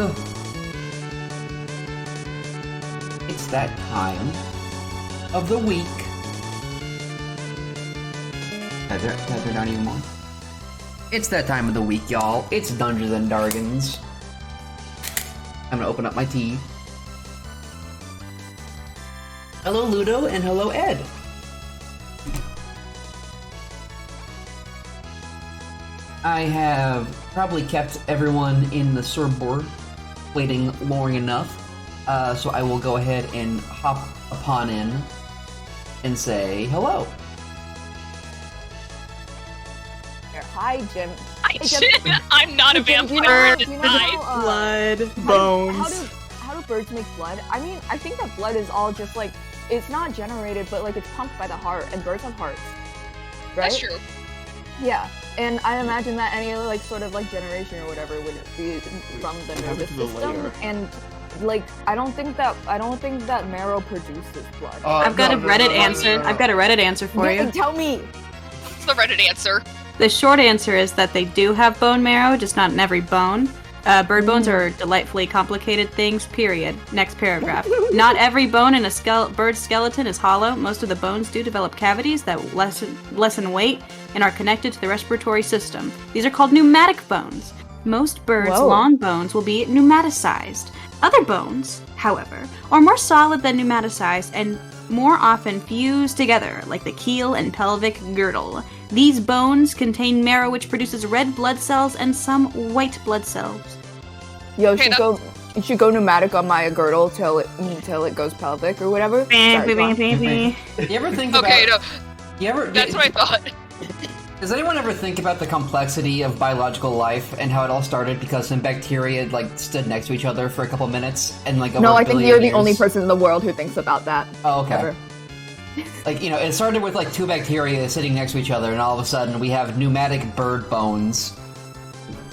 Ugh. It's that time of the week. Can I turn down even more? It's that time of the week, y'all. It's Dungeons and Dragons. I'm gonna open up my tea. Hello, Ludo, and hello, Ed. I have probably kept everyone in the server waiting long enough, so I will go ahead and hop upon in and say hello. Hi, Jim. Hi, Jim. I'm not a vampire. Blood, bones. How do birds make blood? I mean, I think that blood is all just like, it's not generated, but like it's pumped by the heart, and birds have hearts, right? That's true. Yeah, and I imagine that any like sort of like generation or whatever would be from the nervous system, and like I don't think that marrow produces blood. I've got a Reddit answer. I've got a Reddit answer for you. Tell me. What's the Reddit answer? The short answer is that they do have bone marrow, just not in every bone. Bird bones are delightfully complicated things, period. Next paragraph. Not every bone in a bird skeleton is hollow. Most of the bones do develop cavities that lessen weight and are connected to the respiratory system. These are called pneumatic bones. Most birds' long bones will be pneumaticized. Other bones, however, are more solid than pneumaticized and more often fused together, like the keel and pelvic girdle. These bones contain marrow, which produces red blood cells and some white blood cells. Yo, you should go pneumatic on my girdle till it goes pelvic or whatever. You ever think about? Okay, no. That's what I thought. Does anyone ever think about the complexity of biological life and how it all started because some bacteria like stood next to each other for a couple minutes and like over No, I think you're the years? only person in the world who thinks about that. Oh, okay. Ever. Like, you know, it started with like two bacteria sitting next to each other, and all of a sudden we have pneumatic bird bones.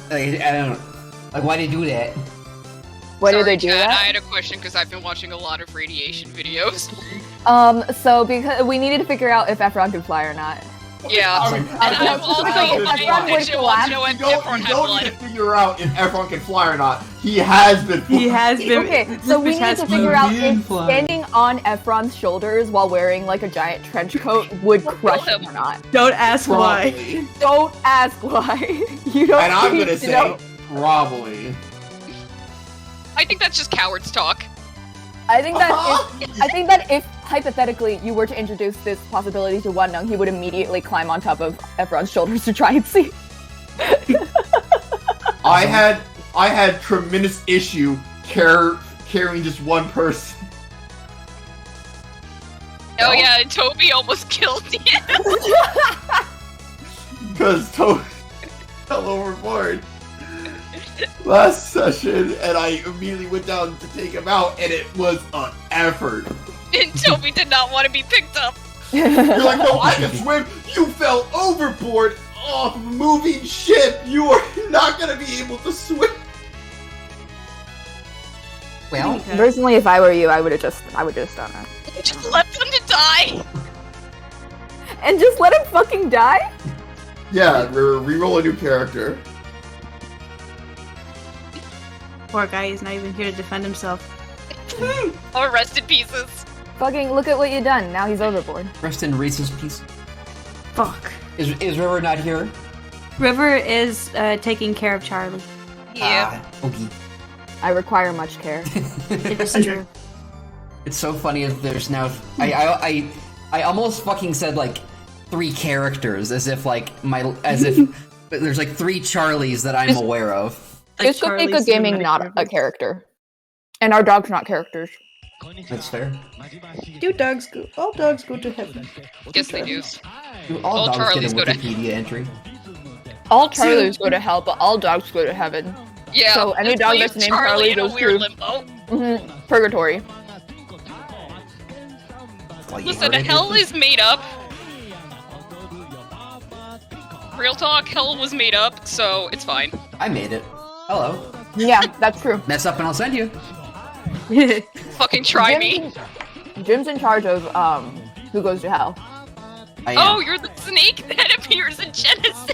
Like, I don't know. Like, why did they do that? Why Sorry, do they do Chad, that? I had a question because I've been watching a lot of radiation videos. So because we needed to figure out if Efron could fly or not. Yeah, and I'm also Efron would I want to know if You Efron had don't blood. need to figure out if Efron can fly or not. He has been flying. He has been. Okay, so we need to figure out if standing on Efron's shoulders while wearing like a giant trench coat would crush him or not. Don't ask why. Probably. Don't ask why. You don't And I'm need gonna to say, know. probably. I think that's just cowards talk. I think that if hypothetically you were to introduce this possibility to Wandung, he would immediately climb on top of Efron's shoulders to try and see. I had tremendous issue carrying just one person. Oh yeah, and Toby almost killed him. Because Toby fell overboard last session, and I immediately went down to take him out, and it was an effort. And Toby did not want to be picked up. You're like, no, I can swim. You fell overboard off a moving ship. You are not gonna be able to swim. Well, Personally, if I were you, I would have just done it. Just left him to die. And just let him fucking die? Yeah, re-roll a new character. Poor guy, he's not even here to defend himself. Or rest in pieces. Fucking look at what you done. Now he's overboard. rest in Reese's piece. Fuck. Is River not here? River is taking care of Charlie. Yeah. Okay. I require much care. It is true. It's so funny that there's now. I almost fucking said like 3 characters as if there's like 3 Charlies that I'm aware of. This could make a gaming not a character. And our dogs not characters. That's fair. All dogs go to heaven? Yes, they do. All All dogs Charlies get go a to- Wikipedia entry. All Charlies go to hell, but all dogs go to heaven. Yeah. So any let's dog leave that's named Charlie Charlie in a goes weird to- limbo. Purgatory. Like, Listen, hell is made up. Real talk, hell was made up, so it's fine. I made it. Hello. Yeah, that's true. Mess up and I'll send you. Fucking try me. Jim's in charge of who goes to hell. I am. Oh, you're the snake that appears in Genesis.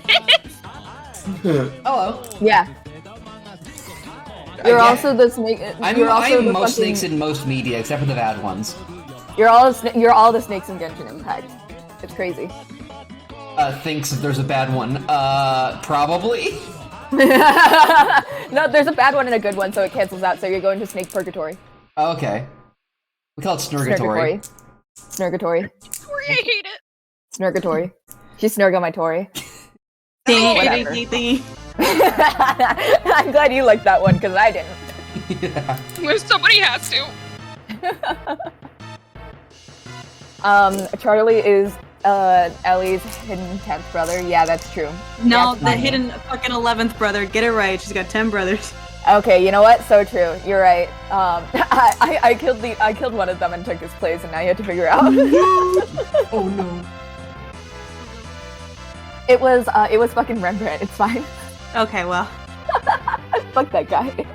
Hello. Yeah. You're I also the snake. I'm the most fucking- snakes in most media, except for the bad ones. You're all the snakes in Genshin Impact. It's crazy. Thinks there's a bad one. Probably. No, there's a bad one and a good one, so it cancels out. So you're going to Snake Purgatory. Oh, okay. We call it Snurgatory. Snurgatory. Tori, I hate it. Snurgatory. She's snurg on my Tori. Ding, whatever. ding, ding, ding. I'm glad you liked that one, because I didn't. Yeah. Somebody has to. Charlie is Ellie's hidden 10th brother. Yeah, that's true. No, Yeah, the hidden fucking 11th brother. Get it right. She's got 10 brothers. Okay, you know what? So true. You're right. I killed one of them and took his place, and now you have to figure out. Oh no. It was fucking Rembrandt. It's fine. Okay, well. Fuck that guy.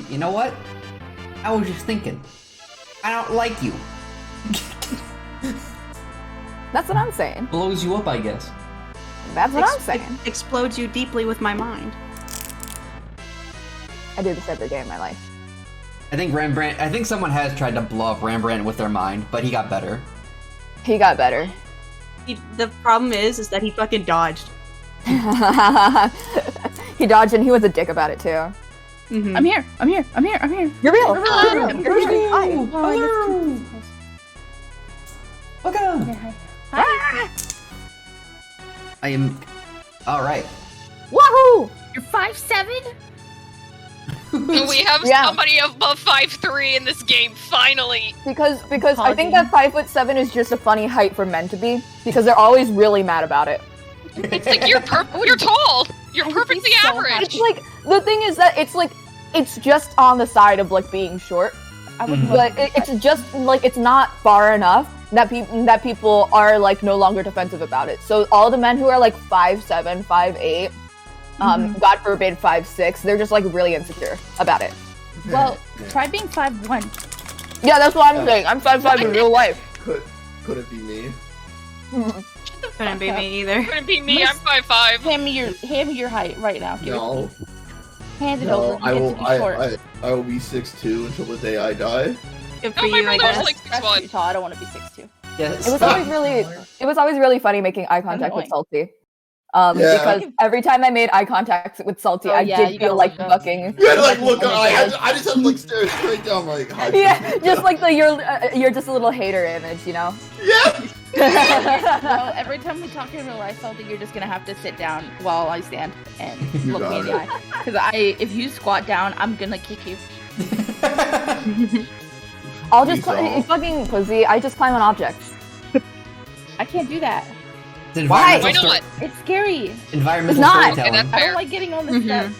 You know what? I was just thinking. I don't like you. That's what I'm saying. Blows you up, I guess. That's what I'm saying. Explodes you deeply with my mind. I do this every day of my life. I think someone has tried to blow up Rembrandt with their mind, but he got better. He got better. The problem is that he fucking dodged. He dodged and he was a dick about it too. Mm-hmm. I'm here. You're real. Hello. You're real. Hi. Oh, Welcome. yeah, hi. I am. All right. Woohoo! You're 5'7"? We have Yeah. somebody above 5'3" in this game, finally. Because I think that 5'7" is just a funny height for men to be. Because they're always really mad about it. It's like, you're tall. You're I would be perfectly so average. It's like the thing is that it's just on the side of like being short. I would But it's just like it's not far enough that people are like no longer defensive about it. So all the men who are like 5'7", 5'8", God forbid 5'6", they're just like really insecure about it. Well, try being 5'1". Yeah, that's what I'm saying. I'm 5'5" in real life. Could it be me? Couldn't be me either. Couldn't be me, I'm 5'5". Hand me your height right now. Give No. it to me. Hand it No, over. I You will. get to be short. I will be 6'2" until the day I die. Good No, for my you, I brother's guess. like That's 6'1". too tall. I don't want to be 6'2". Yes. It was always really funny making eye contact with annoying. Salty. Yeah. Because every time I made eye contact with Salty, Oh, I yeah, did you feel gotta like look up. fucking. You had to like look. I just had to like stare straight down. Like, hi. Yeah, just like you're just a little hater image, you know. Yeah. No, every time we talk in real life, Salty, you're just gonna have to sit down while I stand and You look me in the got eye. Because if you squat down, I'm gonna kick you. I'll just Please fucking pussy. I just climb on objects. I can't do that. It's environmental Why not? It's scary. Environmental It's not. Okay, storytelling. that's I fair. don't like getting on the Mhm. steps.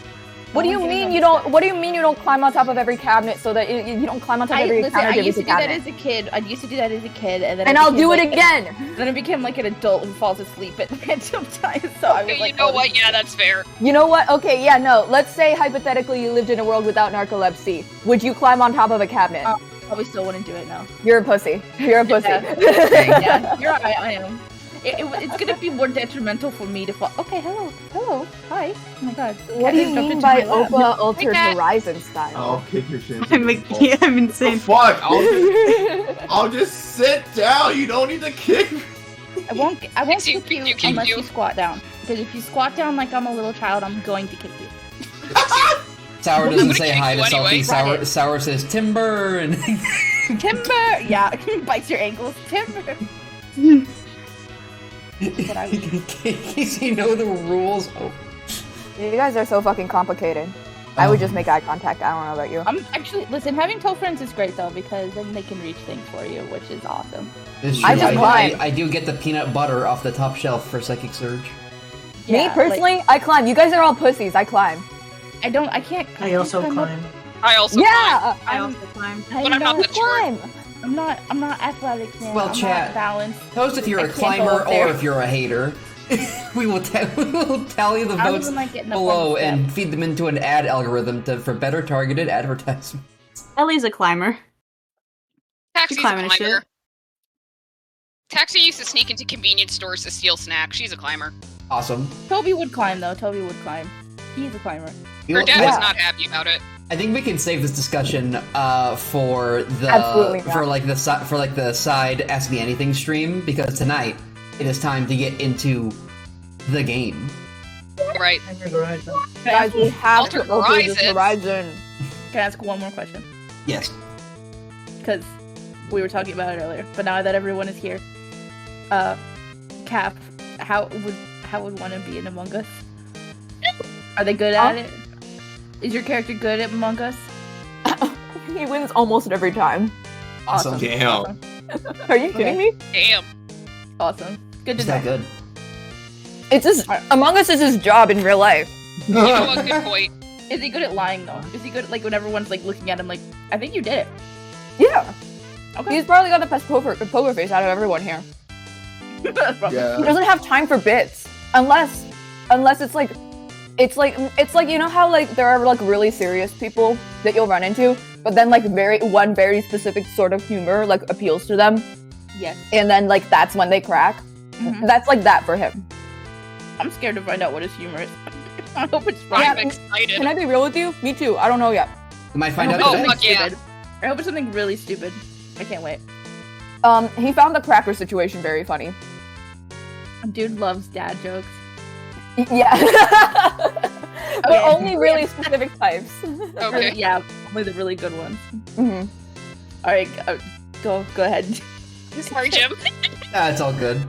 What do you mean you don't? What do you mean you don't climb on top of every cabinet so that you don't climb on top of every Listen, I cabinet? used to do that cabinet? as a kid. I used to do that as a kid, and then And I I'll became, do it like, again. Then I became like an adult who falls asleep at random times. So I was Okay, like, you know oh, what? Yeah, that's fair. You know what? Okay, yeah, no. Let's say hypothetically you lived in a world without narcolepsy. Would you climb on top of a cabinet? Probably still wouldn't do it now. You're a pussy. You're a pussy. Yeah, you're right. I am. It's gonna be more detrimental for me to fall. Okay, hello, hi. Oh my god. What do Cat you just jumped mean into by my lap. Opa Altered Cat. Horizon style? I'll kick your shins. I'm like, yeah, I'm insane. Fuck! I'll just sit down. You don't need to kick me. I won't kick you kick unless you. you squat down. Because if you squat down like I'm a little child, I'm going to kick you. Sour doesn't Nobody say kicks hi you to Salty. anyway. Sour says timber and. Timber! Yeah, bites your ankles. Timber! what I would In case you know the rules. Oh. You guys are so fucking complicated. I would just make eye contact. I don't know about you. I'm actually, listen, having tall friends is great though, because then they can reach things for you, which is awesome. It's I true. just climb. I do get the peanut butter off the top shelf for Psychic Surge. Me Yeah, personally, I climb. You guys are all pussies. I climb. Like, I can't. I also can't up- climb. I also Yeah, I also climb. I But I'm not know. that short. climb. I'm not athletic, man. Well, I'm chat. not balanced. Post if you're I a can't go climber up there. or if you're a hater. we will tally the I don't votes even like getting up below on the and step. feed them into an ad algorithm for better targeted advertisements. Ellie's a climber. Taxi's a climbing a climber. shit. Taxi used to sneak into convenience stores to steal snacks. She's a climber. Awesome. Toby would climb though. Toby would climb. He's a climber. Her dad Yeah. was not happy about it. I think we can save this discussion for the Absolutely not. for the side Ask Me Anything stream, because tonight it is time to get into the game. Right. Guys, we have Altered to open this Horizons. horizon. Can I ask one more question? Yes. Because we were talking about it earlier, but now that everyone is here, Cap, how would one be in Among Us? Are they good at it? Is your character good at Among Us? He wins almost every time. Awesome. Damn. Are you kidding me? Damn. Awesome. Good to Is know. that good? It's his Among Us is his job in real life. You know what? Good point. Is he good at lying though? Is he good at, like, when everyone's like looking at him like, I think you did it? Yeah. Okay. He's probably got the best poker face out of everyone here. He Yeah. doesn't have time for bits unless it's like you know how like there are like really serious people that you'll run into, but then like one very specific sort of humor like appeals to them, Yes. and then like that's when they crack. Mhm. That's like that for him. I'm scared to find out what his humor is. I hope it's I'm fine. excited. Can I be real with you? Me too. I don't know yet. We might I find hope out it's today. fuck something yeah. stupid. I hope it's something really stupid. I can't wait. He found the cracker situation very funny. Dude loves dad jokes. Yeah. But Okay. only really specific types. Okay. Yeah, only the really good ones. Mhm. All right, go ahead. Sorry, Jim. It's all good.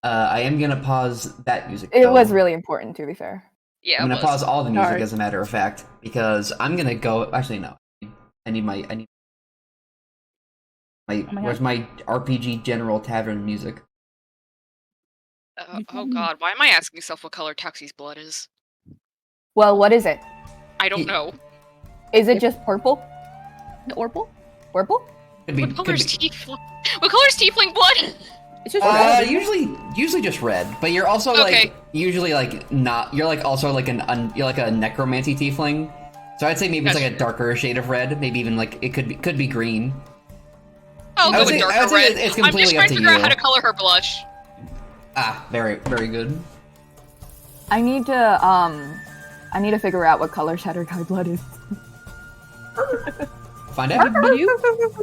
I am gonna pause that music. It though. was really important, to be fair. Yeah, I'm it gonna was. pause all the music Alright. as a matter of fact, because I'm gonna go. Actually, no. I need my. my Where's my RPG General Tavern music? Oh god, why am I asking myself what color Tuxie's blood is? Well, what is it? I don't know. Is it just purple? Orpal? Purple? Could be. What Could color is be. tiefling? What color is tiefling blood? It's just red. Usually just red, but you're also Okay. like usually like not. You're like also like you're like a necromancy tiefling. So I'd say maybe it's like a darker shade of red. Maybe even like it could be green. I'll I go would with say- I darker would say red. it's I'm just completely trying up to to figure out you. how to color her blush. Ah, very good. I need to figure out what color Shattered Guy blood is. Find out.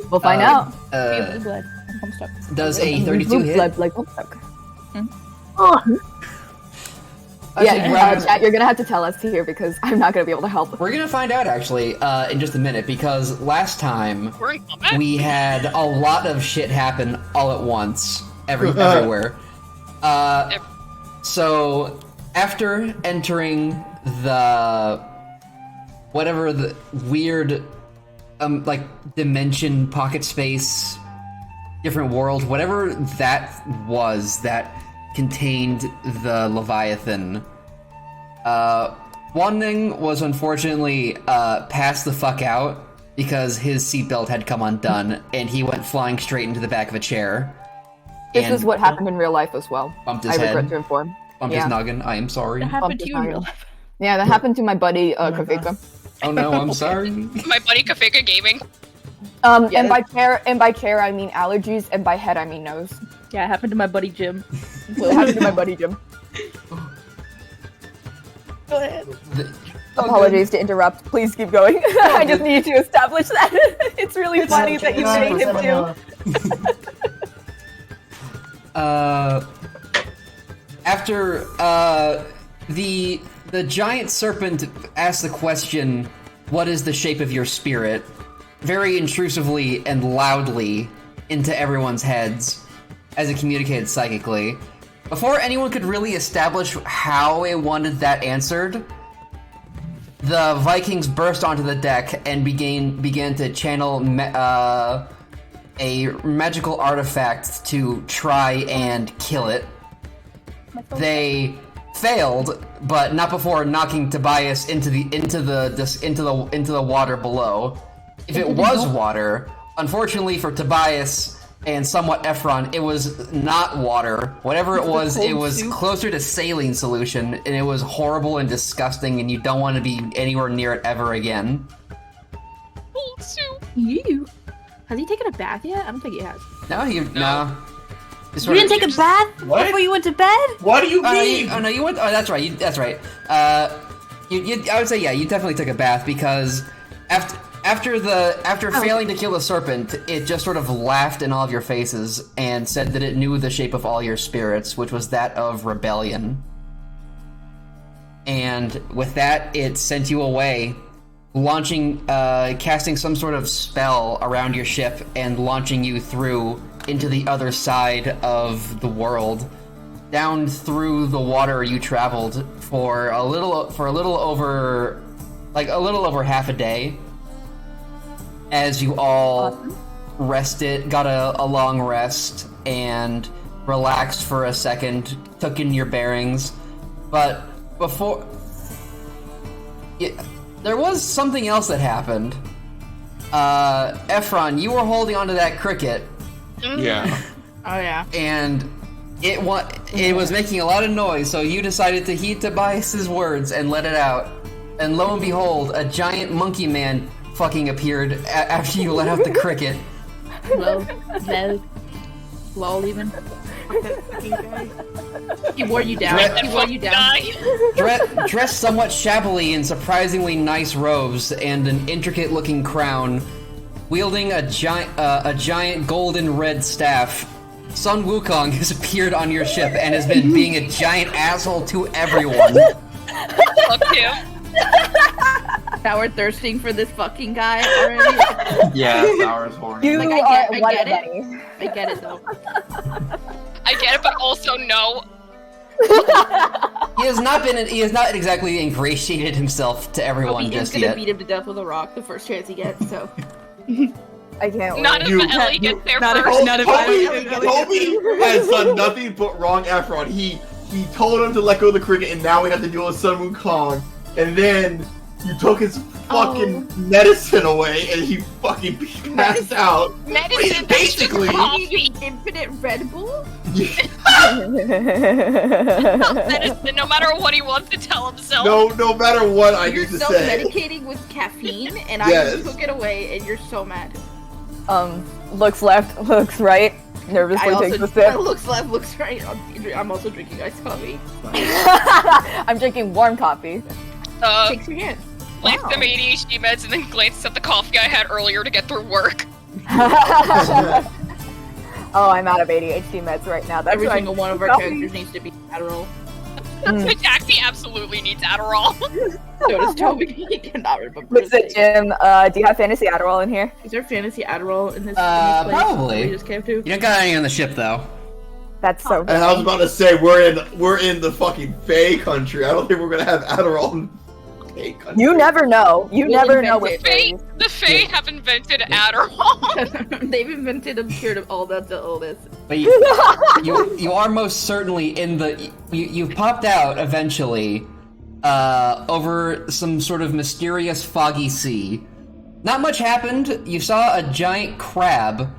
We'll find Uh, out. Blue blood. I'm stuck. Does a 32 Blue hit? blood, like Homestuck. Actually, Yeah, chat, you're gonna have to tell us here because I'm not gonna be able to help. we're gonna find out actually in just a minute, because last time We're in combat. we had a lot of shit happen all at once, everywhere. So after entering the whatever the weird like dimension, pocket space, different world, whatever that was that contained the Leviathan, Wanning was unfortunately passed the fuck out because his seatbelt had come undone and he went flying straight into the back of a chair. This and is what happened in real life as well. bumped I his regret head, to inform. bumped yeah. his noggin. I am sorry. That happened Bumped to you in his real noggin. life. Yeah, that happened to my buddy my Kafika. Oh no, I'm sorry. My buddy Kafika Gaming. And Yeah. by chair I mean allergies, and by head I mean nose. Yeah, it happened to my buddy Jim. What happened to my buddy Jim? Go ahead. Apologies to interrupt. Please keep going. I just need to establish that. It's really funny that you made him do. After the giant serpent asked the question, "What is the shape of your spirit?" very intrusively and loudly into everyone's heads as it communicated psychically. Before anyone could really establish how it wanted that answered, the Vikings burst onto the deck and began to channel a magical artifact to try and kill it. They failed, but not before knocking Tobias into the water below. If it was water, unfortunately for Tobias and somewhat Ephron, it was not water. Whatever it was closer to saline solution, and it was horrible and disgusting, and you don't want to be anywhere near it ever again. Cold soup. You. Has he taken a bath yet? I don't think he has. No. You didn't take a bath What? before you went to bed? What do you mean? Oh no, you went. Oh, that's right. That's right. I would say, yeah, you definitely took a bath because after failing to kill the serpent, it just sort of laughed in all of your faces and said that it knew the shape of all your spirits, which was that of rebellion. And with that, it sent you away, casting some sort of spell around your ship and launching you through into the other side of the world. Down through the water you traveled for a little over half a day, as you all rested, got a long rest, and relaxed for a second, took in your bearings. But before... there was something else that happened. Ephron, you were holding onto that cricket. Yeah. Oh yeah. And it was making a lot of noise, so you decided to heed Tobias's words and let it out. And lo and behold, a giant monkey man fucking appeared after you let out the cricket. Lol. Lol even. He wore you down. He wore you down. Dressed somewhat shabbily in surprisingly nice robes and an intricate-looking crown, wielding a giant golden red staff, Sun Wukong has appeared on your ship and has been being a giant asshole to everyone. Fuck him. Now we're thirsting for this fucking guy already. Yeah, Sour's horny. You Like, are I one get of it. many. I get it though. I get it, but also no. He has not exactly ingratiated himself to everyone Toby is just gonna yet. beat him to death with a rock the first chance he gets. So I can't wait. Not if You- Ellie gets there not if- first. not if- Toby has done nothing but wrong Ephron. He told him to let go of the cricket, and now we have to deal with Sun Wukong. And then you took his fucking medicine away, and he fucking passed out. Medicine, Basically- coffee. infinite Red Bull. Medicine, no matter what he wants to tell himself. No matter what I You're need to say. self-medicating with caffeine, and Yes. I took it away, and you're so mad. Looks left, looks right. Nervously takes a sip. looks left, looks right. I'm also drinking iced coffee. I'm drinking warm coffee. Shakes your hand. Glance at the ADHD meds and then glances at the coffee I had earlier to get through work. Oh, I'm out of ADHD meds right now. That's Every why single one of our coffee. characters needs to be Adderall. The taxi absolutely needs Adderall. So does Toby. He cannot remember. Looks his at Jim. Do you have fantasy Adderall in here? name. Is there fantasy Adderall in this? place Probably. we just came to? You don't got any on the ship, though. That's so. And I was about to say we're in the fucking Fae country. I don't think we're gonna have Adderall in Fae country. You never know. You We'll never know invent with it. things. The Fae have invented Adderall. They've invented a cure to all that's the oldest. But you are most certainly in the... You popped out, eventually, over some sort of mysterious foggy sea. Not much happened. You saw a giant crab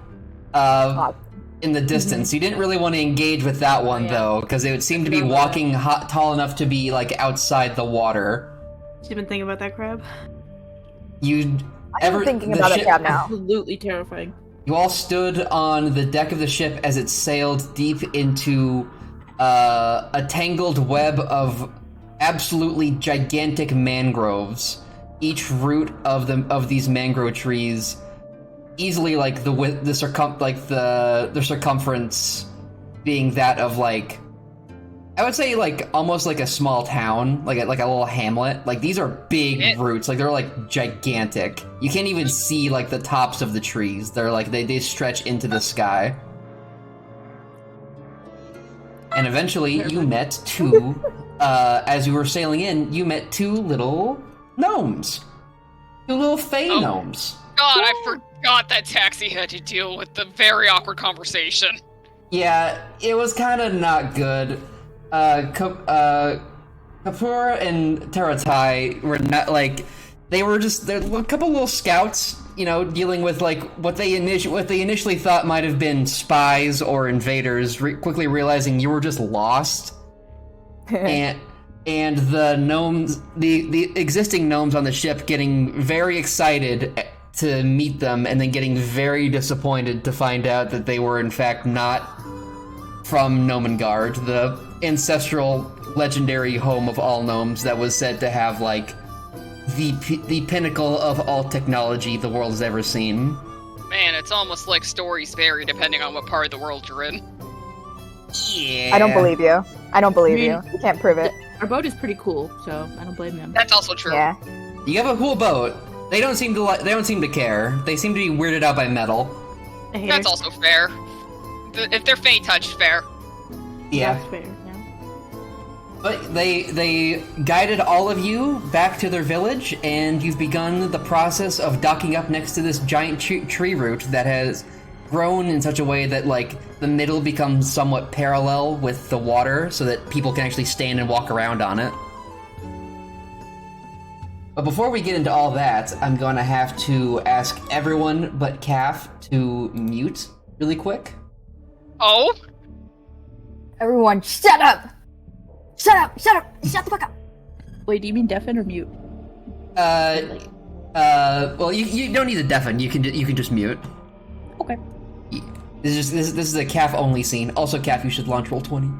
in the distance. You didn't really want to engage with that one, though, because it would seem to be walking tall enough to be, like, outside the water. You've been thinking about that crab? I'm thinking about a crab now. Absolutely terrifying. You all stood on the deck of the ship as it sailed deep into a tangled web of absolutely gigantic mangroves. Each root of these mangrove trees, easily like the circumference being that of like, I would say like almost like a small town, like a little hamlet. Like these are big roots, like they're like gigantic. You can't even see like the tops of the trees. They're like they stretch into the sky. And eventually you met two, as you were sailing in, you met two little gnomes. Two little Fae gnomes. God, I forgot that taxi had to deal with the very awkward conversation. Yeah, it was kind of not good. Kapura and Teratai were not like they're a couple little scouts, you know, dealing with like what they initially thought might have been spies or invaders, quickly realizing you were just lost. and the gnomes, the existing gnomes on the ship, getting very excited to meet them, and then getting very disappointed to find out that they were in fact not from Gnomengard, the ancestral, legendary home of all gnomes that was said to have, like, the pinnacle of all technology the world has ever seen. Man, it's almost like stories vary depending on what part of the world you're in. Yeah. I don't believe you. I don't believe I mean- you. You can't prove it. Our boat is pretty cool, so I don't blame them. That's also true. Yeah. You have a cool boat. They don't seem to care. They seem to be weirded out by metal. I hate That's her. also fair. If they're Fey touched, fair. Yeah. That's fair, yeah. But they guided all of you back to their village, and you've begun the process of docking up next to this giant tree root that has grown in such a way that, like, the middle becomes somewhat parallel with the water so that people can actually stand and walk around on it. But before we get into all that, I'm going to have to ask everyone but Calf to mute really quick. Oh? Everyone, shut up! Shut up! Shut up! Shut the fuck up! Wait, do you mean deafen or mute? Well, you don't need to deafen. You can just mute. Okay. This is a Calf only scene. Also, Calf, you should launch roll 20.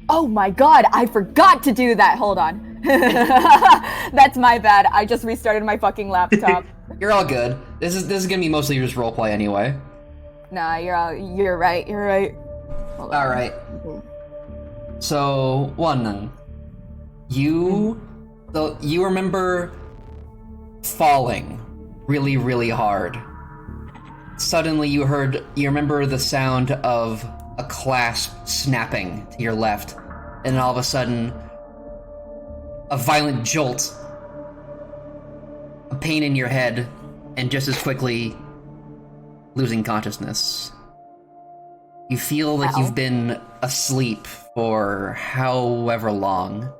Oh my god, I forgot to do that. Hold on. That's my bad. I just restarted my fucking laptop. You're all good. This is gonna be mostly just roleplay anyway. Nah, you're right. You're right. Hold on. All right. So, Waneng, you remember falling really, really hard. Suddenly, you remember the sound of a clasp snapping to your left, and then all of a sudden, a violent jolt, a pain in your head, and just as quickly, losing consciousness. You feel like you've been asleep for however long.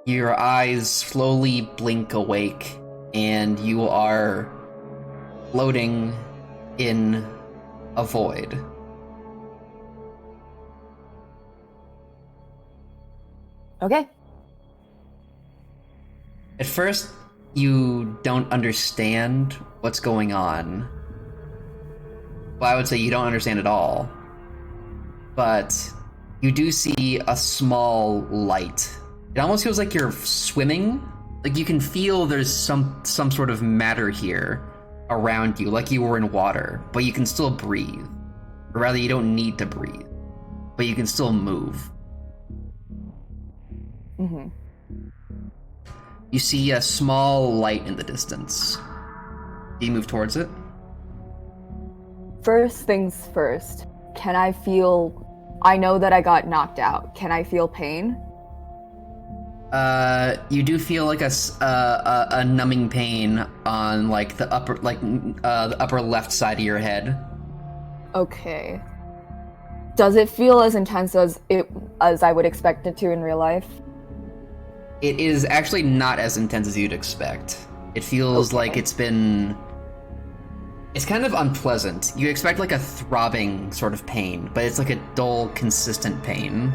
Your eyes slowly blink awake, and you are floating in a void. Okay. At first, you don't understand what's going on. Well, I would say you don't understand at all. But you do see a small light. It almost feels like you're swimming. Like you can feel there's some sort of matter here around you, like you were in water, but you can still breathe. Or rather, you don't need to breathe, but you can still move. Mm-hmm. You see a small light in the distance. Do you move towards it? First things first. Can I feel... I know that I got knocked out. Can I feel pain? You do feel like a numbing pain on like the upper left side of your head. Okay. Does it feel as intense as I would expect it to in real life? It is actually not as intense as you'd expect. It feels like it's kind of unpleasant. You expect like a throbbing sort of pain, but it's like a dull, consistent pain.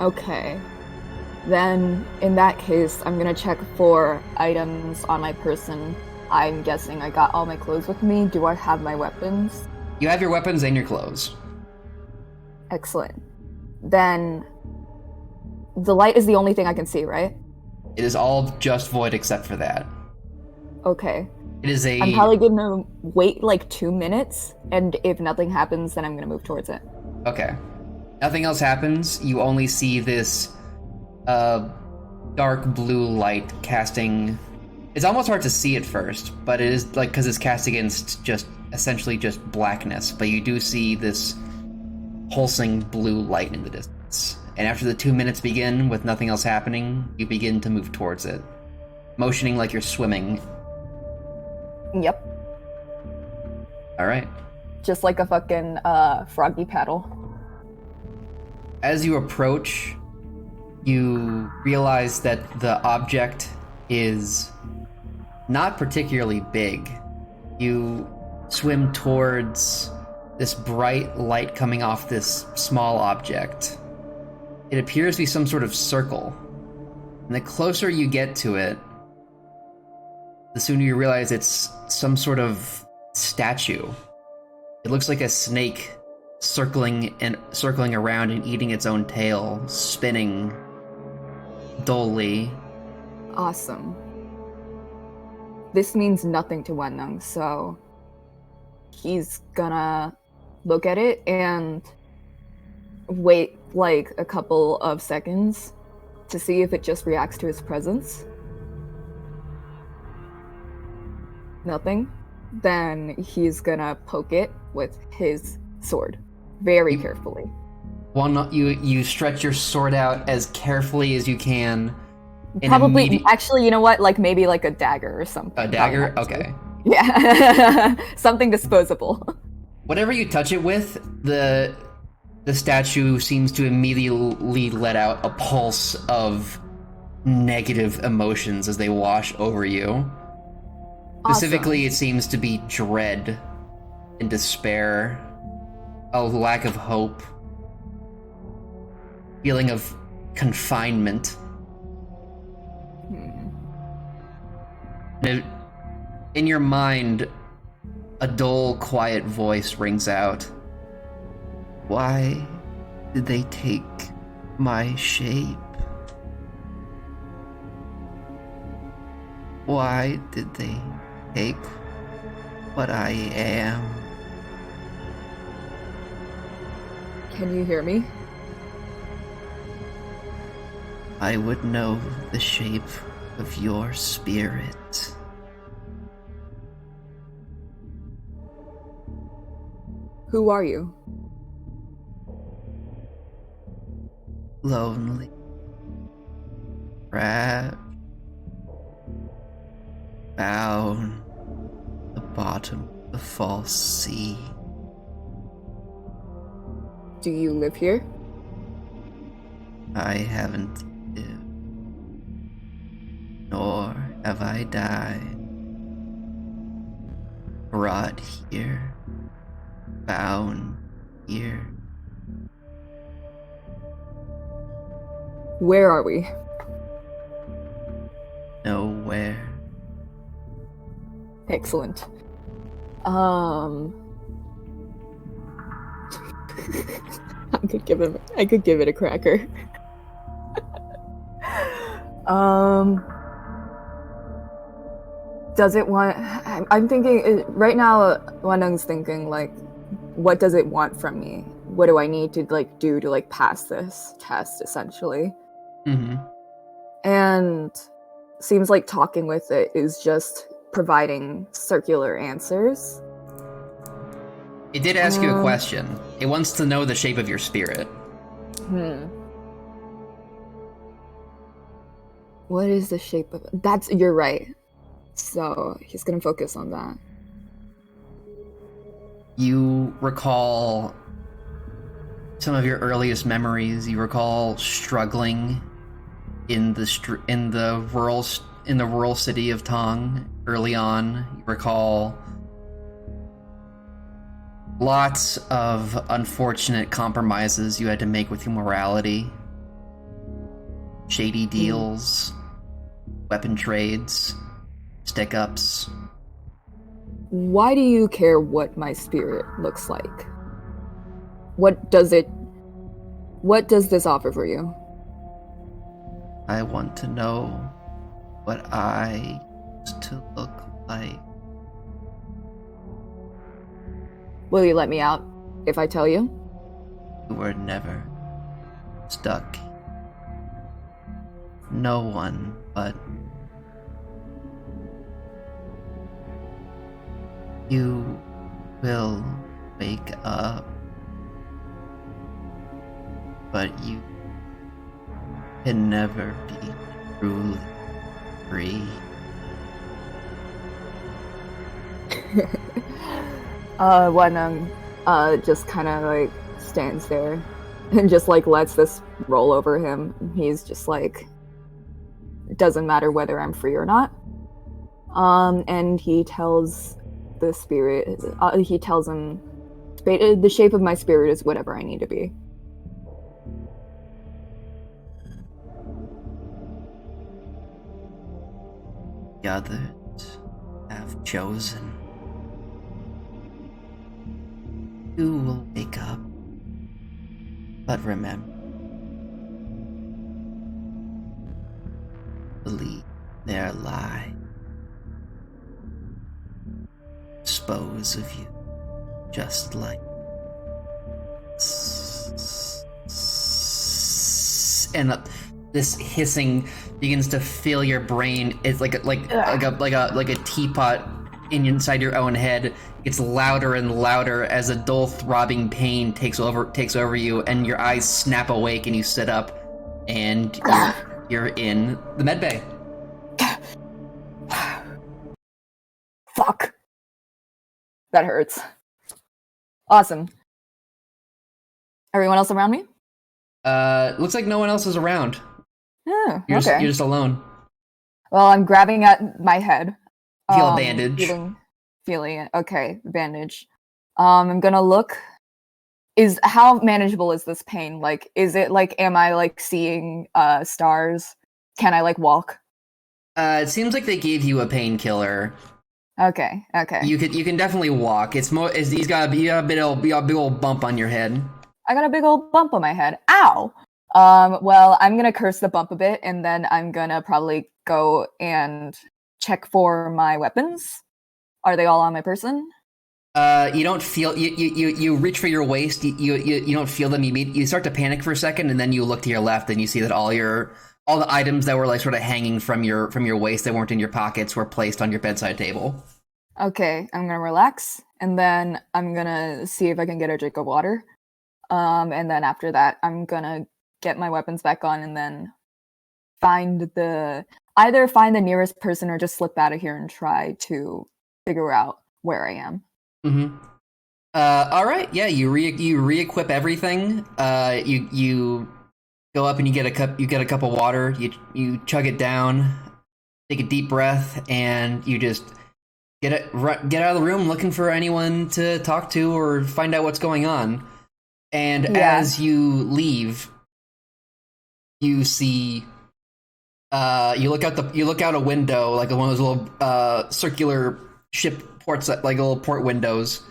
Okay. Then, in that case, I'm gonna check for items on my person. I'm guessing I got all my clothes with me. Do I have my weapons? You have your weapons and your clothes. Excellent. Then, the light is the only thing I can see, right? It is all just void except for that. Okay. It is a... I'm probably gonna wait like 2 minutes, and if nothing happens, then I'm gonna move towards it. Okay. Nothing else happens. You only see this dark blue light casting... It's almost hard to see at first, but it is like because it's cast against essentially just blackness. But you do see this pulsing blue light in the distance. And after the 2 minutes begin with nothing else happening, you begin to move towards it, motioning like you're swimming. Yep. All right. Just like a fucking froggy paddle. As you approach, you realize that the object is not particularly big. You swim towards this bright light coming off this small object. It appears to be some sort of circle. And the closer you get to it, the sooner you realize it's some sort of statue. It looks like a snake circling around and eating its own tail, spinning dully. Awesome. This means nothing to Wenung, so he's gonna look at it and wait like a couple of seconds to see if it just reacts to his presence. Nothing. Then he's gonna poke it with his sword very carefully. You stretch your sword out as carefully as you can. Probably, actually, you know what? Like maybe like a dagger or something. A dagger? Okay. Yeah. Something disposable. Whatever you touch it with, the statue seems to immediately let out a pulse of negative emotions as they wash over you. Specifically, it seems to be dread and despair, a lack of hope, feeling of confinement. In your mind, a dull, quiet voice rings out. Why did they take my shape? Why did they take what I am? Can you hear me? I would know the shape of your spirit. Who are you? Lonely, trapped, bound the bottom of the false sea. Do you live here? I haven't lived, nor have I died. Brought here, bound here. Where are we? Nowhere. Excellent. I could give it a cracker. Does it want? I'm thinking right now. Wanung's thinking like, what does it want from me? What do I need to like do to like pass this test, essentially? Mm-hmm. And seems like talking with it is just providing circular answers. It did ask you a question. It wants to know the shape of your spirit. What is the shape of it? You're right. So he's gonna focus on that. You recall some of your earliest memories. You recall struggling in the rural city of Tong early on. You recall lots of unfortunate compromises you had to make with your morality. Shady deals, weapon trades, stick-ups. Why do you care what my spirit looks like? What does this offer for you? I want to know what I used to look like. Will you let me out if I tell you? You were never stuck. No one but you will wake up, but you can never be truly free. Wanung just kind of like stands there and just like lets this roll over him. He's just like, it doesn't matter whether I'm free or not. And he tells the spirit, he tells him, the shape of my spirit is whatever I need to be. The others have chosen. You will wake up But remember, believe their lie. Dispose of you, just like. And this hissing begins to fill your brain. It's like a teapot inside your own head. It's louder and louder as a dull throbbing pain takes over you, and your eyes snap awake, and you sit up, and you're in the med bay. Fuck. That hurts. Awesome. Everyone else around me? Looks like no one else is around. Oh, You're okay. just alone. Well, I'm grabbing at my head. Feel a bandage. Feeling it. Okay, bandage. I'm gonna look. How manageable is this pain? Like, is it like, am I like seeing stars? Can I like walk? It seems like they gave you a painkiller. Okay. You can definitely walk. It's more. You got a big old bump on your head. I got a big old bump on my head. Ow! Well, I'm gonna curse the bump a bit, and then I'm gonna probably go and check for my weapons. Are they all on my person? You don't feel you reach for your waist. You don't feel them. You start to panic for a second, and then you look to your left, and you see that all the items that were like sort of hanging from your waist that weren't in your pockets were placed on your bedside table. Okay, I'm gonna relax, and then I'm gonna see if I can get a drink of water. And then after that, I'm gonna get my weapons back on, and then either find the nearest person or just slip out of here and try to figure out where I am. Mm-hmm. All right. Yeah. You re-equip everything. You go up and you get a cup of water. You chug it down. Take a deep breath, and you just get out of the room looking for anyone to talk to or find out what's going on. And as you leave, you see. You look out a window, like one of those little circular ship ports, like little port windows.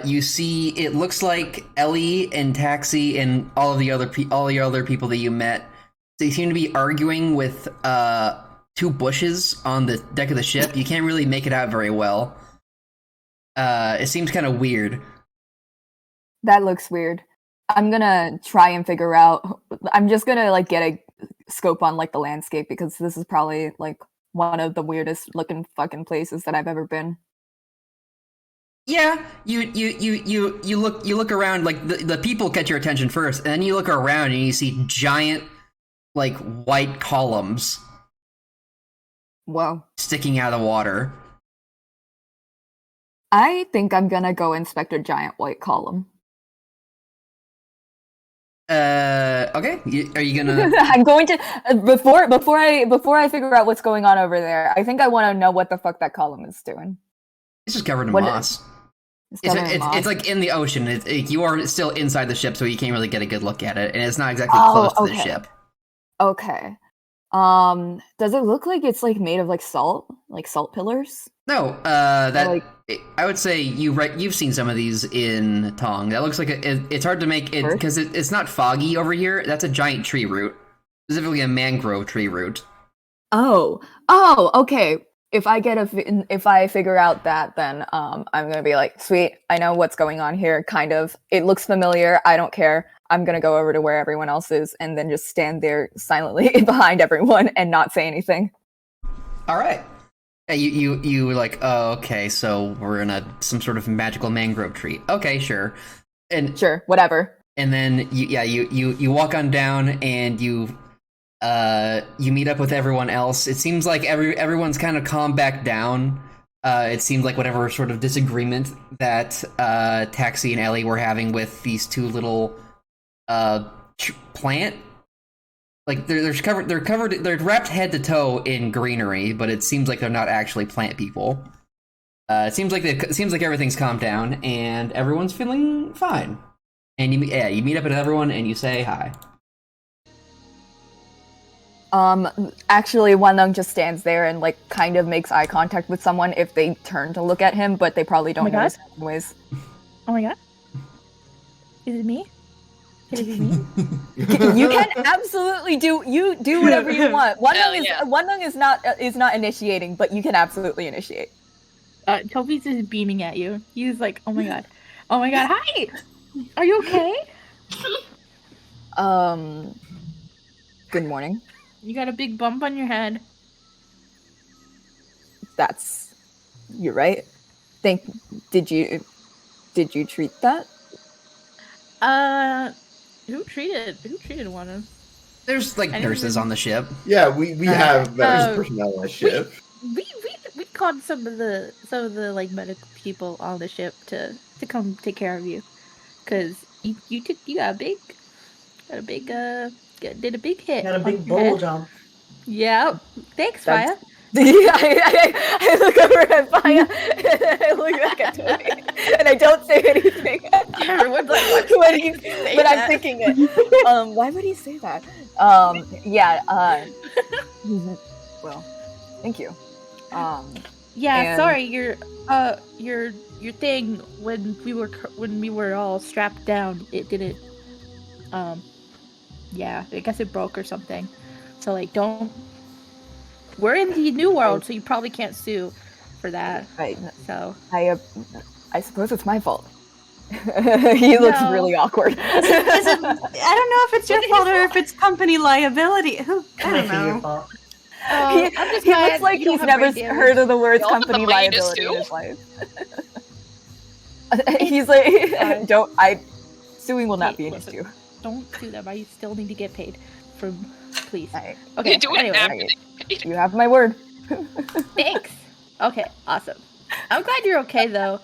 You see, it looks like Ellie and Taxi and all the other people that you met. They seem to be arguing with two bushes on the deck of the ship. You can't really make it out very well. It seems kind of weird. That looks weird. I'm gonna try and figure out. I'm just gonna like get a scope on like the landscape, because this is probably like one of the weirdest looking fucking places that I've ever been. Yeah, you look around, like the people catch your attention first, and then you look around and you see giant like white columns. Whoa. Sticking out of the water. I think I'm gonna go inspect a giant white column. Okay. Are you gonna? I'm going to before I figure out what's going on over there. I think I want to know what the fuck that column is doing. It's just covered in moss. It's like in the ocean. You are still inside the ship, so you can't really get a good look at it, and it's not exactly close to the ship. Okay. Does it look like it's like made of like salt pillars? No. I would say you've seen some of these in Tong. That looks like it's hard to make it because it's not foggy over here. That's a giant tree root, specifically a mangrove tree root. Oh, okay. If I figure out that, then I'm gonna be like, sweet, I know what's going on here. Kind of. It looks familiar. I don't care. I'm gonna go over to where everyone else is, and then just stand there silently behind everyone and not say anything. All right. You were like, oh, okay, so we're in some sort of magical mangrove tree. Okay, sure. And sure, whatever. And then you walk on down, and you meet up with everyone else. It seems like everyone's kind of calmed back down. It seems like whatever sort of disagreement that Taxi and Ellie were having with these two little plant. Like they're wrapped head to toe in greenery, but it seems like they're not actually plant people. It seems like everything's calmed down and everyone's feeling fine. And you meet up with everyone and you say hi. Actually, Wanlung just stands there and like kind of makes eye contact with someone if they turn to look at him, but they probably don't notice anyways. Oh my god. Is it me? Can it be me? You can absolutely do whatever you want. Hell yeah. One is not initiating, but you can absolutely initiate. Toby's just beaming at you. He's like, oh my god, hi, are you okay? Good morning. You got a big bump on your head. You're right. Did you treat that? Who treated one of? There's like nurses on the ship. Yeah, we have medical personnel on the ship. We called some of the like medical people on the ship to come take care of you, cause you got a big did a big hit. Got a big on your bowl head. jump. Yeah. Thanks, That's- Faya. I look over at Faya and I look back at Toby and I don't say anything. Everyone's like, what? But I'm thinking it. Why would he say that? Well, thank you. Yeah, and- sorry. Your thing when we were all strapped down, it didn't. Yeah, I guess it broke or something. So like, don't. We're in the new world, so you probably can't sue for that. Right. So I suppose it's my fault. He looks No. really awkward. I don't know if it's your fault or if it's company liability. I don't Might be your know. fault. I'm just He glad looks like you don't he's have never brain damage. heard of the words Y'all have company the latest liability in too? his life. He's like, suing will not be an Listen. issue. Don't do that. But you still need to get paid. Please. Alright, Okay. You do it Anyway, after alright. they paid. you have my word. thanks. Okay. Awesome. I'm glad you're okay though.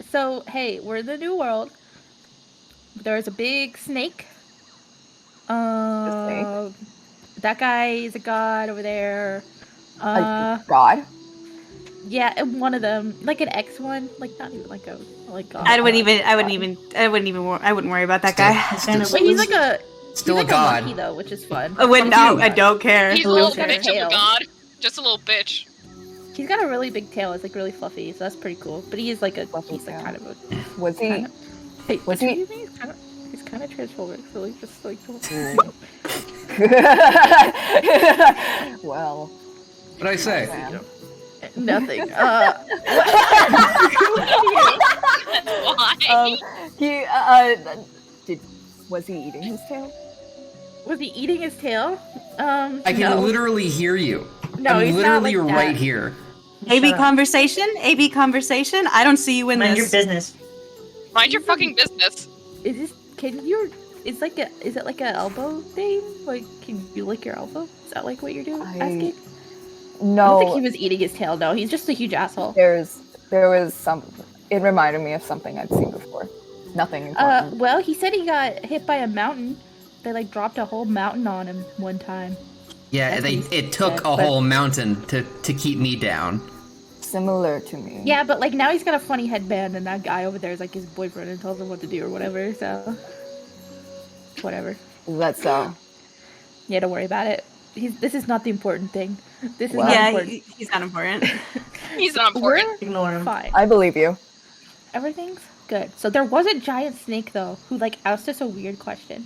So hey, we're in the new world. There's a big snake. That guy is a god over there. God. Yeah, and one of them, like an X one, like not even like a god. I wouldn't worry about that guy. Wait, he's like a Still he's a like god. monkey though, which is fun. I wouldn't. Fuck you. I don't care. He's a little Wheelchair bitch of tail. a god. Just a little bitch. He's got a really big tail. It's like really fluffy, so that's pretty cool. But he is like Fluffy he's like tail. kind of a. Was he? Kinda- Hey, Was what do he- you mean? He's kind of transphobic, so like just like. Well, What'd I say? man. Nothing. Why? Was he eating his tail? Was he eating his tail? I can no. literally hear you. No, I'm he's not literally like that. right here. AB Shut up. conversation. AB conversation. I don't see you in Mind your this. business. Mind your fucking business. Is this? Can you? Is it like a elbow thing? Like, can you lick your elbow? Is that like what you're doing? Asking? I don't No, think he was eating his tail. No, he's just a huge asshole. there was some. It reminded me of something I'd seen before. Nothing important. Well, he said he got hit by a mountain. They like dropped a whole mountain on him one time. Yeah, That's it took but- a whole mountain to keep me down. Similar to me. Yeah, but like now he's got a funny headband, and that guy over there is like his boyfriend and tells him what to do or whatever. So, whatever. That's so. Yeah, don't worry about it. This is not the important thing. This is Well- not Yeah, important. he's not important. He's not important. Ignore him. Fine. I believe you. Everything's good. So there was a giant snake though, who like asked us a weird question,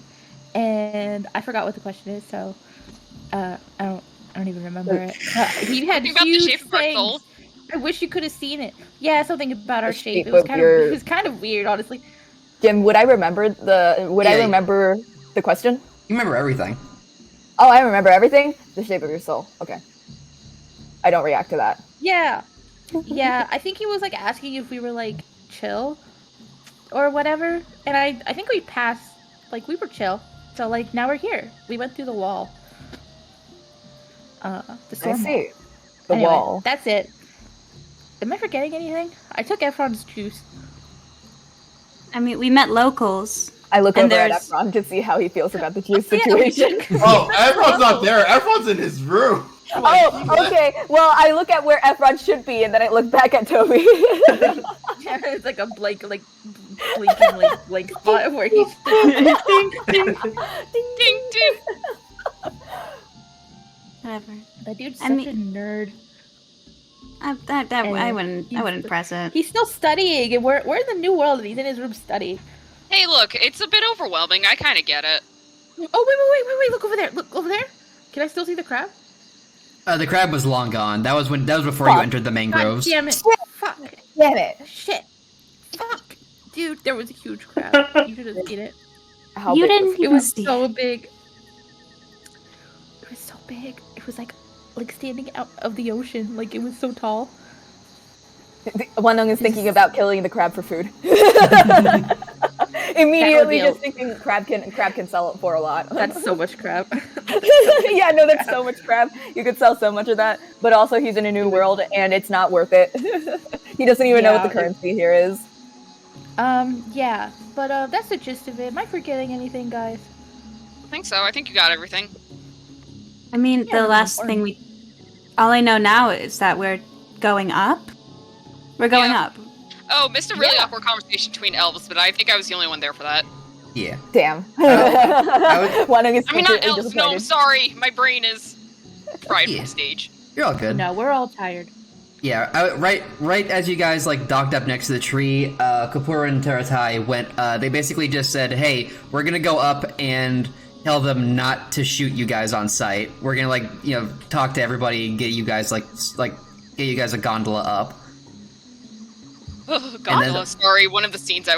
and I forgot what the question is. So, I don't even remember it. He had Something about the huge shape of our fangs. soul. I wish you could have seen it. Yeah, something about our The shape. shape It was of kind your- of it was kind of weird, honestly. Jim, would I remember I Yeah. remember the question? You remember everything. Oh, I remember everything. The shape of your soul. Okay. I don't react to that. Yeah. Yeah, I think he was like asking if we were like chill or whatever. And I think we passed, like we were chill. So like now we're here. We went through the wall. The I storm wall. see. The Anyway, wall. That's it. Am I forgetting anything? I took Efron's juice. I mean, we met locals. I look and over at there's- Efron to see how he feels about the juice Yeah, situation. Oh, Efron's not there. Efron's in his room. Oh, okay. Well, I look at where Efron should be, and then I look back at Toby. It's like a blank, like blinking, like blank spot where he's. Ding ding. Whatever. That dude's I such mean- a nerd. I And wouldn't press it. He's still studying, and we're in the new world, and he's in his room studying. Hey, look, it's a bit overwhelming. I kind of get it. Oh, wait, look over there. Look over there. Can I still see the crab? The crab was long gone. That was before you Fuck. entered the God mangroves. damn it. Fuck. Damn it. Shit. Fuck. Dude, there was a huge crab. You should have seen it. How You big was didn't It it? was see so big. It was so big. It was like standing out of the ocean. Like it was so tall. Wanong is thinking about killing the crab for food. Immediately be just thinking crab can sell it for a lot. That's so much crab. Yeah, no, that's so much crab. You could sell so much of that. But also he's in a new world and it's not worth it. He doesn't even know what the Yeah. currency here is. Yeah. But that's the gist of it. Am I forgetting anything, guys? I think so. I think you got everything. I mean, Yeah, the last thing all I know now is that we're going up. We're going Yeah. up. Oh, missed a really awkward conversation between elves, but I think I was the only one there for that. Yeah. Damn. I Wanong is I mean, not secretly elves. No, disappointed. sorry. My brain is fried Yeah. from stage. You're all good. No, we're all tired. Yeah, right as you guys like docked up next to the tree, Kapura and Taratai went. They basically just said, "Hey, we're gonna go up and tell them not to shoot you guys on sight. We're gonna talk to everybody and get you guys get you guys a gondola up." Ugh, gondola. Sorry, one of the scenes I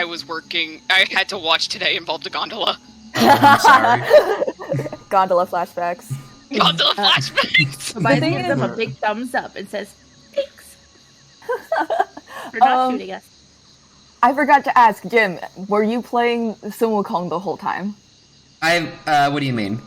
was working. I had to watch today involved a gondola. Oh, I'm sorry. Gondola flashbacks. Gondola flashbacks. Somebody thing gives is- them a big thumbs up and says, thanks. For not shooting us. I forgot to ask, Jim, were you playing Sun Wukong the whole time? What do you mean?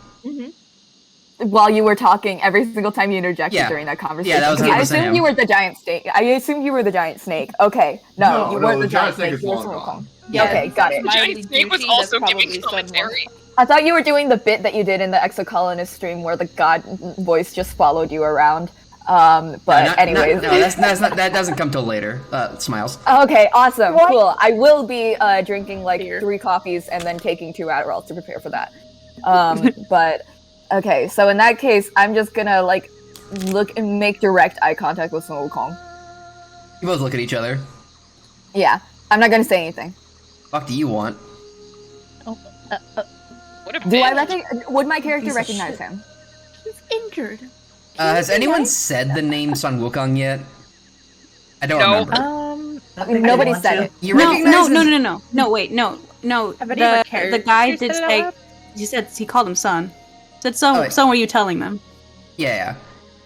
While you were talking, every single time you interjected Yeah. during that conversation. Yeah, that was Okay, I 100% assumed him. you were the giant snake. I assumed you were the giant snake. Okay, no, you no, weren't the the giant giant snake. snake You were is Sun long Wukong. gone. Yeah, Okay, got it. The giant snake was also giving commentary. I thought you were doing the bit that you did in the Exocolonist stream where the god voice just followed you around. But anyways. that doesn't come till later. Smiles. Okay, awesome, cool. I will be drinking like Beer. 3 coffees and then taking 2 Adderalls to prepare for that. But okay, so in that case, I'm just gonna like look and make direct eye contact with Sun Wukong. You both look at each other. Yeah, I'm not gonna say anything. Fuck do you want? What a Do I bitch. would my character Piece of recognize shit. him? He's injured. Has anyone said the name Sun Wukong yet? I don't No. remember. I mean, nobody said it. You No, recognize no, wait, no. Have any of our The characters guy said did it out say, loud? he said, he called him son. Said so, Oh, wait. so were you telling them? Yeah.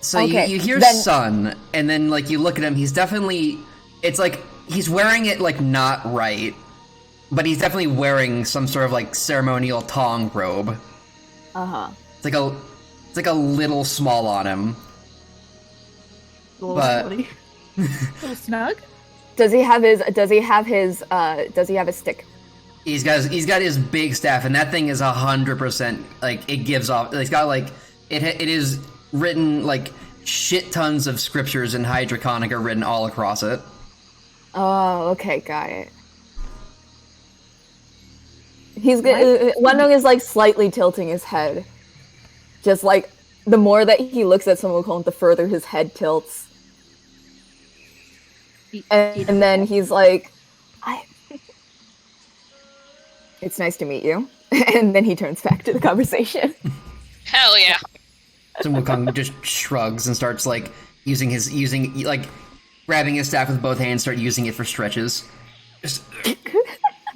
So Okay, you hear then- Sun, and then like you look at him. He's definitely. It's like he's wearing it like not right, but he's definitely wearing some sort of like ceremonial Tong robe. Uh-huh. It's like a little small on him. But- A little snug? Does he have his stick? He's got his big staff, and that thing is 100% like it gives off. It's got like it is written like shit tons of scriptures in High Draconica written all across it. Oh, okay, got it. He's Wendong is like slightly tilting his head. Just like the more that he looks at Sun Wukong, the further his head tilts. And then he's like, it's nice to meet you. And then he turns back to the conversation. Hell yeah. Sun Wukong just shrugs and starts like grabbing his staff with both hands, start using it for stretches. Just,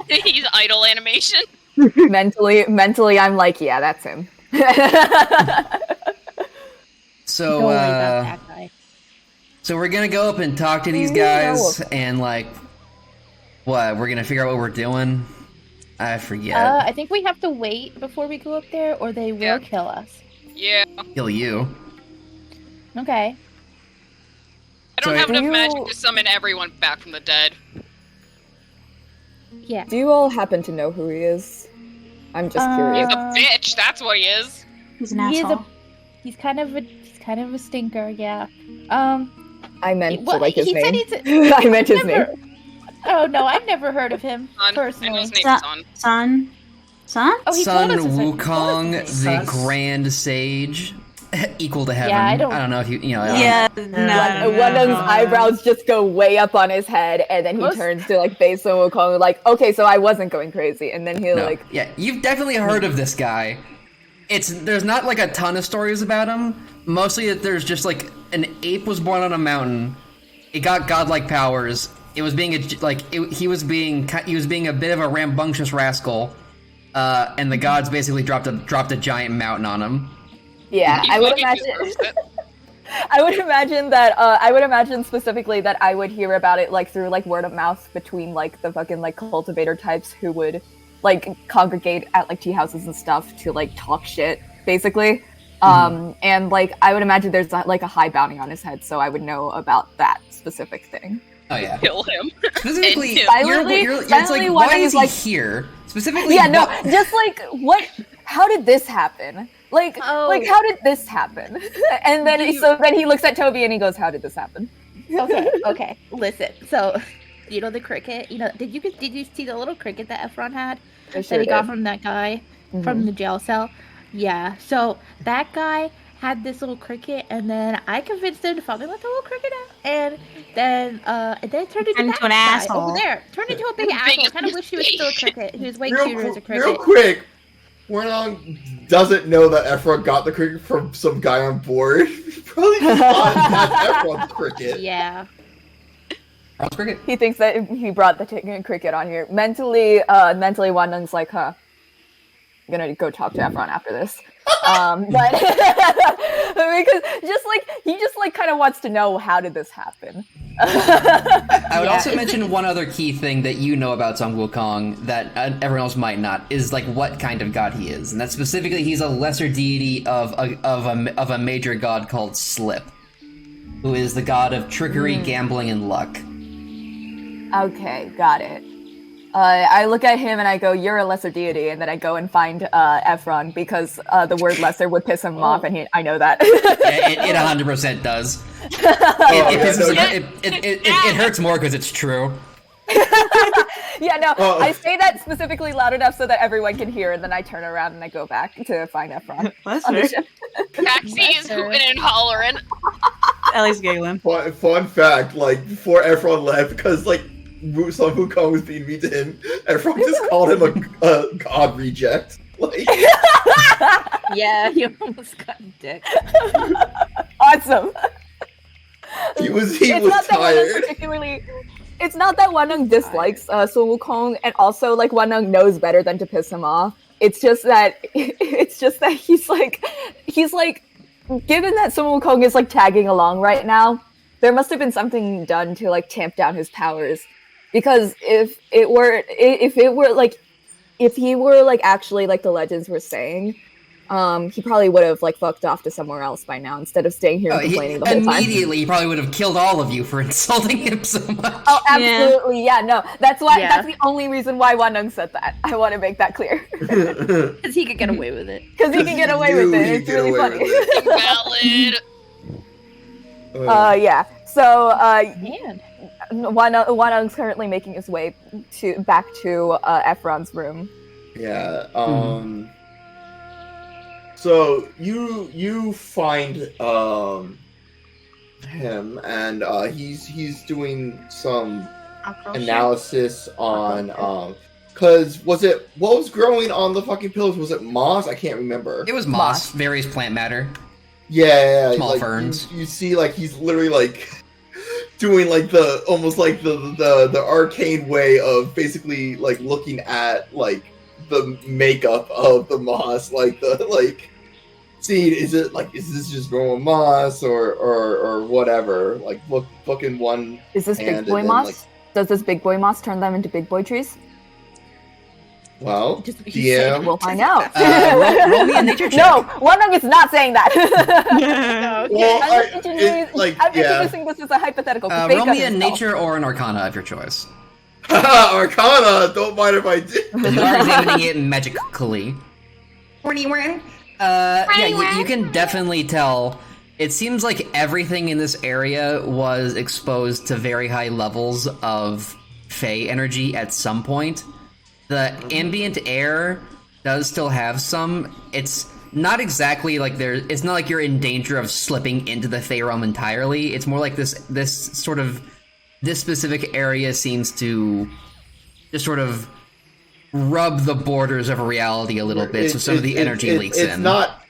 He's idle animation. mentally, I'm like, yeah, that's him. so Don't worry about that guy. so we're gonna go up and talk to these guys and like what? We're gonna figure out what we're doing. I forget. I think we have to wait before we go up there, or they will Yeah. kill us. Yeah. Kill you. Okay. I don't So have do enough you- magic to summon everyone back from the dead. Yeah. Do you all happen to know who he is? I'm just He's curious. a bitch, that's what he is. He's an He is asshole. he's kind of a stinker, yeah. I meant Well, to like his he said name. he's I meant his never- name. Oh no, I've never heard of him Son. I know personally. his name's Son. Son. Son? Son? Oh, he Sun told us his name. He told us Wukong, his name. the Grand Sage. equal to heaven. Yeah, I don't- know if you know. Yeah, One of his eyebrows just go way up on his head, and then he Most- turns to like face Sun Wukong, like, okay, so I wasn't going crazy, and then he'll No. like, Yeah, you've definitely heard of this guy. There's not like a ton of stories about him. Mostly that there's just like an ape was born on a mountain. It got godlike powers. It was being he was being a bit of a rambunctious rascal. And the gods basically dropped a giant mountain on him. yeah, He I would fucking imagine. deserves it. I would imagine specifically that I would hear about it like through like word of mouth between like the fucking like cultivator types who would like congregate at like tea houses and stuff to like talk shit, basically. And like I would imagine there's like a high bounty on his head, so I would know about that specific thing. Oh yeah. Kill him. Specifically, And it's like, silently why wanting, is he like- here? Specifically, Yeah, no, what- just like what? How did this happen? Like how did this happen? And then then he looks at Toby and he goes, "How did this happen?" Okay. Listen. So, you know the cricket. You know, did you see the little cricket that Efron had I that he got from that guy from the jail cell? Yeah. So that guy had this little cricket, and then I convinced him to fuck me with the little cricket, and then it turned into Turned that into an guy asshole. over there. Turned into a big The asshole. biggest Kind of wish he was still a cricket. He was way cuter as a Real cricket. quick, Warnock doesn't know that Efron got the cricket from some guy on board. He probably just thought that's Efron's cricket. Yeah. Ron's cricket. He thinks that he brought the cricket on here. Mentally, Wandung's like, huh, I'm gonna go talk to Efron after this. But because he just kind of wants to know, how did this happen? I would Yeah. also mention one other key thing that you know about Sun Wukong that everyone else might not, is like what kind of god he is, and that specifically he's a lesser deity of a major god called Slip, who is the god of trickery, gambling, and luck. Okay, got it. I look at him and I go, "You're a lesser deity," and then I go and find Efron because the word lesser would piss him off, and I know that. Yeah, it 100% does. It hurts more because it's true. Yeah, no, Oh. I say that specifically loud enough so that everyone can hear, and then I turn around and I go back to find Efron. on the ship. Taxi is hooting and hollering. Ellie's giggling. Fun fact, like, before Efron left, because, like, Sun Wukong was being mean to him, Efron just called him a god reject. Like, Yeah, you almost got dick. Awesome. he was It's not that Wanung tired. particularly. It's not that Wanung dislikes Sun Wukong, and also like Wanung knows better than to piss him off. It's just that he's like, given that Sun Wukong is like tagging along right now, there must have been something done to like tamp down his powers. Because if he were like actually like the legends were saying, he probably would have like fucked off to somewhere else by now instead of staying here and complaining the whole time. Immediately, he probably would have killed all of you for insulting him so much. Oh, absolutely, yeah. No, that's why. Yeah. That's the only reason why Wanung said that. I want to make that clear Because he could get away with it. because he can get away with it. It's really funny. Valid. Yeah. So, Man. Wanung's currently making his way back to Efron's room. Yeah. So you find him, and he's doing some analysis on because what was growing on the fucking pillars? Was it moss? I can't remember. It was moss, various plant matter. Yeah, Small like, ferns. You see, like he's literally like doing like the almost like the arcane way of basically like looking at like the makeup of the moss, like the like seed. Is this just normal moss or whatever? Like look in one. Is this hand big boy and then, moss? like, Does this big boy moss turn them into big boy trees? well, Just what you yeah. said. We'll find out. Roll me a nature check. No, Wanung is not saying that. Well, I'm introducing this as a hypothetical. fake Roll on me a himself. nature or an arcana of your choice. Arcana. Don't mind if I do. You are examining it magically. You can definitely tell. It seems like everything in this area was exposed to very high levels of Fey energy at some point. The ambient air does still have some. It's not exactly like it's not like you're in danger of slipping into the Fey realm entirely. It's more like this specific area seems to just sort of rub the borders of reality a little bit, so some of the energy leaks in.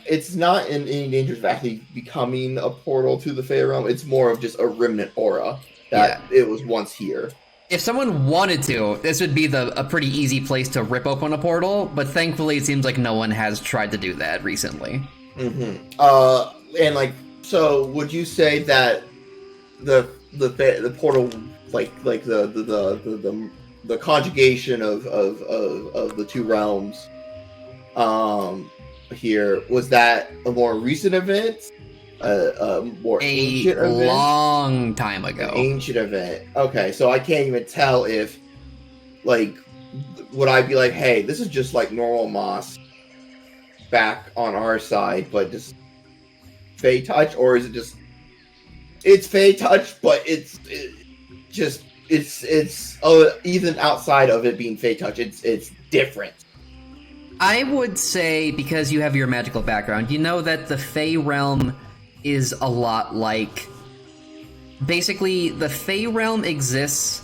It's not in any danger of actually becoming a portal to the Fey realm. It's more of just a remnant aura that it was once here. If someone wanted to, this would be a pretty easy place to rip open a portal, but thankfully it seems like no one has tried to do that recently. Mm-hmm. And like, so would you say that the portal, like the conjugation of the two realms, here, was that a more recent event? More ancient event? Long time ago. An ancient event. Okay, so I can't even tell if, like, would I be like, hey, this is just like normal moss back on our side, but just Fey touch, or is it just it's Fey touch, but it's even outside of it being Fey touch, it's different. I would say, because you have your magical background, you know that the Fey realm is a lot like... Basically, the Fey realm exists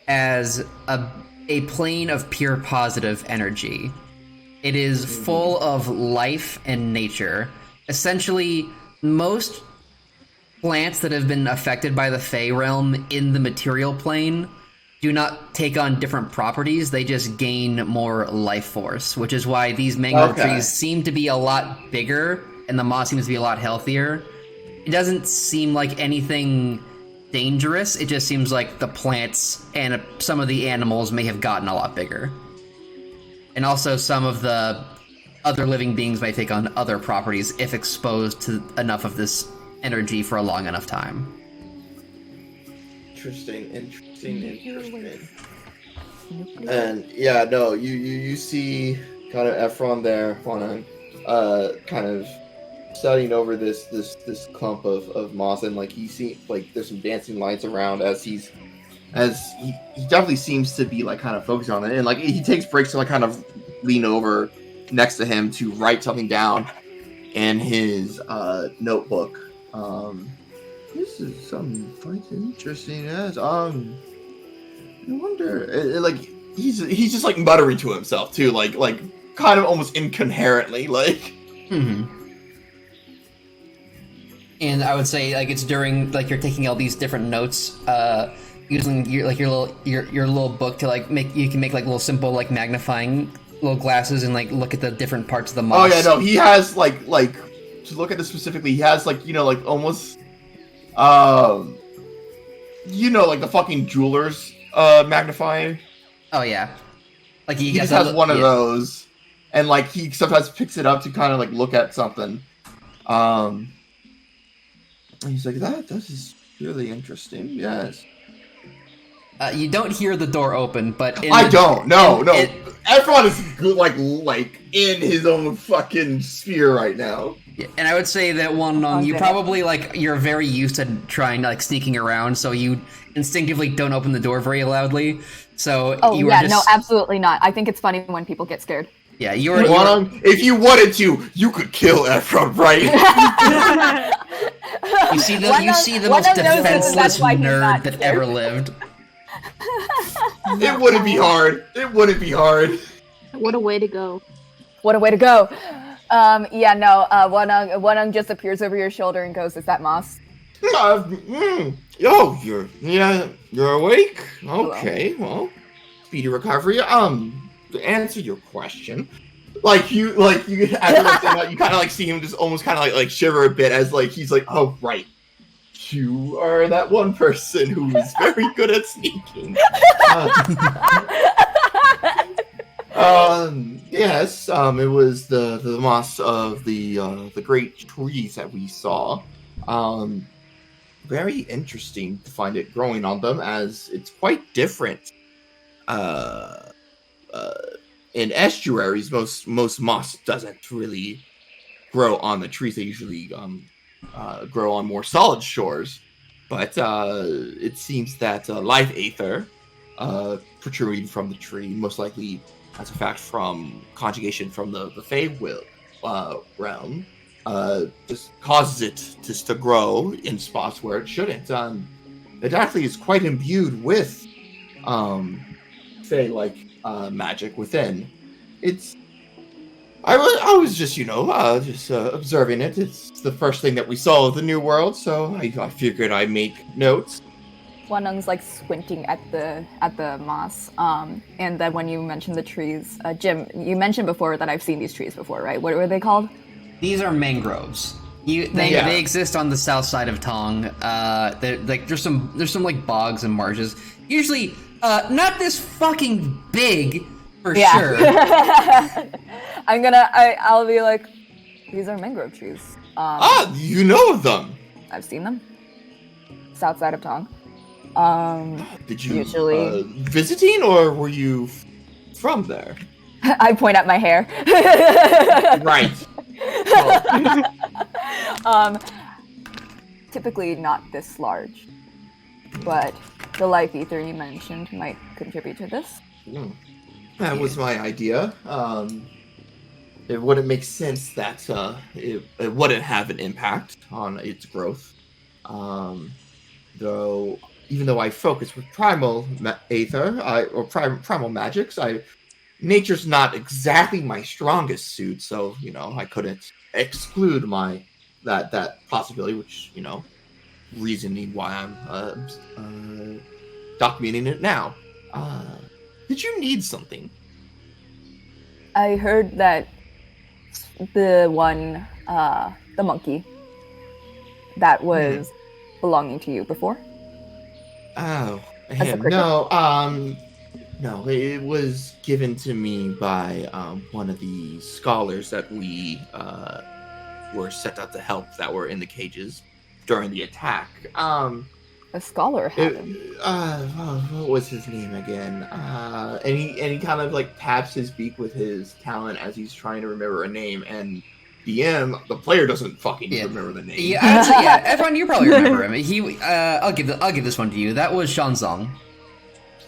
as a plane of pure positive energy. It is full of life and nature. Essentially, most plants that have been affected by the Fey realm in the material plane do not take on different properties, they just gain more life force, which is why these mangrove trees seem to be a lot bigger and the moss seems to be a lot healthier. It doesn't seem like anything dangerous, it just seems like the plants and some of the animals may have gotten a lot bigger. And also some of the other living beings may take on other properties if exposed to enough of this energy for a long enough time. Interesting. And yeah, no, you see kind of Ephron there, kind of studying over this clump of moss, and like you see like there's some dancing lights around as he definitely seems to be like kind of focused on it, and like he takes breaks to like kind of lean over next to him to write something down in his notebook. This is something quite interesting. Yes. I wonder. Like he's just like muttering to himself too, like kind of almost incoherently, like. Mm-hmm. And I would say like it's during like you're taking all these different notes, using your little book to like make like little simple like magnifying little glasses and like look at the different parts of the moss. Oh yeah, no, he has like to look at this specifically. He has like like almost. Like the fucking jeweler's magnifier. Oh yeah, like he just has one of those, and like he sometimes picks it up to kind of like look at something. And he's like, that is really interesting. Yes. You don't hear the door open, but No. Ephron is good, like in his own fucking sphere right now. Yeah, and I would say that you probably you're very used to trying like sneaking around, so you instinctively don't open the door very loudly. So no, absolutely not. I think it's funny when people get scared. Yeah, if you wanted to, you could kill Ephron, right? you see the most defenseless nerd that ever lived. It wouldn't be hard. What a way to go. One just appears over your shoulder and goes, "Is that moss?" You're awake? Okay, well, speedy recovery. To answer your question, you after like saying that, you kind of like see him just almost kind of like shiver a bit as like he's like, oh right, you are that one person who is very good at sneaking. Yes, it was the moss of the great trees that we saw. Very interesting to find it growing on them, as it's quite different. In estuaries, most moss doesn't really grow on the trees. They usually grow on more solid shores. But it seems that live aether protruding from the tree, most likely as a fact from conjugation from the Fey will, realm just causes it just to grow in spots where it shouldn't. It actually is quite imbued with, say, like magic within. I was just, observing it. It's the first thing that we saw of the new world, so I figured I'd make notes. Wanung's like squinting at the moss. And then when you mentioned the trees, Jim, you mentioned before that I've seen these trees before, right? What were they called? These are mangroves. They exist on the south side of Tong. There's some like bogs and marshes. Usually, not this fucking big for sure. I'll be like, these are mangrove trees. You know of them. I've seen them. South side of Tong. Did you usually visiting, or were you from there? I point at my hair. Right. Typically not this large, but the life ether you mentioned might contribute to this. That was my idea. It wouldn't make sense that it wouldn't have an impact on its growth. Even though I focus with primal aether or primal magics, nature's not exactly my strongest suit, so I couldn't exclude that possibility, which reasoning why I'm documenting it now. Did you need something? I heard that the monkey that was belonging to you before. Oh, no, it was given to me by one of the scholars that we were set out to help that were in the cages during the attack. A scholar had him. What was his name again? And he kind of like taps his beak with his talent as he's trying to remember a name, and the player doesn't fucking remember the name. Yeah, everyone, you probably remember him. I'll give this one to you. That was Shanzong.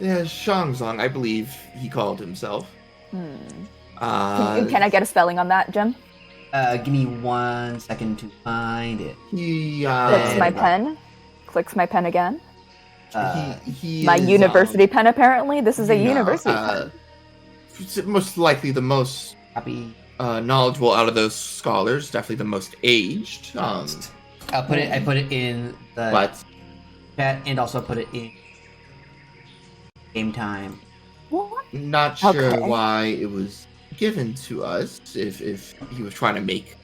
Yeah, Shangzong, I believe he called himself. Can I get a spelling on that, Jim? Give me 1 second to find it. Clicks my pen. Clicks my pen again. He my is, university pen, apparently. This is a university pen. Most likely the most knowledgeable out of those scholars. Definitely the most aged. I put it in the chat, and also put it in game time. What? Not sure why it was given to us. If he was trying to make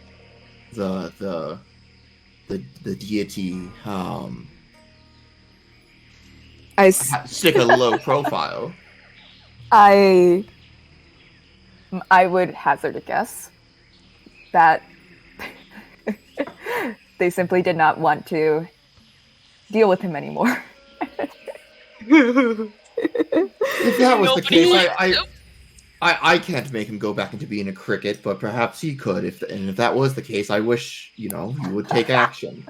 the deity stick a low profile. I would hazard a guess that they simply did not want to deal with him anymore. If that was the case, I can't make him go back into being a cricket, but perhaps he could. If that was the case, I wish you would take action.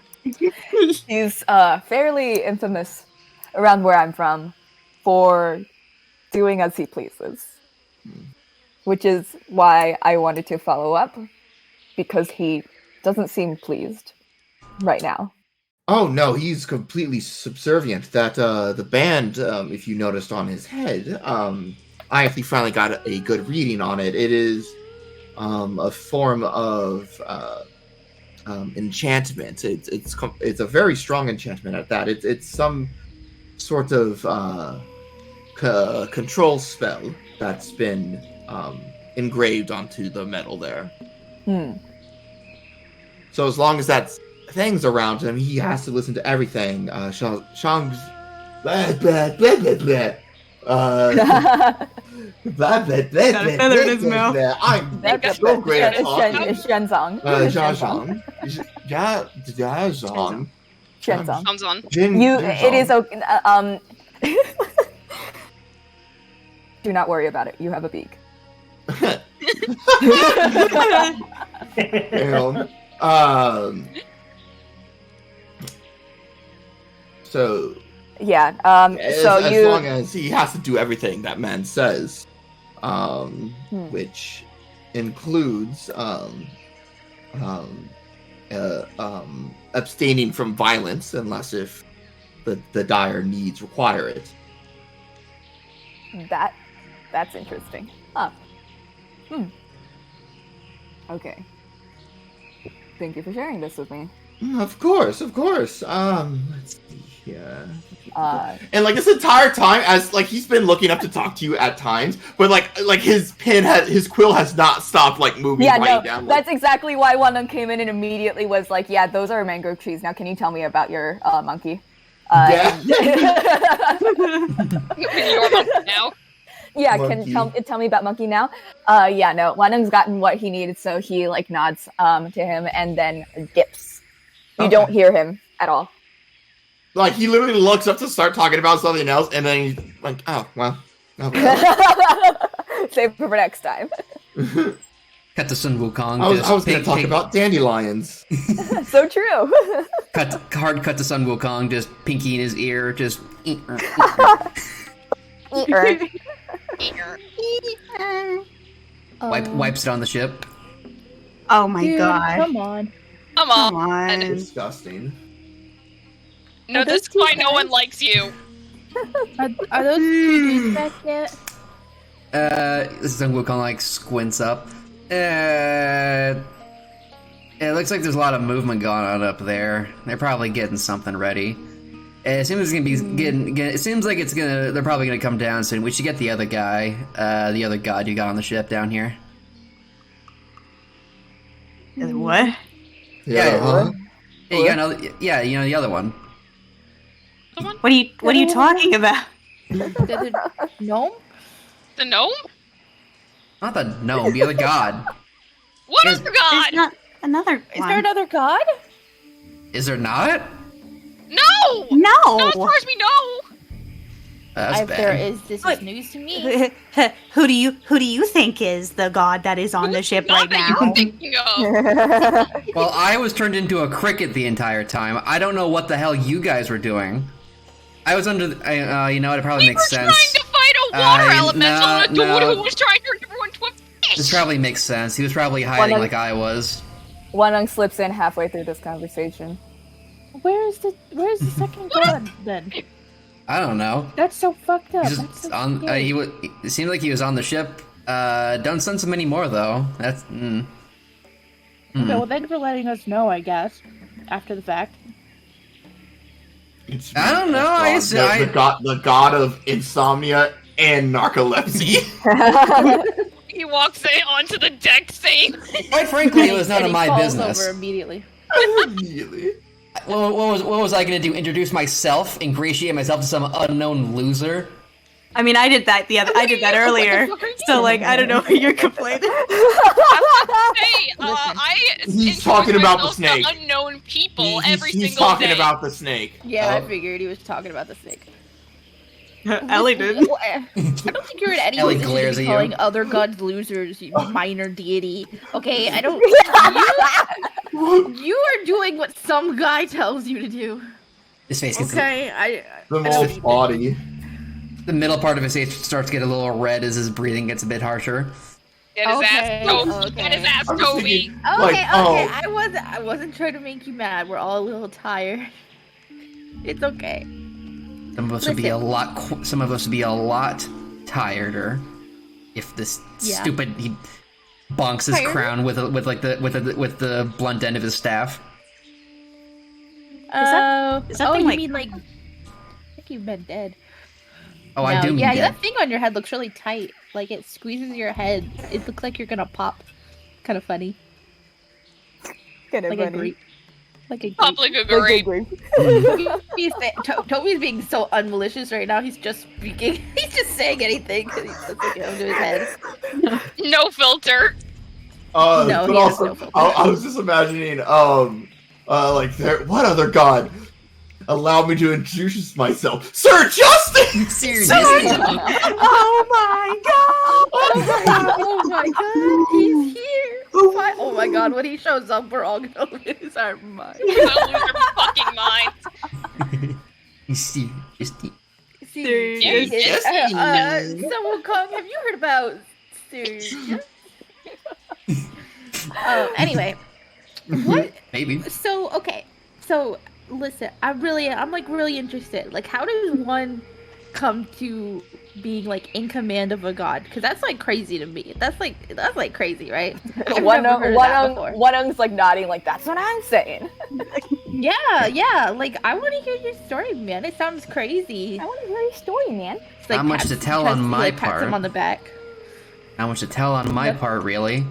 He's fairly infamous around where I'm from for doing as he pleases, which is why I wanted to follow up, because he doesn't seem pleased right now. Oh no, he's completely subservient. That the band, if you noticed on his head, I actually finally got a good reading on it. It is a form of enchantment. It's a very strong enchantment at that. It's some sort of control spell that's been engraved onto the metal there. So as long as that's things around him, he has to listen to everything. Shang's blah blah blah blah blah. Blah blah blah Got a feather in his mouth. I'm so great at talking. Shenzong. Shenzong. It is okay. Do not worry about it. You have a beak. So yeah. As long as he has to do everything that man says, which includes abstaining from violence unless if the dire needs require it. That's interesting. Huh. Okay. Thank you for sharing this with me. Of course. Let's see here. And like this entire time, as like he's been looking up to talk to you at times, but like his quill has not stopped like moving down. That's exactly why one came in and immediately was like, "Yeah, those are mangrove trees. Now, can you tell me about your monkey?" Yeah. Your monkey now. Yeah, Monkey. can tell me about Monkey now? Yeah, no, Wanung's gotten what he needed, so he like nods to him and then dips. You don't hear him at all. Like he literally looks up to start talking about something else, and then he's like, "Oh well, okay." Save it for next time. Cut to Sun Wukong. I was going to talk about dandelions. So true. Hard cut to Sun Wukong, just pinky in his ear, just. Wipes it on the ship. Oh my Dude, god. come on. Come Come on. on. Disgusting. No, Are this those is why two no one guys? likes you. Are those two dudes back yet? Sun Wukong like squints up. It looks like there's a lot of movement going on up there. They're probably getting something ready. It seems it's gonna be getting. It seems like it's gonna. They're probably gonna come down soon. We should get the other guy, the other god you got on the ship down here. What? Yeah. Huh? Hey, you got another. Yeah, you know the other one. What are you talking about? The gnome? The gnome? Not the gnome, the other god. What There's- other god? There's not another Is one. there another god? Is there not? No! No. Not as far as we know! That's If bad. there is, this is news to me. Who do you think is the god that is on the ship Not right that now? you're thinking of. Well, I was turned into a cricket the entire time. I don't know what the hell you guys were doing. I was under. You know what? It probably We makes were sense. trying to fight a water elemental and a dude no. who was trying to turn everyone into a fish! This probably makes sense. He was probably hiding Well, like I was. Wanung slips in halfway through this conversation. Where's the second god then? I don't know. That's so fucked up. He's That's just so on. scary. It seemed like he was on the ship. Don't sense him anymore though. That's. Okay, well, thanks for letting us know, I guess. After the fact. I don't know. The god of insomnia and narcolepsy. He walks in onto the deck saying, Quite frankly, it was none And of he my falls business. over immediately. Immediately. What was I gonna do? Introduce myself? Ingratiate myself to some unknown loser? I mean, I did that earlier. So like, I don't know what you're complaining. hey, I He's talking about the introduce snake. myself to unknown people every He's single talking day. about the snake. Yeah, I figured he was talking about the snake. Ellie did. Well, I don't think you're in any Ellie position glares to be at you. calling other gods losers, you minor deity. Okay, I don't. You are doing what some guy tells you to do. His face gets Okay, The most body. the middle part of his face starts to get a little red as his breathing gets a bit harsher. Get his Okay, ass, Toby. okay. Get his ass, I'm Toby. thinking- Okay, Like, okay. oh. I wasn't trying to make you mad. We're all a little tired. It's okay. Some of us would be a Listen. lot. Some of us would be a lot tireder if this Yeah. stupid he bonks his Tired? crown with the blunt end of his staff. is that oh, thing, you like- mean like? I think you meant dead. Oh, I No, do mean yeah, dead. that thing on your head looks really tight. Like it squeezes your head. It looks like you're gonna pop. Kind of funny. Kind of Like a funny. grape. Like a Pop grape. like a grape. Toby's being so unmalicious right now. He's just speaking. He's just saying anything. He's just looking into his head. No filter. No, but he has also, no filter. I was just imagining, what other god? Allow me to introduce myself, Sir Justin. Seriously. Oh my god! Oh my god, he's here! Oh my god, when he shows up, we're all gonna lose our mind. We'll lose our fucking minds. See. Serious. Yes. So, Kong, have you heard about serious? Anyway, What? Maybe. So okay. So listen, I'm like really interested. Like, how does one come to being like in command of a god? Because that's like crazy to me. That's like crazy, right? I've never heard of that before. One ung's like nodding, like that's what I'm saying. Yeah. Like, I want to hear your story, man. It sounds crazy. I want to hear your story, man. It's like Not much to tell on my pats part. him on the back. Not much to tell on my part, really.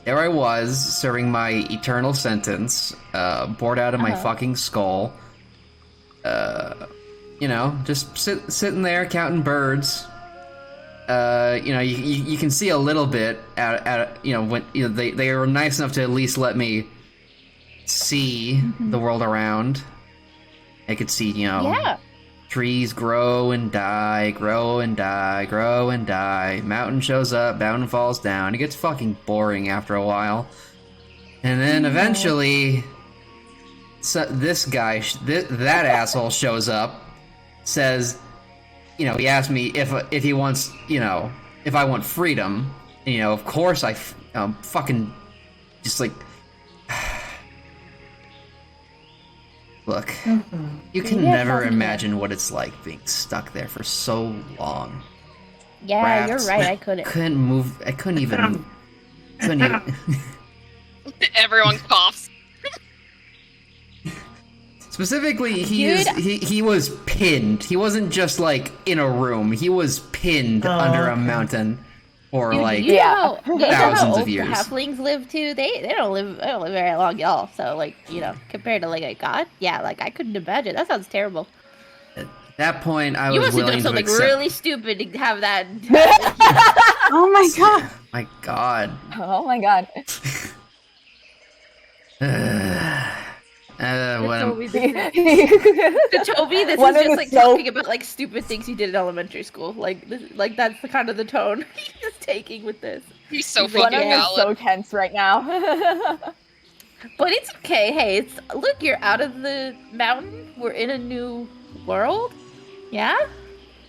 There I was, serving my eternal sentence, bored out of my fucking skull. You know, just sitting there counting birds. You know, you can see a little bit at you know, when you know they were nice enough to at least let me see the world around. I could see, you know, trees grow and die, grow and die, grow and die. Mountain shows up, mountain falls down. It gets fucking boring after a while. And then eventually, this guy, that asshole shows up, says, you know, he asked me if he wants, you know, if I want freedom. And, you know, of course I fucking just like... Look, you can never imagine what it's like being stuck there for so long. Yeah, Trapped. you're right. I couldn't. Couldn't move. I couldn't even. Everyone coughs. Specifically, he was pinned. He wasn't just like in a room. He was pinned under a mountain for like thousands of years. Halflings live too. They don't live very long, y'all. So like, you know, compared to like a god, yeah, like I couldn't imagine. That sounds terrible. At that point, I You was must have willing done to something accept. really stupid to have that. Oh my god. My God. Oh my god. Toby, this is just like talking about like stupid things you did in elementary school. Like that's the kind of the tone he's taking with this. He's so One fucking ung is valid. so tense right now. But it's okay. Hey, look, you're out of the mountain. We're in a new world. Yeah?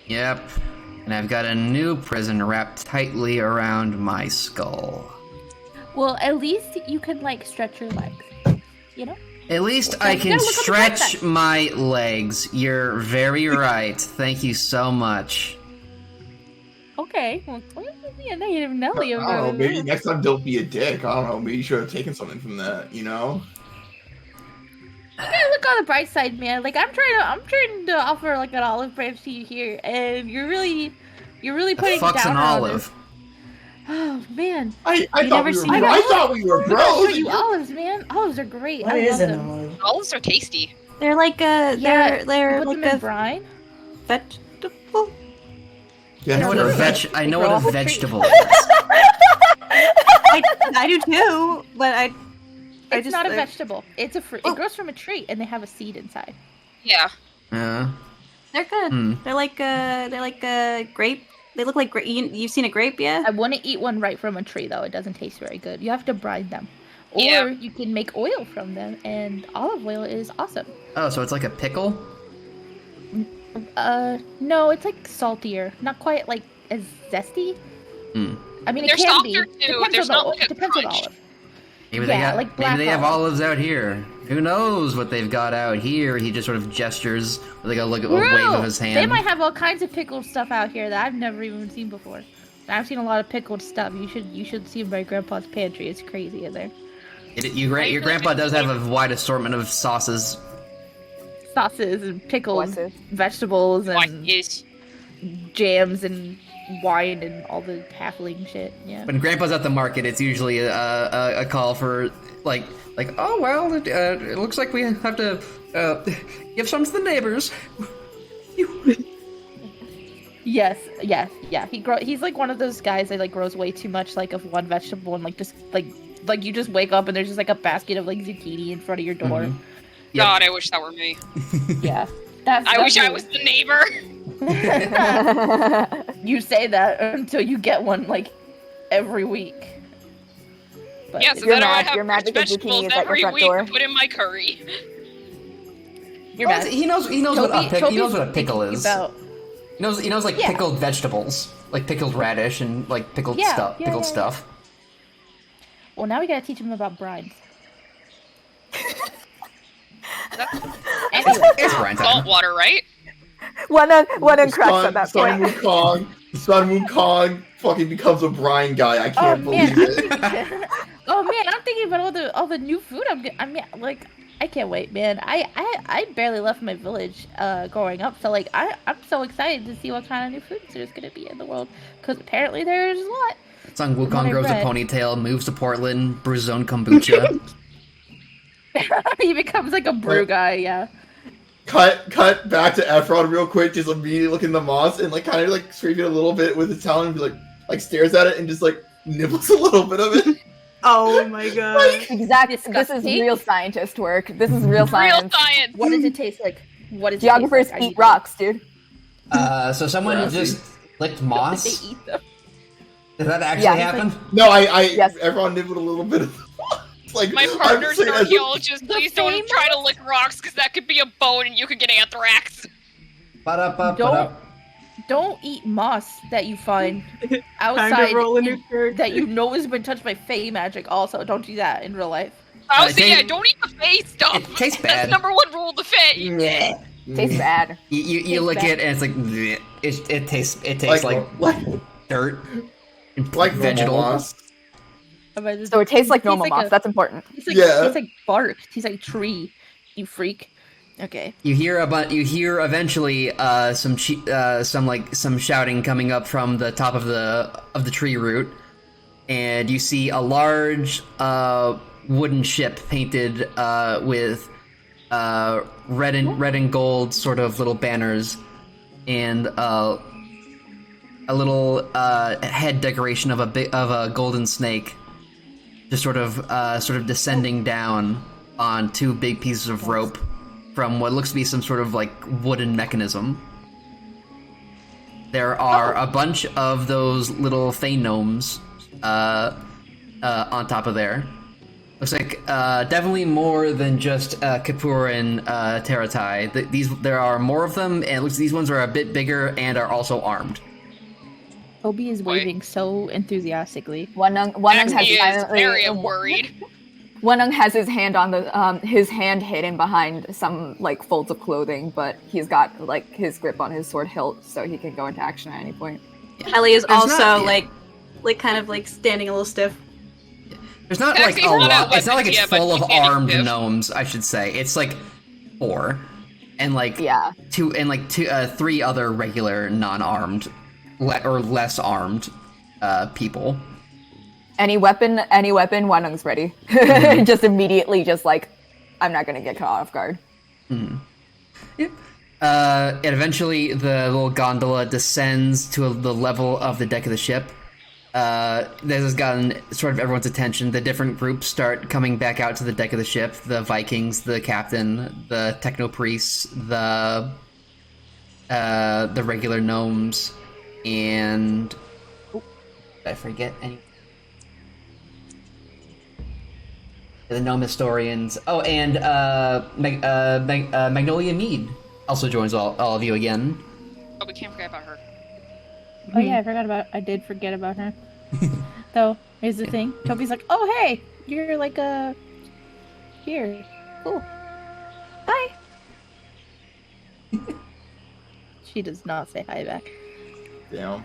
Yep. And I've got a new prison wrapped tightly around my skull. Well, at least you can like stretch your legs. You know? At least I can stretch my legs. You're very right. Thank you so much. Okay. Well, yeah, negative Nelly. I don't know, maybe next time don't be a dick. I don't know, maybe you should have taken something from that, you know? You gotta look on the bright side, man. Like I'm trying to offer like an olive branch to you here, and you're really putting The fuck's down an on olive? this. Oh man. I thought we were I bros. gotta show you olives, man. Olives are great. What I is love an them. olive? Olives are tasty. They're like a Yeah, they're put like them in a brine. vegetable. Yeah, I know what a vegetable is. I do too, but It's not a vegetable. It's a fruit. It grows from a tree, and they have a seed inside. Yeah. they're good. They're like a grape. They look like grape. You've seen a grape, yeah? I want to eat one right from a tree, though. It doesn't taste very good. You have to brine them. Or Yeah. you can make oil from them, and olive oil is awesome. Oh, so it's like a pickle? No, it's like saltier. Not quite like as zesty. I mean, They're it can be. softer, too. Depends There's on not the, like a depends on the crunch. olive. Maybe Yeah, they like got. black Maybe they have olive. olives out here. Who knows what they've got out here? He just sort of gestures with like a wave of his hand. They might have all kinds of pickled stuff out here that I've never even seen before. I've seen a lot of pickled stuff. You should see my grandpa's pantry. It's crazy in there. Your grandpa does have a wide assortment of sauces. Sauces and pickles, Bless vegetables Why and is jams and wine and all the halfling shit. Yeah. When grandpa's at the market, it's usually a call for like oh well, it looks like we have to give some to the neighbors. Yes. He's like one of those guys that like grows way too much like of one vegetable and like just like you just wake up and there's just like a basket of like zucchini in front of your door. God, I wish that were me. Yeah. That's I wish I me. was the neighbor. You say that until you get one like every week. But Yeah, so Your then I would mag- your have fresh magical vegetables zucchini is at your every front week door. to put in my curry. you're mad. He knows what a pickle is. About... He knows like Yeah. pickled vegetables, like pickled radish and like pickled Yeah, stuff. yeah, Pickled yeah, stuff. Well, now we gotta teach him about brines. Anyway, It's Brian time. Salt water, right? One cracks at that Sun point. Wukong fucking becomes a Brian guy. I oh can't man, believe it. oh man, I'm thinking about all the new food I mean, like, I can't wait, man. I barely left my village growing up, so like I'm so excited to see what kind of new foods there's gonna be in the world, because apparently there's a lot. Sun Wukong What I grows a read. ponytail, moves to Portland, brews his own kombucha. He becomes like a brew guy, yeah. Cut back to Efron real quick, just immediately looking at the moss and like kind of like scraping it a little bit with his talon and be like stares at it and just like nibbles a little bit of it. Oh my god. Exactly. This is Disgusting. real scientist work. This is real science. Real science. What does it taste like? What does Geographers it taste like? I eat need rocks, dude. So someone Grassy. just licked to know. moss? They eat them. Did that actually Yeah. happen? No, Yes. everyone nibbled a little bit of the moss. Like My I'm partner's saying an as- archaeologist. Please don't famous- try to lick rocks, because that could be a bone and you could get anthrax. Don't eat moss that you find Time outside to roll a new character. that you know has been touched by Fey magic. Also, don't do that in real life. I was they- saying, don't eat the face stuff. It tastes That's bad. number one rule of the Fae. Yeah. Tastes bad. You Tastes lick bad. it and it's like bleh. It tastes like dirt and like normal vegetable. moss. So it tastes like normal moss. A, That's important. tastes like, Yeah. tastes like bark. Tastes like tree. You freak. Okay. You hear eventually some shouting coming up from the top of the tree root, and you see a large wooden ship painted with red and gold sort of little banners, and a little head decoration of a golden snake, just sort of descending down on two big pieces of rope from what looks to be some sort of like wooden mechanism. There are a bunch of those little Fey gnomes on top of there. Looks like definitely more than just Kapur and Teratai. There are more of them, and it looks these ones are a bit bigger and are also armed. Toby is Wait. waving so enthusiastically. Wanung has Actually, is silently. very worried. Wanung has his hand on the his hand hidden behind some like folds of clothing, but he's got like his grip on his sword hilt, so he can go into action at any point. Ellie is There's also not- like kind of like standing a little stiff. There's not Actually, like a he's not lot. a It's not like weapon, it's yeah, but full he's of standing armed stiff. gnomes. I should say it's like 4, and like Yeah. 3 other regular non-armed or less armed people. Any weapon, Wanung's ready. Just immediately, just like, I'm not gonna get caught off guard. And eventually, the little gondola descends to the level of the deck of the ship. This has gotten sort of everyone's attention. The different groups start coming back out to the deck of the ship. The Vikings, the captain, the techno priests, the regular gnomes, and did I forget any? The gnome historians. Oh, and Magnolia Mead also joins all of you again. Oh, we can't forget about her. Oh yeah, I did forget about her. So here's the thing. Toby's like, oh hey, you're like here. Cool. Hi. She does not say hi back. Damn.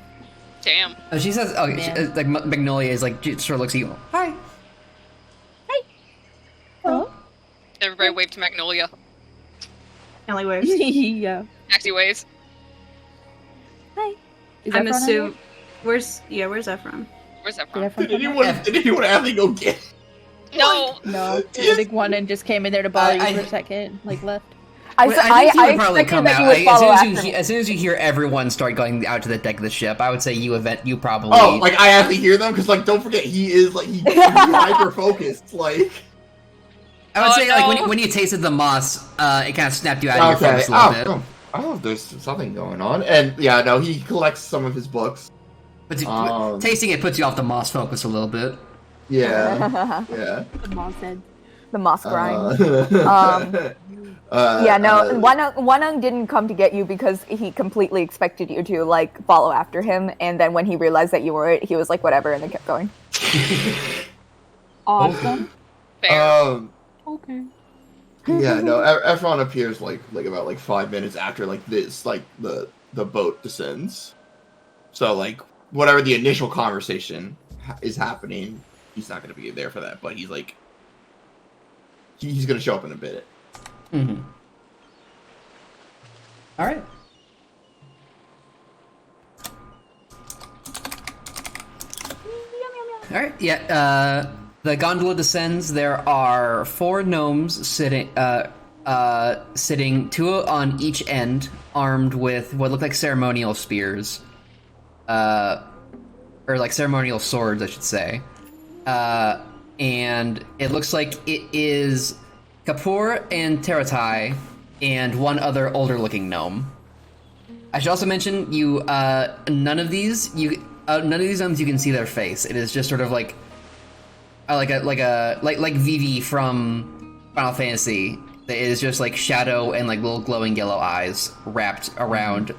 Damn. Oh, she says, "Oh, Man. like Magnolia is like, she sort of looks at you. Hi." Oh. Everybody wave to Magnolia. Ellie waves. Yeah. Taxi waves. Hi. Is I'm Efron on assuming. Where's Ephron? Where's that here? from? Did Efron Did anyone actually go get it? No. No, I think one and just came in there to bother you I- for a second, like left. I Well, think you would probably expected come that out you would like, follow after me. as soon as you hear everyone start going out to the deck of the ship. I would say you probably. Oh, like I actually hear them because like don't forget he's hyper focused. Like I would Oh, say like no. when you tasted the moss, it kind of snapped you out of your okay, focus a little bit. oh, there's something going on, and yeah, no, he collects some of his books. But Tasting tasting it puts you off the moss focus a little bit. Yeah, yeah. The mom said. The moss grind. Yeah, Yeah, no, Wanung didn't come to get you because he completely expected you to, like, follow after him, and then when he realized that you weren't, he was like, whatever, and then kept going. Awesome. Fair. Okay. Yeah, no, Efron appears like about like 5 minutes after like this, like the boat descends. So like whatever the initial conversation is happening, he's not going to be there for that. But he's like, he's going to show up in a bit. Mm-hmm. All right. All right. Yeah. The gondola descends. There are 4 gnomes sitting, sitting 2 on each end, armed with what look like ceremonial spears, or like ceremonial swords, I should say. And it looks like it is Kapoor and Teratai, and 1 other older-looking gnome. I should also mention none of these gnomes you can see their face. It is just sort of like Vivi from Final Fantasy. It is just like shadow and like little glowing yellow eyes wrapped around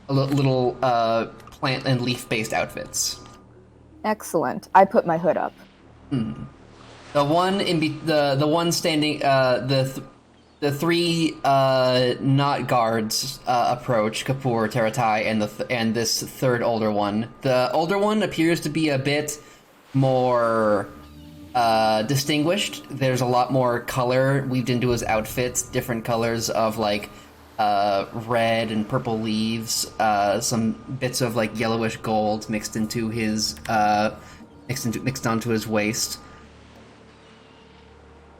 little plant and leaf-based outfits. Excellent. I put my hood up. Mm. The one standing the 3 not guards approach Kapoor, Teratai, and this 3rd older one. The older one appears to be a bit more distinguished. There's a lot more color weaved into his outfits, different colors of like red and purple leaves, some bits of like yellowish gold mixed into his mixed onto his waist.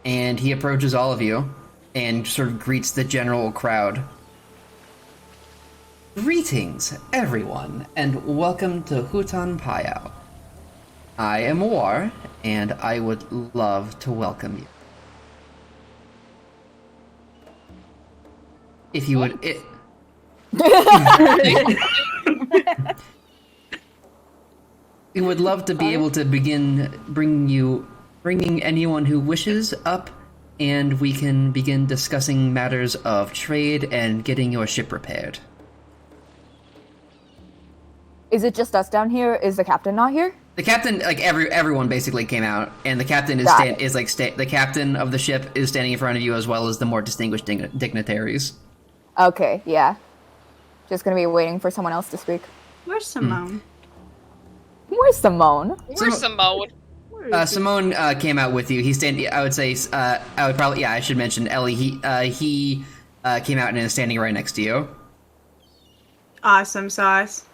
And he approaches all of you and sort of greets the general crowd. Greetings, everyone, and welcome to Hutan Payao. I am War, and I would love to welcome you. If you would... We would love to be able to begin bringing anyone who wishes up, and we can begin discussing matters of trade and getting your ship repaired. Is it just us down here? Is the captain not here? The captain, like everyone, basically came out, and the captain is the captain of the ship is standing in front of you, as well as the more distinguished dignitaries. Okay, yeah. Just gonna be waiting for someone else to speak. Where's Simone? Where's Simone? Where's Simone? Simone came out with you. He's standing. I would say. I should mention Ellie. He came out and is standing right next to you. Awesome sauce.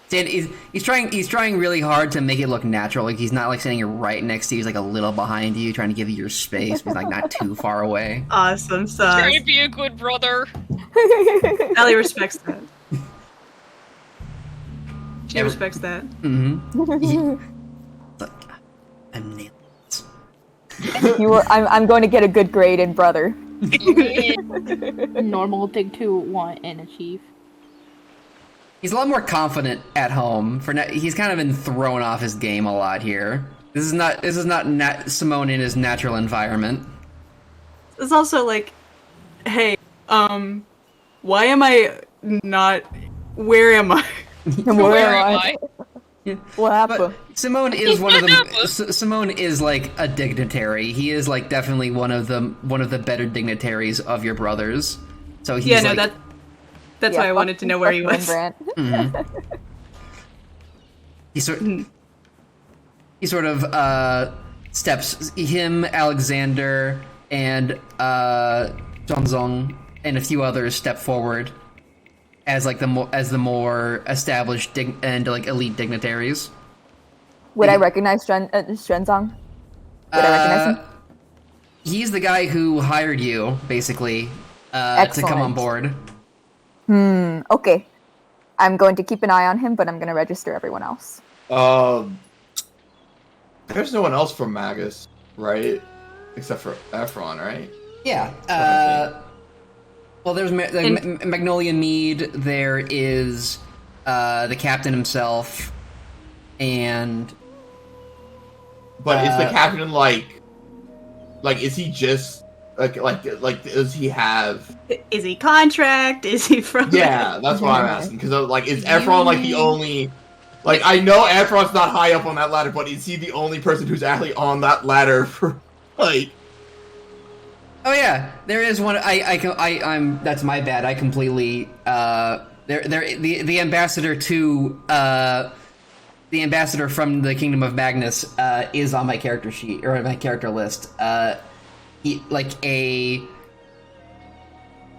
He's trying really hard to make it look natural. Like he's not like standing right next to you. He's like a little behind you, trying to give you your space, but he's like not too far away. Awesome sauce. Trying to be a good brother. Ellie respects that. She respects that. Mm-hmm. Look, I'm nailed it. I'm going to get a good grade in brother. A normal thing to want and achieve. He's a lot more confident at home. He's kind of been thrown off his game a lot here. This is not Simone in his natural environment. It's also like, hey, why am I not? Where am I? Where am I? What happened? But Simone is one of the. Simone is like a dignitary. He is like definitely one of the better dignitaries of your brothers. So he's That's why I wanted to know where he was. Mm-hmm. He sort of steps him, Alexander, and Zhongzong, and a few others step forward as like the more established and like elite dignitaries. Would I recognize Xuanzang? Would I recognize him? He's the guy who hired you, basically, to come on board. Okay. I'm going to keep an eye on him, but I'm going to register everyone else. There's no one else from Magus, right? Except for Efron, right? Yeah. Well, there's Magnolia Mead. There is the captain himself, and. But is the captain like? Is he just like? Does he have? Is he contract? Is he from? Yeah, that's what I'm asking. Because is Efron like the only? Like, I know Efron's not high up on that ladder, but is he the only person who's actually on that ladder for like? Oh yeah, there is one. I'm. That's my bad. I completely. The ambassador to. The ambassador from the Kingdom of Magnus is on my character sheet or my character list. He like a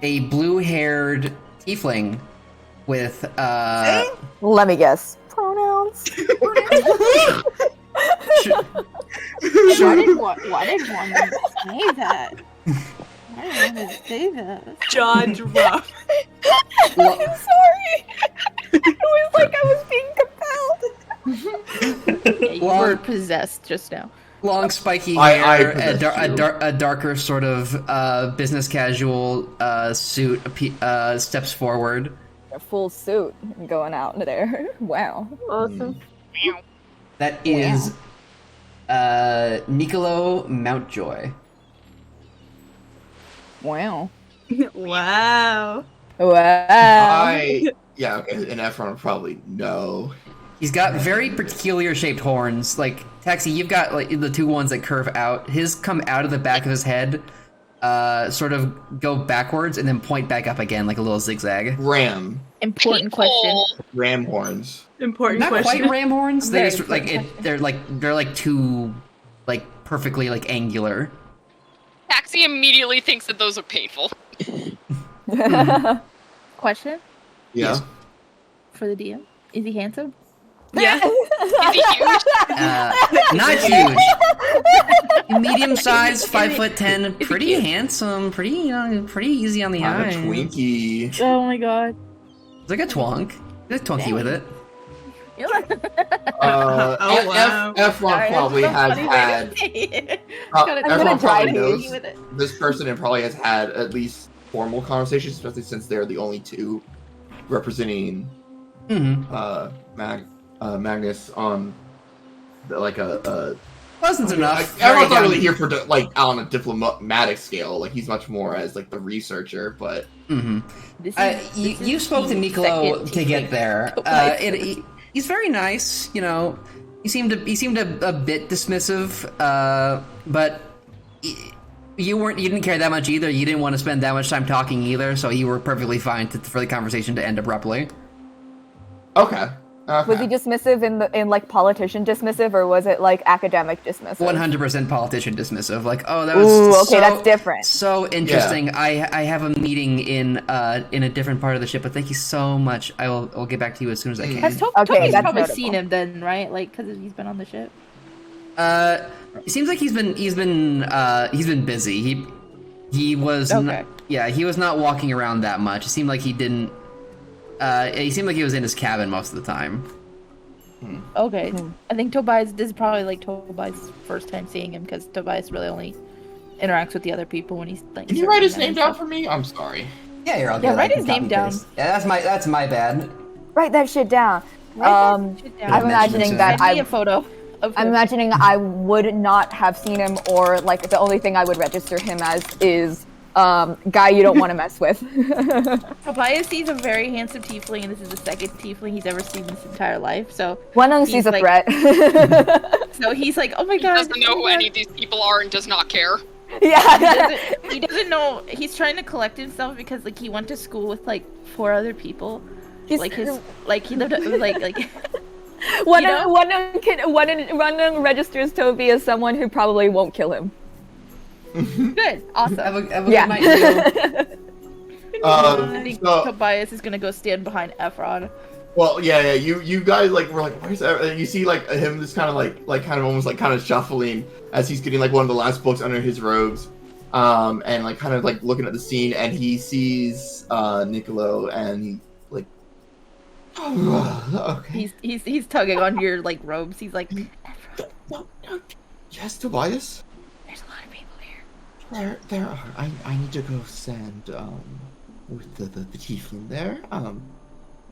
blue-haired tiefling with. Let me guess. Pronouns. Why did one say that? Why did one say that? Jaw drop. I'm sorry. It was like I was being compelled. Yeah, you were possessed just now. Long spiky I hair, possessed a darker sort of business casual suit steps forward. A full suit going out into there. Wow. Awesome. That is Niccolo Mountjoy. Wow. Wow. Wow. Yeah, okay, and Efron would probably know. He's got very peculiar shaped horns. Like, Taxi, you've got like the two ones that curve out. His come out of the back of his head, sort of go backwards and then point back up again like a little zigzag. Ram. Important question. Ram horns. Important Not question. quite ram horns. They Very just like important they're like two like perfectly like angular. Taxi immediately thinks that those are painful. Question Yeah. Yes. for the DM. Is he handsome? Yeah. Is he huge? Not huge. Medium size, 5'10", pretty handsome, pretty pretty easy on the I'm a eye. Twinkie. Oh my god. It's like a twonk. He's a twonky with it. Oh, wow. Efron probably has had. Efron probably knows this person and probably has had at least formal conversations, especially since they're the only two representing Magnus on like a. Wasn't enough. Everyone's not really here for like on a diplomatic scale. Like he's much more as like the researcher, but. You spoke to Niccolo to get there. He's very nice. You know, he seemed a bit dismissive, but you didn't care that much either. You didn't want to spend that much time talking either, so you were perfectly fine for the conversation to end abruptly. Okay. Was he dismissive in like politician dismissive, or was it like academic dismissive? 100% politician dismissive. Like, oh, that was okay, that's different. So interesting. Yeah. I have a meeting in a different part of the ship, but thank you so much. I'll get back to you as soon as I can. Has Toby's that's probably notable. seen him then, right? Like, because he's been on the ship. It seems like he's been busy. He was he was not walking around that much. It seemed like he didn't. He seemed like he was in his cabin most of the time. Okay. I think Tobias, this is probably like Tobias' first time seeing him, because Tobias really only interacts with the other people when he's like. Can you write his name down for me? I'm sorry. Yeah, here, I'll do Yeah, that. write his name down. Yeah, that's my bad. Write that shit down. Write that shit down. I'm imagining that Send me a photo of him. I'm imagining I would not have seen him, or like the only thing I would register him as is guy you don't want to mess with. Tobias sees a very handsome tiefling, and this is the second tiefling he's ever seen in his entire life. So One of them sees a like- threat. so he's like, oh my He god. doesn't know who any of these people are and does not care. Yeah. He doesn't know. He's trying to collect himself because like he went to school with like 4 other people. He's- Like his like he lived like One You of them registers Toby as someone who probably won't kill him. good, awesome. Have a good night, too. I think so- Tobias is gonna go stand behind Efron. Well, yeah. You guys like were like, where's that? And you see like him just kind of like kind of almost like kind of shuffling as he's getting like one of the last books under his robes, and like kind of like looking at the scene, and he sees Niccolo, and he like, okay. He's tugging on your like robes. He's like, Efron, No. Yes, Tobias. there's a lot of people here. There are. I need to go stand with the tiefling there.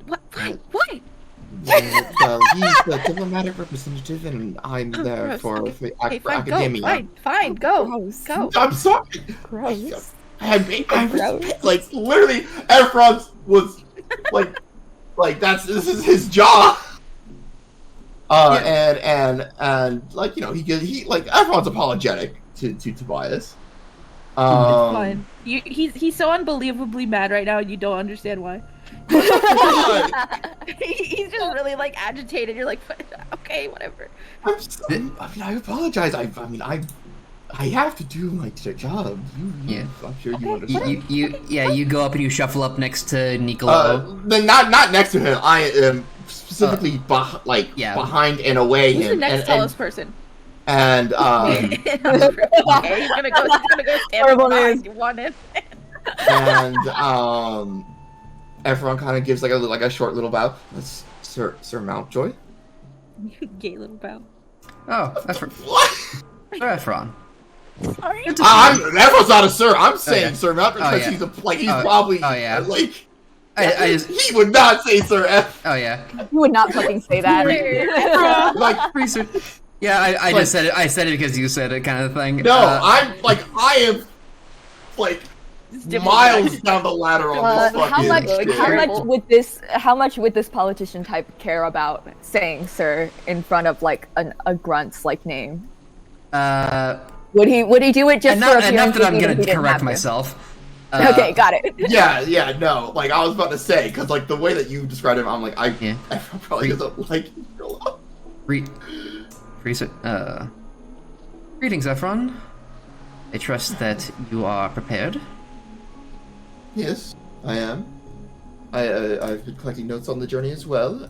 What? Why? He's the diplomatic representative, and I'm there Gross. for Hey, fine, academia. go. Fine, go. Gross. Go. I'm sorry. Gross. I was like literally. Efron was like this is his job. And like he like Efron's apologetic to Tobias. Fine. He's so unbelievably mad right now, and you don't understand why. He's just really like agitated. You're like, okay, whatever. I'm sorry. I mean, I apologize. I have to do my job. I'm sure you understand. You go up and you shuffle up next to Nicolo. Not next to him. I am specifically behind and away Who's him. the next tallest person? And Okay, he's gonna go stand behind you, want it. and everyone kind of gives like a short little bow. That's Sir Mountjoy. Gay little bow. Oh, that's What? Sir Efron. Sorry. Everyone's not a sir. I'm saying Sir Mountjoy because yeah. he's probably he would not say Sir F. Oh yeah. You would not fucking say that. Like yeah, I just said it. I said it because you said it, kind of thing. No, I am like miles down the ladder on this fucking. How much would this politician type care about saying "sir" in front of like a grunt's like name? Would he do it just for enough that I'm gonna correct myself? Okay, got it. Yeah, no. Like I was about to say, because like the way that you described him, I'm like, I probably doesn't like you. Greetings, Efron. I trust that you are prepared. Yes, I am. I've been collecting notes on the journey as well.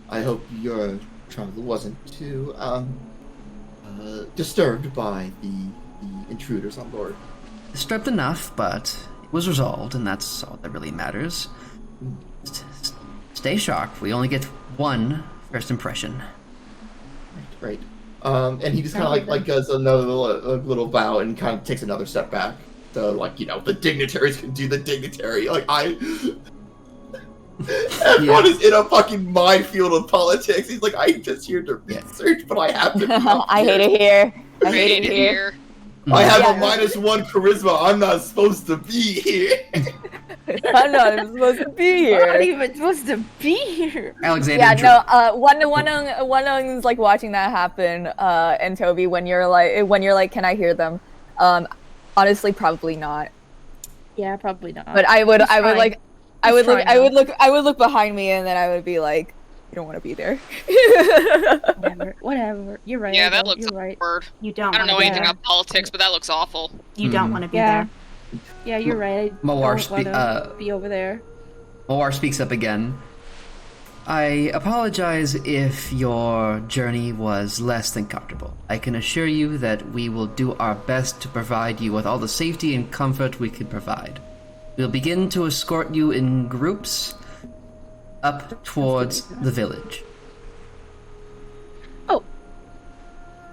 I hope your travel wasn't too disturbed by the intruders on board. Disturbed enough, but it was resolved, and that's all that really matters. Stay sharp. We only get one first impression. Right. And he just kind of like does another little bow and kind of takes another step back. So like the dignitaries can do the dignitary. Like everyone is in a fucking minefield of politics. He's like, I'm just here to research, but I have to. I hate it here. I hate it here. I have a -1 charisma. I'm not supposed to be here. I'm not even supposed to be here. I'm not even supposed to be here. Alexander. Yeah, no. One is like watching that happen. And Toby, when you're like, can I hear them? Honestly, probably not. Yeah, probably not. But I would look behind me, and then I would be like, you don't want to be there. Whatever. You're right. Yeah, that looks You're right. awkward. You don't. I don't know wanna be anything there. about politics, but that looks awful. You don't want to be Yeah. there. Yeah, you're right. I Mawar don't wanna be over there. Mawar speaks up again. I apologize if your journey was less than comfortable. I can assure you that we will do our best to provide you with all the safety and comfort we can provide. We'll begin to escort you in groups up towards the village. Oh.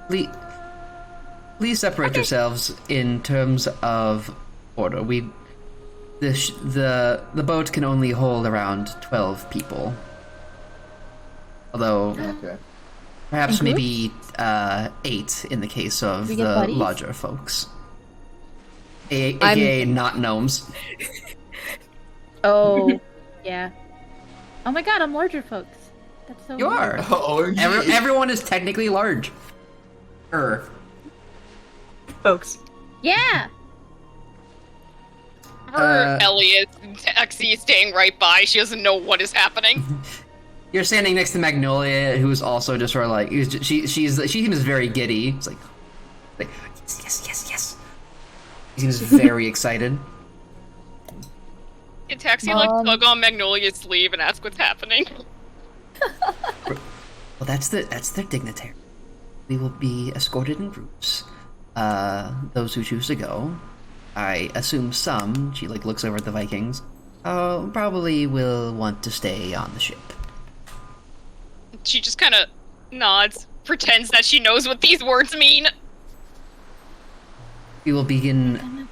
Please separate yourselves in terms of order. The boat can only hold around 12 people. Although, perhaps maybe 8 in the case of the buddies? larger folks. AKA not gnomes. Oh. Yeah. Oh my god, I'm larger, folks. That's so You weird. are. Oh, Everyone is technically large. Folks. Yeah. Elliot and Taxi is staying right by. She doesn't know what is happening. You're standing next to Magnolia, who's also just sort of like she seems very giddy. It's like yes. She seems very excited. Can Taxi tug on Magnolia's sleeve and ask what's happening? Well, that's their dignitary. We will be escorted in groups. Those who choose to go, I assume some. She looks over at the Vikings. Probably will want to stay on the ship. She just kind of nods, pretends that she knows what these words mean. We will begin.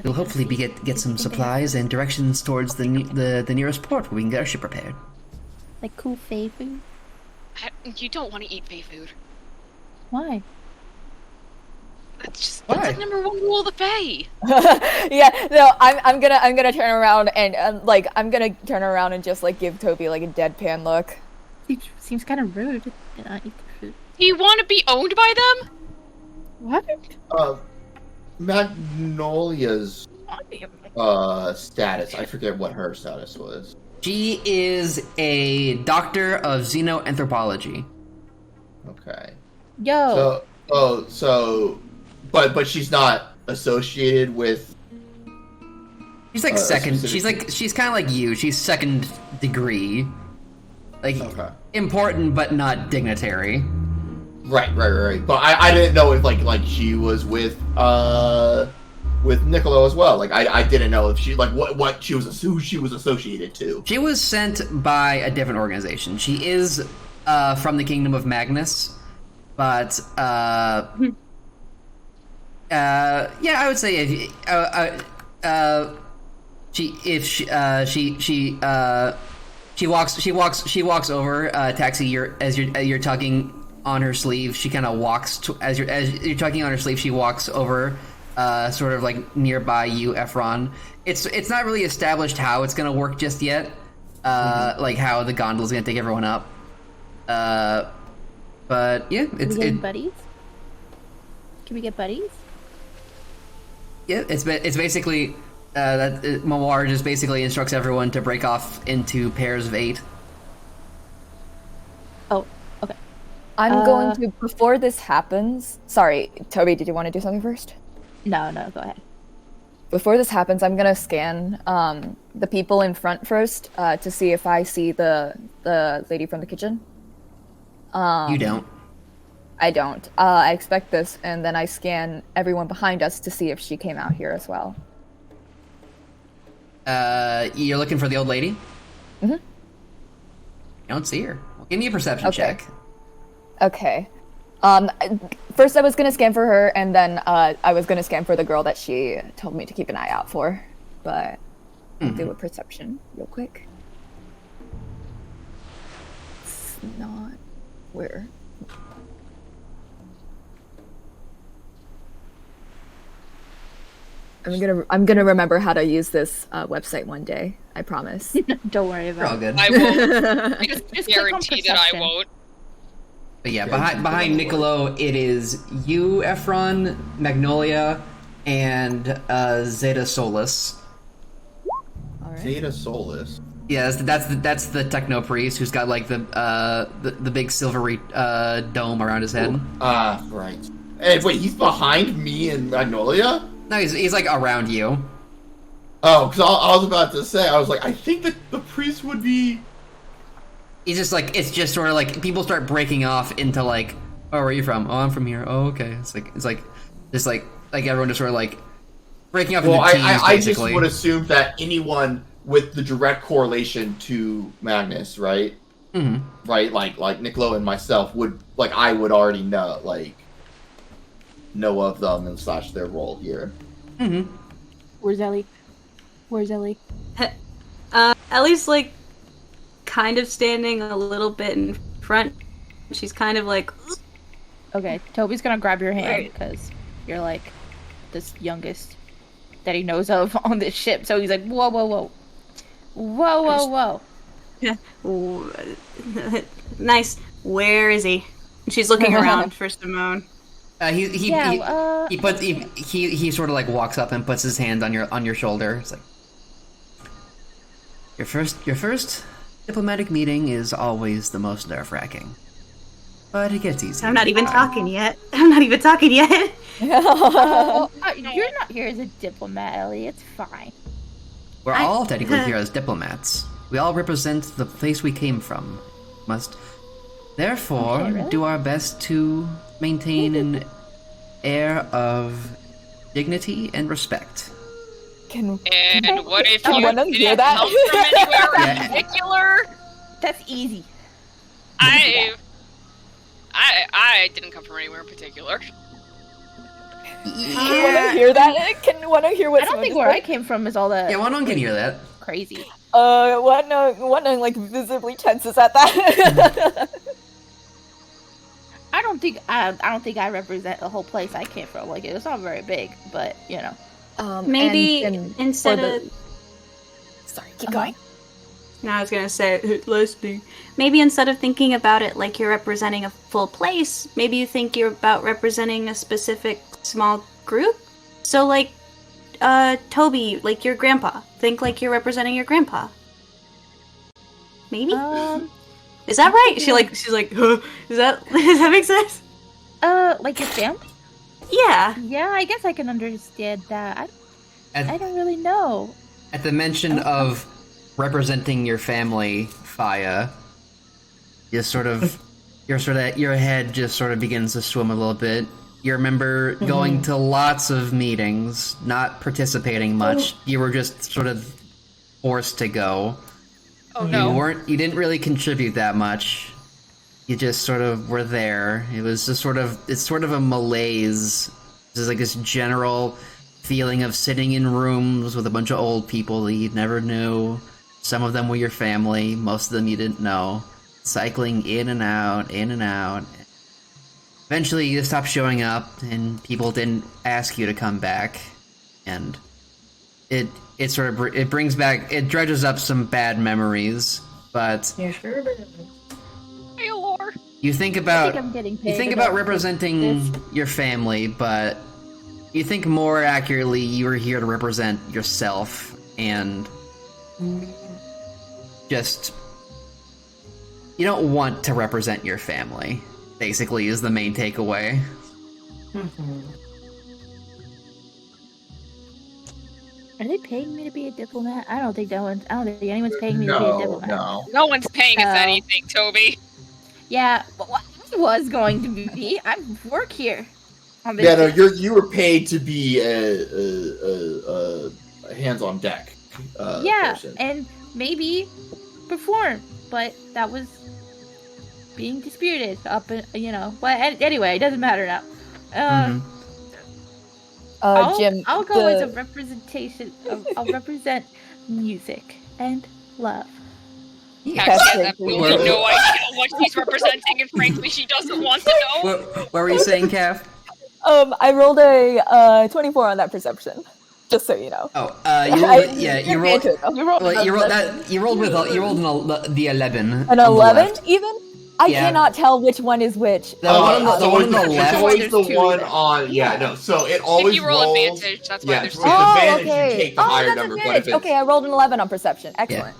We'll hopefully get some supplies and directions towards the nearest port where we can get our ship repaired. Like cool Fae food? You don't want to eat Fae food. Why? That's Why? like number 1 rule of the Fae. Yeah, no, I'm gonna turn around and I'm gonna turn around and just like give Toby like a deadpan look. It seems kind of rude to not eat the food. Do you want to be owned by them? What? Magnolia's status? I forget what her status was. She is a doctor of xenoanthropology. Okay. Yo. But she's not associated with. She's like second. specific- She's kind of like you. She's second degree, like Okay. important but not dignitary. Right. But I didn't know if like she was with Niccolo as well. Like I didn't know if she like who she was associated to. She was sent by a different organization. She is from the kingdom of Magnus, but yeah, I would say she walks over, Taxi. As you're tugging on her sleeve, she kind of walks as you're tugging on her sleeve. She walks over, sort of like nearby you, Ephron. It's not really established how it's gonna work just yet, like how the gondola's gonna take everyone up. But yeah, Can we get buddies? Can we get buddies? Yeah, it's basically that Mawar just basically instructs everyone to break off into pairs of 8. Oh, okay. I'm going to, before this happens... Sorry, Toby, did you want to do something first? No, go ahead. Before this happens, I'm going to scan the people in front first to see if I see the lady from the kitchen. You don't. I don't. I expect this, and then I scan everyone behind us to see if she came out here as well. You're looking for the old lady? Mm-hmm. You don't see her. Well, give me a perception check. Okay. First I was gonna scan for her, and then I was gonna scan for the girl that she told me to keep an eye out for. But I'll do a perception real quick. It's not where. I'm gonna remember how to use this website one day. I promise. Don't worry We're all about it. good. I won't. Just click on Guarantee that I perception. won't. But yeah, behind Niccolo, it is you, Ephron, Magnolia, and Zeta Solus. All right. Zeta Solus. Yeah, that's the techno priest who's got like the big silvery dome around his head. Right. Hey, wait, he's behind me and Magnolia? No, he's like around you. Oh, because I was about to say, I was like, I think that the priest would be... He's just like, it's just sort of like people start breaking off into like, oh, where are you from? Oh, I'm from here. Oh, okay. It's like everyone just sort of like breaking off Well, into teams, I just basically. would assume that anyone with the direct correlation to Magnus, right? Mm-hmm. Right, like Niccolo and myself would, like, I would already know of them and / their role here. Mm-hmm. Where's Ellie? Ellie's like kind of standing a little bit in front. She's kind of like, Okay, Toby's gonna grab your hand Right. because you're like this youngest that he knows of on this ship. So he's like, whoa. nice. Where is he? She's looking around for Simone. He sort of like walks up and puts his hand on your shoulder. It's like your first diplomatic meeting is always the most nerve-wracking, but it gets easier. I'm not even with time. talking yet. You're not here as a diplomat, Ellie. It's fine. We're all technically here as diplomats. We all represent the place we came from. Must therefore Okay, really? do our best to maintain an air of dignity and respect. Can And what if I you wanna didn't hear that. come from anywhere in Yeah. particular? That's easy. I didn't come from anywhere in particular. want to hear that? Can want to hear what? I don't someone think just where I said? came from is all that Yeah, one can hear that. crazy. One like visibly tenses at that. I don't think I represent the whole place I came from. Like it's not very big, but you know. Maybe and instead for the- of... Sorry, keep going. No, I was gonna say, listening. Maybe instead of thinking about it like you're representing a full place, maybe you think you're about representing a specific small group. So, like, Toby, like your grandpa. Think like you're representing your grandpa. Maybe? Is that right? She's like, huh, does that make sense? Like your family? Yeah. Yeah, I guess I can understand that. I don't really know. At the mention of representing your family, Faya, your head just sort of begins to swim a little bit. You remember going to lots of meetings, not participating much. You were just sort of forced to go. Oh no. You didn't really contribute that much. You just sort of were there. It was just it's sort of a malaise. There's like this general feeling of sitting in rooms with a bunch of old people that you never knew. Some of them were your family, most of them you didn't know. Cycling in and out, in and out. Eventually you stopped showing up and people didn't ask you to come back. And it dredges up some bad memories, but Yeah, sure. Hey, Lore. you think about I'm getting paid representing your family, but you think more accurately you were here to represent yourself and just you don't want to represent your family, basically, is the main takeaway. Are they paying me to be a diplomat? I don't think anyone's paying me to be a diplomat. No one's paying us anything, Toby. Yeah, but I was going to be. I work here. Yeah, no, you were paid to be a hands-on deck. Person. And maybe perform, but that was being disputed up, But anyway, it doesn't matter now. Jim, I'll go as a representation. I'll represent music and love. Yeah, she has absolutely no idea what she's representing, and frankly, she doesn't want to know. What were you saying, Cav? I rolled a 24 on that perception. Just so you know. Oh, you rolled the 11. An 11 even? I cannot tell which one is which. The one on the left. It's always the one on. So it always if you roll rolls. advantage, that's why there's two. Advantage, okay. you take the higher that's number. Advantage. But Okay, I rolled an 11 on perception. Excellent.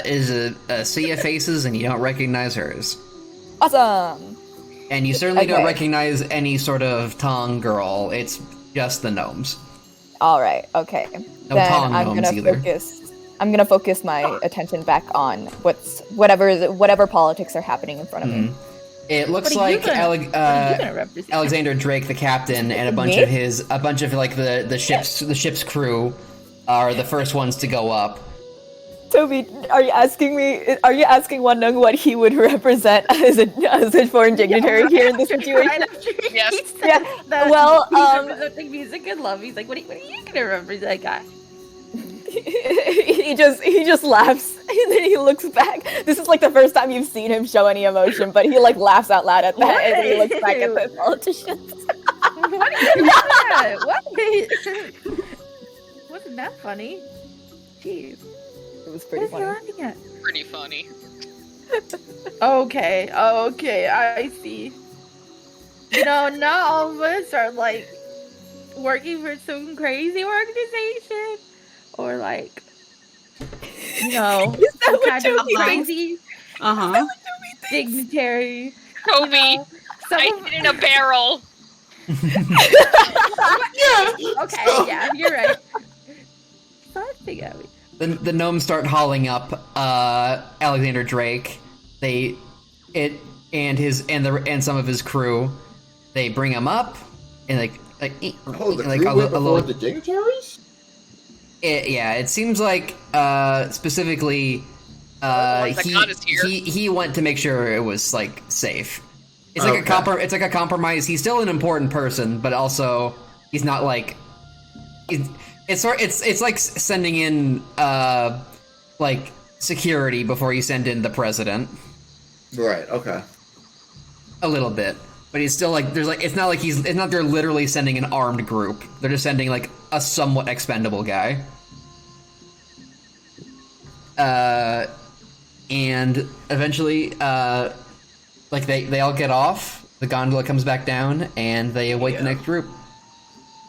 Is a sea of faces, and you don't recognize hers. Awesome. And you certainly don't recognize any sort of Tong girl. It's just the gnomes. All right. Okay. No then Tong I'm gnomes gonna either. focus. I'm gonna focus my attention back on whatever politics are happening in front of me. It looks What are you like gonna represent? Alexander Drake, the captain, and a bunch of like the ship's crew are the first ones to go up. Toby, are you asking One Nung what he would represent as a foreign dignitary here in this situation? Yes. Yeah. Well, representing music and love. He's like, what are you gonna represent, guy? he just laughs and then he looks back. This is like the first time you've seen him show any emotion, but he like laughs out loud at that and then he looks back at the politicians. What is that? What? Wasn't that funny? Jeez. It was pretty funny. What are you laughing at? Pretty funny. Okay, I see. Not all of us are like working for some crazy organization or like, Is that what kind of Toby crazy dignitary. Toby, I hid in a barrel. Okay, yeah, you're right. Something at me. The gnomes start hauling up Alexander Drake. And some of his crew. They bring him up and the like crew went a before the dignitaries? It seems like specifically he went to make sure it was like safe. It's like it's like a compromise. He's still an important person, but also he's not like it's like sending in like security before you send in the president. Right. Okay. A little bit. But he's still like, it's not they're literally sending an armed group. They're just sending like a somewhat expendable guy. And eventually, like they all get off, the gondola comes back down, and they await the next group.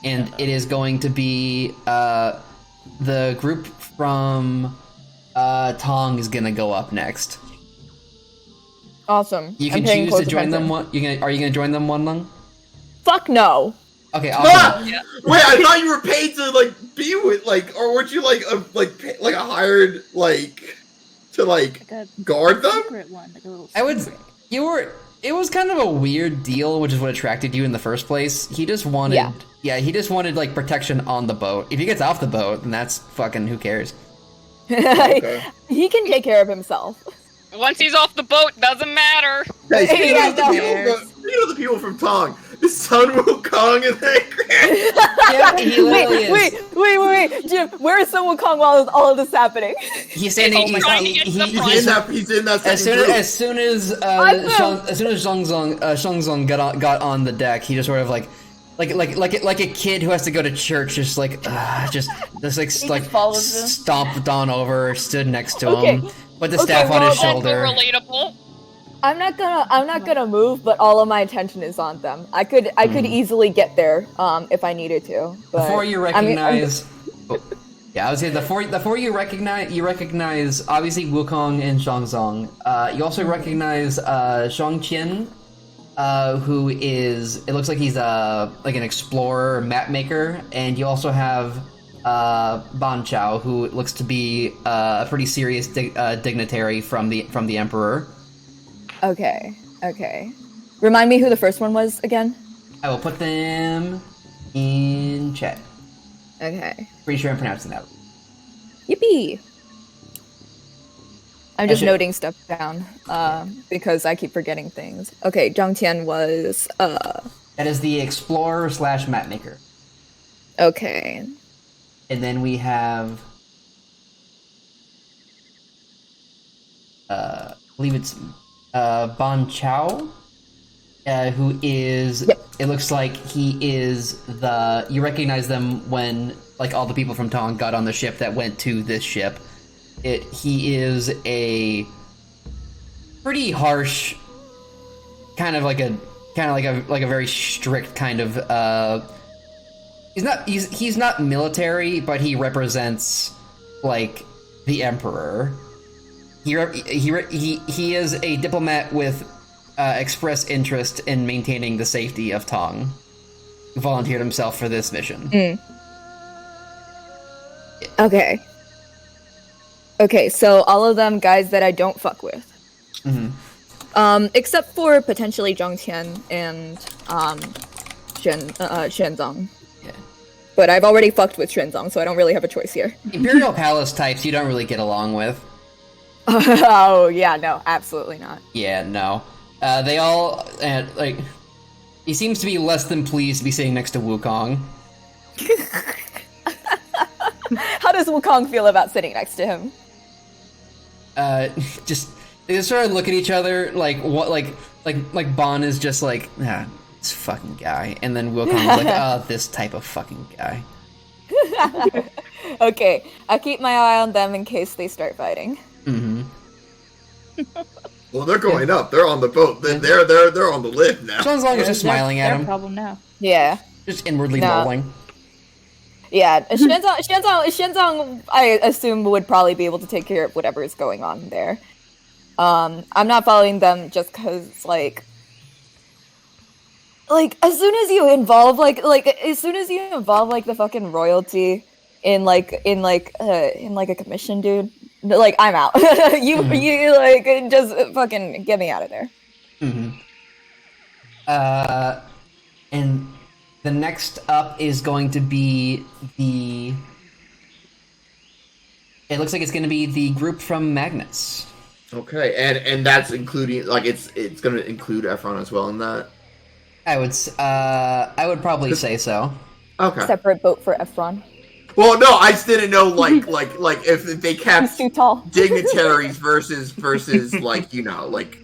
and it is going to be the group from Tong is gonna go up next. Awesome. You can choose to join them. Are you gonna join them, One Lung? Fuck no. Okay, What? awesome. Yeah. Wait, I thought you were paid to like be with or weren't you like a hired to guard them? Secret one, like a little I would. secret. It was kind of a weird deal, which is what attracted you in the first place. He just wanted. Yeah, he just wanted like protection on the boat. If he gets off the boat, then that's fucking who cares. Okay. He can take care of himself. Once he's off the boat, doesn't matter. Hey, speaking Yeah, of the no. people from Tong, this Sun Wukong is Yeah, he literally is. Wait, Jim, where is Sun Wukong while all of this happening? He's standing. Oh my God, he gets the front. he's in that As second soon group. as Zhongzong got on the deck, he just sort of like a kid who has to go to church, just follows him. stomped on over, stood next to Okay. him, put the staff on well, his then shoulder. Relatable. I'm not gonna move, but all of my attention is on them. I could easily get there if I needed to. But, Before you recognize, I was saying before you recognize obviously Wukong and Zhongzong. You also recognize Zhong Qian, who is, it looks like he's like an explorer, map maker, and you also have Ban Chao, who looks to be a pretty serious dignitary from the Emperor. Okay. Remind me who the first one was again. I will put them in chat. Okay. Pretty sure I'm pronouncing that. Yippee! I'm just should- noting stuff down because I keep forgetting things. Okay, Zhang Tian was That is the explorer / map maker. okay. And then we have I believe it's Ban Chao, who is, Yep. it looks like he is you recognize them when, like, all the people from Tong got on the ship that went to this ship. He is a pretty harsh, kind of like a very strict kind of, he's not military, but he represents, like, the Emperor. He is a diplomat with express interest in maintaining the safety of Tong. He volunteered himself for this mission. Okay, so all of them guys that I don't fuck with. Except for potentially Zhang Tian and Xuanzang. Yeah. But I've already fucked with Xuanzang, so I don't really have a choice here. Imperial Palace types you don't really get along with. Oh, yeah, no, absolutely not. Yeah, no. They all, like, he seems to be less than pleased to be sitting next to Wukong. How does Wukong feel about sitting next to him? They just sort of look at each other like what, like Bon is just like, this fucking guy, and then Wukong's like, oh, this type of fucking guy. Okay, I keep my eye on them in case they start fighting. Well, they're going up. They're on the boat. They're on the lift now. Zhongzong is just smiling at Their him, problem now. Yeah. just inwardly No. rolling. Yeah, Xuanzang, I assume, would probably be able to take care of whatever is going on there. I'm not following them just because, like, as soon as you involve, the fucking royalty in a commission, dude, like, I'm out. you just fucking get me out of there. And the next up is going to be it looks like it's going to be the group from Magnus. Okay, and that's including, like, it's going to include Efron as well in that. I would probably say so. Okay. Separate boat for Efron. Well, no, I just didn't know, like if they He's kept too tall. dignitaries versus like, you know, like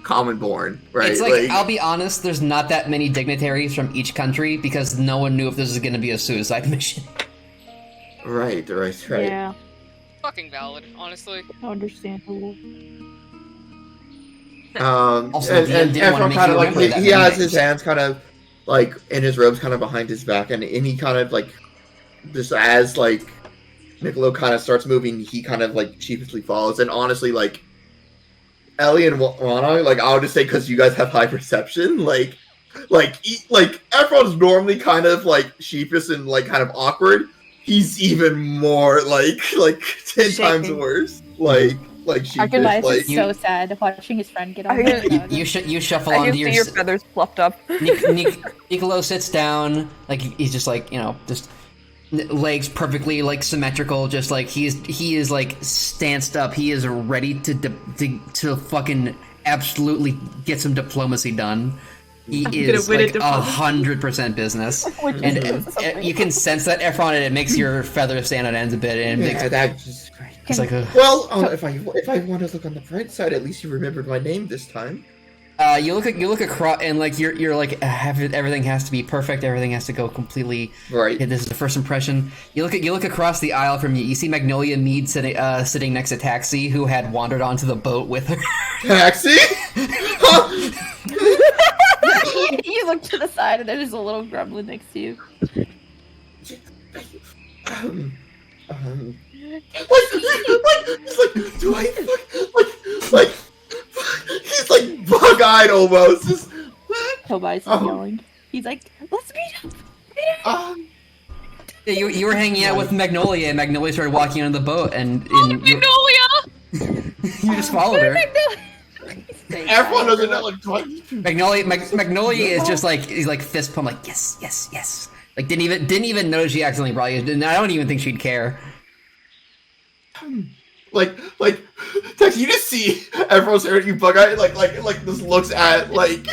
common born, right? It's like, I'll be honest, there's not that many dignitaries from each country because no one knew if this was going to be a suicide mission. Right. Yeah, Fucking valid, honestly. understandable. Also, and DM didn't wanna Efron make kind you of like remember that he many has names. his hands kind of like in his robes kind of behind his back, and he kind of like just as like Niccolo kind of starts moving, he kind of like sheepishly follows. And honestly, like Ellie and Rana, like I would just say because you guys have high perception, like Efron's normally kind of like sheepish and like kind of awkward. He's even more like 10 times worse. Like sheepish. Elias Like is so sad watching his friend get on. You shuffle I onto can see your feathers fluffed up. Niccolo sits down, like he's just like, you know, just legs perfectly like symmetrical, just like he is like stanced up. He is ready to fucking absolutely get some diplomacy done. He is like 100% business, and you can sense that Efron, and it makes your feathers stand on ends a bit, and it makes it's like well, if I want to look on the bright side, at least you remembered my name this time. You look across, and like you're like everything has to be perfect. Everything has to go completely right. This is the first impression. You look across the aisle from you. You see Magnolia Mead sitting next to Taxi, who had wandered onto the boat with her. Taxi. You look to the side, and there's a little gremlin next to you. Do I like he's like bug-eyed almost. Just, Tobias is yelling. He's like, "Let's meet up." Yeah, you were hanging out with Magnolia, and Magnolia started walking on the boat, and Magnolia! You just followed her. Everyone doesn't know like Magnolia is just like he's like fist pump, like yes. Like didn't even notice she accidentally brought you. And I don't even think she'd care. Like Tex, you just see everyone staring at you bug-eyed, like just looks at like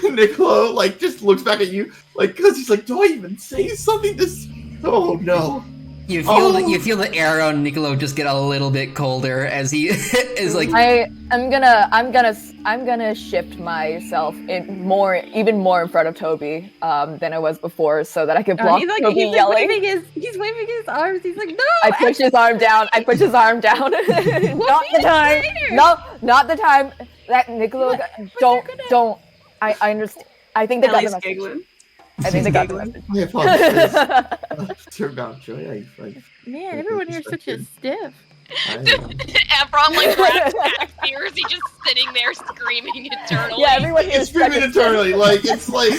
Niccolo, like just looks back at you, like because he's like, do I even say something? This oh no. You feel the air on Niccolo just get a little bit colder as he is like. I'm gonna shift myself even more in front of Toby than I was before, so that I could block Toby yelling. He's waving his arms. He's like, no. I push his arm down. Not the time. Not the time that Niccolo. Don't. I understand. I think they got the message. I think they got the message. I apologize. Turn down, Joy. Man, everyone here's such a stiff. Efron like grabs Taxi, or is he just sitting there screaming internally? Yeah, everyone here's screaming internally. Like it's like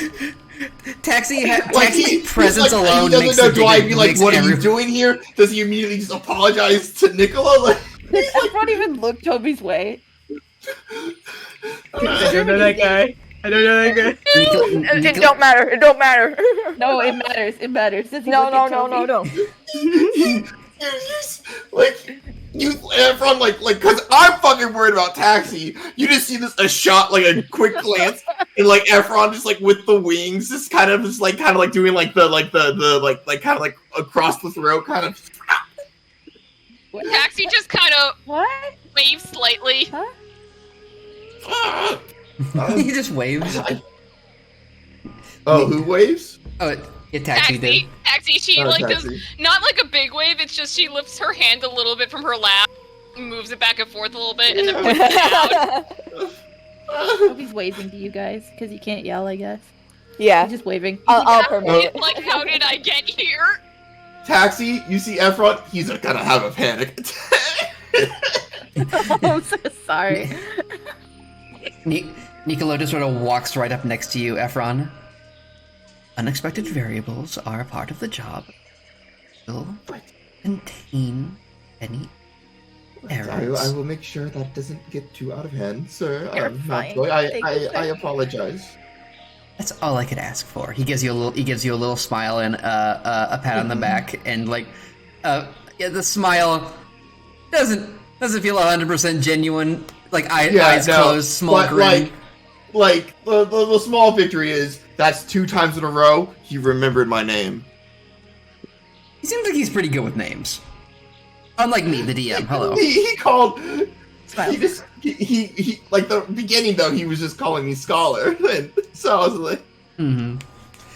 Taxi like, presence alone he makes doesn't know. Do I be big, like, what are you doing here? Does he immediately just apologize to Niccolo? Like, does everyone even look Toby's way? I don't know that guy. It don't matter. No, it matters. It matters. No. Like you, Efron, like, cause I'm fucking worried about Taxi. You just see a shot, like a quick glance, and like Efron just like with the wings, just kind of doing like the kind of like across the throat kind of. Taxi just kind of waves slightly. Huh? He just waves. Oh, who waves? Oh, Taxi did. Taxi, she does not like a big wave. It's just she lifts her hand a little bit from her lap, moves it back and forth a little bit, and then puts it out. Toby's waving to you guys because he can't yell, I guess. Yeah, He's just waving. I'll permit it. Like, how did I get here? Taxi, you see Efron? He's gonna have a panic attack. I'm so sorry. Niccolo just sort of walks right up next to you, Efron. Unexpected variables are a part of the job. Will contain any errors. I will make sure that doesn't get too out of hand, sir. You're fine. I apologize. That's all I could ask for. He gives you a little smile and a pat on the back, and the smile doesn't feel 100% genuine. Like eyes closed, small grin. Like the small victory is that's 2 times in a row he remembered my name. He seems like he's pretty good with names. Unlike me, the DM. Hello. He called. Smile. He like the beginning though he was just calling me Scholar, and so I was like,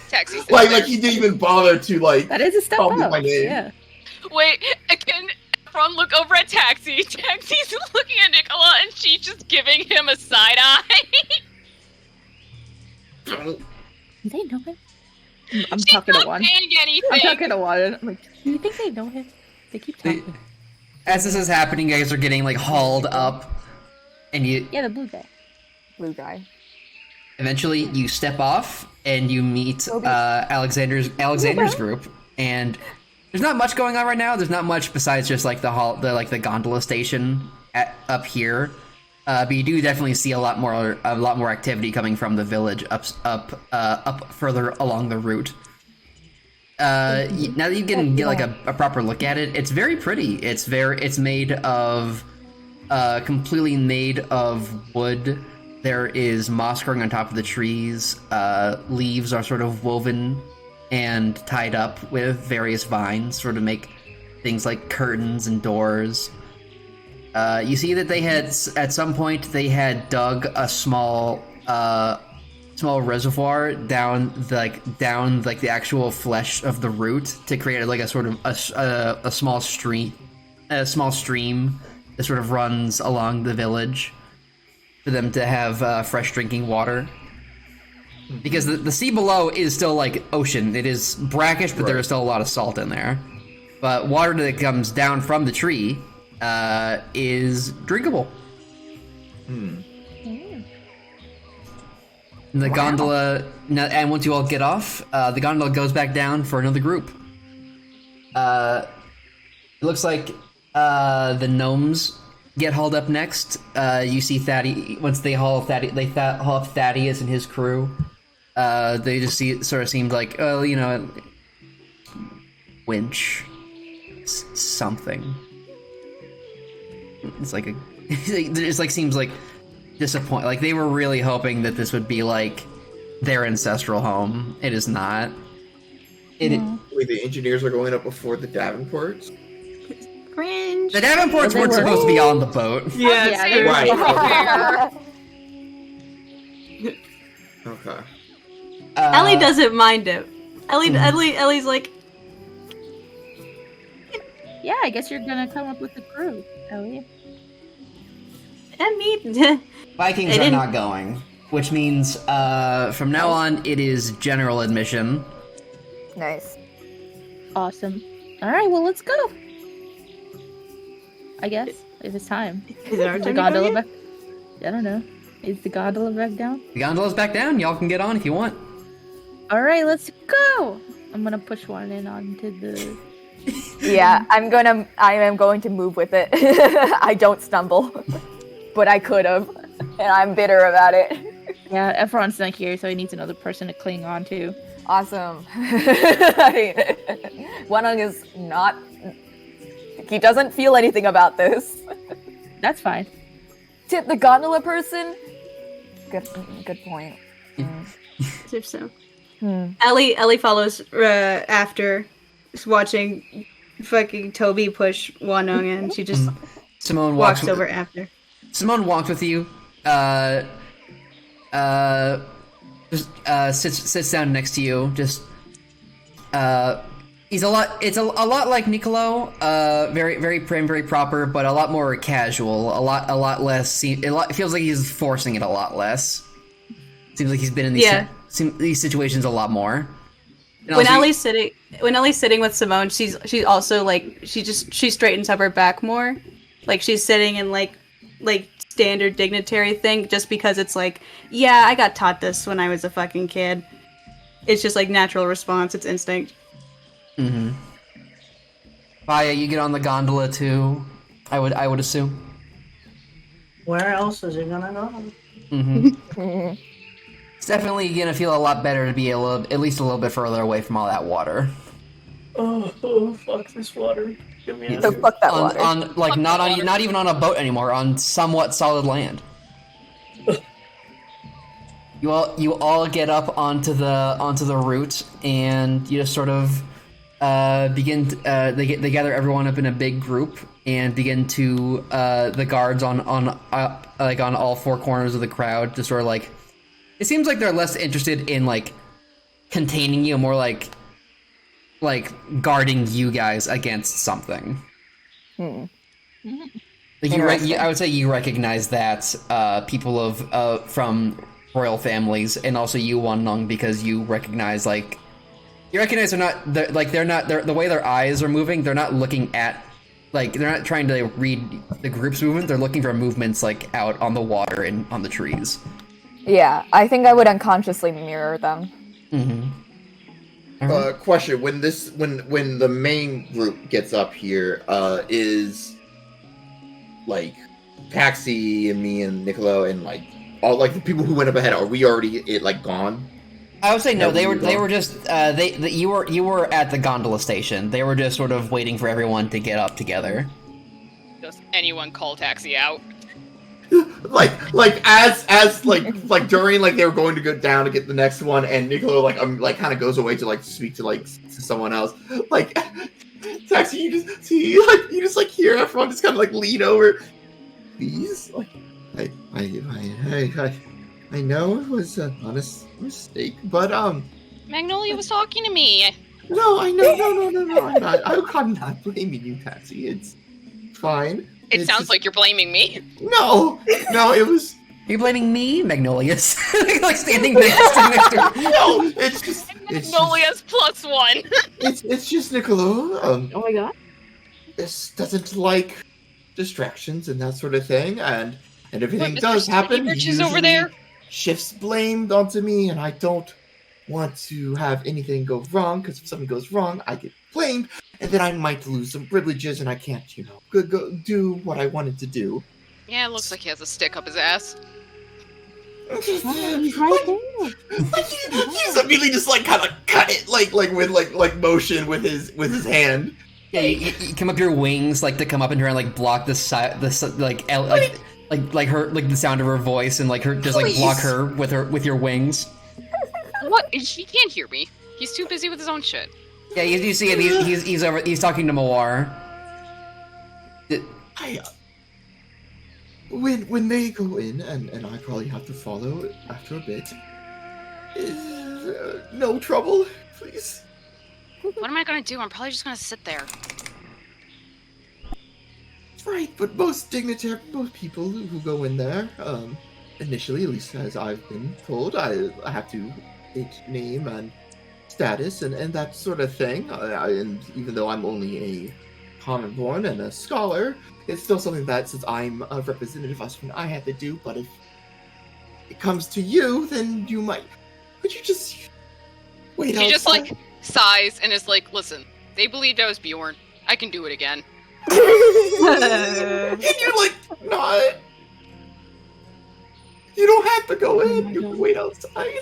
Taxi. like he didn't even bother to like. That is a step call me up. my name. Yeah. Wait, can Efron look over at Taxi? Taxi's looking at Nicola, and she's just giving him a side eye. Do they know him? I'm She's talking not to Juan. saying anything. I'm talking to Juan. I'm like, do you think they know him? They keep talking. As this is happening, you guys are getting like hauled up, and you Yeah, the blue guy. Blue guy. eventually you step off and you meet Alexander's group. And there's not much going on right now. There's not much besides just like the gondola station up here. But you do definitely see a lot more activity coming from the village up further along the route. Now that you can get like a proper look at it, it's very pretty. It's made of completely made of wood. There is moss growing on top of the trees. Leaves are sort of woven and tied up with various vines, sort of make things like curtains and doors. You see that they had, at some point, they had dug a small reservoir down the actual flesh of the root to create like a sort of a small stream that sort of runs along the village for them to have fresh drinking water. Because the sea below is still like ocean. It is brackish, but there is still a lot of salt in there. But water that comes down from the tree is drinkable. And the gondola, and once you all get off, the gondola goes back down for another group. It looks like the gnomes get hauled up next. You see Thaddeus. Once they haul haul up Thaddeus and his crew. They just sort of seemed like, oh, you know, winch, something. It's like it just like seems like disappointed. Like they were really hoping that this would be like their ancestral home. It is not. Wait, the engineers are going up before the Davenports? Cringe. The Davenports weren't supposed to be on the boat. Yeah, right. Okay. Ellie doesn't mind it. Ellie's like, Yeah, I guess you're gonna come up with a crew, Ellie. I mean, Vikings are not going, which means from now on it is general admission. Nice. Awesome. Alright, well, let's go. I guess, if it's time. Is it our The turn to go gondola again? back... I don't know. Is the gondola back down? The gondola's back down. Y'all can get on if you want. Alright, let's go! I'm gonna push one in onto the... Yeah, I am going to move with it. I don't stumble. But I could have. And I'm bitter about it. Yeah, Efron's not here, so he needs another person to cling on to. Awesome. Wanung is not... He doesn't feel anything about this. That's fine. Tip the gondola person? Good point. If so. Ellie follows after, just watching fucking Toby push Wanung, and she just Simone walks over after. Simone walks with you. Sits down next to you. Just he's a lot. It's a lot like Niccolo. Very very prim, very proper, but a lot more casual. A lot less. It feels like he's forcing it a lot less. Seems like he's been in these situations a lot more. And When also, Ellie's sitting with Simone, she's also like she straightens up her back more, like she's sitting in like standard dignitary thing, just because it's like, yeah, I got taught this when I was a fucking kid. It's just like natural response. It's instinct. Mm-hmm. Baya, you get on the gondola too. I would assume. Where else is it gonna go? Mm-hmm. It's definitely gonna feel a lot better to be at least a little bit further away from all that water. Oh, fuck this water. Give me So fuck that water. On like not even on a boat anymore, on somewhat solid land. You all get up onto the route, and you just sort of begin. They gather everyone up in a big group and begin to the guards on all four corners of the crowd to sort of like. It seems like they're less interested in like containing you, more like guarding you guys against something. Like I would say you recognize that people from royal families, and also you, Wanlong, because you recognize they're not the way their eyes are moving. They're not looking at they're not trying to read the group's movement. They're looking for movements out on the water and on the trees. Yeah, I think I would unconsciously mirror them. Question: when the main group gets up here, is Taxi and me and Niccolo and all the people who went up ahead, are we already gone? I would say no. They were just you were at the gondola station. They were just sort of waiting for everyone to get up together. Does anyone call taxi out? As during they were going to go down to get the next one, and Niccolo kind of goes away to speak to someone else. Taxi, you just hear everyone just kind of lean over. Please, I know it was an honest mistake, but Magnolia was talking to me. No, I know, no, I'm not blaming you, Taxi. It's fine. It sounds like you're blaming me. No, it was. You're blaming me, Magnolia's standing next to. No, it's just. Magnolia's +1. It's just Niccolo. Oh my god. This doesn't like distractions and that sort of thing, and everything does happen. Is over there. Shifts blamed onto me, and I don't want to have anything go wrong, because if something goes wrong, I get blamed, and then I might lose some privileges, and I can't, go do what I wanted to do. Yeah, it looks like he has a stick up his ass. He's immediately just kind of cut it, with motion with his hand. Yeah, you come up your wings to come up and try and block the the sound of her voice and her just block her with your wings. What? He can't hear me. He's too busy with his own shit. Yeah, you see it. He's talking to Mawar. When they go in and I probably have to follow after a bit. No trouble, please. What am I gonna do? I'm probably just gonna sit there. Right, but most people who go in there, initially, at least as I've been told, I have to take name and status and that sort of thing. And even though I'm only a common-born and a scholar, it's still something that, since I'm a representative, I have to do. But if it comes to you, then you might. Would you just wait outside? She just sighs and is like, "Listen, they believed I was Bjorn. I can do it again." And you're not. You don't have to go in. You can wait outside.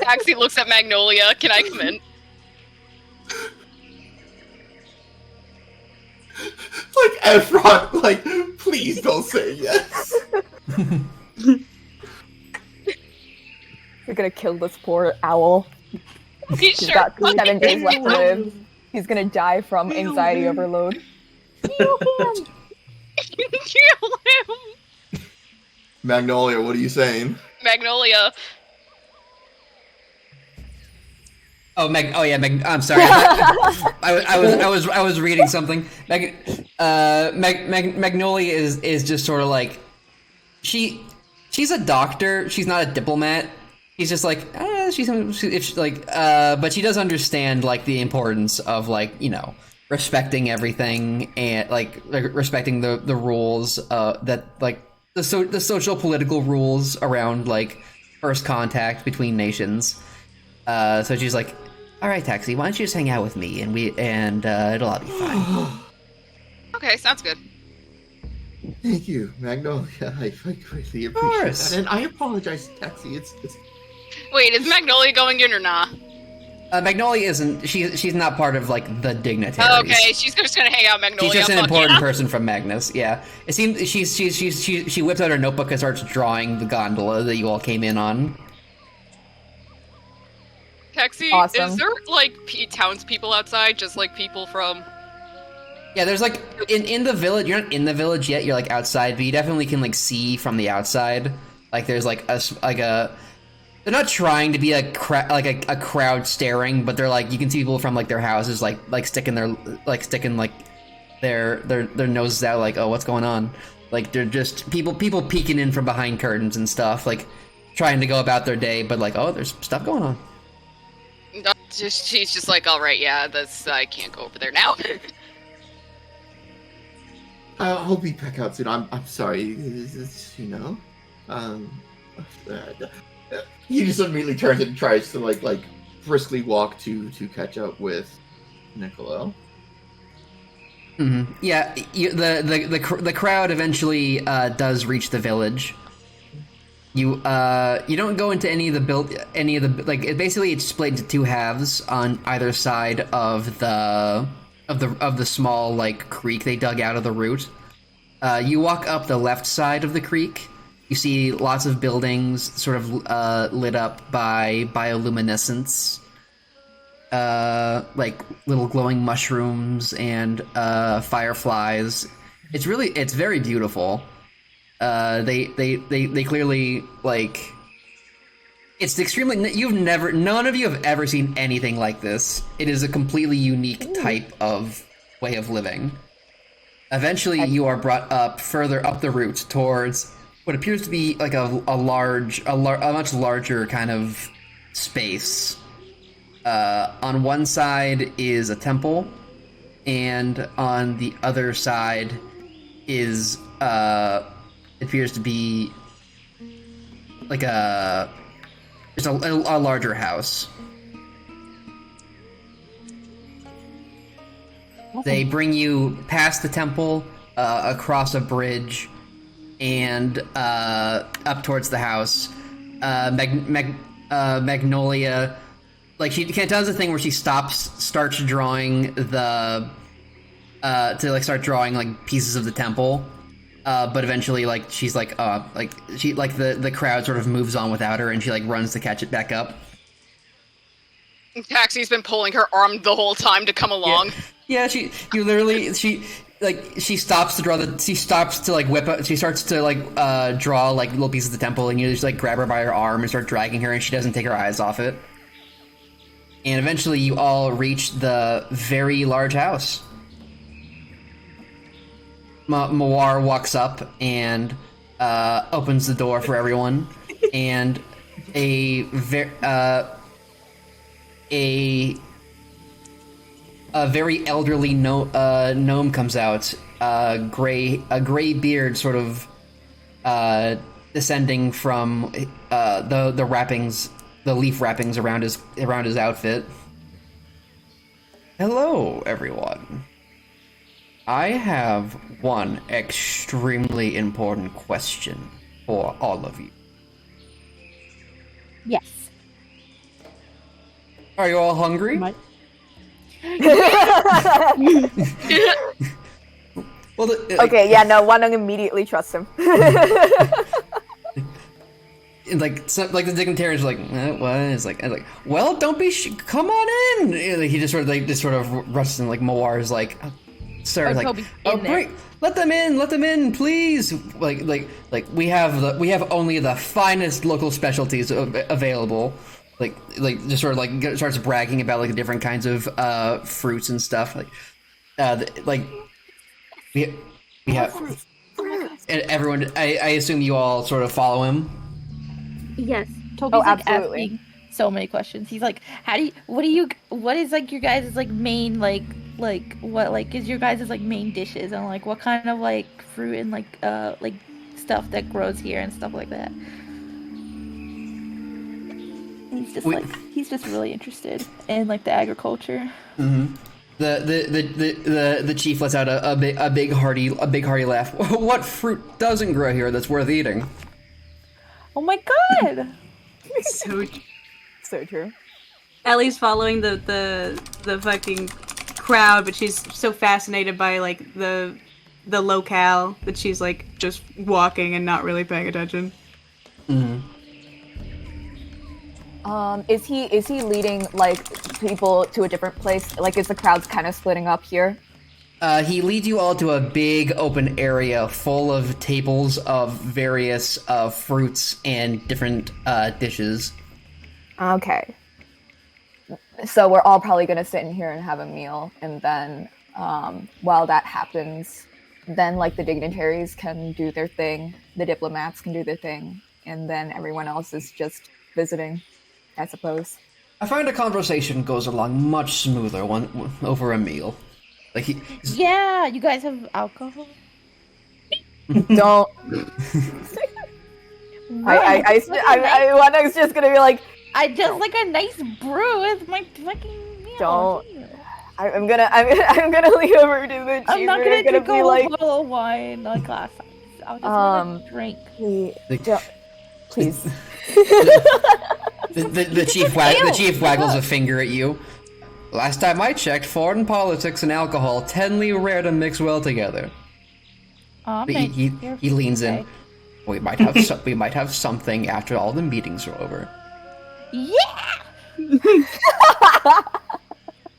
Taxi looks at Magnolia. Can I come in? Efron, please don't say yes. You're gonna kill this poor owl. He's He's got 7 days left to live. He's gonna die from anxiety overload. Kill him! Magnolia, what are you saying? Magnolia. I'm sorry. I was reading something. Magnolia is just sort of she's a doctor. She's not a diplomat. She's just but she does understand the importance of respecting everything and respecting the rules that the social political rules around first contact between nations. So she's like, "All right, Taxi, why don't you just hang out with me and it'll all be fine." Okay, sounds good. Thank you, Magnolia. I greatly appreciate that, and I apologize, Taxi. It's. Wait, is Magnolia going in or nah? Magnolia isn't. She's not part of the dignitaries. Oh, okay, she's just gonna hang out. Magnolia. She's just an important person from Magnus. Yeah, it seems she whips out her notebook and starts drawing the gondola that you all came in on. Taxi, Awesome. Is there townspeople outside, just people from? Yeah, there's in the village. You're not in the village yet. You're outside, but you definitely can see from the outside. There's They're not trying to be a crowd staring, but they're you can see people from their houses sticking their their noses out oh, what's going on? They're just people peeking in from behind curtains and stuff trying to go about their day, but like, oh, there's stuff going on. She's just like, all right, yeah, I can't go over there now. I'll be back out soon. I'm sorry. He just immediately turns and tries to like briskly walk to catch up with Niccolo. Mm-hmm. Yeah, the crowd eventually does reach the village. You don't go into any of the like basically it's split into two halves on either side of the small like creek they dug out of the root. You walk up the left side of the creek. You see lots of buildings sort of lit up by bioluminescence, like little glowing mushrooms and fireflies. It's very beautiful. They clearly like it's extremely none of you have ever seen anything like this. It is a completely unique type of way of living. Eventually you are brought up further up the route towards what appears to be like a much larger kind of space. On one side is a temple, and on the other side is appears to be like a larger house. They bring you past the temple, across a bridge, and up towards the house. Magnolia, like she does the thing where she starts drawing the start drawing like pieces of the temple. But eventually, like she's like the crowd sort of moves on without her, and she like runs to catch it back up. Taxi's been pulling her arm the whole time to come along. Yeah, she stops to draw she starts to like draw like little pieces of the temple, and you just like grab her by her arm and start dragging her, and she doesn't take her eyes off it. And eventually, you all reach the very large house. Mawar walks up and opens the door for everyone, and a very elderly gnome comes out, a gray beard sort of descending from the wrappings, the leaf wrappings around his outfit. Hello, everyone. I have one extremely important question for all of you. Yes. Are you all hungry? Well, okay, yeah, no, Wanung immediately trusts him. like the dignitarians are like, what? It's like, well, don't be come on in. Like, he just sort of rushes in. Like Mawar is like, sir, great, let them in, please. Like we have only the finest local specialties available. Like just sort of starts bragging about like the different kinds of fruits and stuff. Like we have, and everyone. I assume you all sort of follow him. Yes, Toby's absolutely. Asking so many questions. He's like, what is like your guys' like main what is your guys' like main dishes, and like what kind of like fruit and like stuff that grows here and stuff like that. He's just really interested in like the agriculture. Mm-hmm. The chief lets out a big hearty laugh. What fruit doesn't grow here that's worth eating? Oh my god! So true. Ellie's following the fucking crowd, but she's so fascinated by like the locale that she's like just walking and not really paying attention. Mm-hmm. Is he leading like people to a different place? Like, is the crowd kind of splitting up here? He leads you all to a big open area full of tables of various fruits and different dishes. Okay. So we're all probably gonna sit in here and have a meal, and then while that happens, then like the dignitaries can do their thing, the diplomats can do their thing, and then everyone else is just visiting, I suppose. I find a conversation goes along much smoother over a meal. Like Yeah, you guys have alcohol? Don't. I Wanna's just gonna be like, I just like a nice brew with my fucking meal. Don't. I'm gonna lean over to the chief. I'm not gonna drink be a like, bottle of wine like last time. I'll just want to drink. Please. the chief waggles a finger at you. Last time I checked, foreign politics and alcohol tendly rare to mix well together. He leans in. We might have something after all the meetings are over. Yeah.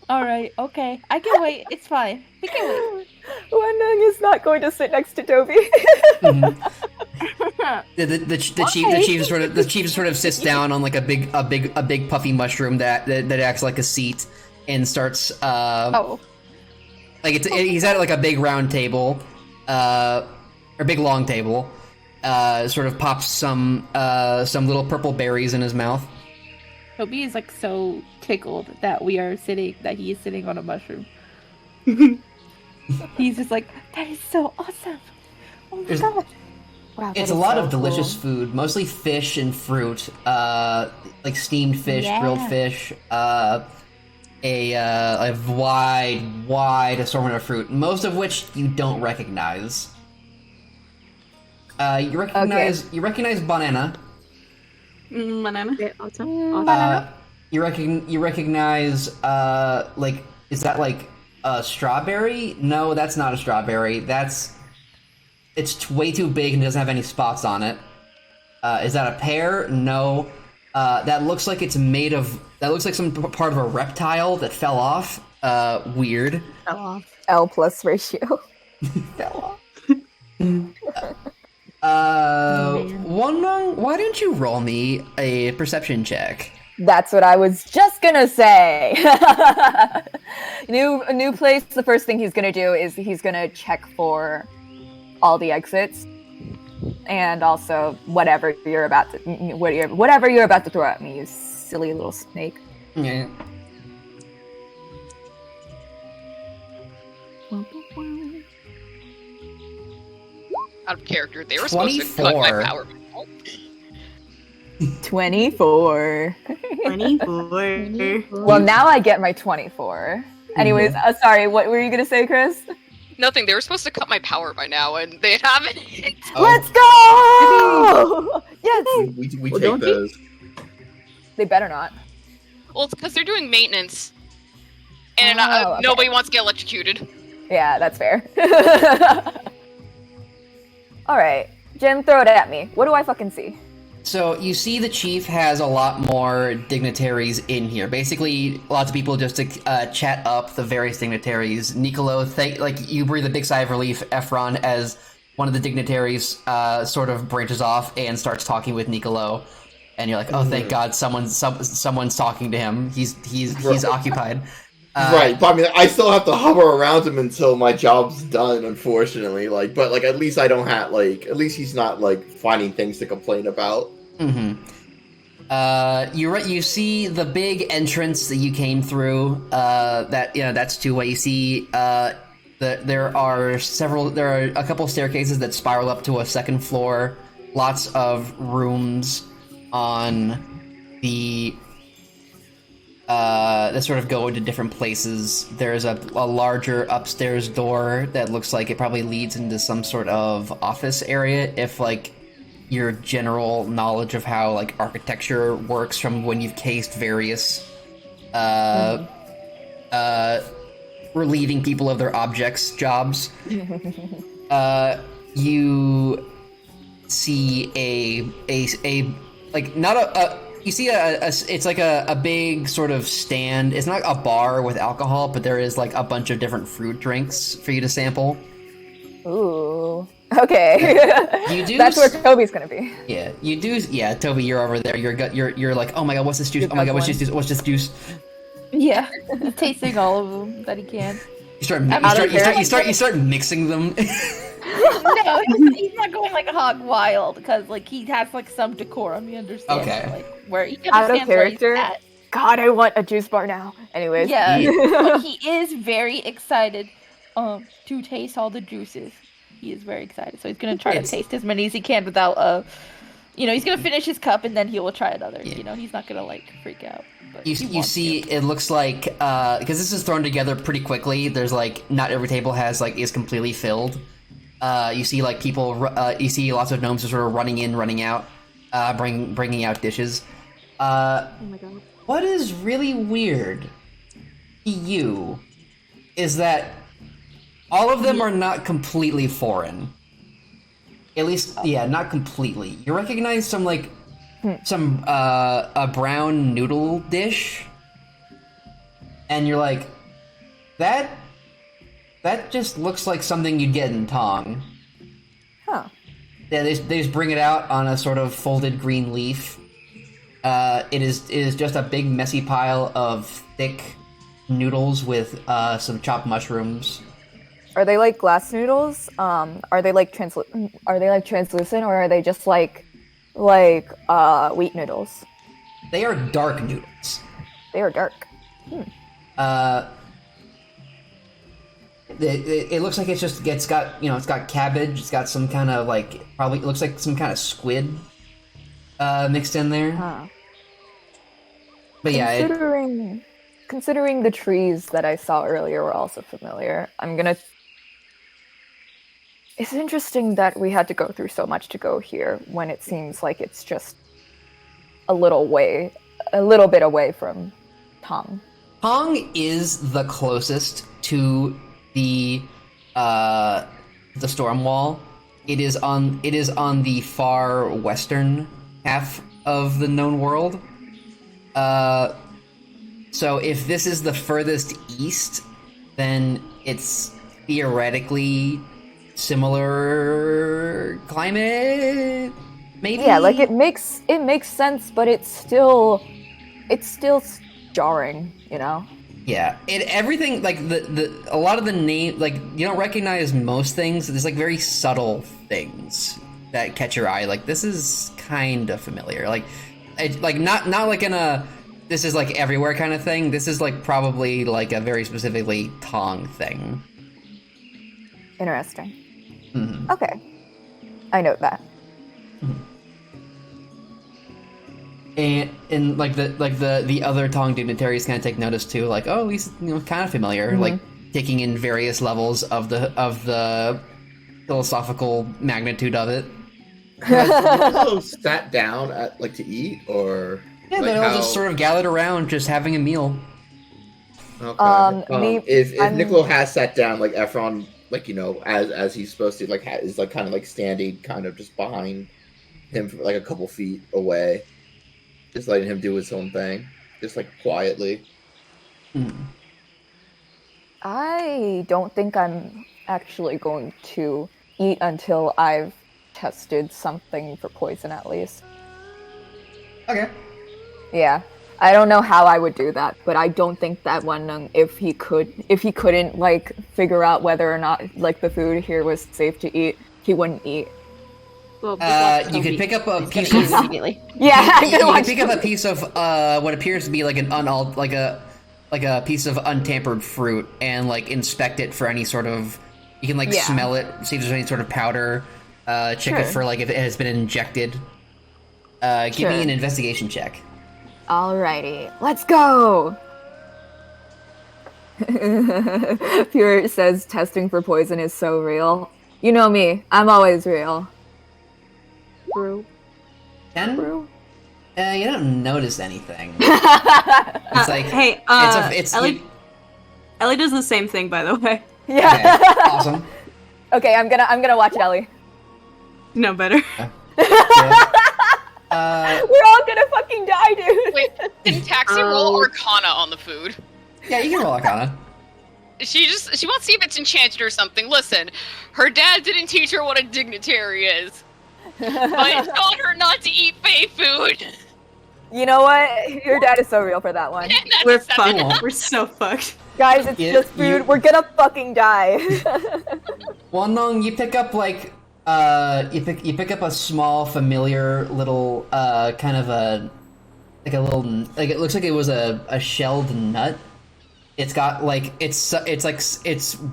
All right. Okay. I can wait. It's fine. We can wait. Wendang is not going to sit next to Toby. The chief sort of sits down on like a big puffy mushroom that acts like a seat and starts he's at like a big round table or big long table, sort of pops some little purple berries in his mouth. Toby is like so tickled that he is sitting on a mushroom. He's just like, that is so awesome. Oh my god. Wow, it's a lot of delicious food, mostly fish and fruit, like steamed fish, grilled fish, a wide assortment of fruit, most of which you don't recognize. You recognize banana. Banana. Okay, awesome. You recognize like, is that like a strawberry? No, that's not a strawberry. It's way too big and doesn't have any spots on it. Is that a pear? No. That looks like some part of a reptile that fell off. Weird. Fell off. L plus ratio. Fell off. Why didn't you roll me a perception check? That's what I was just gonna say. New place. The first thing he's gonna do is he's gonna check for all the exits, and also whatever you're about to throw at me, you silly little snake. Yeah. Out of character, they were supposed to cut my power. 24. 24. Well, now I get my 24. Anyways, sorry, what were you gonna say, Chris? Nothing. They were supposed to cut my power by now, and they haven't. Let's go! Yes. We take those. They better not. Well, it's because they're doing maintenance, and okay. Nobody wants to get electrocuted. Yeah, that's fair. All right, Jim, throw it at me. What do I fucking see? So you see the chief has a lot more dignitaries in here. Basically, lots of people just to chat up the various dignitaries. Nicolo, you breathe a big sigh of relief. Ephron, as one of the dignitaries, sort of branches off and starts talking with Nicolo, and you're like, oh, thank God, someone's talking to him. He's occupied. Right, but I mean, I still have to hover around him until my job's done, unfortunately. But at least I don't have, at least he's not, finding things to complain about. Mm-hmm. You see the big entrance that you came through, that's to what you see, there are a couple staircases that spiral up to a second floor, lots of rooms on the that sort of go into different places. There's a larger upstairs door that looks like it probably leads into some sort of office area, if your general knowledge of how architecture works from when you've cased various relieving people of their jobs. You see you see it's like a big sort of stand. It's not a bar with alcohol, but there is a bunch of different fruit drinks for you to sample. Ooh. Okay. That's where Toby's gonna be. Yeah, you do. Yeah, Toby, you're over there. You're like, oh my god, what's this juice? Oh my god, what's this juice? Yeah, he's tasting all of them that he can. You start mixing them. No, he's not going like hog wild because like he has like some decorum. He understands like where he out of understands where he's character. at. God, I want a juice bar now. Anyways, Yeah, but he is very excited to taste all the juices. He is very excited, so he's gonna try to taste as many as he can without he's gonna finish his cup and then he will try another. Yeah. He's not gonna like freak out. But You see, it looks like because this is thrown together pretty quickly. There's like not every table has like is completely filled. You see like people. You see lots of gnomes sort of running in, running out, bringing out dishes. Oh my god. What is really weird to you is that all of them are not completely foreign. At least, yeah, not completely. You recognize some like a brown noodle dish, and you're like, that just looks like something you'd get in Tong. Huh. Yeah, they just bring it out on a sort of folded green leaf. It is just a big messy pile of thick noodles with some chopped mushrooms. Are they like glass noodles? Are they like translucent, or are they just like wheat noodles? They are dark noodles. They are dark. It looks like it's got cabbage. It's got some kind of like probably it looks like some kind of squid mixed in there. Huh. But yeah, considering the trees that I saw earlier were also familiar, it's interesting that we had to go through so much to go here when it seems like it's just a little bit away from Tong. Tong is the closest to the storm wall. It is on the far western half of the known world. So if this is the furthest east, then it's theoretically similar climate, maybe? Yeah, like it makes sense, but it's still jarring, Yeah, everything like a lot of the name, like you don't recognize most things. There's like very subtle things that catch your eye. Like this is kind of familiar. Like not like in a this is like everywhere kind of thing. This is like probably like a very specifically Tong thing. Interesting. Mm-hmm. Okay, I note that. And like the other Tong dignitaries kind of take notice too. Like, oh, he's kind of familiar. Mm-hmm. Like taking in various levels of the philosophical magnitude of it. Has Niccolo sat down to eat, or yeah, they're all just sort of gathered around, just having a meal. Okay. If Niccolo has sat down, like Ephron, as he's supposed to, is kind of standing, kind of just behind him, for, a couple feet away, just letting him do his own thing, just quietly. I don't think I'm actually going to eat until I've tested something for poison, at least. Okay. Yeah. I don't know how I would do that, but I don't think that one, if he couldn't, figure out whether or not, the food here was safe to eat, he wouldn't eat. Well, you could pick up a piece of... of... immediately. Yeah, you can pick up a piece of, what appears to be, a piece of untampered fruit and, inspect it for any sort of... You can, smell it, see if there's any sort of powder, check it for, if it has been injected. Give me an investigation check. Alrighty, let's go! Pure says testing for poison is so real. You know me, I'm always real. True. 10? True. You don't notice anything. It's like, hey, it's Ellie does the same thing, by the way. Yeah. Okay, awesome. Okay, I'm gonna watch Ellie. No better. We're all gonna fucking die, dude. Wait, can Taxi roll Arcana on the food? Yeah, you can roll Arcana. She wants to see if it's enchanted or something. Listen, her dad didn't teach her what a dignitary is. But it taught her not to eat Fae food. You know what? Your dad is so real for that one. We're fucked. We're so fucked. Guys, it's Yeah, just food. We're gonna fucking die. Well, no, you pick up like you pick up a small familiar little kind of a like a little like it looks like it was a shelled nut. It's got like it's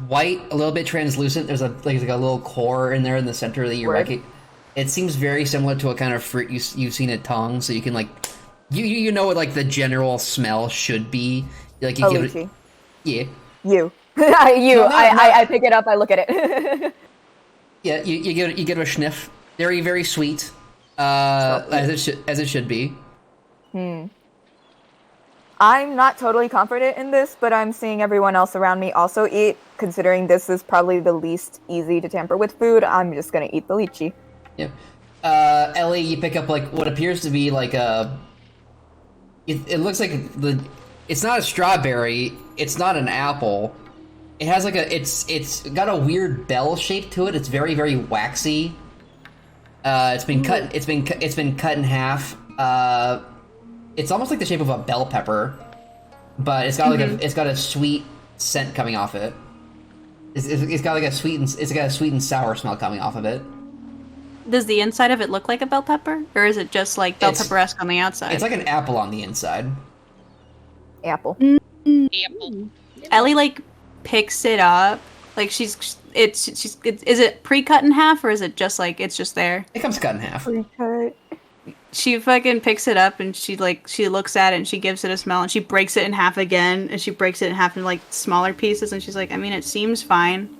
white, a little bit translucent. There's a like a little core in there in the center that you recognize. It seems very similar to a kind of fruit you've seen at Tong, so you can like you know what like the general smell should be. Like you give it, yeah. You. I pick it up, I look at it. Yeah, you give it a sniff. Very, very sweet. As it should be. I'm not totally confident in this, but I'm seeing everyone else around me also eat. Considering this is probably the least easy to tamper with food, I'm just gonna eat the lychee. Yeah. Ellie, you pick up like what appears to be like a. It looks like it's not a strawberry. It's not an apple. It has like it's got a weird bell shape to it. It's very, very waxy. It's been cut. It's been cut in half. It's almost like the shape of a bell pepper, but it's got like it's got a sweet scent coming off it. It's got like a sweet and sour smell coming off of it. Does the inside of it look like a bell pepper, or is it just like bell pepper-esque on the outside? It's like an apple on the inside. Apple. Apple. Ellie like picks it up, like is it pre-cut in half, or is it just like it's just there? It comes cut in half. Pre-cut. She fucking picks it up and she looks at it and she gives it a smell and she breaks it in half again and she breaks it in half in like smaller pieces and she's like, I mean, it seems fine.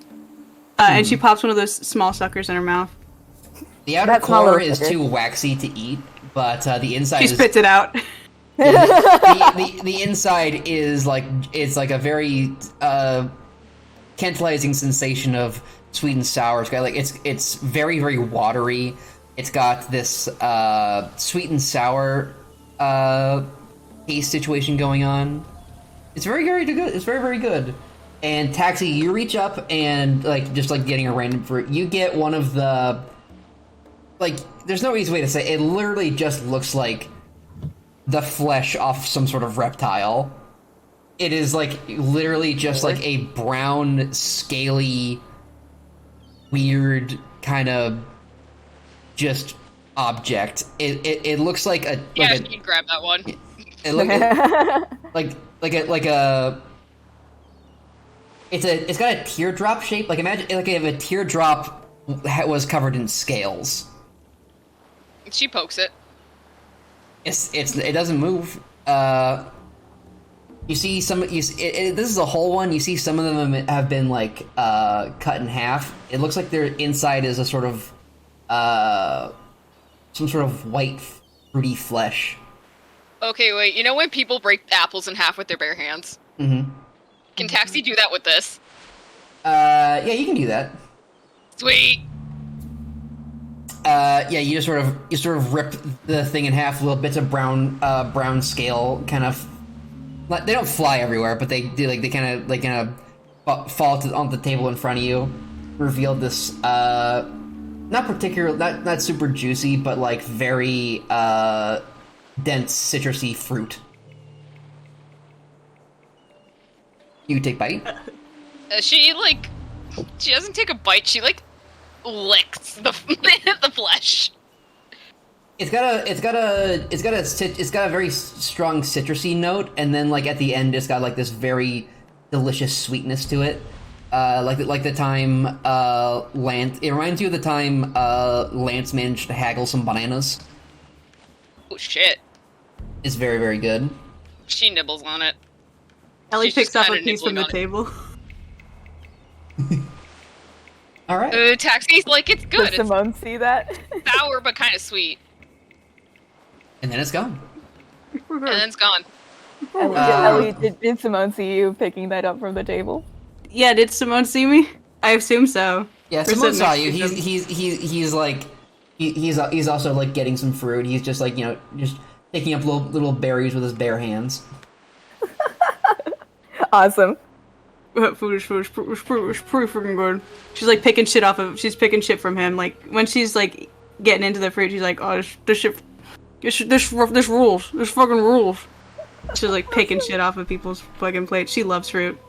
And she pops one of those small suckers in her mouth. The outer core is too waxy to eat, but the inside she spits it out. the inside is like it's like a very tantalizing sensation of sweet and sour. It's got like it's very, very watery. It's got this sweet and sour taste situation going on. It's very, very good. It's very, very good. And Taxi, you reach up and like just like getting a random fruit, you get one of the like. There's no easy way to say it. It literally just looks like the flesh off some sort of reptile. It is like literally just like a brown, scaly, weird kind of just object. It looks like a Yeah, like you can grab that one. it look like a it's got a teardrop shape. Like imagine like if a teardrop was covered in scales. She pokes it. It doesn't move. You see this is a whole one. You see some of them have been like cut in half. It looks like their inside is a sort of some sort of white fruity flesh. Okay, wait. You know when people break apples in half with their bare hands? Mm-hmm. Can Taxi do that with this? Yeah, you can do that. Sweet. Yeah, you sort of rip the thing in half. Little bits of brown scale kind of. They don't fly everywhere, but they do. Like they kind of fall on the table in front of you. Reveal this not super juicy, but like very dense citrusy fruit. You take bite. She doesn't take a bite. She licks the the flesh. It's got a very strong citrusy note, and then like at the end, it's got like this very delicious sweetness to it. Like the time Lance. It reminds you of the time Lance managed to haggle some bananas. Oh shit! It's very, very good. She nibbles on it. Ellie She's picks just up a kinda piece from the nibbling table. All right. Taxi's like, it's good. Does Simone see that? It's sour but kind of sweet. And then it's gone. And then it's gone. Ellie, did Simone see you picking that up from the table? Yeah, did Simone see me? I assume so. Yeah, We're Simone sitting saw next you. to him. He's also like getting some fruit. He's just like just picking up little berries with his bare hands. Awesome. Food is pretty freaking good. She's like picking shit she's picking shit from him. Like when she's like getting into the fruit, she's like, oh, this rules. This fucking rules. She's like picking shit off of people's fucking plates. She loves fruit.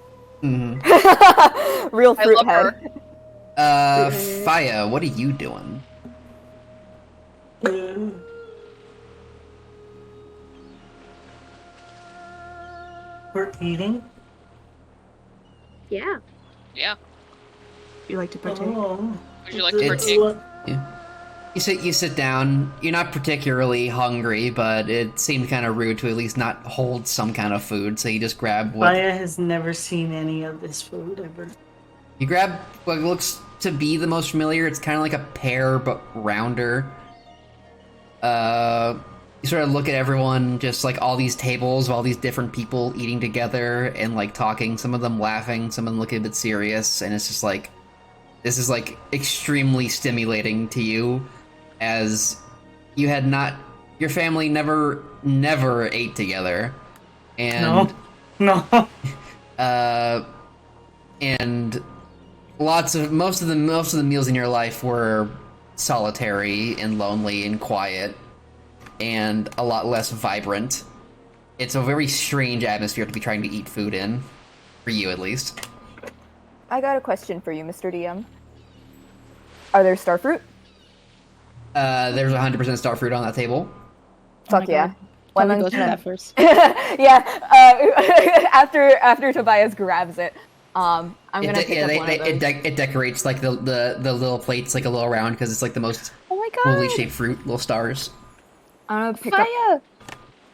Real I fruit love head. her. Faya, what are you doing? We're eating? Yeah. Yeah. You like to partake? Oh. Would you like to It's- partake? You sit down. You're not particularly hungry, but it seemed kind of rude to at least not hold some kind of food. So you just grab what Maya has never seen any of this food ever. you grab. What looks to be the most familiar. It's kind of like a pear but rounder. You sort of look at everyone, just like all these tables of all these different people eating together and like talking. Some of them laughing, some of them looking a bit serious, and it's just like this is like extremely stimulating to you, as you had not, your family never ate together, and No. and most of the meals in your life were solitary and lonely and quiet and a lot less vibrant. It's a very strange atmosphere to be trying to eat food in, for you at least. I got a question for you, Mr. DM. Are there starfruit? There's 100% starfruit on that table. Fuck yeah. Let me Lemon. go through that first. Yeah. After Tobias grabs it, I'm gonna pick up one of those. It decorates like the little plates like a little round because it's like the most Oh my coolly god. shaped fruit, little stars. I'm gonna pick up. Fire!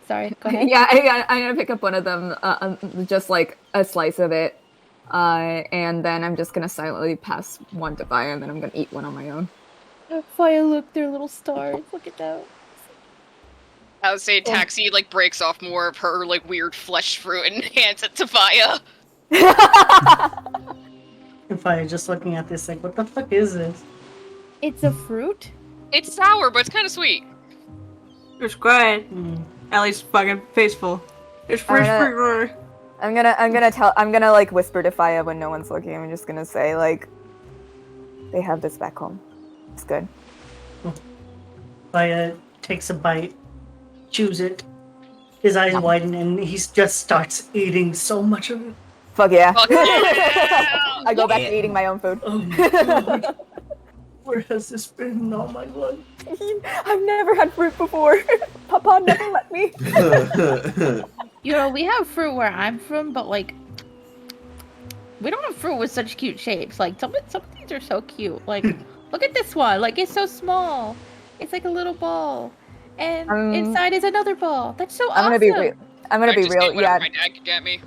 Sorry, go ahead. Yeah, I'm gonna pick up one of them, just like a slice of it, and then I'm just gonna silently pass one to Fire, and then I'm gonna eat one on my own. Fire, look, they're little stars. Look at that. I would say Taxi like breaks off more of her like weird flesh fruit and hands it to Faya. If I just looking at this, like, what the fuck is this? It's a fruit? It's sour, but it's kind of sweet. It's good. Mm. Ellie's fucking faceful. It's fresh fruit. I'm gonna like whisper to Faya when no one's looking. I'm just gonna say like, they have this back home. It's good. Faya takes a bite, chews it, his eyes widen, and he just starts eating so much of it. Fuck yeah. Fuck yeah! I go back to eating my own food. Oh my god. Where has this been all my life? I've never had fruit before. Papa never let me. You know, we have fruit where I'm from, but like, we don't have fruit with such cute shapes. Like, some of these are so cute. Like, look at this one. Like, it's so small. It's like a little ball. And inside is another ball. That's so awesome. I'm gonna be real. Yeah. My dad could get me.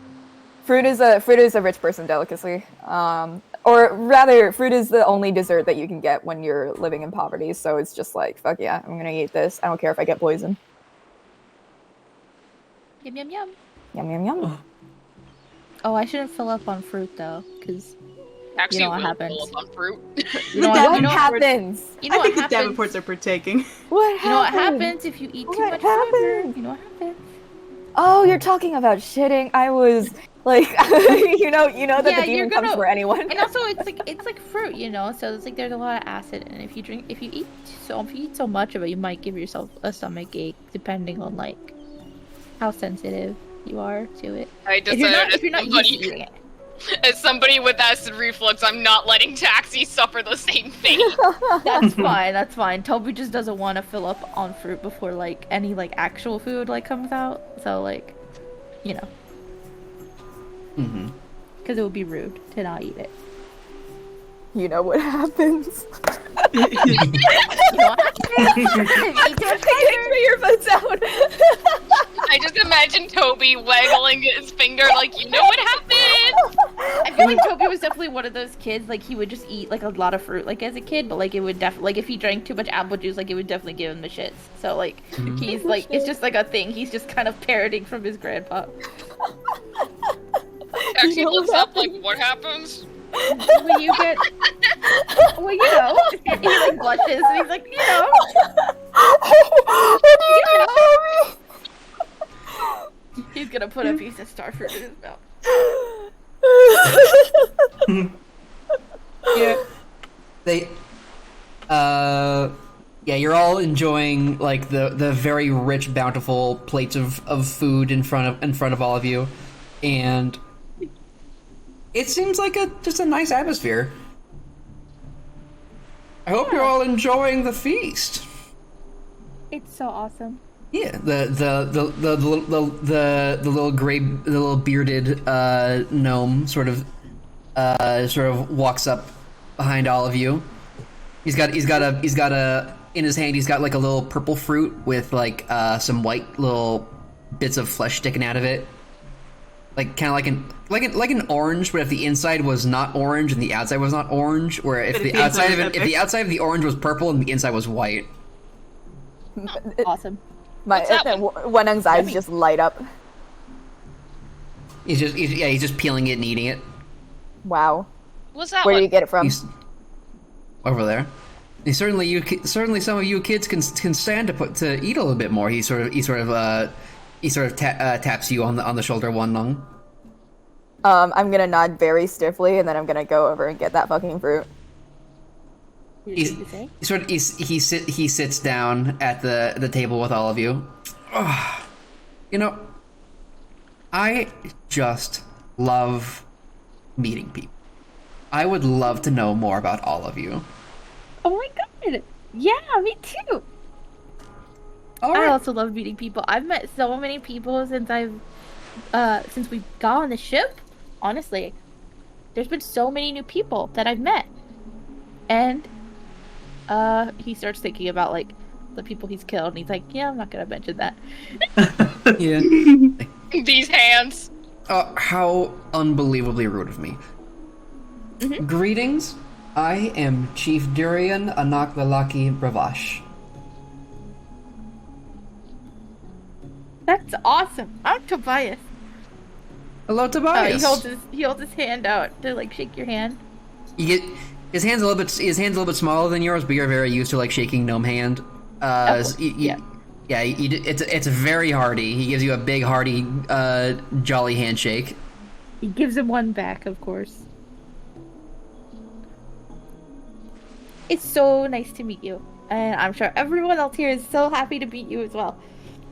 Fruit is a rich person delicacy. Or rather, fruit is the only dessert that you can get when you're living in poverty. So it's just like, fuck yeah, I'm gonna eat this. I don't care if I get poison. Yum, yum, yum. Yum yum yum. Oh, I shouldn't fill up on fruit, though, because Actually, You know what will happens. pull up on fruit. you know What you know happens? You know I what think the happens? Davenports are partaking. What You know what happens? happens if you eat too What much sugar? happens? You know what happens? Oh, you're talking about shitting. I was like, you know that Yeah, the you're demon comes gonna- for anyone. And also, it's like fruit, you know. So it's like there's a lot of acid, and if you eat so much of it, you might give yourself a stomach ache, depending on like how sensitive you are to it. I If you're decided not, if you're not used to eating it. as somebody with acid reflux, I'm not letting Taxi suffer the same fate. That's fine. That's fine. Toby just doesn't want to fill up on fruit before like any like actual food like comes out. So like, you know, Mm-hmm. because it would be rude to not eat it. You know what happens? You know what happens? Eat too much sugar. Your earbuds out. I just imagine Toby waggling his finger like, you know what happened? I feel like Toby was definitely one of those kids. Like he would just eat like a lot of fruit like as a kid, but like it would definitely like if he drank too much apple juice, like it would definitely give him the shits. So like he's like it's just like a thing. He's just kind of parroting from his grandpa. Taxi looks up like, what happens? When you get, well, you know, he like blushes and he's like, you know, he's gonna put a piece of starfruit in his mouth. Yeah. They yeah, you're all enjoying like the very rich, bountiful plates of food in front of all of you. And it seems like just a nice atmosphere. I hope you're all enjoying the feast. It's so awesome. Yeah, the little bearded gnome sort of walks up behind all of you. He's got a in his hand. He's got like a little purple fruit with like some white little bits of flesh sticking out of it, like kind of like an orange, but if the inside was not orange and the outside was not orange, or if the outside of the orange was purple and the inside was white. Awesome. Wenung's eyes just light up. He's just peeling it and eating it. Wow. What's that? Where do you get it from? Over there. Certainly some of you kids can stand to eat a little bit more. He sort of taps you on the shoulder, One Lung. I'm gonna nod very stiffly, and then I'm gonna go over and get that fucking fruit. He sits down at the table with all of you. Oh, you know, I just love meeting people. I would love to know more about all of you. Oh my god! Yeah, me too. I also love meeting people. I've met so many people since we got on the ship. Honestly, there's been so many new people that I've met, and he starts thinking about like the people he's killed, and he's like, "Yeah, I'm not gonna mention that." Yeah. These hands. How unbelievably rude of me. Mm-hmm. Greetings. I am Chief Durian Anaklalaki Bravash. That's awesome. I'm Tobias. Hello, Tobias. He holds his hand out to like shake your hand. You get his hand's a little bit smaller than yours, but you're very used to like shaking gnome hand. It's very hearty. He gives you a big hearty, jolly handshake. He gives him one back, of course. It's so nice to meet you, and I'm sure everyone else here is so happy to meet you as well.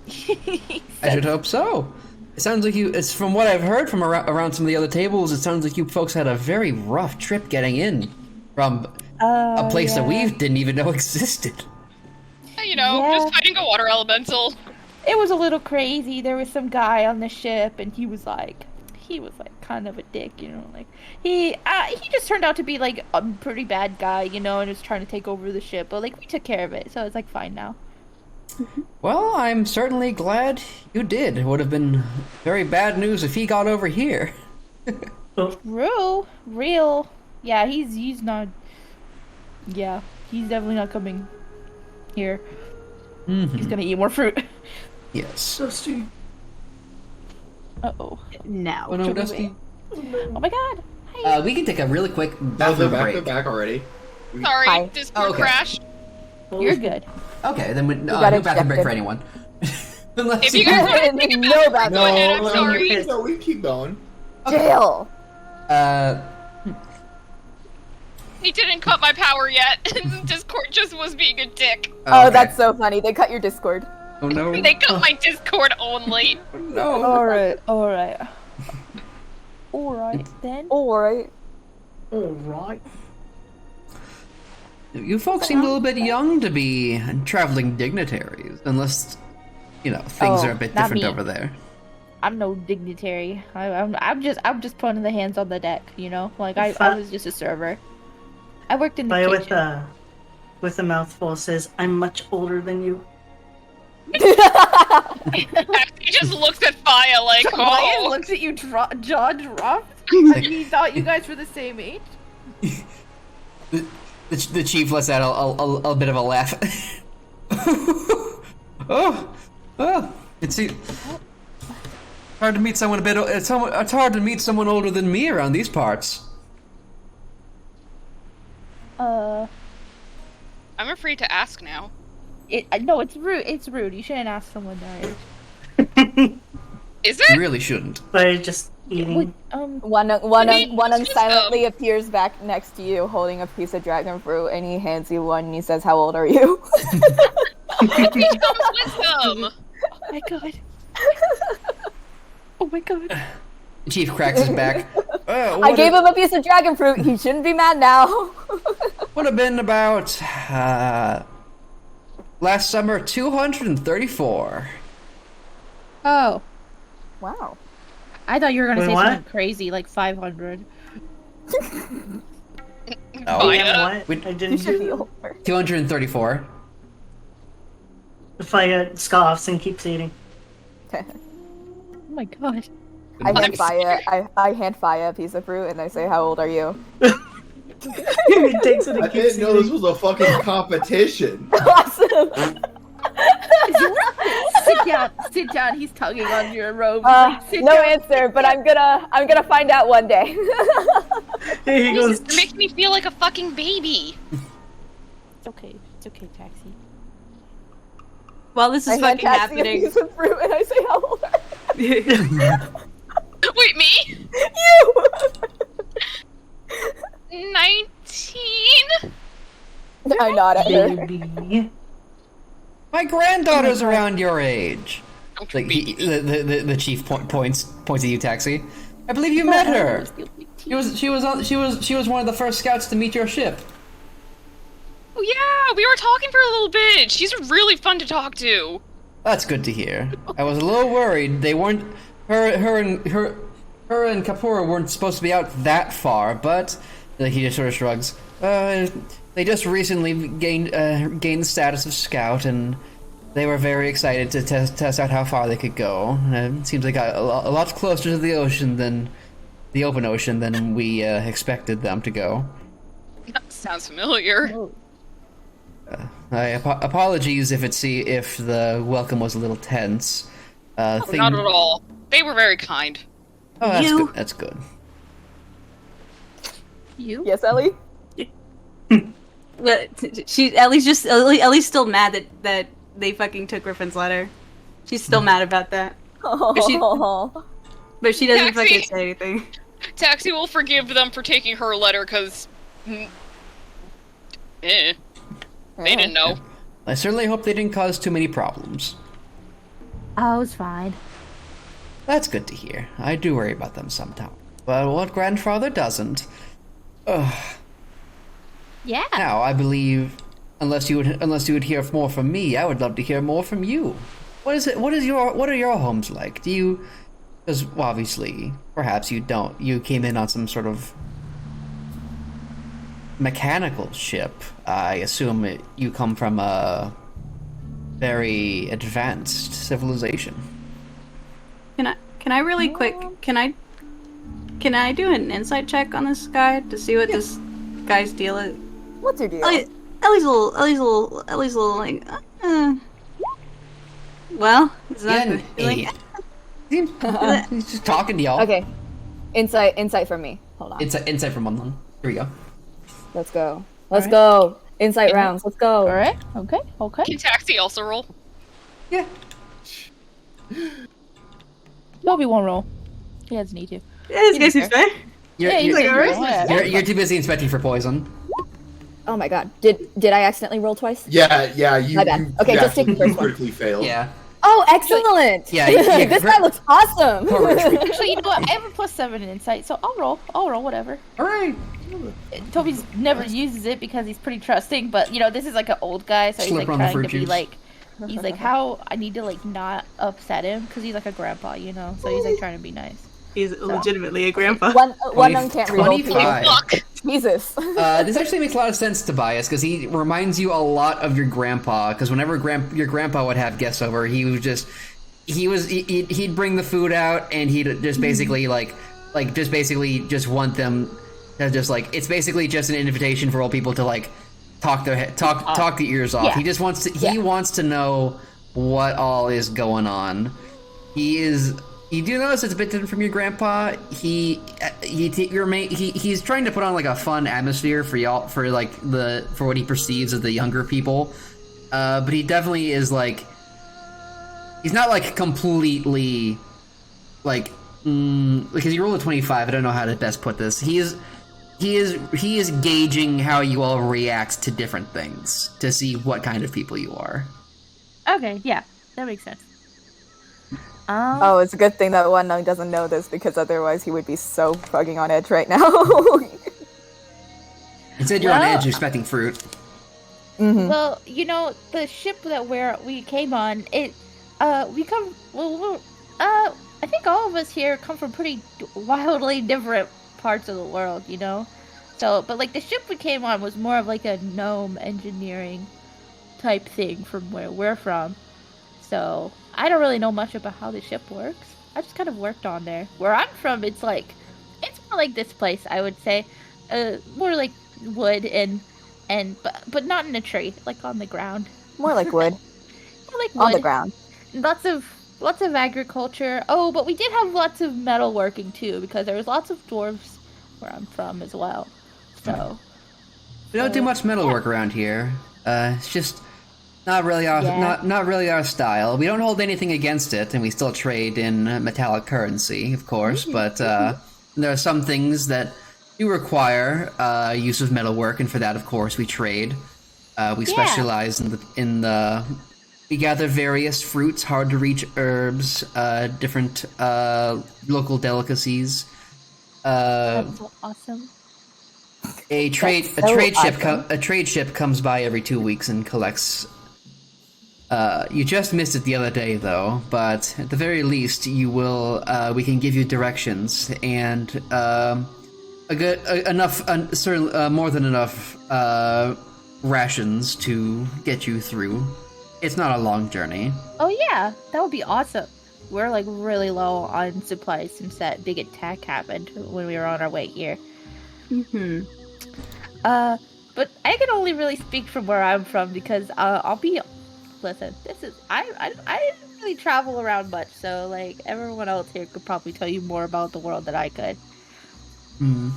I should hope so. It sounds like it's from what I've heard from around some of the other tables, it sounds like you folks had a very rough trip getting in from a place that we didn't even know existed. Just fighting a water elemental. It was a little crazy. There was some guy on the ship, and he was like kind of a dick, like he just turned out to be like a pretty bad guy, and was trying to take over the ship, but like we took care of it, so it's like fine now. Well, I'm certainly glad you did. It would have been very bad news if he got over here. Real. Yeah, he's not. Yeah, he's definitely not coming here. Mm-hmm. He's gonna eat more fruit. Yes. Dusty. Uh-oh. No. Oh no, Dusty. Oh my god. Hi. We can take a really quick They're break. back already. Sorry, Hi. Discord okay. crashed. You're good. Okay, then no got bathroom break ejected. for anyone. If you guys want to take a bathroom break, go ahead. I'm sorry. No, we keep going. Jail. He didn't cut my power yet. Discord just was being a dick. Oh, okay. that's so funny. They cut your Discord. Oh no. They cut my Discord only. No. All right then. All right. You folks seem a little bit young to be traveling dignitaries, unless things are a bit not different me. over there. I'm no dignitary. I'm just putting the hands on the deck, Like I was just a server. I worked in the kitchen. With a mouthful says, "I'm much older than you." He just looks at Faya like, Ryan oh. looks at you, jaw dropped. Like he thought you guys were the same age. The chief lets out a bit of a laugh. It's hard to meet someone it's hard to meet someone older than me around these parts. I'm afraid to ask now. No, it's rude. It's rude. You shouldn't ask someone their age. Is You it? really shouldn't. They're just eating. One silently appears back next to you, holding a piece of dragon fruit, and he hands you one, and he says, "How old are you?" Teach them wisdom. Oh my god. Oh my god. The chief cracks his back. I gave him a piece of dragon fruit. He shouldn't be mad now. Would have been about last summer 234. Oh, Wow. I thought you were gonna Wait, say what? something crazy like 500. Oh, Fire. What? I You didn't should be do. older. 234. Fire scoffs and keeps eating. Oh my gosh. I hand Faya a piece of fruit and I say, "How old are you?" He takes it and I keeps didn't know this eating. was a fucking competition. Awesome. Sit down. He's tugging on your robe. Sit No down. answer, but I'm gonna find out one day. Here he goes. It makes me feel like a fucking baby. It's okay. It's okay, Taxi. While this I is hand fucking Taxi a happening, piece of fruit and I say, "How old are Wait, me? you?" 19? I nod at her. Baby. My granddaughter's around your age. Don't Like be. the chief points at you, Taxi. I believe you met her. She was one of the first scouts to meet your ship. Oh yeah, we were talking for a little bit. She's really fun to talk to. That's good to hear. I was a little worried. They weren't her and Kapura weren't supposed to be out that far, but he just sort of shrugs. They just recently gained the status of scout, and they were very excited to test out how far they could go. It seems they got a lot closer to the ocean than the open ocean than we expected them to go. That sounds familiar. Apologies if the welcome was a little tense. Not at all. They were very kind. Oh, that's You- good. That's good. You? Yes, Ellie. but Ellie's still mad that they fucking took Griffin's letter. She's still mad about that, Oh. but she doesn't Taxi. fucking say anything. Taxi will forgive them for taking her letter, because... They didn't know. I certainly hope they didn't cause too many problems. Oh, it's fine. That's good to hear. I do worry about them sometimes. But what grandfather doesn't? Ugh. Yeah. Now, I believe, unless you would hear more from me, I would love to hear more from you. What are your homes like? Do you? Because obviously, perhaps you don't. You came in on some sort of mechanical ship. I assume you come from a very advanced civilization. Can I really quick? Can I do an insight check on this guy to see what this guy's deal is? What's your deal? Ellie's a little like. Well, it's not Yeah, like, he's just talking to y'all. Okay. Insight from me. Hold on. Insight from Unlung. Here we go. Let's go. Let's go. Insight rounds. Let's go. All right. Okay. Okay. Can Taxi also roll? Yeah. Toby won't roll. He doesn't need to. yeah, this guy seems fair. You're, Yeah, you're, he's like, you're- alright. you're too busy inspecting for poison. Oh my god. Did I accidentally roll twice? Yeah, you. My bad. you Okay, just take the first one. critically failed. Yeah. Oh, excellent! Yeah, yeah, This guy looks awesome. Actually, you know what? I have a +7 in insight, so I'll roll whatever. All right. Toby's never uses it because he's pretty trusting, but you know, this is like an old guy, so he's Slip like on the trying fruit to be juice. like, he's like, how I need to like not upset him because he's like a grandpa, you know, so he's like trying to be nice. He's legitimately a grandpa. one of them can't reroll. 25. Fuck! Jesus. This actually makes a lot of sense, Tobias, because he reminds you a lot of your grandpa. Because whenever your grandpa would have guests over, he'd bring the food out, and he'd just basically just want them to just like, it's basically just an invitation for old people to like talk their ears off. Yeah. He just wants to know what all is going on. You do notice it's a bit different from your grandpa. He's trying to put on like a fun atmosphere for y'all, for what he perceives of the younger people. But he definitely is like, he's not like completely like, because you rolled a 25. I don't know how to best put this. He is gauging how you all react to different things to see what kind of people you are. Okay, yeah, that makes sense. Oh, it's a good thing that One Nung doesn't know this, because otherwise he would be so fucking on edge right now. Instead, you're on edge, you're expecting fruit. Mm-hmm. Well, the ship that we came on, I think all of us here come from pretty wildly different parts of the world, So, but like the ship we came on was more of like a gnome engineering type thing from where we're from. So, I don't really know much about how the ship works. I just kind of worked on there. Where I'm from, it's more like this place, I would say. More like wood but not in a tree, like on the ground. More like wood. More like wood. On the ground. Lots of agriculture. Oh, but we did have lots of metalworking too, because there was lots of dwarves where I'm from as well. So we don't do much metalwork around here. It's just not really our style. We don't hold anything against it, and we still trade in metallic currency, of course. But there are some things that do require use of metalwork, and for that, of course, we trade. We specialize in the. We gather various fruits, hard to reach herbs, different local delicacies. That's so awesome. A trade ship comes by every 2 weeks and collects. You just missed it the other day, though. But at the very least, you will. We can give you directions and more than enough rations to get you through. It's not a long journey. Oh yeah, that would be awesome. We're like really low on supplies since that big attack happened when we were on our way here. Mm-hmm. But I can only really speak from where I'm from, because listen, I didn't really travel around much, so like everyone else here could probably tell you more about the world than I could. Mm.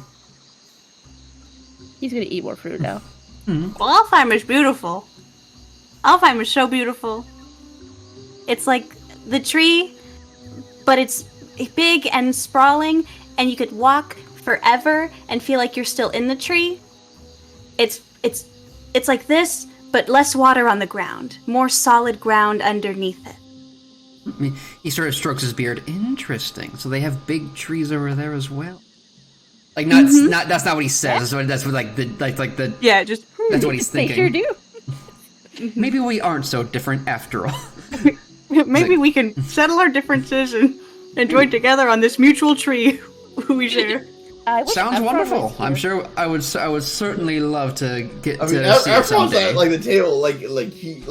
He's gonna eat more fruit now. Well, Alzheimer's beautiful. Alzheimer's so beautiful. It's like the tree, but it's big and sprawling, and you could walk forever and feel like you're still in the tree. It's like this, but less water on the ground, more solid ground underneath it. He sort of strokes his beard. Interesting. So they have big trees over there as well. Like that's not what he says. Yeah. That's what that's what he's thinking. They sure do. Maybe we aren't so different after all. Maybe we can settle our differences and join together on this mutual tree we share. Sounds wonderful. I'm sure I would certainly love to get to see it everyone's someday. at like the table,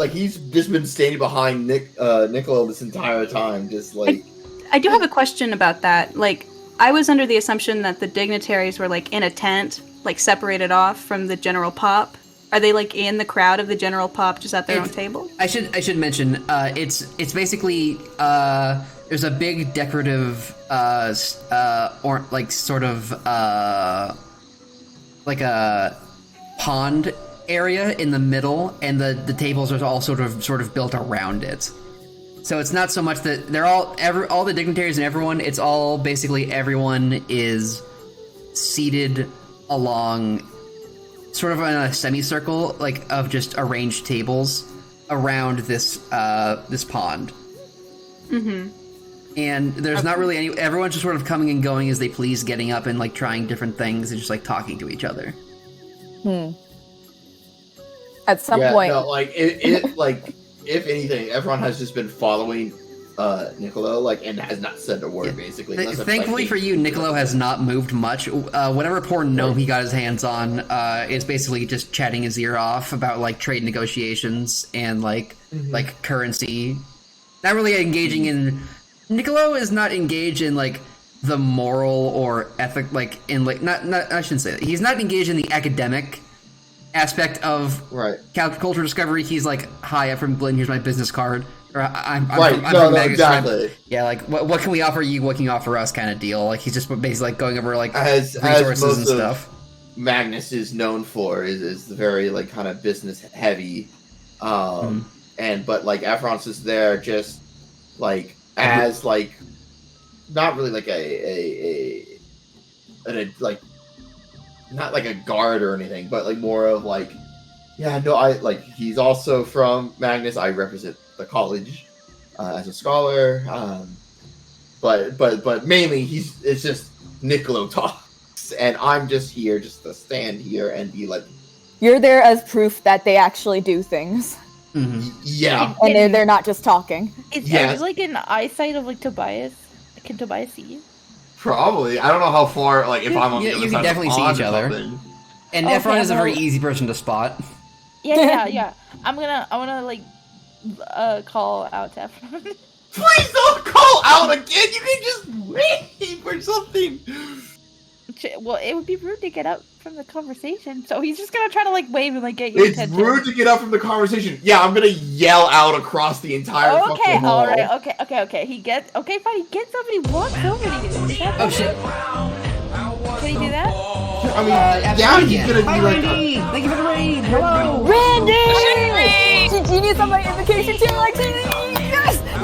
he's just been standing behind Niccolo this entire time, just like. I do have a question about that. Like, I was under the assumption that the dignitaries were like in a tent, like separated off from the general pop. Are they like in the crowd of the general pop, just at their own table? I should mention it's basically there's a big decorative or like sort of like a pond area in the middle, and the tables are all sort of built around it. So it's not so much that they're all the dignitaries and everyone. It's all basically everyone is seated along. Sort of in a semicircle, like of just arranged tables around this pond. Mm-hmm. And there's not really everyone's just sort of coming and going as they please, getting up and like trying different things and just like talking to each other. At some point, no, like it like if anything, everyone has just been following Niccolo, and has not said a word, basically. Thankfully for you, Niccolo has not moved much. Whatever poor gnome he got his hands on is basically just chatting his ear off about, like, trade negotiations and, like currency. Not really engaging in... Niccolo is not engaged in, like, the moral or ethic, like, in, like... Not I shouldn't say that. He's not engaged in the academic aspect of cultural discovery. He's like, hi, I'm from Blinn, here's my business card. Or I'm from Magus, exactly. Yeah, like what can we offer you? What can you offer us? Kind of deal. Like he's just basically like going over like as resources most and stuff. Magnus is known for is very like kind of business heavy, and but like Aphron's is there just like as like not really like a like not like a guard or anything, but like more of like I like he's also from Magnus. I represent the college as a scholar, but mainly it's just Niccolo talks, and I'm just here just to stand here and be like, You're there as proof that they actually do things. yeah, And they're not just talking. Are you like in eyesight of like Tobias? Can Tobias see you? probably. I don't know how far. Like if I'm on the other you side can definitely of the see pond each or other. something. And Okay, Efron is a very well- easy person to spot. Yeah. I wanna like call out to Efron. Please don't call out again. You can just wave or something. Well, it would be rude to get up from the conversation, so he's just gonna try to like wave and like get your It's attention. rude to get up from the conversation. Yeah, I'm gonna yell out across the entire Okay, fucking hall. alright, okay. He gets fine. He gets up and he walks over to you. Is that Oh shit! Can he do that? I mean, yeah, he's gonna be like. Thank you for the raid. Hello. Randy! Randy! Do you need some invocation too, Lexi?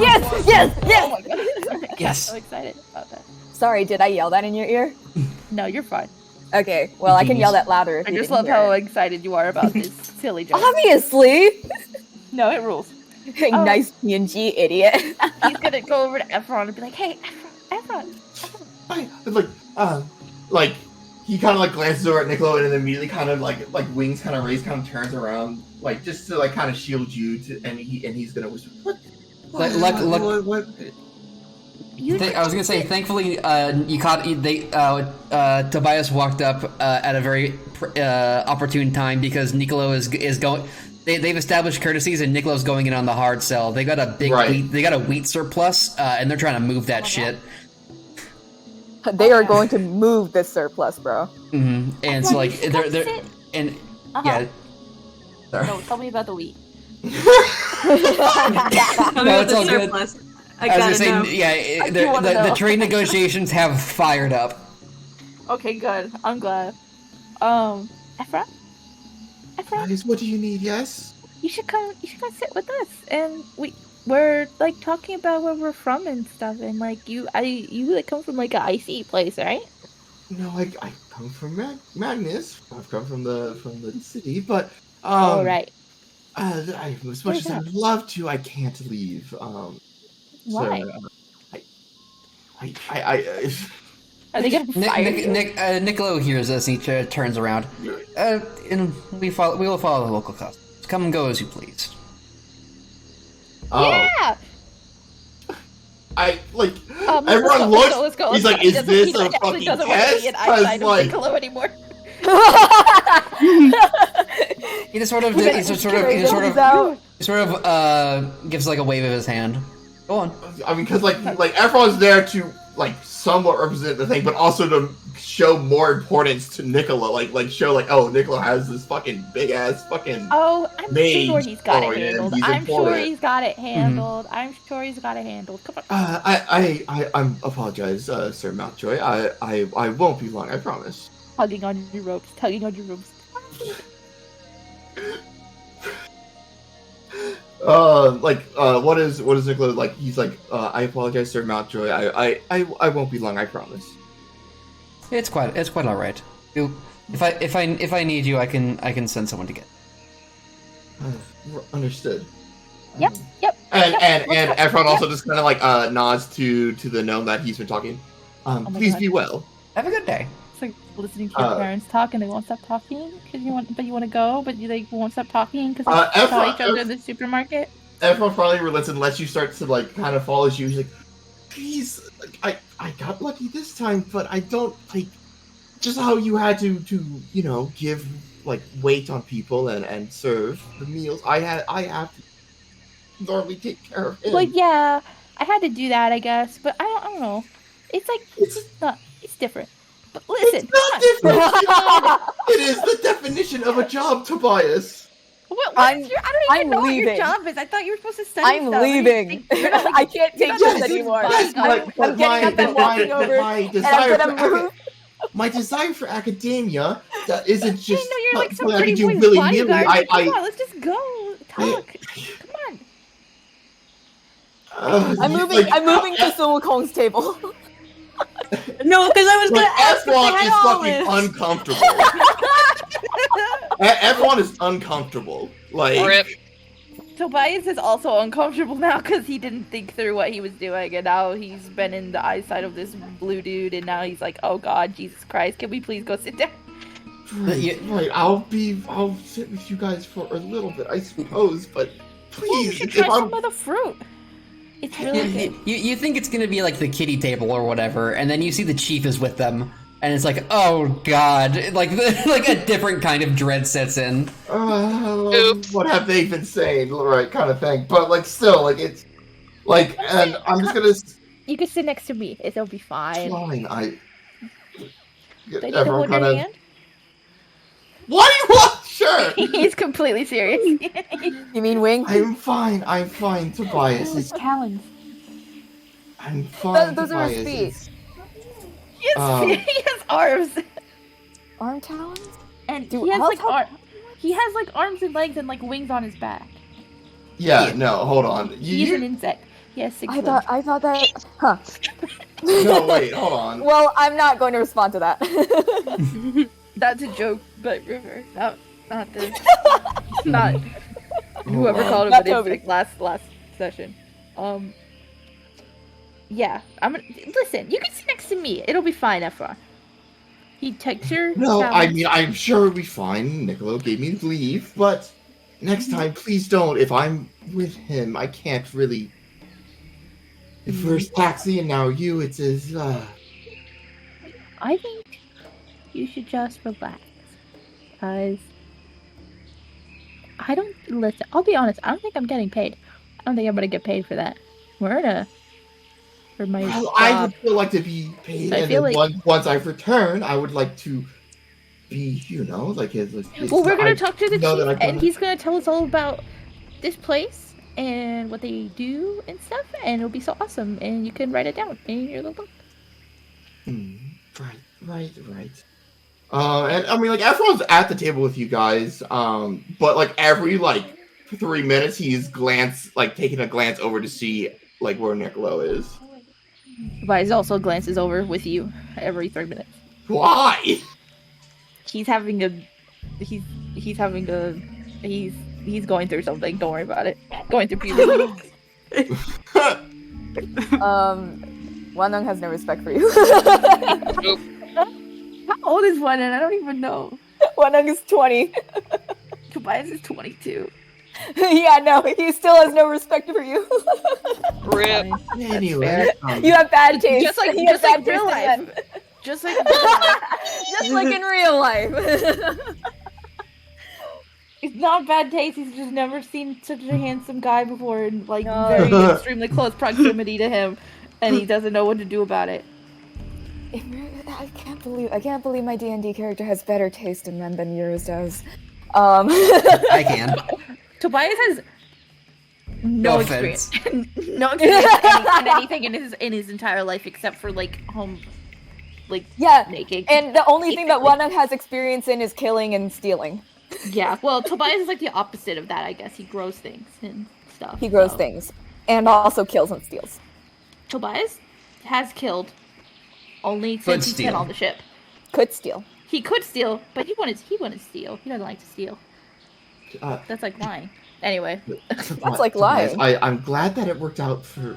Yes! Oh my god. Yes. I'm so excited about that. Sorry, did I yell that in your ear? No, you're fine. Okay, well, I can yell that louder if I you just didn't love hear how it. excited you are about this silly joke. Obviously! No, it rules. Hey, Oh. nice PNG, idiot. He's gonna go over to Efron and be like, "Hey, Efron." Like he kind of like glances over at Niccolo and then immediately kind of like wings kind of raised, kind of turns around, like just to like kind of shield you. And he's gonna whisper, "What? What? What? I was gonna say, thankfully, Tobias walked up at a very opportune time because Niccolo is going. They've established courtesies, and Nicolo's going in on the hard sell. They got a big wheat surplus, and they're trying to move that shit. They are going to move this surplus, bro. Mm-hmm. And so like they're and yeah. Sorry. No, tell me about the wheat. Tell me No, about it's the all good. surplus. I I was gotta gonna know. say, yeah, do wanna the know. trade negotiations have fired up. Okay, good. I'm glad. Efron, Guys, what do you need? Yes. you should come sit with us, and we're like talking about where we're from and stuff, and like you like come from like an icy place, right? No, I come from Magnus. I've come from the city, but All right. as much as I'd love to, I can't leave. Why? So, I Are they gonna fire you? Niccolo hears us and he turns around. And we will follow the local customs. Come and go as you please. Yeah. Everyone looks. Let's go. He's like, He is doesn't- this he a actually fucking doesn't want to test? be an eyesight of Like, Niccolo anymore. He just sort of gives like a wave of his hand. Go on. I mean, because like everyone's there to like somewhat represent the thing, but also to show more importance to Niccolo. Like show like, oh, Niccolo has this fucking big ass fucking. Oh, I'm mage sure he's got going it in, handled. he's I'm sure important. he's got it handled. I'm sure he's got it handled. Come on. I apologize, Sir Mountjoy. I won't be long. I promise. Tugging on your ropes. What is Niccolo like? He's like, I apologize, Sir Mountjoy. I won't be long. I promise. It's quite all right. If I need you, I can send someone to get. Understood. Yep. And Efron also just kind of like nods to the gnome that he's been talking. my Please God. be well. Have a good day. It's like listening to your parents talk and they won't stop talking because you want to go, but you like won't stop talking because they saw each other in the supermarket. Efron finally relents and lets you start to like kind of follows you. He's like, please, like, I got lucky this time, but I don't like just how you had to give like weight on people and serve the meals. I have to normally take care of him. Like, yeah, I had to do that, I guess, but I don't know. It's like it's different. But listen, It's not different. It is the definition of a job, Tobias. I don't even know what your leaving. job is. I thought you were supposed to study I'm stuff. leaving. I can't take this anymore. I'm getting up and walking over, and I'm gonna move. My desire for academia that isn't just I know you're like some something I pretty can do boy's willy-nilly. bodyguard. Like, come on, I let's just go talk. Come on. I'm moving to Sun Wukong's table. No, because I was like, gonna ask if they F1 had is fucking olives. uncomfortable. Everyone is uncomfortable. Like, Rip. Tobias is also uncomfortable now because he didn't think through what he was doing, and now he's been in the eyesight of this blue dude, and now he's like, "Oh God, Jesus Christ! Can we please go sit down?" Right. I'll sit with you guys for a little bit, I suppose. But Yeah, you please, should if try I'm some of the fruit. It's really good. You think it's gonna be like the kiddie table or whatever, and then you see the chief is with them, and it's like, oh god, like like a different kind of dread sets in. Oops. what have they been saying, right? Kind of thing. But like, still, like it's like, and I'm just gonna. You can sit next to me. It'll be fine. Fine. Do I need to Everyone hold your kind of. hand? What do you want? Sure. He's completely serious. You mean wing? I'm fine, Tobias. It's, Talons. I'm fine, Those are his Tobias. feet. He has arms, Arm talons? and Dude, he has how- like he has like arms and legs and like wings on his back. Yeah, no, hold on. He's an insect. He has 6 I limbs. thought that. Huh. No, wait, hold on. Well, I'm not going to respond to that. That's a joke, but River, not whoever called him Not an Toby. insect last session. Yeah, I'm gonna listen. You can sit next to me. It'll be fine, Ephra. He takes your. No, I talents. mean, I'm sure it'll be fine. Niccolo gave me leave, but next time, please don't. If I'm with him, I can't really. The first taxi and now you, it's as, I think you should just relax, guys. I don't listen. I'll be honest. I don't think I'm getting paid. I don't think I'm gonna get paid for that. We're in for my well, job. I would still like to be paid, I and feel then like- once I return, I would like to be, like his. Well, we're gonna talk to the know that chief, I've done and it. he's gonna tell us all about this place and what they do and stuff, and it'll be so awesome. And you can write it down in your little book. Right. And I mean, like, everyone's at the table with you guys, but like every 3 minutes, he's taking a glance over to see where Niccolo is. Tobias also glances over with you every 3 minutes. Why? He's having a he's going through something. Don't worry about it. Going through puberty. Wanong has no respect for you. How old is one? And I don't even know. Wanong is 20. Tobias is 22. Yeah, no, he still has no respect for you. Rip. Anyway, You have bad taste. Just like You have bad real taste in life. men. Just like real life. Just like in real life. It's not bad taste. He's just never seen such a handsome guy before, in No. very extremely close proximity to him, and he doesn't know what to do about it. I can't believe my D&D character has better taste in men than yours does. I can. Tobias has no No experience, offense. no experience in anything in his entire life except for home, Yeah, making. and the only thing that Wanong has experience in is killing and stealing. Yeah, well, Tobias is like the opposite of that, I guess. He grows things and stuff. He grows so. things, and also kills and steals. Tobias has killed only Could since he's been steal. on the ship. Could steal. He could steal, but he wouldn't steal. He doesn't like to steal. That's like lying. Anyway, That's like lying. I'm glad that it worked out for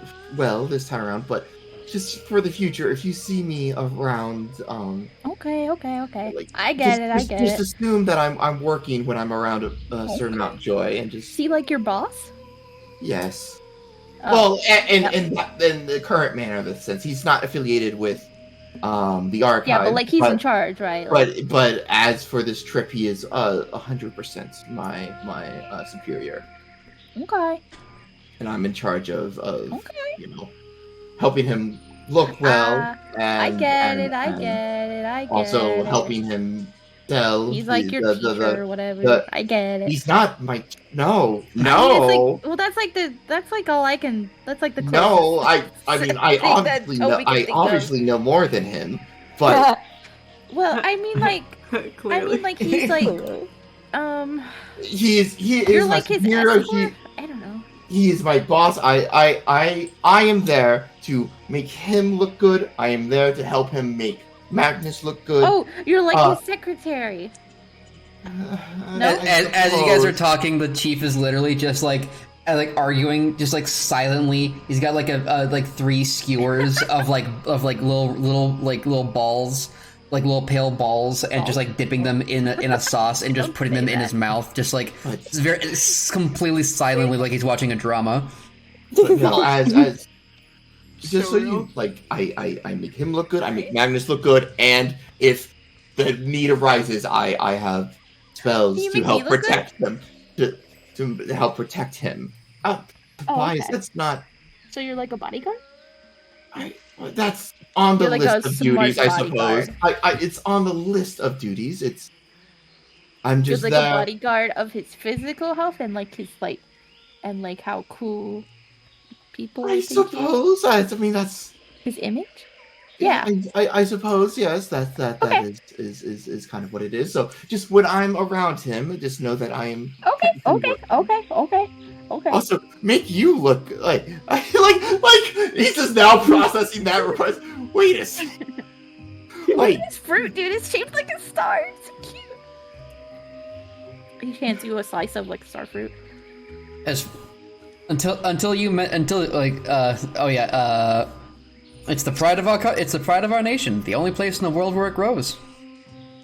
this time around, but just for the future, if you see me around, okay. like, I get it. Just assume that I'm working when I'm around a certain amount of joy, and just See, like your boss? yes. Oh, Well, in the current manner of the sense, he's not affiliated with the archive. yeah, but he's in charge, right? But as for this trip, he is 100% my superior, Okay. and I'm in charge of helping him look well. I And, get and- it. I and get it. I get Also it. helping him sell. He's like your teacher or whatever. the- I get it. He's not my. No. I mean, that's like all I can. That's like the No, closest I mean, thing I that obviously Toby know. can I think of. obviously know more than him, but Well, I mean, Clearly. he's like, he you're is my like his superior. escort? I don't know. He is my boss. I am there to make him look good. I am there to help him make Magnus look good. Oh, you're like Uh, his secretary. As you guys are talking, the chief is literally just like arguing, just like silently. He's got like a like 3 skewers of little balls, like little pale balls, and just like dipping them in a sauce and just putting them in his mouth, just like it's completely silently, like he's watching a drama. But no, as just so you like, I make him look good. I make Magnus look good, and if the need arises, I have spells to help protect them. To help protect him. Tobias, okay. that's not. So you're like a bodyguard? That's on the You're like list a of duties, smart I suppose. It's on the list of duties. I'm just like a bodyguard of his physical health and like his and like how cool people. I suppose. I mean, that's his image. Yeah. I suppose, yes, that Okay. is kind of what it is. So just when I'm around him, just know that I am Okay. Also, make you look like he's just now processing that request. Wait a second. Like This fruit, dude, is shaped like a star. It's so cute. He hands you a slice of like star fruit. It's the pride of our nation, the only place in the world where it grows.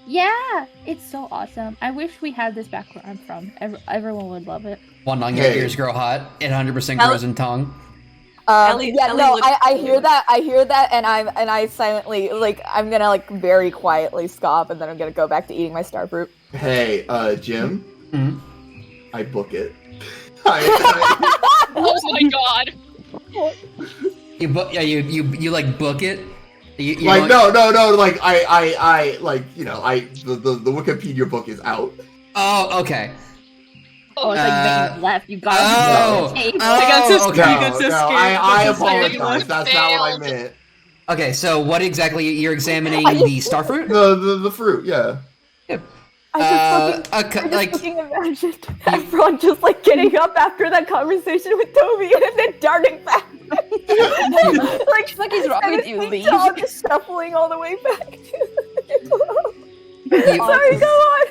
Yeah, it's so awesome. I wish we had this back where I'm from. Everyone would love it. One on your ears grow hot. It 100% grows in Tong. Ellie I hear that, and I silently, like, I'm gonna, like, very quietly scoff, and then I'm gonna go back to eating my star fruit. Hey, Jim. Mm-hmm. I book it. Oh my god. You like book it? You like no, like I like, you know, the Wikipedia book is out. Oh, okay. Oh, it's like that you left. You got okay. I apologize. That's not what I meant. Okay, so what exactly you're examining the star fruit? The fruit, yeah. I just fucking imagined everyone just like getting up after that conversation with Toby and then darting back. Like, fuck is wrong with you, Lee? All just shuffling all the way back. Sorry, go on.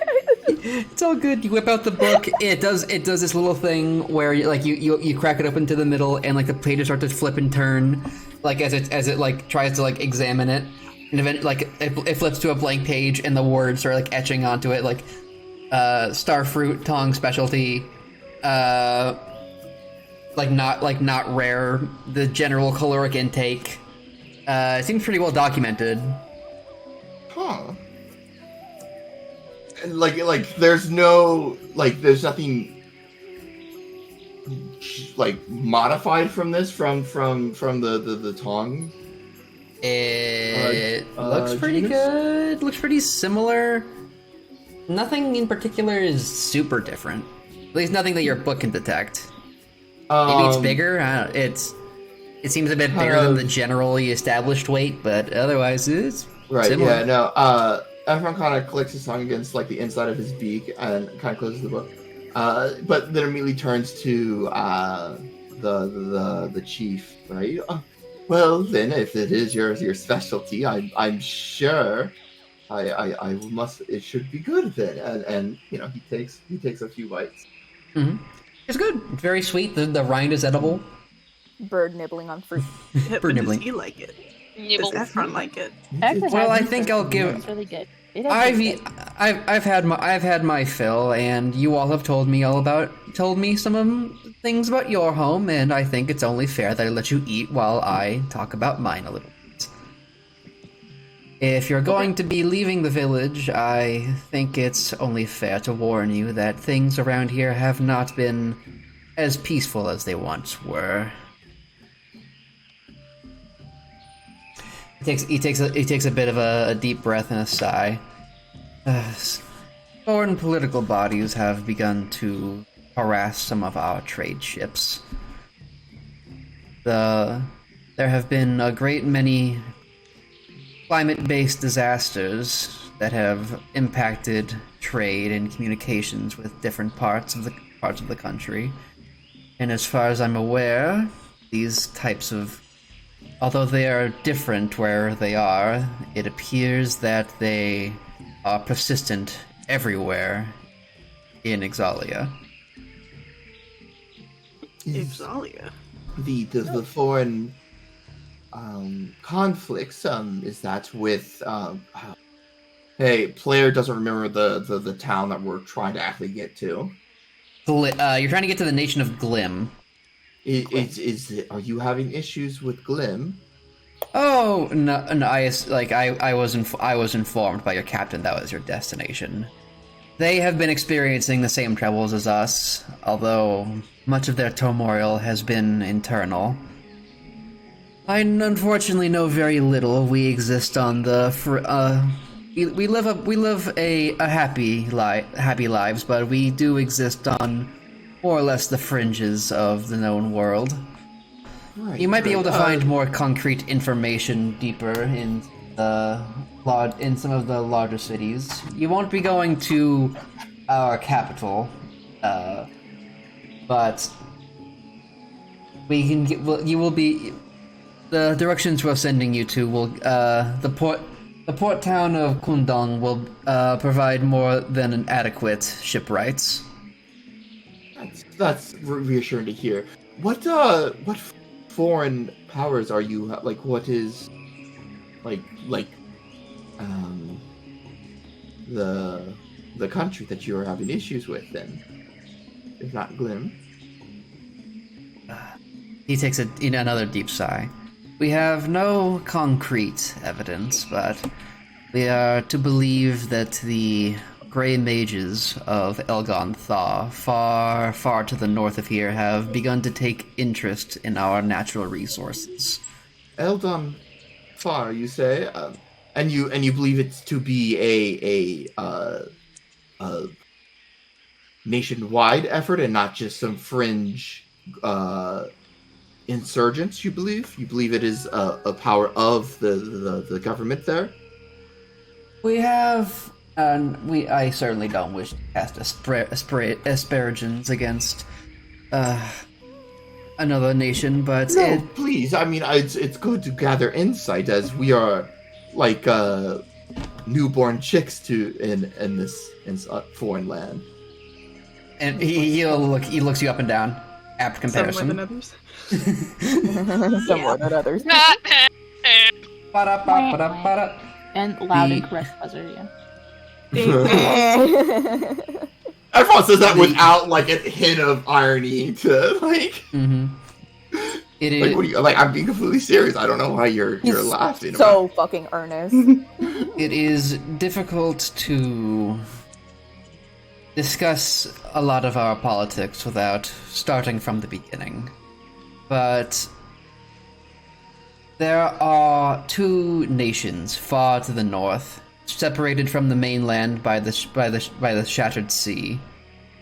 It's all good. You whip out the book. It does this little thing where you crack it open to the middle, and like the pages start to flip and turn, like as it like tries to like examine it. And then, like, it flips to a blank page, and the words are like etching onto it, like starfruit, Tong specialty, not rare, the general caloric intake. It seems pretty well documented. Huh. And like there's nothing like modified from this from the Tong. It looks pretty good. Looks pretty similar. Nothing in particular is super different. At least nothing that your book can detect. Maybe it's bigger. It seems a bit bigger than the generally established weight, but otherwise it's similar. Yeah, no. Ephron kind of clicks his tongue against like the inside of his beak and kind of closes the book. But then immediately turns to the chief, right? Well, then, if it is your specialty, I'm sure I must. It should be good then. And you know, he takes a few bites. Mm-hmm. It's good. It's very sweet. The rind is edible. Bird nibbling on fruit. Bird nibbling. Does he like it? Nibble. Does Ephron like it? Well, I think I'll give. It's really good. I've had my fill, and you all have told me some things about your home, and I think it's only fair that I let you eat while I talk about mine a little bit. If you're going to be leaving the village, I think it's only fair to warn you that things around here have not been as peaceful as they once were. He takes a bit of a deep breath and a sigh. Foreign political bodies have begun to harass some of our trade ships. There have been a great many climate-based disasters that have impacted trade and communications with different parts of the country. And as far as I'm aware, these types of, although they are different where they are, it appears that they are persistent everywhere in Ixalia. Ixalia. The foreign conflicts, is that with hey, player doesn't remember the town that we're trying to actually get to. You're trying to get to the nation of Glim. Are you having issues with Glim? Oh no! I was informed by your captain that was your destination. They have been experiencing the same troubles as us, although much of their turmoil has been internal. I unfortunately know very little. We exist on the we live a happy lives, but we do exist on more or less the fringes of the known world. Right, You might be able to find more concrete information deeper in some of the larger cities. You won't be going to our capital, but we can get. Well, you will be. The directions we're sending you to will the port town of Kundong will provide more than an adequate ship rights. That's reassuring to hear. What foreign powers are you like? What is the country that you are having issues with then? If not Glim. He takes another deep sigh. We have no concrete evidence, but we are to believe that the Grey Mages of Elgon Thaw, far to the north of here, have begun to take interest in our natural resources. Eldon Far, you say, and you believe it's to be a nationwide effort and not just some fringe insurgents. You believe it is a power of the government there. We have, I certainly don't wish to cast aspersions against another nation, but no, please. I mean, it's good to gather insight as we are like newborn chicks in this foreign land. And he looks you up and down after comparison. Some more than others. Some more than others. Ba-da-ba-ba-da-ba-da. And loud and correct buzzer, yeah. Everyone says that without like a hint of irony to like. Mm-hmm. It is. Like, what are you, like, I'm being completely serious. I don't know why you're laughing. So fucking earnest. It is difficult to discuss a lot of our politics without starting from the beginning. But there are two nations far to the north, separated from the mainland by the shattered sea.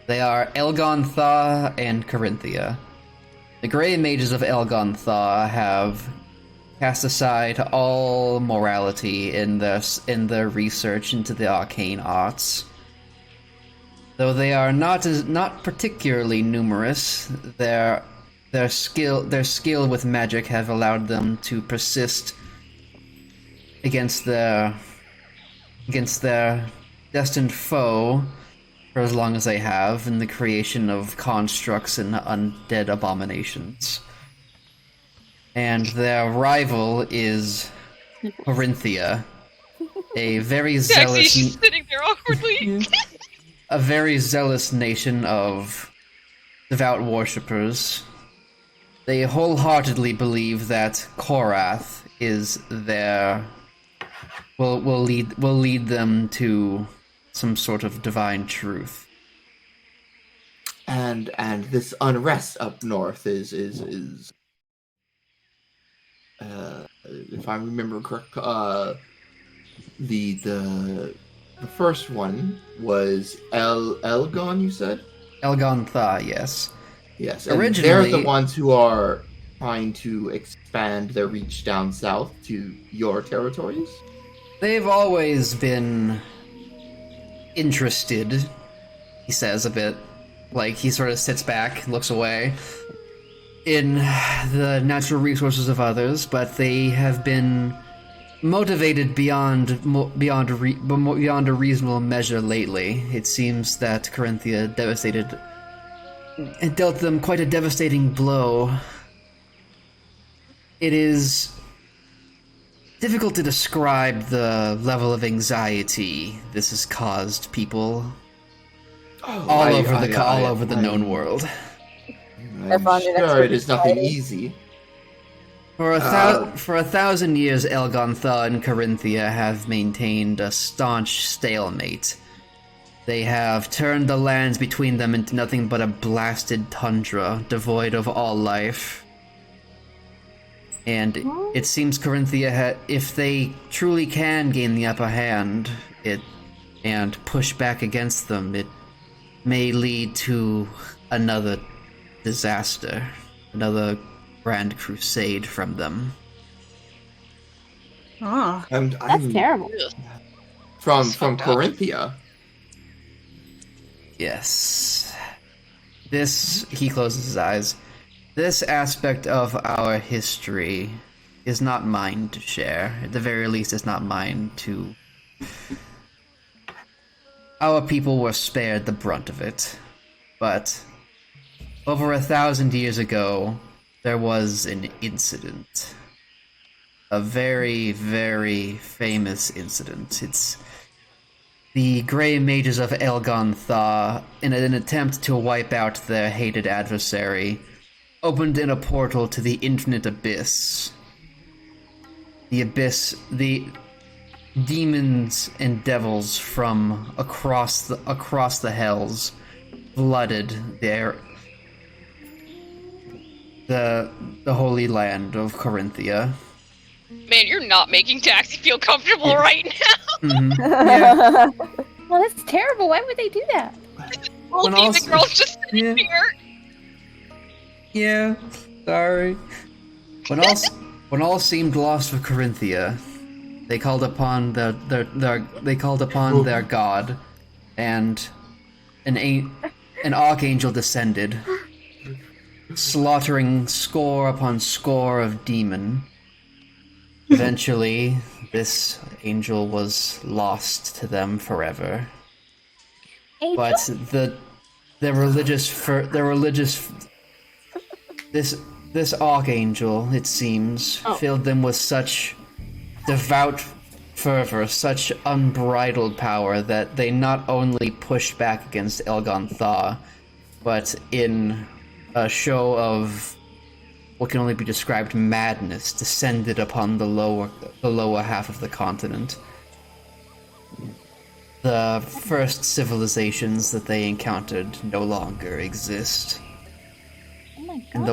They are Elgon Thaw and Corinthia. The Grey Mages of Elgon Thaw have cast aside all morality in their research into the arcane arts. Though they are not particularly numerous, their skill with magic have allowed them to persist against their destined foe for as long as they have in the creation of constructs and undead abominations. And their rival is Corinthia, a very zealous... she's sitting there awkwardly. A very zealous nation of devout worshippers. They wholeheartedly believe that Korath is will lead them to some sort of divine truth. And this unrest up north is if I remember correct, the first one was Elgon, you said? Elgon Thaw, yes. Yes, and Originally, they're the ones who are trying to expand their reach down south to your territories? They've always been interested, he says a bit. Like, he sort of sits back, looks away, in the natural resources of others, but they have been motivated beyond a reasonable measure lately. It seems that Corinthia dealt them quite a devastating blow. It is difficult to describe the level of anxiety this has caused people all over the known world. I'm sure it is nothing easy. For 1,000 years, Elgontha and Corinthia have maintained a staunch stalemate. They have turned the lands between them into nothing but a blasted tundra, devoid of all life. And it seems Corinthia, if they truly can gain the upper hand, and push back against them, it may lead to another disaster, another grand crusade from them. Oh, That's terrible. From Corinthia. Yes. He closes his eyes. This aspect of our history is not mine to share. At the very least, it's not mine to... Our people were spared the brunt of it. But over 1,000 years ago, there was an incident. A very, very famous incident. It's the Grey Mages of Elgontha, in an attempt to wipe out their hated adversary, opened in a portal to the infinite abyss. The abyss, the demons and devils from across the hells flooded the holy land of Corinthia. Man, you're not making Taxi feel comfortable right now. Mm-hmm. Yeah. Well, that's terrible. Why would they do that? All these girls just sitting here. Yeah, sorry. When all seemed lost for Corinthia, they called upon their god, and an archangel descended, slaughtering score upon score of demon. Eventually, this angel was lost to them forever. Angel? But this archangel, it seems, filled them with such devout fervor, such unbridled power that they not only pushed back against Elgontha, but in a show of what can only be described madness, descended upon the lower half of the continent. The first civilizations that they encountered no longer exist. Oh my god. And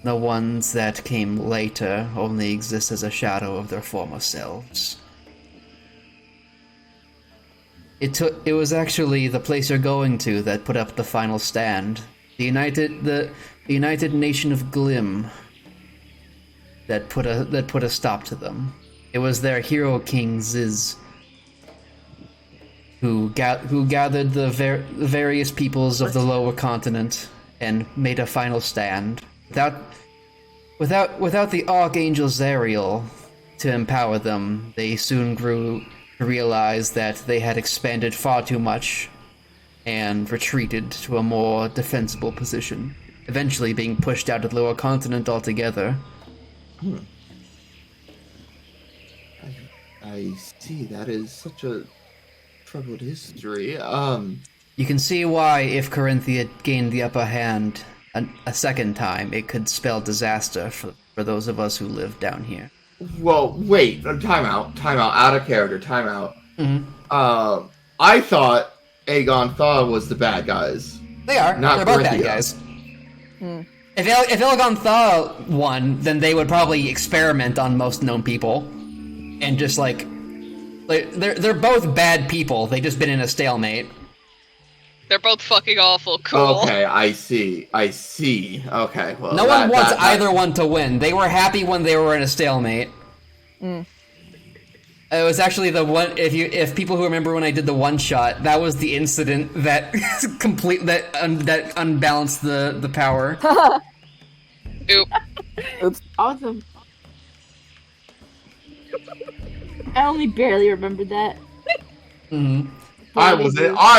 the ones that came later only exist as a shadow of their former selves. It was actually the place you're going to that put up the final stand. The United Nation of Glim that put a stop to them. It was their hero king Ziz who gathered the various peoples of the lower continent and made a final stand. Without the Archangel Zariel to empower them, they soon grew to realize that they had expanded far too much and retreated to a more defensible position, eventually being pushed out of the lower continent altogether. I see. That is such a troubled history. You can see why, if Corinthia gained the upper hand a second time, it could spell disaster for those of us who live down here. Well, wait. Time out. Out of character. Time out. Mm-hmm. I thought Aegon Thaw was the bad guys. They are. They're both bad guys. If Elgon Thaw won, then they would probably experiment on most known people, and just they're both bad people. They just been in a stalemate. They're both fucking awful. Cool. Okay, I see. Okay, well, no one wants either one to win. They were happy when they were in a stalemate. It was actually the one. If people who remember when I did the one shot, that was the incident that that unbalanced the power. Oop. Oops. Awesome. I only barely remembered that. Mm-hmm. I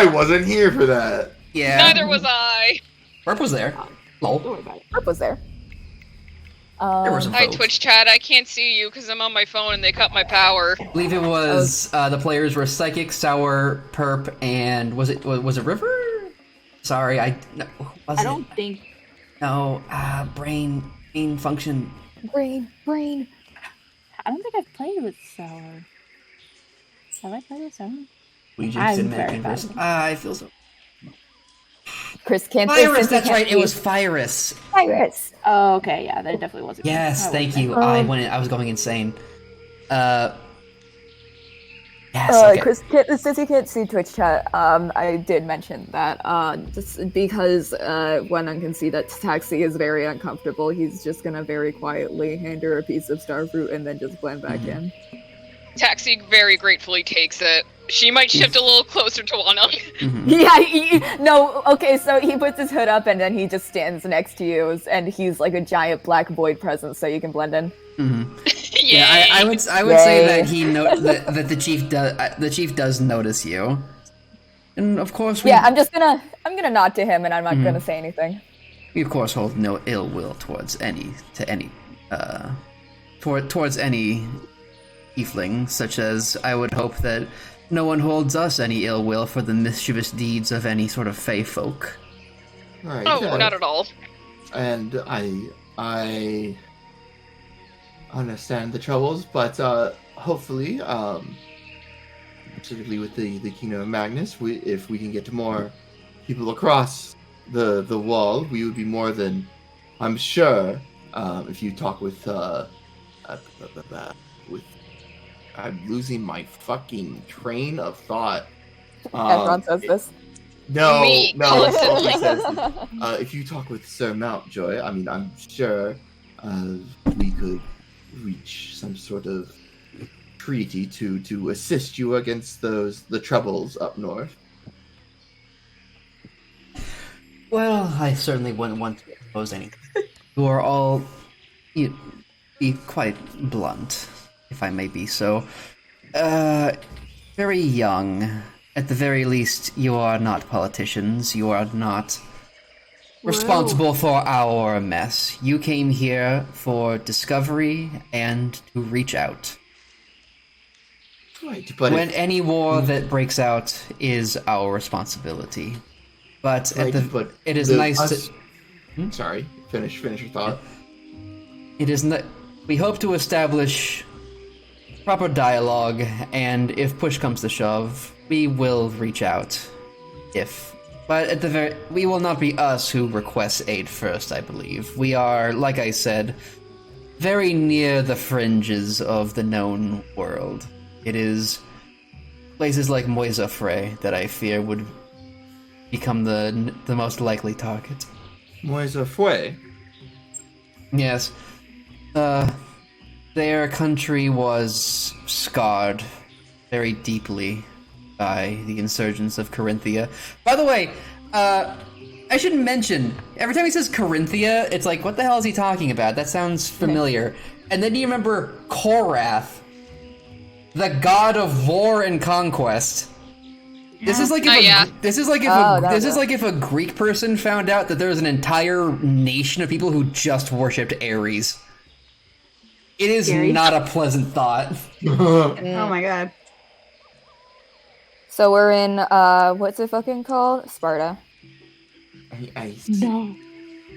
wasn't here for that. Yeah. Neither was I. Burp was there. Lol. Don't worry about it. Herb was there. There were some Hi, folks. Twitch chat. I can't see you because I'm on my phone and they cut my power. I believe it was the players were Psychic, Sour, Perp, and was it River? Sorry, I don't think. No, brain function. Brain. I don't think I've played with Sour. Have I played with Sour? We just I'm didn't very make bad it. at I feel so. Chris can't. Virus. That's right. It was Virus. Virus. Oh, okay, yeah, that definitely wasn't. Yes, I thank wasn't. you. I was going insane. Yes. Okay. Chris, since you can't see Twitch chat, I did mention that just because Wenan can see that Taxi is very uncomfortable, he's just gonna very quietly hand her a piece of starfruit and then just blend back in. Taxi very gratefully takes it. She might shift a little closer to Wana. Yeah, okay, so he puts his hood up and then he just stands next to you, and he's like a giant black void presence, so you can blend in. Yeah, I would say that that the chief does notice you, and of course I'm gonna nod to him, and I'm not gonna say anything. We of course hold no ill will towards any tiefling, such as I would hope that no one holds us any ill will for the mischievous deeds of any sort of fey folk. Right, Oh, not at all. And I understand the troubles, but hopefully, particularly with the Kingdom of Magnus, if we can get more people across the wall, we would be more than, I'm sure, if you talk with I'm losing my fucking train of thought. Everyone says this. No, Me, no. constantly. If you talk with Sir Mountjoy, I mean, I'm sure we could reach some sort of treaty to assist you against the troubles up north. Well, I certainly wouldn't want to oppose anything. You are all, be quite blunt, if I may be so. Very young. At the very least, you are not politicians. You are not responsible for our mess. You came here for discovery and to reach out. Right, but when any war that breaks out is our responsibility. But it is nice to... Sorry, finish your thought. It is we hope to establish proper dialogue, and if push comes to shove, we will reach out. But we will not be us who requests aid first, I believe. We are, like I said, very near the fringes of the known world. It is places like Moisa Frey that I fear would become the most likely target. Moisa Frey? Yes. Their country was scarred very deeply by the insurgents of Corinthia. By the way, I should mention, every time he says Corinthia, it's like, what the hell is he talking about? That sounds familiar. And then you remember Korath, the god of war and conquest. This is like if a Greek person found out that there was an entire nation of people who just worshipped Ares. It is not a pleasant thought. Oh my god. So we're in, what's it fucking called? Sparta. No.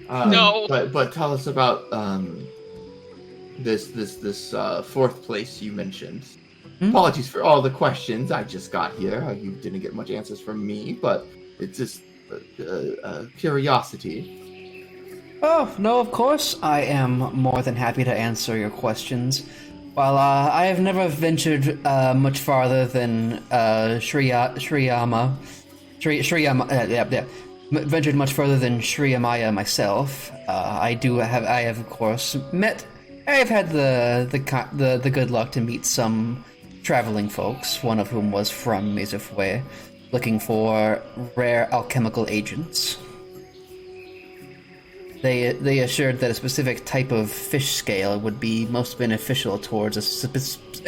No. But tell us about this fourth place you mentioned. Apologies for all the questions I just got here. You didn't get much answers from me, but it's just curiosity. Oh, no, of course. I am more than happy to answer your questions. While I have never ventured much farther than Shriyama, ventured much further than Shriyamaya myself. I have of course I have had the good luck to meet some traveling folks, one of whom was from Mezofwe, looking for rare alchemical agents. They assured that a specific type of fish scale would be most beneficial towards a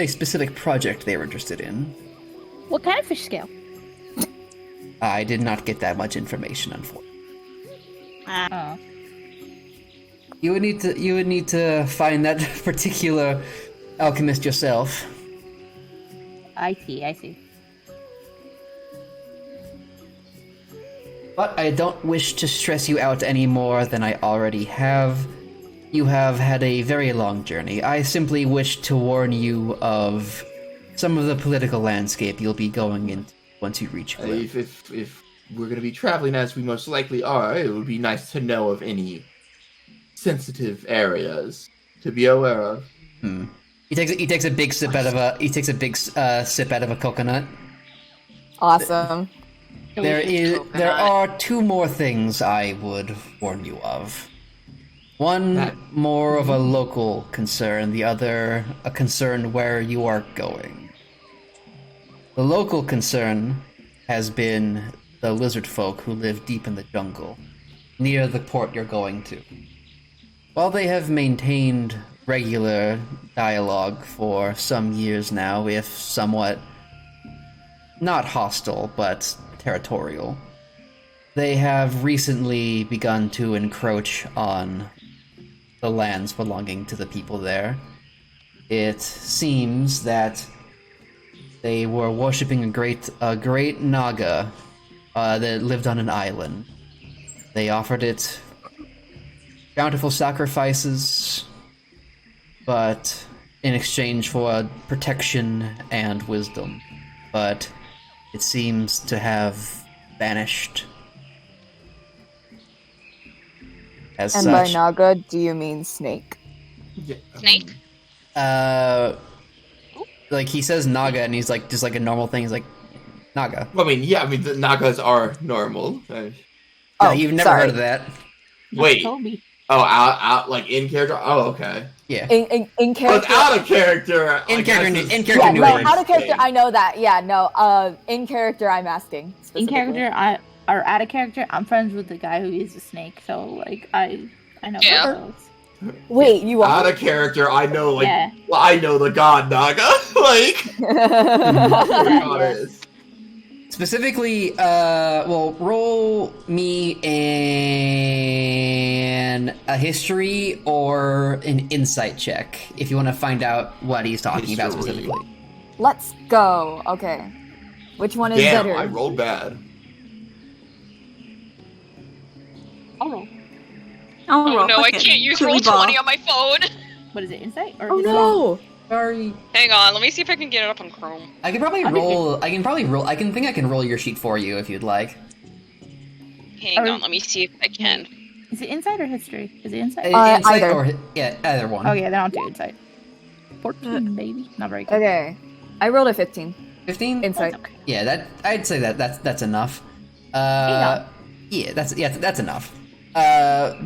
specific project they were interested in. What kind of fish scale? I did not get that much information, unfortunately. Oh. You would need to find that particular alchemist yourself. I see. But I don't wish to stress you out any more than I already have. You have had a very long journey. I simply wish to warn you of some of the political landscape you'll be going into once you reach Glim. If we're going to be traveling as we most likely are, it would be nice to know of any sensitive areas to be aware of. He takes a big sip out of a coconut. Awesome. There are two more things I would warn you of. One more of a local concern, the other a concern where you are going. The local concern has been the lizard folk who live deep in the jungle, near the port you're going to. While they have maintained regular dialogue for some years now, if somewhat not hostile, but territorial, they have recently begun to encroach on the lands belonging to the people there. It seems that they were worshipping a great Naga that lived on an island. They offered it bountiful sacrifices, but in exchange for protection and wisdom. But it seems to have vanished. As And such, by Naga, do you mean snake? Yeah. Snake? like he says Naga, and he's like just like a normal thing. He's like Naga. I mean, the Nagas are normal. No, you've never heard of that. Wait. Told me. Oh, out like in character. Oh, okay. Yeah. In But character. out of character. In character, Yeah, new no, age. out of character, I know that. Yeah, no, in character, I'm asking. In specifically. character, or out of character, I'm friends with the guy who is a snake, so like I know Yeah. about those. Wait, you Out are? of character, I know like Yeah. well, I know the god Naga. Like who the god is. Specifically, roll me a history or an insight check if you want to find out what he's talking about History. specifically. Let's go. Okay. Which one is Damn, better? I rolled bad. I'll roll. I'll Oh roll. no, I Fuck it. can't use Silly roll ball. 20 on my phone. What is it? Insight or? Oh insight? no! Sorry. Hang on, let me see if I can get it up on Chrome. I can roll. I can roll your sheet for you if you'd like. Hang Are- on, let me see if I can. Is it insight or history? Is it insight? Insight either. or either one. Oh yeah, then I'll do insight. 14, maybe. Not very good. Okay. I rolled a 15. 15. Insight. Okay. Yeah, I'd say that's enough. Enough. Yeah, that's enough.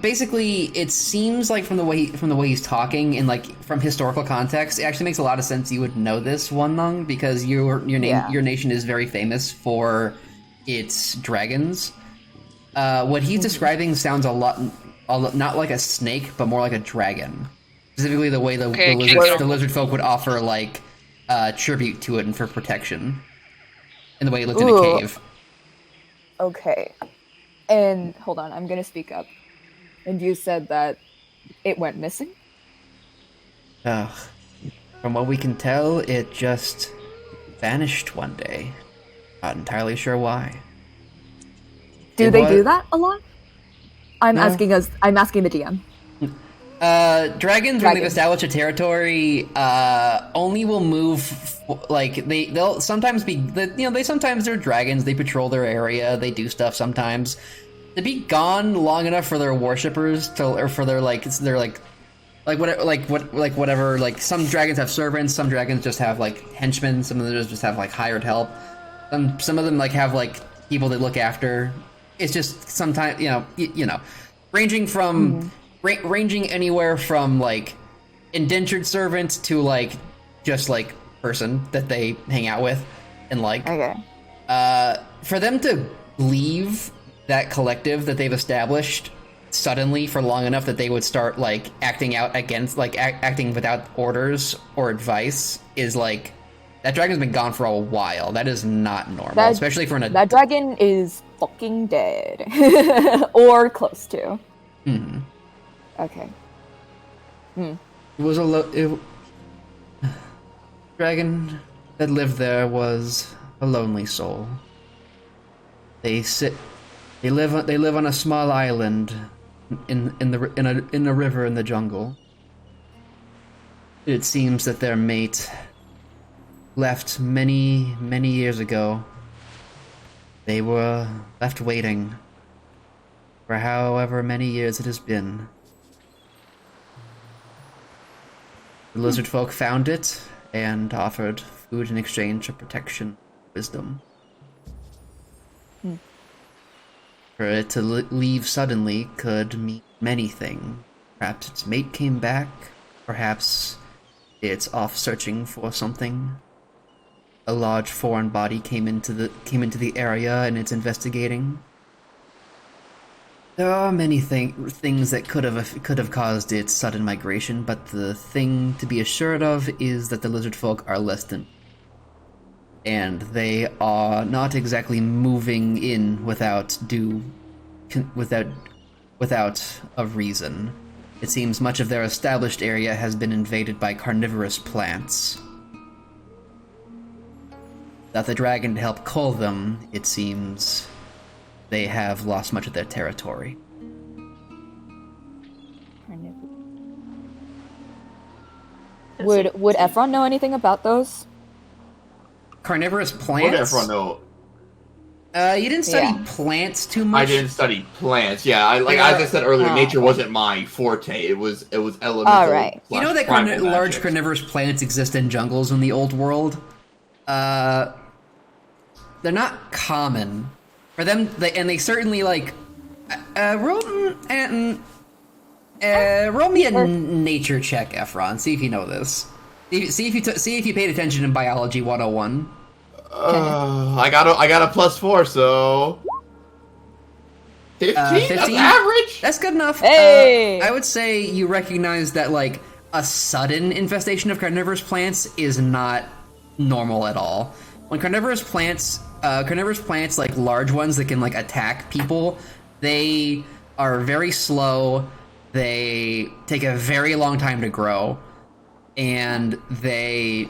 Basically, it seems like from the way he's talking and like from historical context, it actually makes a lot of sense you would know this Wonlung because your nation is very famous for its dragons. What he's describing sounds a lot not like a snake, but more like a dragon. Specifically, the way the lizard folk would offer like tribute to it and for protection, and the way it looked in a Ooh. cave. Okay. And hold on, I'm gonna speak up. And you said that it went missing? From what we can tell, it just vanished one day. Not entirely sure why. Do It they wa- do that a lot? I'm No. asking the DM. Dragons, when they've established a territory, only will move, like, they'll sometimes be, they're dragons, they patrol their area, they do stuff sometimes. To be gone long enough for their worshippers whatever, like, some dragons have servants, some dragons just have, like, henchmen, some of them just have, like, hired help. Some of them, like, have, like, people they look after. It's just sometimes, ranging from... ranging anywhere from, like, indentured servant to, like, just, like, person that they hang out with. And, like, Okay. for them to leave that collective that they've established suddenly for long enough that they would start like acting out against like acting without orders or advice is like that dragon's been gone for a while. That is not normal, especially for that dragon is fucking dead or close to. Mm-hmm. Okay. It was dragon that lived there was a lonely soul. They live on a small island in a river in the jungle. It seems that their mate left many years ago. They were left waiting for however many years it has been. The lizard folk found it and offered food in exchange for protection, wisdom. For it to leave suddenly could mean many things. Perhaps its mate came back. Perhaps it's off searching for something. A large foreign body came into the area and it's investigating. There are many things that could have caused its sudden migration, but the thing to be assured of is that the lizard folk are less than, and they are not exactly moving in without a reason. It seems much of their established area has been invaded by carnivorous plants. Without the dragon to help cull them, it seems they have lost much of their territory. Would Ephron know anything about those? Carnivorous plants? What Ephron know? You didn't study plants too much. I didn't study plants. Yeah, as I said earlier, nature wasn't my forte. It was elemental. All right. You know that large carnivorous plants exist in jungles in the old world? They're not common. For them, they certainly like roll me a nature check, Ephron. See if you know this. See if you paid attention in Biology 101. I got a +4, so 15. 15? That's average. That's good enough. Hey! I would say you recognize that like a sudden infestation of carnivorous plants is not normal at all. When carnivorous plants, like large ones that can like attack people, they are very slow. They take a very long time to grow, and they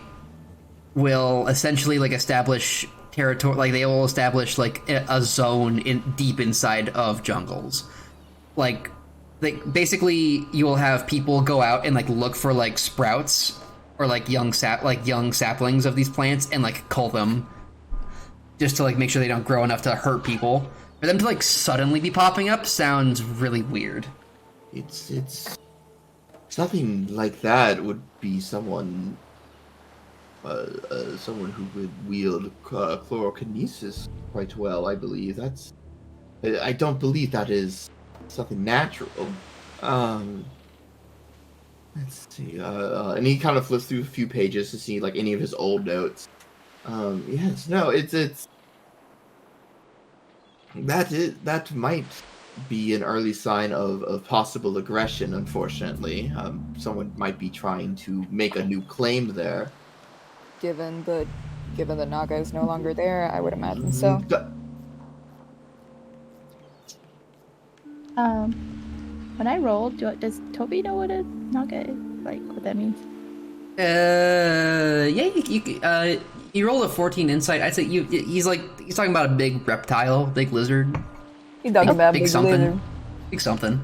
will essentially like establish territory. Like they will establish like a zone deep inside of jungles. Like basically, you will have people go out and like look for like sprouts or like young saplings of these plants and like cull them, just to like make sure they don't grow enough to hurt people. For them to like suddenly be popping up sounds really weird. It's nothing like that. Would be someone who would wield chlorokinesis quite well. I believe I don't believe that is something natural. Let's see. And he kind of flips through a few pages to see like any of his old notes. Yes, no, it's that might be an early sign of possible aggression. Unfortunately, someone might be trying to make a new claim there. Given the Naga is no longer there, I would imagine so. When I rolled, does Toby know what a Naga is? Like, what that means? Yeah, you rolled a 14 insight. I'd say he's talking about a big reptile, big lizard. He's talking about big something. Lizard. Big something.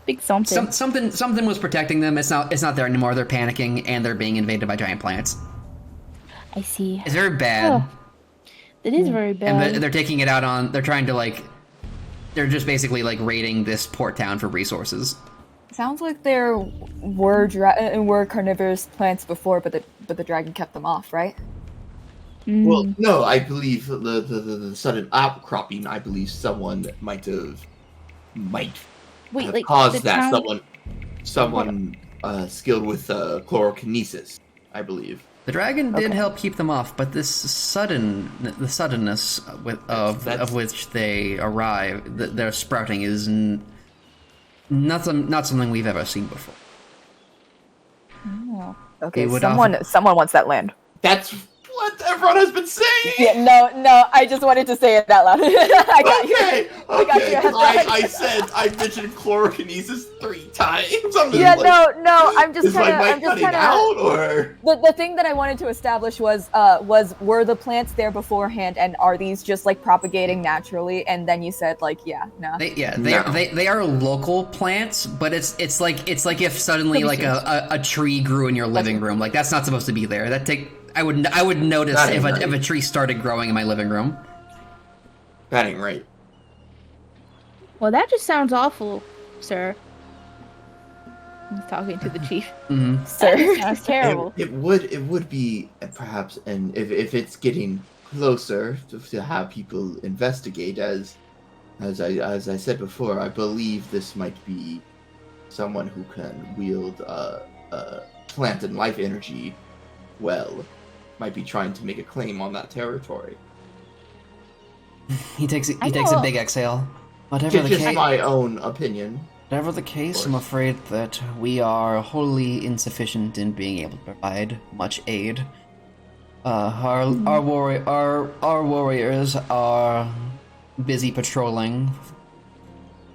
Big something. Something was protecting them. It's not there anymore. They're panicking and they're being invaded by giant plants. I see. It's very bad. Oh, it is very bad. And they're taking it out on. They're trying to like. They're just basically like raiding this port town for resources. Sounds like there were carnivorous plants before, but the dragon kept them off, right? Well, no, I believe the sudden outcropping. I believe someone might have caused that. Someone skilled with chlorokinesis, I believe. The dragon did help keep them off, but the suddenness of which they arrive, their sprouting is not something we've ever seen before. Oh. Okay, It would someone wants that land. That's what everyone has been saying. Yeah, no, I just wanted to say it out loud. I got you. Okay, I got you. I mentioned chlorokinesis 3 times. I'm just Yeah, like, no, I'm just is my kind mic of, cutting out, or the thing that I wanted to establish was were the plants there beforehand, and are these just like propagating naturally? And then you said like, yeah, no. They are local plants, but it's like if suddenly like a tree grew in your living room. Like that's not supposed to be there. I would notice if a tree started growing in my living room. that ain't right. Well, that just sounds awful, sir. I'm talking to the chief. Mm-hmm. Sir, sounds terrible. It would be perhaps, and if it's getting closer to have people investigate, as I said before, I believe this might be someone who can wield plant and life energy well. Might be trying to make a claim on that territory. He takes a big exhale. Whatever the Just case, my own opinion. whatever the case, I'm afraid that we are wholly insufficient in being able to provide much aid. Our warriors are busy patrolling,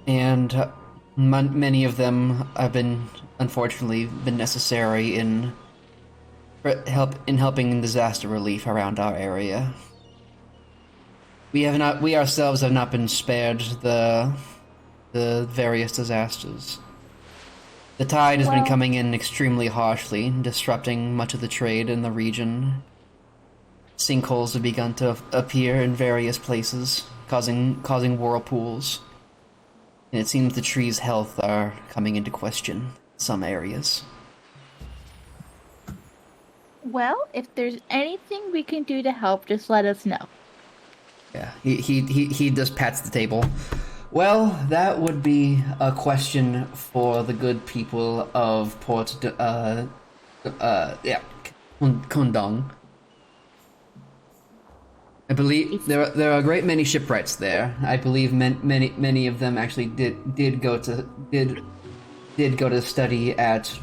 and many of them have unfortunately been necessary in helping in disaster relief around our area. We ourselves have not been spared the various disasters. The tide has been coming in extremely harshly, disrupting much of the trade in the region. Sinkholes have begun to appear in various places, causing whirlpools. And it seems the trees' health are coming into question in some areas. Well, if there's anything we can do to help, just let us know. Yeah, he just pats the table. Well, that would be a question for the good people of Port Kundong. I believe there are a great many shipwrights there. I believe many of them actually did go to study at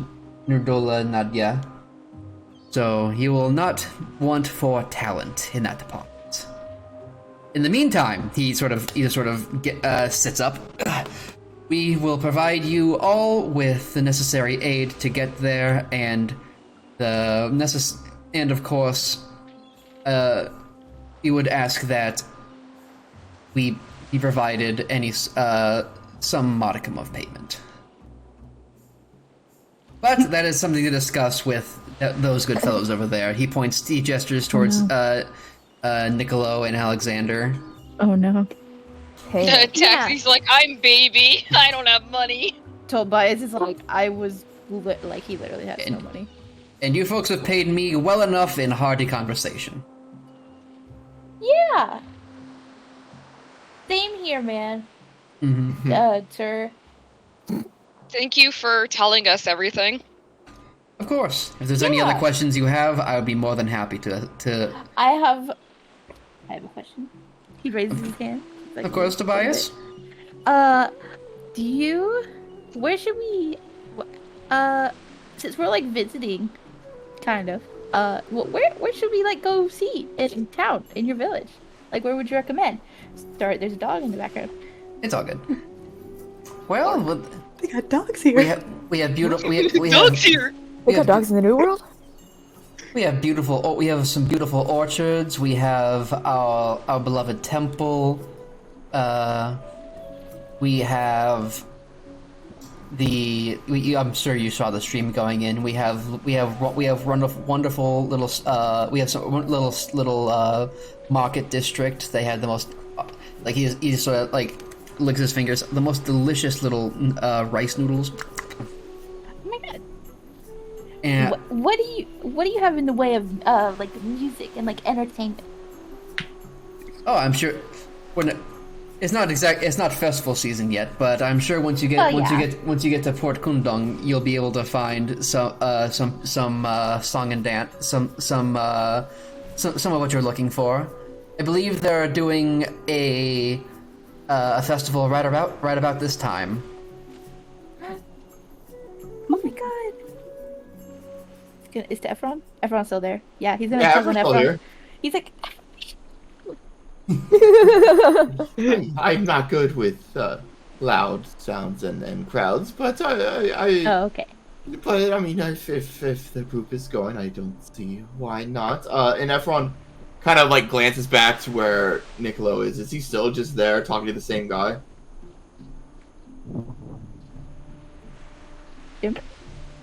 Nurdola Nadia. So you will not want for talent in that department. In the meantime, he sort of sits up. We will provide you all with the necessary aid to get there, and of course, we would ask that we be provided some modicum of payment. But that is something to discuss with those good fellows over there. He gestures towards Niccolo and Alexander. Oh no. Hey, Taxi's like, I'm baby. I don't have money. Tobias is like, he literally has no money. And you folks have paid me well enough in hearty conversation. Yeah. Same here, man. Mm-hmm. Sir. Thank you for telling us everything. Of course. If there's any other questions you have, I would be more than happy to... I have a question. He raises his hand. Like, of course, Tobias. Where should we, since we're like visiting, kind of, where should we like go see in town, in your village? Like, where would you recommend? There's a dog in the background. It's all good. Well, they got dogs here. We have beautiful. Dogs here. They got dogs in the New World? We have some beautiful orchards. We have our beloved temple. We have I'm sure you saw the stream going in. We have wonderful little we have some little market district. They had the most he sort of like licks his fingers. The most delicious little rice noodles. Oh my god. And what do you have in the way of like music and like entertainment? Oh, I'm sure. It's not festival season yet, but I'm sure once you get to Port Kundong, you'll be able to find some song and dance, some of what you're looking for. I believe they're doing a festival right about this time. is to Efron? Efron's still there. Yeah, he's gonna Yeah, tug on Efron's still Efron. here. He's like, I'm not good with loud sounds and crowds, but oh, okay. But I mean, if the group is going, I don't see why not. And Efron kind of like glances back to where Niccolo is. Is he still just there talking to the same guy? Jim?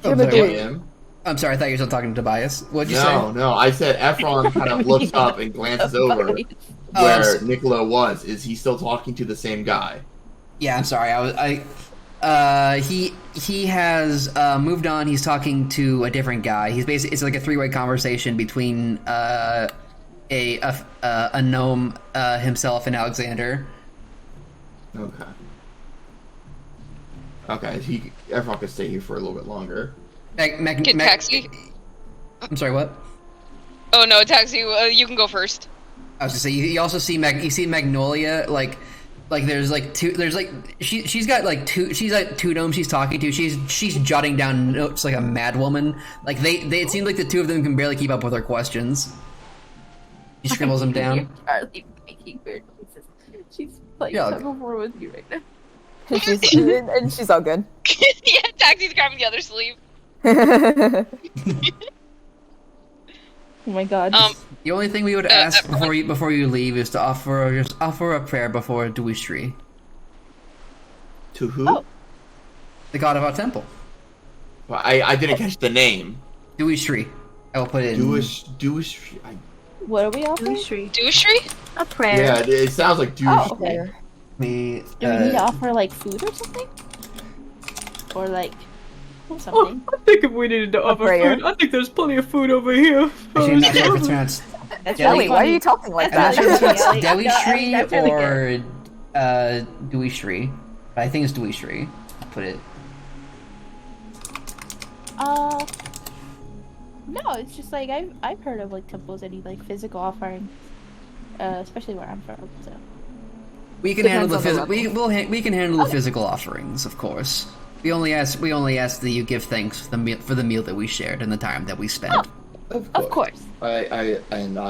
Oh, Jim, sorry, do it. Jim. I'm sorry, I thought you were still talking to Tobias. What'd you say? No, I said Efron kind of looks up and glances over where Niccolo was. Is he still talking to the same guy? Yeah, I'm sorry. He has moved on. He's talking to a different guy. He's basically it's like a three-way conversation between a gnome himself and Alexander. Okay. Okay, Efron could stay here for a little bit longer. Taxi. I'm sorry, what? Oh no, Taxi, you can go first. I was gonna say you also see you see Magnolia like there's like two she's got two gnomes she's talking to. She's jotting down notes like a mad woman. Like it seems like the two of them can barely keep up with her questions. She scribbles them down. Charlie making weird noises. She's playing tug of war with you right now. and she's all good. Yeah, Taxi's grabbing the other sleeve. Oh my god. The only thing we would ask before you leave is to offer a prayer before Duishri. To who? Oh. The god of our temple. Well, I didn't catch the name. Duishri. I will put it in. Duishri. What are we offering? Duishri? A prayer. Yeah, it sounds like Duishri. Oh, okay. Do Do we need to offer like food or something? Or like something? I think if we needed to offer prayer. food, I think there's plenty of food over here. Actually, I'm not sure if it's pronounced That's Deli- really Why are you talking like I'm not that? sure if it's Ellie, Delishri that's really or Duishri. But I think it's Duishri. I'll put it. No, it's just like I've heard of like temples that need like physical offerings, especially where I'm from. So We can handle the Depends on the physical. We can handle the physical offerings, of course. We only ask that you give thanks for the meal that we shared and the time that we spent. of course. I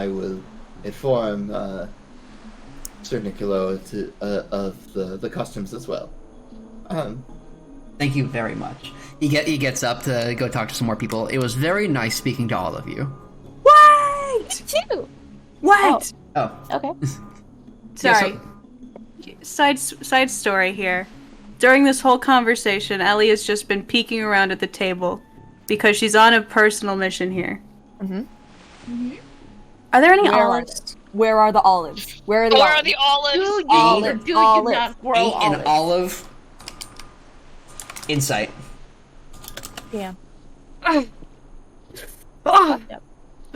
will inform Sir Niccolo of the customs as well. Thank you very much. He gets up to go talk to some more people. It was very nice speaking to all of you. What? Too. What? Oh, Okay. Sorry. Side story here. During this whole conversation, Ellie has just been peeking around at the table because she's on a personal mission here. Mm-hmm. Are there any Where are olives? Where are the olives? Where are the Where are olives? the olives? Olive. Do you Olive. not grow ain't an olives? olive. Insight. Damn. Oh, Yep.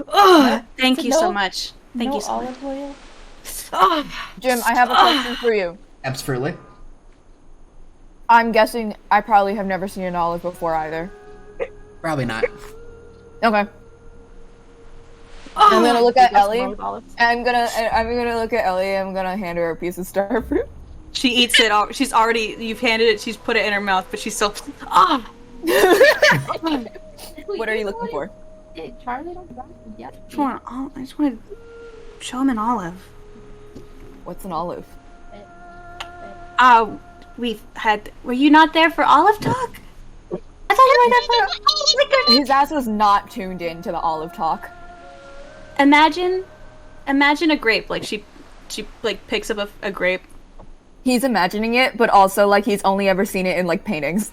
oh, thank you so No- much. Thank no you so much. olive oil. Oh, Jim, I have a question for you. Absolutely. I'm guessing I probably have never seen an olive before either. Probably not. Okay. I'm gonna look at That's Ellie. more with olives. I'm gonna look at Ellie. I'm gonna hand her a piece of star fruit. she eats it. She's already. You've handed it. She's put it in her mouth, but she's still. Ah. What are you looking for? Hey, Charlie, don't drop it yet. I just want to show him an olive. What's an olive? We've had. Were you not there for olive talk? I thought you were there for. His ass was not tuned in to the olive talk. Imagine a grape. Like she like picks up a grape. He's imagining it, but also like he's only ever seen it in like paintings.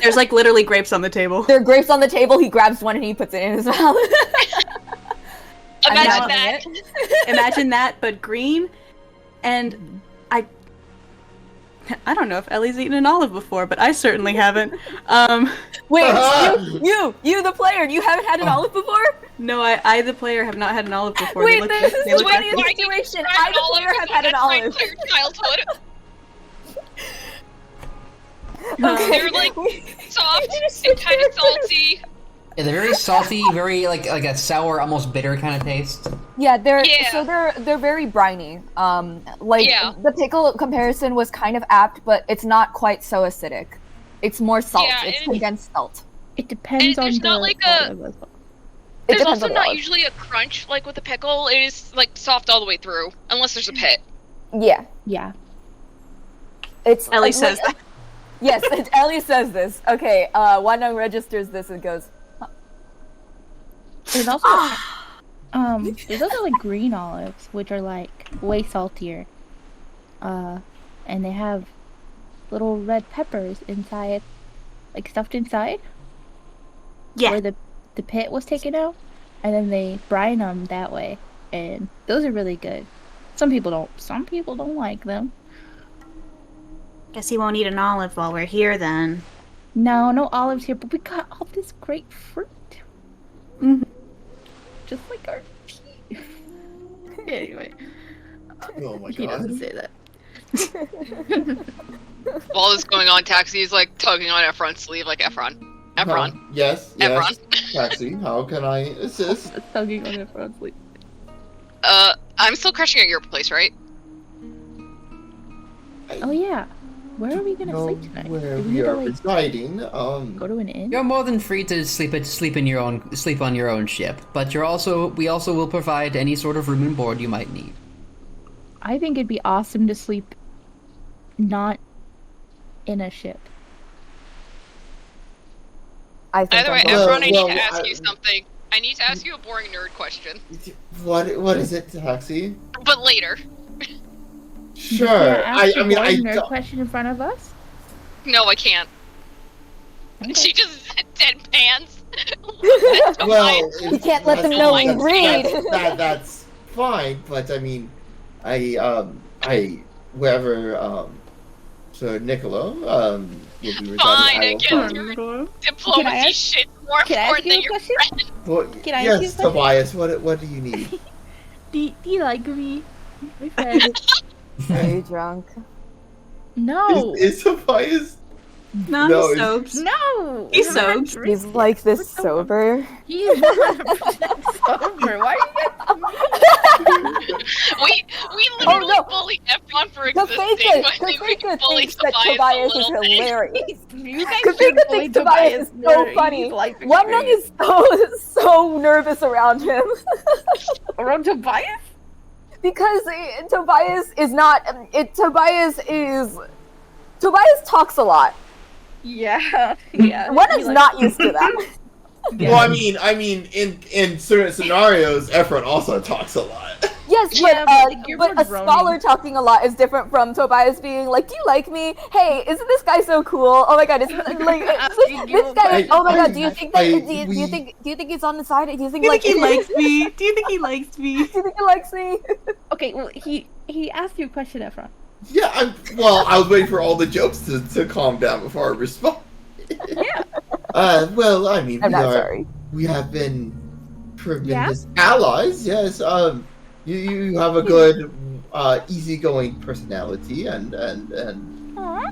There's like literally grapes on the table. There are grapes on the table. He grabs one and he puts it in his mouth. Imagine I'm that. imagining Imagine that, but green. And I don't know if Ellie's eaten an olive before, but I certainly haven't. Wait, you the player, you haven't had an olive before? No, I the player have not had an olive before. Wait, They look this is they look the funniest different. situation. I the player have had an olive. Your childhood. Okay. They're like soft and kind of salty. Yeah, they're very salty, very like a sour, almost bitter kind of taste. Yeah, they're Yeah. they're very briny. Yeah. The pickle comparison was kind of apt, but it's not quite so acidic. It's more salt. Yeah, it's and- against salt. It depends And on there's the not like a- olive as well. There's depends also on the not olive. usually a crunch like with a pickle. It is like soft all the way through, unless there's a pit. Yeah, Yeah. it's Ellie like, says that. Yes, Ellie says this. Okay, Wanong registers this and goes, There's also there's also like green olives, which are like way saltier. And they have little red peppers inside, like stuffed inside. Yeah. Where the pit was taken out, and then they brine them that way, and those are really good. Some people don't like them. Guess he won't eat an olive while we're here then. No olives here, but we got all this great fruit. Just like our tea. Anyway. Oh my He god. doesn't say that. While this is going on, Taxi is like tugging on Efron's sleeve like Efron. Yes, Efron. Taxi, how can I assist? That's tugging on everyone's sleeve. I'm still crashing at your place, right? Oh yeah. Where are we gonna sleep tonight? Where Do we we need to, are like, residing, go to an inn? You're more than free to sleep on your own ship, but we also will provide any sort of room and board you might need. I think it'd be awesome to sleep not in a ship. I think Either way, I'm Well, Efron, I need well, to ask I- you something. I need to ask you a boring nerd question. What is it, Taxi? But later. Sure. Can I ask I mean, I nerd don't- question in front of us? No, I can't. Okay. She just deadpans. Well, You can't let them know we read. That's fine, but I mean, wherever Sir Niccolo will be residing, Fine, I I will guess find. your Can I diplomacy ask- shit's more can I ask important you than a your question? friend. Well, Can I ask you a yes, question? Tobias, what do you need? Do you like me? My friend. Are you drunk? No. Is Tobias? No, No, he's it's- soaked. No. He's I'm not soaked. He's drinking. like this sober. He's 100% sober. Why are you We literally no. bully Efron for The existing, Faker but maybe we can bully thinks that Tobias Tobias a is little bit. hilarious. You guys The should Faker bully thinks Tobias is so more. funny. He's life One Young is so nervous around him around Tobias? because Tobias is not. Tobias talks a lot. Yeah. Yeah. One is not used to that. Well, I mean, in certain scenarios, Efron also talks a lot. Yes, Yeah, but, like, you're but more a scholar droning. talking a lot is different from Tobias being like, "Do you like me? Hey, isn't this guy so cool? Oh my god, isn't like this guy? Oh my god, do you think that? Do you think he's on the side? Do you think Do you like think he likes me? Do you think he likes me? Do you think he likes me? Okay, well, he asked you a question, Efron. Yeah, I was waiting for all the jokes to calm down before I respond. Yeah. Well, I mean, I'm not sorry. we have been tremendous allies. Yes. You have a good, easygoing personality and Aw.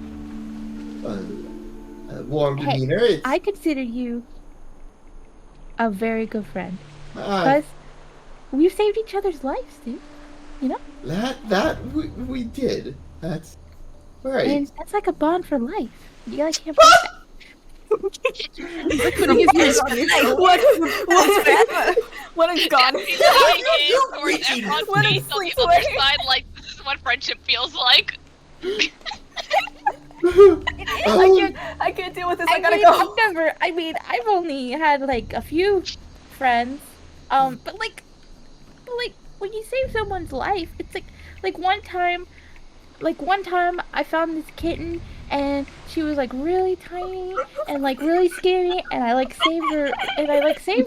warm Hey, demeanor. It's, I consider you a very good friend uh, because we've saved each other's lives, dude. that we did. That's right. And that's like a bond for life. You guys can't break that. Putting his hands on your shoulder. What's that? One is gone. He's lying in towards Efron's What a face on the sweet other way. side, like, this is what friendship feels like. I can't deal with this. I gotta go. I've only had like a few friends. But like when you save someone's life, it's like one time I found this kitten and she was like really tiny and like really skinny and I saved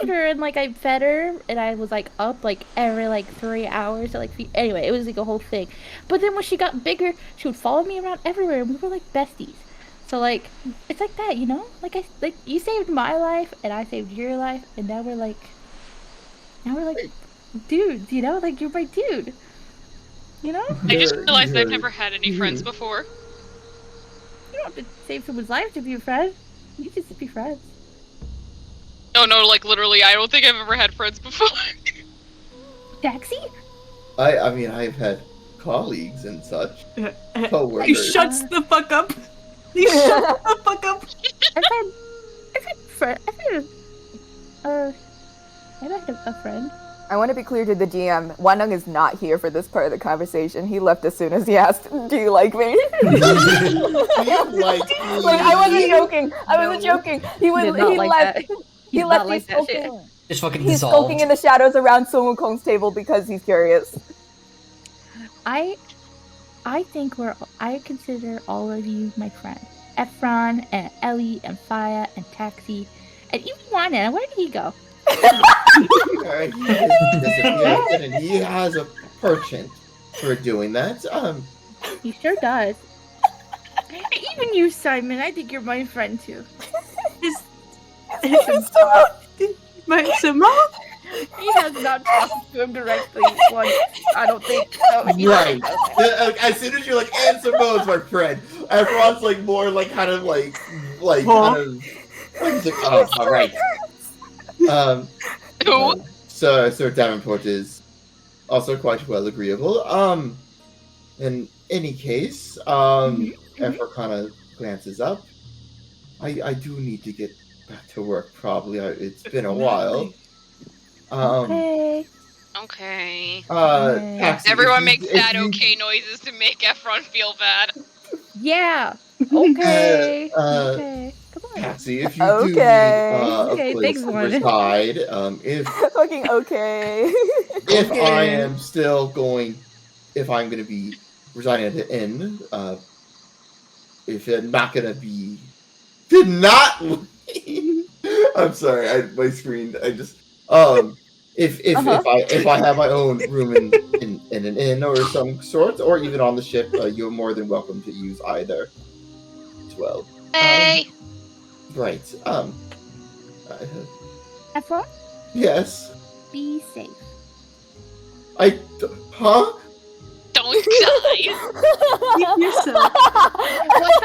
her and like I fed her and I was like up like every like 3 hours to like feed. Anyway, it was like a whole thing. But then when she got bigger, she would follow me around everywhere and we were like besties. So like it's like that, you know? Like you saved my life and I saved your life and now we're like dudes, you know? Like you're my dude. You know? I just realized I've You're- never had any friends before. You don't have to save someone's life to be a friend. You just be friends. Oh no, like literally, I don't think I've ever had friends before. Taxi? I mean, I've had colleagues and such. You Co-workers. shut the fuck up. You shut the fuck up. I've had friends. I've had, I might have a friend. I want to be clear to the GM. Wanung is not here for this part of the conversation. He left as soon as he asked, "Do you like me?" Like I wasn't joking. I wasn't joking. He was. Did not He like left. that. He Did left not me like that shit. skulking. Just fucking He's dissolved. skulking in the shadows around Sun Wukong's table because he's curious. I think I consider all of you my friends. Ephron and Ellie and Faya and Taxi and even Juana. Where did he go? And he has a penchant for doing that. He sure does. Even you, Simon. I think you're my friend too. My Simone? He has not talked to him directly once. I don't think so. Right. As soon as you're like, and Simone's my friend, everyone's like more like kind of like kind of like, oh, all right. So Sir Davenport is also quite well agreeable. In any case, Ephra kind of glances up. I do need to get back to work. Probably it's been a while. Okay. Okay. Taxi, Everyone if makes you- bad if you- okay noises to make Ephron feel bad. Yeah. Okay. Uh, Okay. Come on. Taxi, if you Okay. do need Okay, a place thanks, to Juan. reside, if Fucking okay. if I am still going, if I'm going to be residing at the inn, if I'm not going to be, did not. I'm sorry, my screen. I just if I have my own room in an inn or some sort, or even on the ship, you're more than welcome to use either as well. Hey! Right. Ephron, Yes. be safe. Huh? Don't die!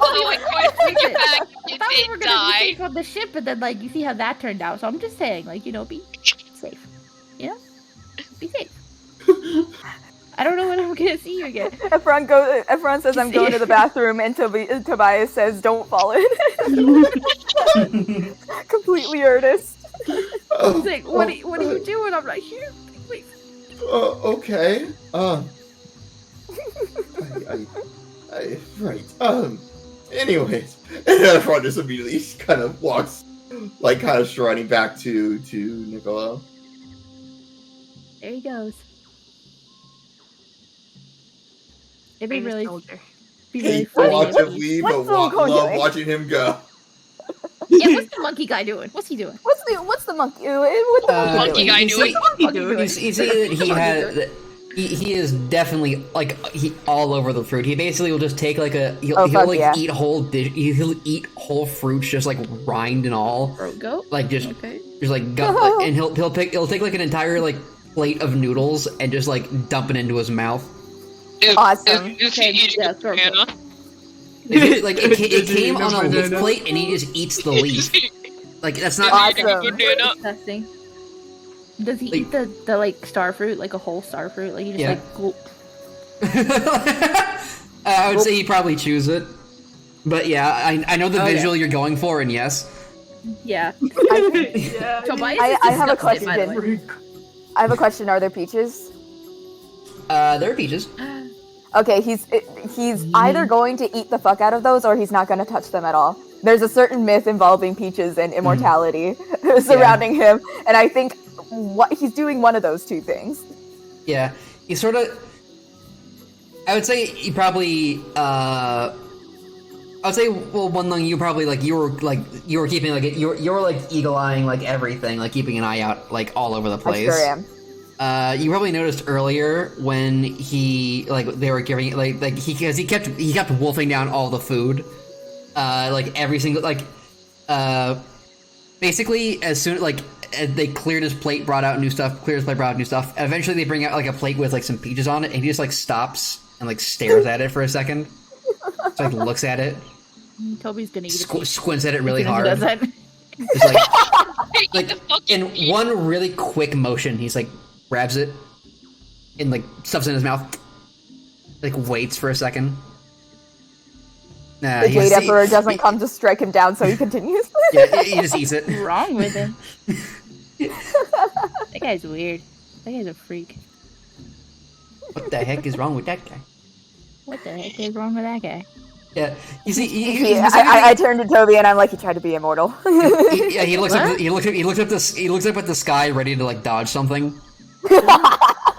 Although I could bring it back if you I thought we did were gonna be die. safe on the ship, but then you see how that turned out. So I'm just saying, be safe. You know, be safe. I don't know when I'm gonna see you again. Ephron says, "I'm going to the bathroom," and Tobias says, "Don't fall in." Completely earnest. He's like, what are you doing? I'm right here. Wait. Okay. Right. Anyways, and everyone just immediately kind of walks, kind of striding back to Niccolo. There he goes. It'd be really Hate to funny. watch him leave, but What's Niccolo love doing? watching him go. Yeah, what's the monkey guy doing? What's he doing? What's the monkey? What's the monkey Monkey doing? guy you doing? see that he had. He is definitely he all over the fruit. He basically will just take he'll eat whole he'll eat whole fruits just like rind and all. Goat? Just Okay. gut, and he'll take an entire plate of noodles and just dump it into his mouth. Awesome. Is Okay, he eating yeah, a throw it. banana? It came on a leaf plate and he just eats the leaf. That's not Eating a Awesome. banana? Disgusting. Does he eat the star fruit, a whole star fruit? He just Yeah. gulp. I would say he probably chews it. But yeah, I know the Oh, visual you're going for, and yes. Yeah. Tobias I is have a disgusted, by the question. way. I have a question. Are there peaches? There are peaches. Okay, he's either going to eat the fuck out of those, or he's not going to touch them at all. There's a certain myth involving peaches and immortality surrounding him, and I think he's doing one of those two things. Yeah, he sort of. I would say he probably. I would say, well, one thing you probably you were keeping you were eagle-eyeing everything, keeping an eye out all over the place. I sure am. You probably noticed earlier when he they were giving he kept wolfing down all the food, every single basically as soon they cleared his plate, brought out new stuff, eventually they bring out a plate with some peaches on it, and he just stops and stares at it for a second, just looks at it, Toby's gonna eat it. squints at it really He hard, doesn't. just in one really quick motion, he's grabs it and stuffs it in his mouth, waits for a second. The Jade Emperor doesn't come to strike him down, so he continues. Yeah, he just eats it. What's wrong with him? That guy's weird. That guy's a freak. What the heck is wrong with that guy? What the heck is wrong with that guy? Yeah, you see, I turned to Toby and I'm like, he tried to be immortal. he looks up. He looks up this. He looks up at the sky, ready to like dodge something.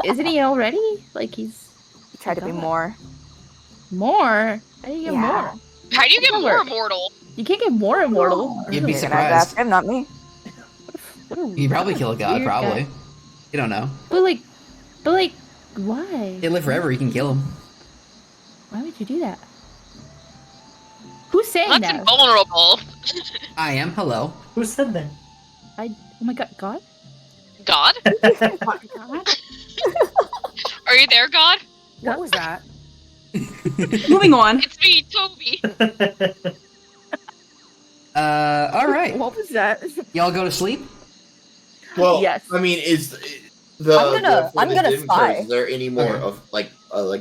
Isn't he already? Like He tried to be more. more? How do you get Yeah. more? How do you get Doesn't more work. immortal? You can't get more immortal. You'd be You're gonna have to surprised. ask him, not me. What a You probably kill a god, weird probably. guy. You don't know. But like, why? They live forever. You can kill them. Why would you do that? Who's saying That's that? invulnerable. I am. Hello. Who said that? Oh my god, God? God? Are you there, God? What was that? Moving on. It's me, Toby. All right. What was that? Y'all go to sleep. Well, Yes. I mean, is I'm gonna dignitaries, spy. Is there any more Okay. of like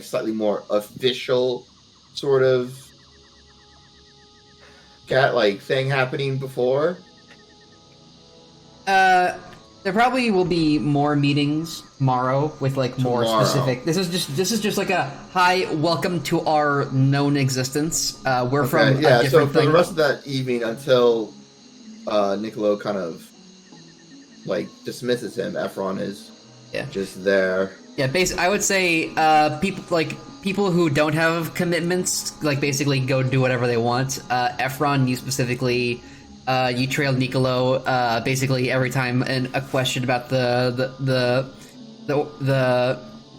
slightly more official sort of thing happening before? There probably will be more meetings tomorrow with like more Tomorrow. specific. This is just like a hi, welcome to our known existence. We're Okay, from yeah. a So different for thing. the rest of that evening, until Niccolo kind of like dismisses him, Ephron is just there. Yeah, I would say people who don't have commitments, like basically go do whatever they want. Ephron, you specifically, you trailed Niccolo basically every time a question about the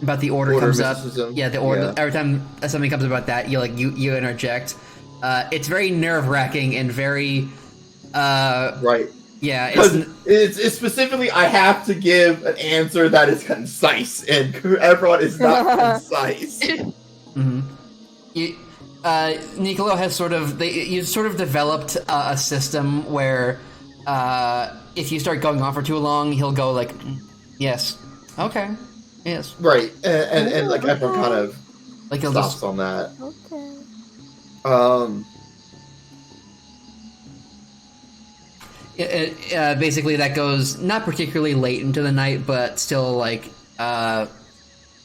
about the order comes up. mysticism. Yeah, the order. Yeah. Every time something comes about that, you interject. It's very nerve wracking and very Right. yeah. Because it's specifically, I have to give an answer that is concise, and everyone is not concise. Mm-hmm. Niccolo has you've sort of developed a system where if you start going on for too long, he'll go like, yes, okay, yes, Right, and like everyone kind of like he'll stops just on that. Okay. Basically that goes not particularly late into the night, but still like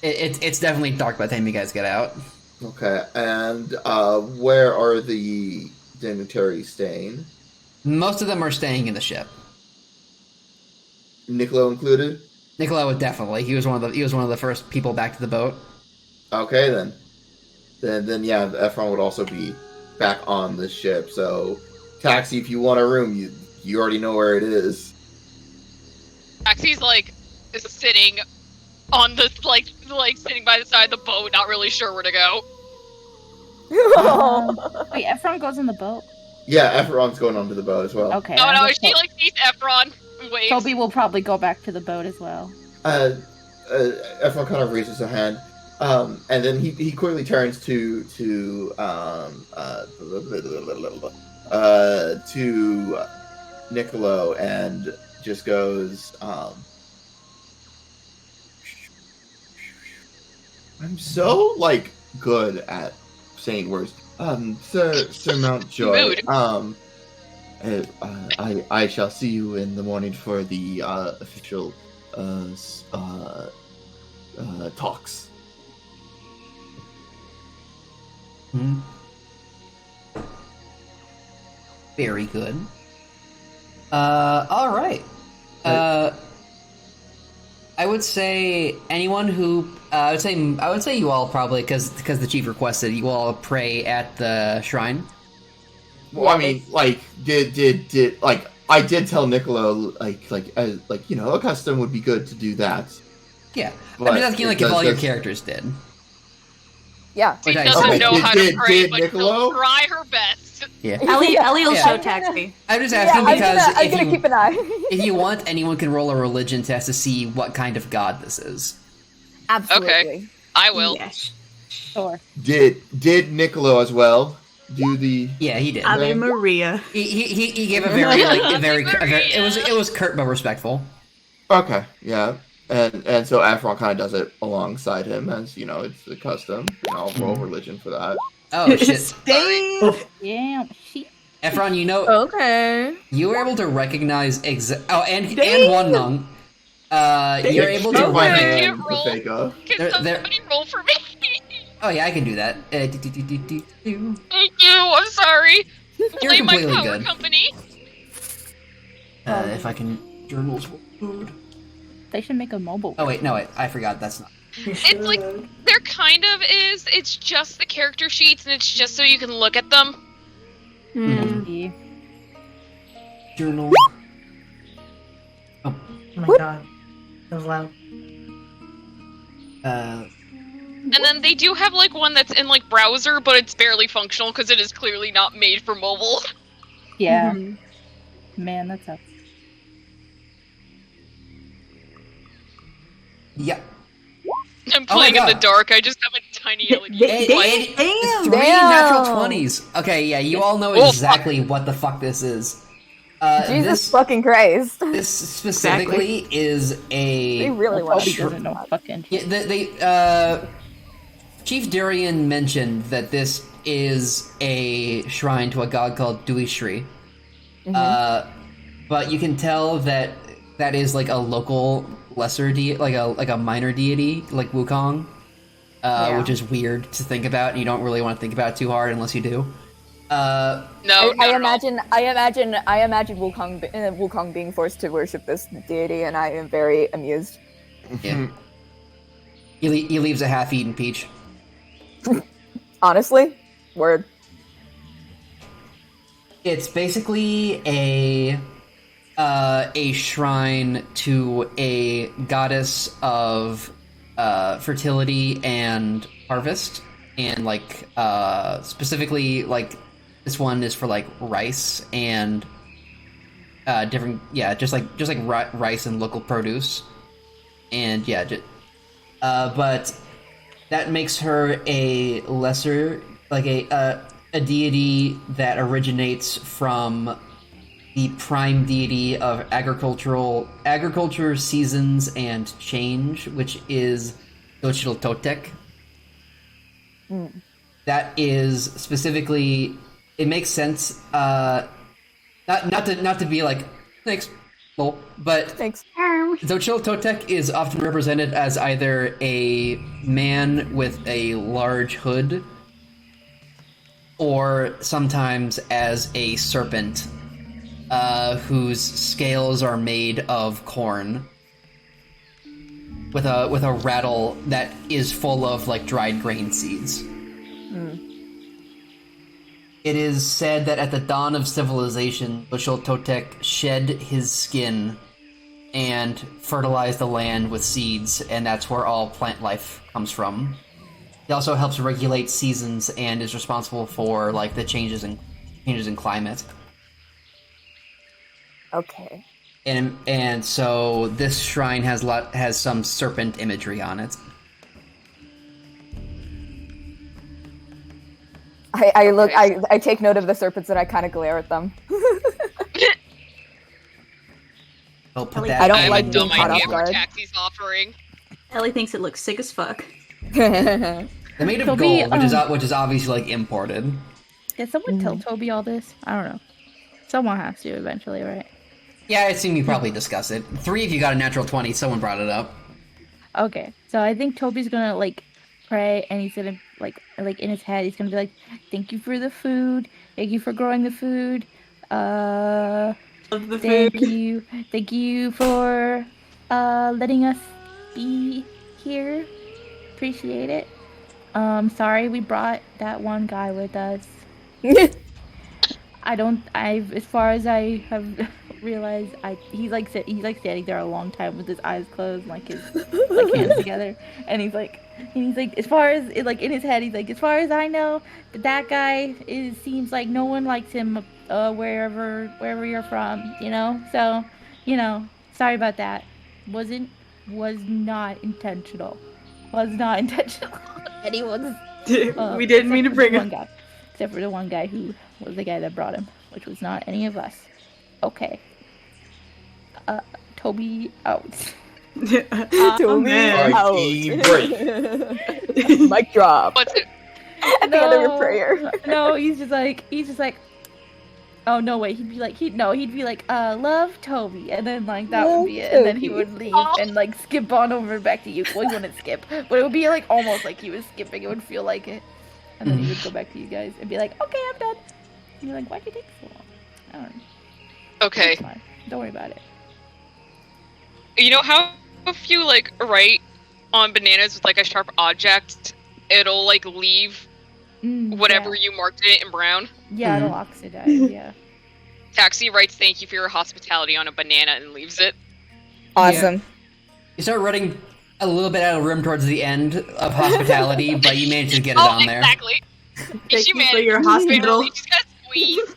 it's definitely dark by the time you guys get out. Okay, and where are the dignitaries staying? Most of them are staying in the ship. Niccolo included? Niccolo would definitely. He was one of the first people back to the boat. Okay, then yeah, Ephron would also be back on the ship. So, Taxi, if you want a room, you already know where it is. Taxi's is sitting on the sitting by the side of the boat, not really sure where to go. Wait, Ephron goes in the boat. Yeah, Ephron's going onto the boat as well. Okay. No, I no, guess she sees Ephron. Waves. Toby will probably go back to the boat as well. Ephron kind of raises a hand, and then he quickly turns to Niccolo and just goes, I'm so good at saying words. Sir Mountjoy. I shall see you in the morning for the official talks. Hmm. Very good. All right. I would say anyone who I would say you all probably because the chief requested you all pray at the shrine. Well, I mean, did I did tell Niccolo a custom would be good to do that. Yeah, But I'm just asking if all your does- characters did. Yeah. She Okay, doesn't okay, know how to did pray, but Niccolo? she'll try her best. Yeah, Ellie will Yeah. show Taxi. I'm just Yeah, asking because I'm gonna keep an eye. if you want, anyone can roll a religion test to see what kind of god this is. Absolutely. I will. Yes. Sure. Did Niccolo as well do the? Yeah, he did. Ave Maria. He gave a very it was curt but respectful. Okay, yeah, and so Ephron kind of does it alongside him, as it's the custom. And I'll roll religion for that. Oh shit, Stay. Yeah. She. Ephron, Okay. you were able to recognize and One Nung. You're able to Shake my run. hand, roll. Pefeka. Can somebody roll for me? Oh yeah, I can do that. Thank you. I'm sorry. You're Blame my completely power good. company. If I can journals food. They should make a mobile. Oh wait, no wait, I forgot. That's not. It's like there kind of is. It's just the character sheets, and it's just so you can look at them. Yeah. Journal. Oh my god. That was loud. And then they do have like one that's in like browser, but it's barely functional because it is clearly not made for mobile. Yeah. Man, that sucks. Yeah. I'm playing in the God. dark. I just have a tiny LED. Damn! Three natural 20s. Okay, yeah, you all know exactly what the fuck this is. Jesus this, fucking Christ. This specifically is a. They really want Toby to doesn't know fucking shit. Yeah, Chief Durian mentioned that this is a shrine to a god called Duishri. But you can tell that that is like a local lesser deity, like a minor deity, like Wukong, which is weird to think about, and you don't really want to think about it too hard unless you do. No, I imagine Wukong being forced to worship this deity, and I am very amused. Yeah. He leaves a half-eaten peach. Honestly, word. It's basically a shrine to a goddess of fertility and harvest, and like specifically like this one is for like rice and different just like rice and local produce, and but that makes her a lesser, like a deity that originates from the prime deity of agriculture, seasons, and change, which is Untitled. That is specifically. It makes sense. Not to be like thanks, lol, but Thanks. Untitled is often represented as either a man with a large hood, or sometimes as a serpent, whose scales are made of corn, with a rattle that is full of like dried grain seeds. It is said that at the dawn of civilization, Untitled shed his skin and fertilized the land with seeds, and that's where all plant life comes from. He also helps regulate seasons and is responsible for like the changes in climate. Okay. And so this shrine has some serpent imagery on it. I take note of the serpents and I kind of glare at them. Oh, put that. I don't I have like a being dumb caught idea off for guard. Taxi's offering. Ellie thinks it looks sick as fuck. They're made of Toby, gold, which is obviously like imported. Did someone tell Toby all this? I don't know. Someone has to eventually, right? Yeah, I assume you probably discuss it. 3 if you got a natural 20, someone brought it up. Okay, so I think Toby's gonna like pray, and he's gonna like in his head, he's gonna be like, "Thank you for the food. Thank you for growing the food. Thank you for letting us be here. Appreciate it. Sorry we brought that one guy with us. As far as I have realized, he's standing there a long time with his eyes closed, like his hands together, and he's like, as far as in his head, he's like, as far as I know, that guy seems like no one likes him wherever you're from, So, sorry about that. Was not intentional. Anyone's. We didn't mean to bring one it. guy, except for the one guy who was the guy that brought him, which was not any of us. Okay. Toby out. Toby man. out. break. Mic drop. What's it? At the end of your prayer. No, he's just like, Oh no way, he'd be like, love Toby, and then like that would be it, and then he would leave and like skip on over back to you. Well, he wouldn't skip, but it would be like almost like he was skipping. It would feel like it, and then he would go back to you guys and be like, okay, I'm done. And you're like, why'd you take so long? I don't know. Okay. It's fine. Don't worry about it. You know how if you like write on bananas with like a sharp object, it'll like leave whatever you marked it in brown? Yeah, it'll oxidize, yeah. Taxi writes thank you for your hospitality on a banana and leaves it. Awesome. Yeah. You start running a little bit out of room towards the end of hospitality, but you manage to get it on there. Exactly. Thank you for your hospital. Just gotta squeeze.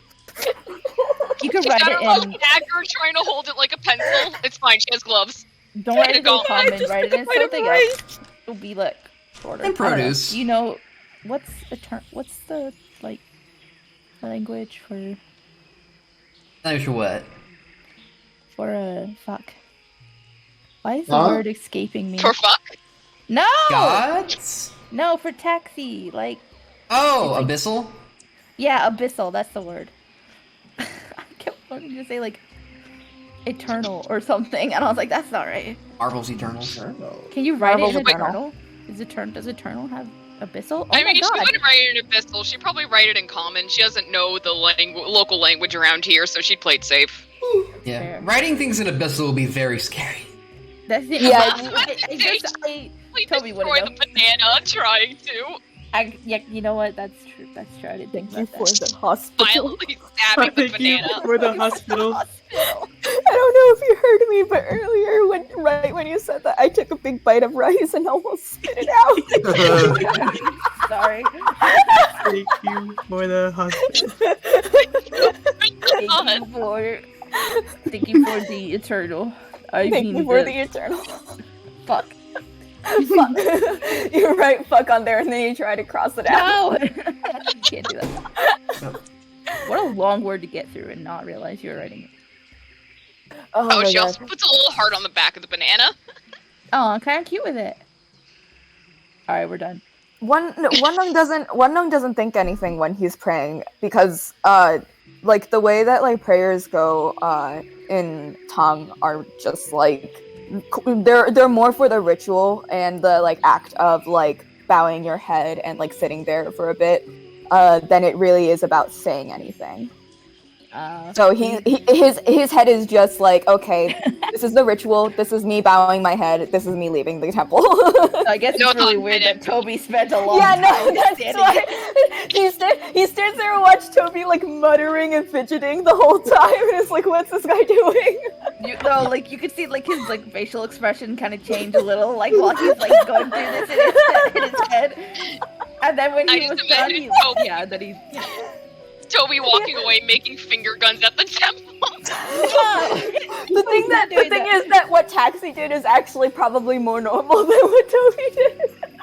You can write it in. Dagger trying to hold it like a pencil. It's fine. She has gloves. Don't write it in common. Write it in something else. It'll be like shorter. And produce. You know, what's the like language for? Not sure what. For fuck. Why is the word escaping me? For fuck? No. Gods? No, for taxi. Like. Oh, like, abyssal. Yeah, abyssal. That's the word. I kept wanting to say like eternal or something, and I was like, that's not right. Marvel's Eternal. Can you write Marvel's it in Eternal. eternal? Does eternal have abyssal? Oh I my mean, god. she wouldn't write it in abyssal. She'd probably write it in common. She doesn't know the local language around here, so she played safe. Yeah. Fair. Writing things in abyssal will be very scary. That's it. Yeah, Toby would destroy have the banana trying to. Yeah, you know what? That's true. That's true. I didn't think Thank you about for that. the hospital. Violently stabbing the Thank you banana. for the hospital. I don't know if you heard me, but earlier, when you said that, I took a big bite of rice and almost spit it out. Sorry. Thank you for the hospital. Thank you for the eternal. Thank you for the eternal. Fuck. Fuck. You write fuck on there and then you try to cross it out. No! You can't do that. What a long word to get through and not realize you were writing it. Oh, Oh, my she God. also puts a little heart on the back of the banana. Oh, I'm kind of cute with it. Alright, we're done. One gnome doesn't think anything when he's praying because like the way that like prayers go in tongue are just like they're more for the ritual and the like act of like bowing your head and like sitting there for a bit than it really is about saying anything. So his head is just like, okay, this is the ritual, this is me bowing my head, this is me leaving the temple. I guess No, it's really no, weird I that Toby spent a long Yeah, time no, that's standing why he stands there and watches Toby like muttering and fidgeting the whole time, and it's like, what's this guy doing? Like you could see like his like facial expression kind of change a little, like while he's like going through this in his head, and then when I he just was done, imagine he, Toby. yeah, then he. Toby walking away, making finger guns at the temple. The thing is that what Taxi did is actually probably more normal than what Toby did.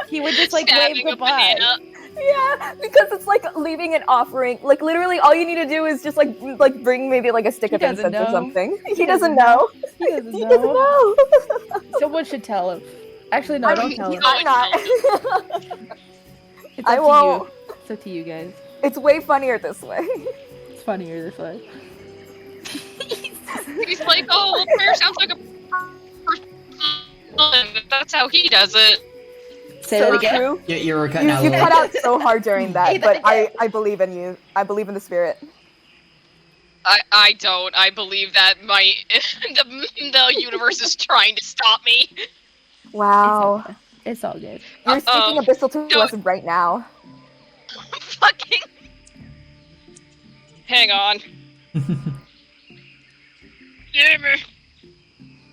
He would just like Stabbing wave a goodbye. banana. Yeah, because it's like leaving an offering. Like literally, all you need to do is just like bring maybe like a stick He of doesn't incense or know. something. He doesn't know. He doesn't He doesn't know. know. Someone should tell him. Actually, no, don't tell him. I'm not. It's I up won't. to you. It's up to you guys. It's way funnier this way. It's funnier this way. He's like, oh, well, prayer sounds like a person. That's how he does it. Say So that again. true. You were cutting out a You little. cut out so hard during Say that, that but again. I believe in you. I believe in the spirit. I don't. I believe that the universe is trying to stop me. Wow. It's all good. You're speaking abyssal to Don't- us right now. Fucking. Hang on.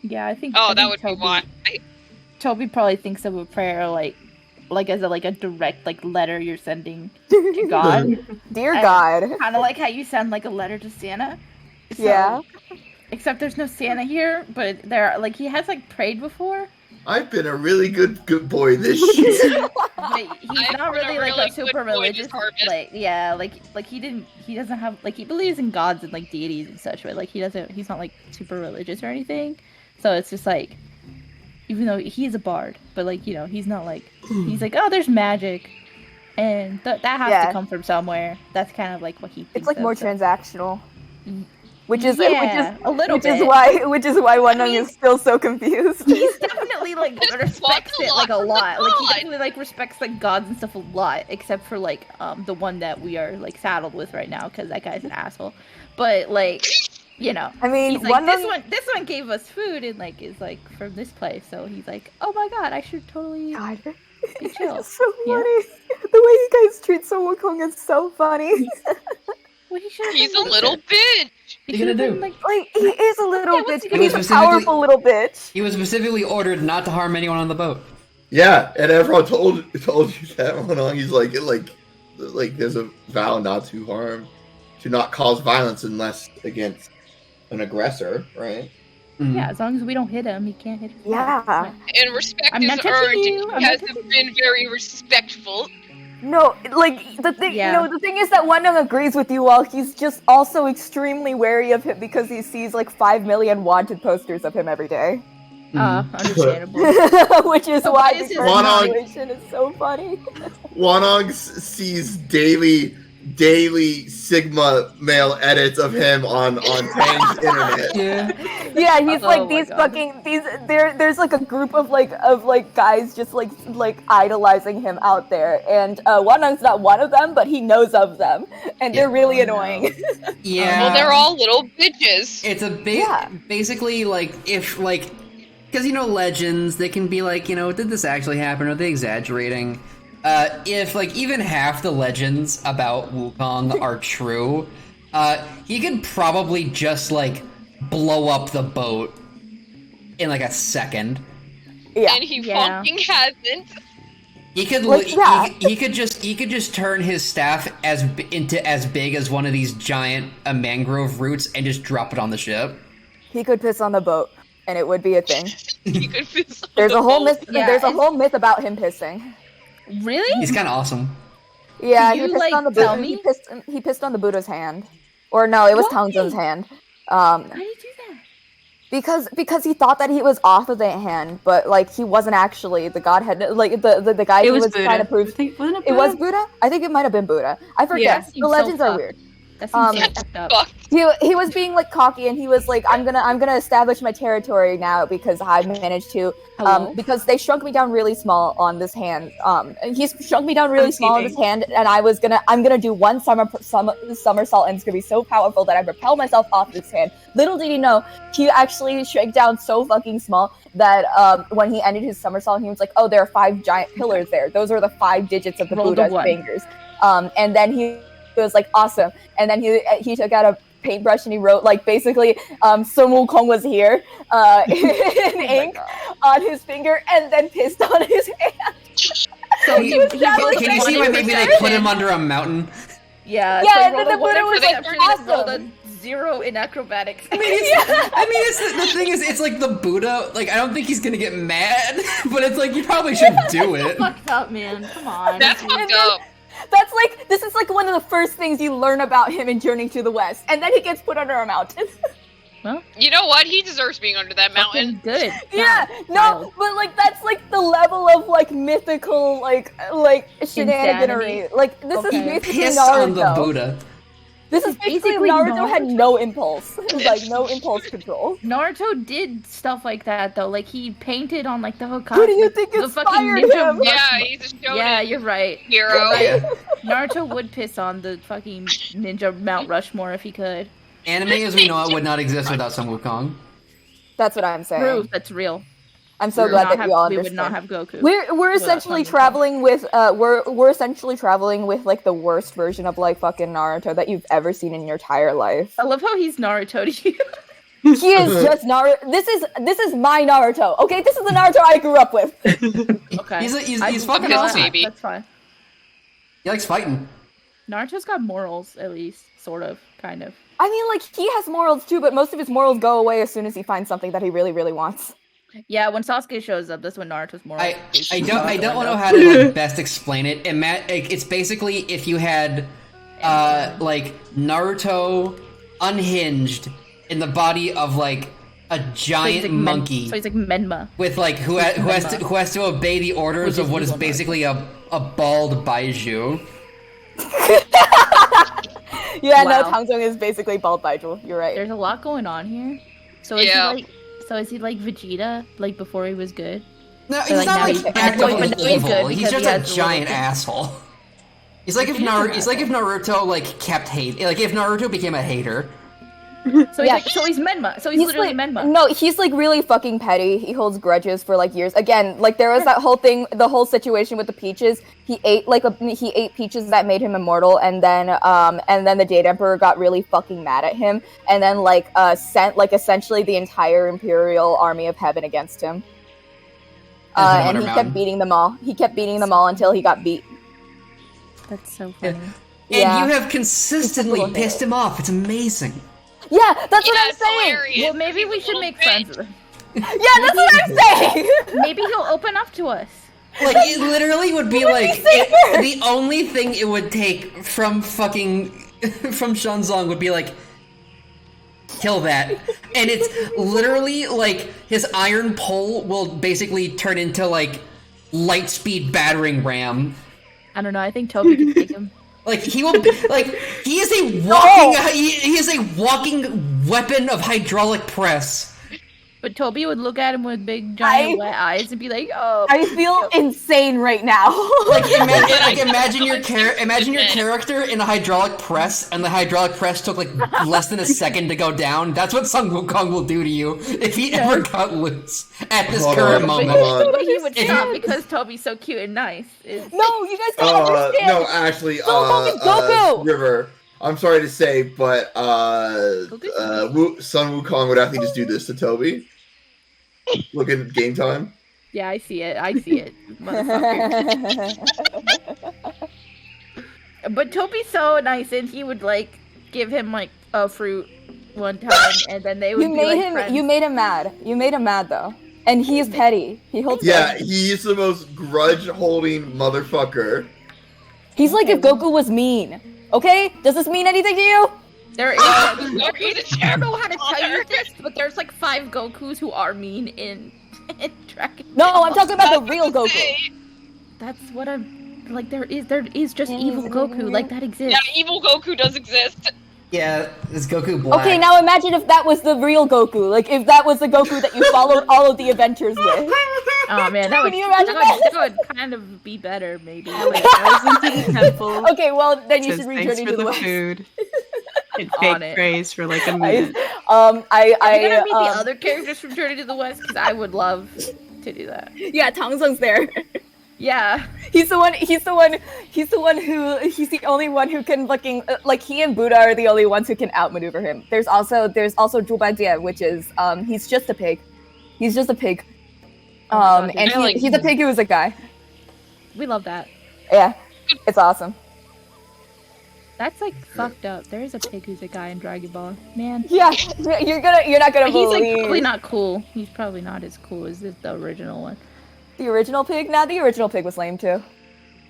Yeah, I think. Oh, I that think would Toby, be why. Toby probably thinks of a prayer like as a direct like letter you're sending to God. Dear And God. Kind of like how you send like a letter to Santa. So, Yeah. Except there's no Santa here, but there like he has like prayed before. I've been a really good boy this year. But he's I've not been a really like really a super good boy this religious. harvest. Like yeah, like he doesn't have like he believes in gods and like deities and such, but like he's not like super religious or anything. So it's just like, even though he's a bard, but like he's not like he's like, oh, there's magic, and that has Yeah. to come from somewhere. That's kind of like what he thinks It's like of, more so- transactional. Which is Yeah, a little which is bit. why Wanung mean- is still so confused. He's definitely like Just respects walk it like a along lot. the Like he god. definitely like respects like gods and stuff a lot, except for like the one that we are like saddled with right now because that guy's an asshole. But like, you know, I mean, he's like Wanung- this one gave us food and like is like from this place, so he's like, oh my god, I should totally God, be chill. it's so Yeah. funny. The way you guys treat Sun Wukong is so funny. Well, he should. He's a little bitch. He What are you gonna should've been, do? like, Like he is a little Yeah, what's bitch, he but gonna he's do? a Specifically- powerful little bitch. He was specifically ordered not to harm anyone on the boat. Yeah, and everyone told you that Monong. He's like there's a vow not to harm, to not cause violence unless against an aggressor, right? Mhm. yeah, as long as we don't hit him, he can't hit us. Yeah. And respect I'm is not touching earned. you, I'm He not hasn't been very respectful. No, like the thing, Yeah. no, the thing is that Wanung agrees with you all. He's just also extremely wary of him because he sees like 5 million wanted posters of him every day, Understandable. which is So why why is the his current Wanung- situation is so funny. Wanong sees daily Sigma mail edits of him on Tang's internet. Yeah. Yeah, he's Oh like my these God. fucking these. There's like a group of guys just like idolizing him out there, and Wanung's not one of them, but he knows of them, and they're really annoying. Yeah. Well, they're all little bitches. It's a Yeah. basically like if like because legends they can be like did this actually happen, are they exaggerating? If like even half the legends about Wukong are true, he could probably just like blow up the boat in like a second. Yeah, And he Yeah. fucking hasn't. He could Like, yeah. he could just turn his staff into as big as one of these giant mangrove roots and just drop it on the ship. he could piss on the boat, and it would be a thing. He could piss on There's the a whole boat. myth. Yeah, There's a and- whole myth about him pissing. Really? He's kind of awesome. Yeah, Can he you, pissed like, on the tell Buddha. me? He pissed on the Buddha's hand, or no, it was Why? Townsend's hand. Why did you do that? Because he thought that he was off of the hand, but like he wasn't actually the godhead. Like the guy It who was was Buddha. trying to prove I think, wasn't it it Buddha? was Buddha. I think it might have been Buddha. I forget. Yeah, The seems so legends are fucked. weird. That seems so That's fucked up. fucked. He was being like cocky, and he was like, I'm gonna establish my territory now because I managed to Hello? because they shrunk me down really small on this hand. And he's shrunk me down really I'm small on this hand, and I'm gonna do one somersault, and it's gonna be so powerful that I propel myself off this hand. Little did he know, he actually shrank down so fucking small that when he ended his somersault, he was like, oh, there are 5 giant pillars there. Those are the 5 digits of the Roll the Buddha's one. fingers. And then he was like, awesome. And then he took out a paintbrush and he wrote like basically Sun Wukong was here in ink on his finger, and then pissed on his hand. So Can you, established can you see why maybe they put him under a mountain? Yeah, Yeah, so and roll then the a one Buddha in was like, perception, roll awesome. a 0 in acrobatics. I mean, it's the thing is, it's like the Buddha. Like, I don't think he's gonna get mad, but it's like you probably should do it. fucked up, man. Come on. That's dude. fucked up. That's like, this is like one of the first things you learn about him in Journey to the West, and then he gets put under a mountain. You know what? He deserves being under that mountain. Fucking good. Yeah, no, Wild. but like that's like the level of like mythical like shenaniganery. Insanity. Like this Okay. is basically Piss Naruto. on the Buddha. This is basically Basically Naruto had Naruto. no impulse, like no impulse control. Naruto did stuff like that though. Like he painted on like the Hokage. Who do you think the fucking inspired ninja him? rush- Yeah, he's a shonen Yeah, you're right. hero. Yeah. Naruto would piss on the fucking ninja Mount Rushmore if he could. Anime as we know it would not exist without Sun Wukong. That's what I'm saying. Proof that's real. I'm so We would glad not that you all we understand. would not have Goku. We're without essentially Sun Wukong. traveling with we're essentially traveling with like the worst version of like fucking Naruto that you've ever seen in your entire life. I love how he's Naruto to you. He is just Naruto. This is my Naruto. Okay, this is the Naruto I grew up with. Okay. He's fucking His awesome. baby. That's fine. He likes fighting. Naruto's got morals, at least, sort of, kind of. I mean, like he has morals too, but most of his morals go away as soon as he finds something that he really, really wants. Yeah, when Sasuke shows up, that's when Naruto's morals. I basically don't go out the know window. how to like, best explain it. It's basically if you had like Naruto unhinged in the body of like a So he's giant like monkey so he's like Menma. with like who has to obey the orders Which of what is is evil basically a bald baiju. Yeah, no, Wow. Tangzong is basically bald Nigel. You're right. There's a lot going on here. So Yeah. is he like Vegeta, like before he was good? No, But, he's like, not now like he's- actively but now he's good evil. He's because just he a has the giant little- asshole. He's like if Naruto like kept hate, like if Naruto became a hater. So he's Menma. So he's literally like, Menma. No, he's like really fucking petty. He holds grudges for like years. Again, like there was that whole thing, the whole situation with the peaches. He ate peaches that made him immortal, and then the Jade Emperor got really fucking mad at him, and then sent like essentially the entire Imperial army of heaven against him. And he kept beating them all. He kept beating them all until he got beat. That's so funny. And you have consistently pissed him off. It's amazing. Yeah, that's what I'm it's saying. hilarious. Well, maybe we should make friends with him. Yeah, that's what I'm saying. Maybe he'll open up to us. Like it literally would be like the only thing it would take from Shanzong would be like kill that, and it's literally like his iron pole will basically turn into like light speed battering ram. I don't know. I think Toby can take him. Like he will be, like he is a walking he is a walking weapon of hydraulic press. But Toby would look at him with big giant wet eyes and be like, "Oh." I feel insane right now. Imagine your character in a hydraulic press, and the hydraulic press took like less than a second to go down. That's what Sun Wukong will do to you if he ever got loose at this current moment. But he would stop because Toby's so cute and nice. No, you guys don't understand. No, actually, Goku. River. I'm sorry to say, but Sun Wukong would actually just do this to Toby. Look at game time. Yeah, I see it. Motherfucker. But Toby's so nice, and he would like give him like a fruit one time, and then they would friends. You made him mad. You made him mad though, and he is petty. He holds. Yeah, he's the most grudge-holding motherfucker. He's like if Goku was mean. Okay, does this mean anything to you? There is. I don't know how to tell you this, but there's like 5 Gokus who are mean in Dragon Ball. No, I'm talking about the real Goku. That's what I'm like. There is just evil Goku. Like that exists. Yeah, evil Goku does exist. Yeah, it's Goku Black. Okay, now imagine if that was the real Goku. Like if that was the Goku that you followed all of the adventures with. Oh man, Can you imagine that would kind of be better, maybe. Temple. Okay, well then you Says should read thanks Journey for to the the West. food. And On fake it. praise for like a minute. Are you gonna meet the other characters from Journey to the West? Because I would love to do that. Yeah, Tongzong's there. Yeah. He's the only one who can fucking like he and Buddha are the only ones who can outmaneuver him. There's also Zhu Baijie, which is he's just a pig. He's just a pig. And he's a pig who is a guy. We love that. Yeah. It's awesome. That's like fucked up. There is a pig who's a guy in Dragon Ball. Man. Yeah, you're not gonna He's believe. like probably not cool. He's probably not as cool as the original one. The original pig? Nah, the original pig was lame too.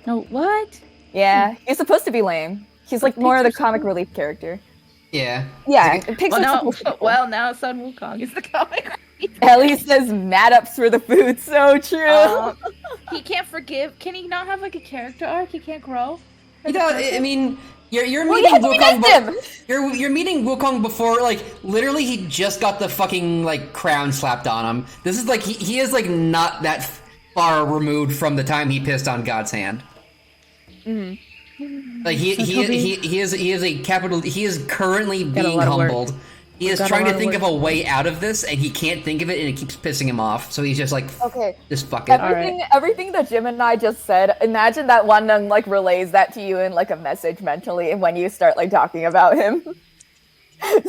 No, what? Yeah, he's supposed to be lame. He's like more of the comic relief character. Yeah. Yeah, pigs are Well, supposed to be cool. well, now Sun Wukong is the comic relief. Ellie says mad ups for the food. So true. He can't forgive. Can he not have like a character arc? He can't grow. You know, I mean, you're Well, meeting yeah, we Wukong. missed him. You're meeting Wukong before, like, literally, he just got the fucking like crown slapped on him. This is like he is like not that far removed from the time he pissed on God's hand. Mm-hmm. Like he is a capital. He is currently Got a being lot of work. humbled. He is Got a trying lot to of think of work. a way out of this, and he can't think of it, and it keeps pissing him off. So he's just like, Okay. just fuck it. Everything that Jim and I just said, imagine that one like relays that to you in like a message mentally, and when you start like talking about him,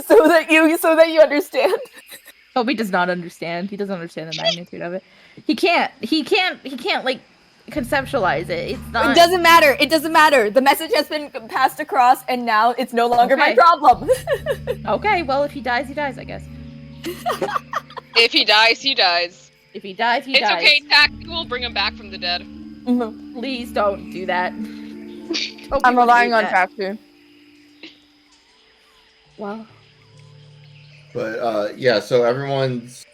so that you understand. Toby does not understand. He doesn't understand the magnitude of it. He can't like conceptualize it. It's not. It doesn't matter. It doesn't matter. The message has been passed across, and now it's no longer my Okay. problem. Okay, well, if he dies, he dies, I guess. If he dies, he dies. If he dies, he It's dies. okay, Taxi will bring him back from the dead. Please don't do that. I'm relying on Taxi. Well, But yeah, so everyone's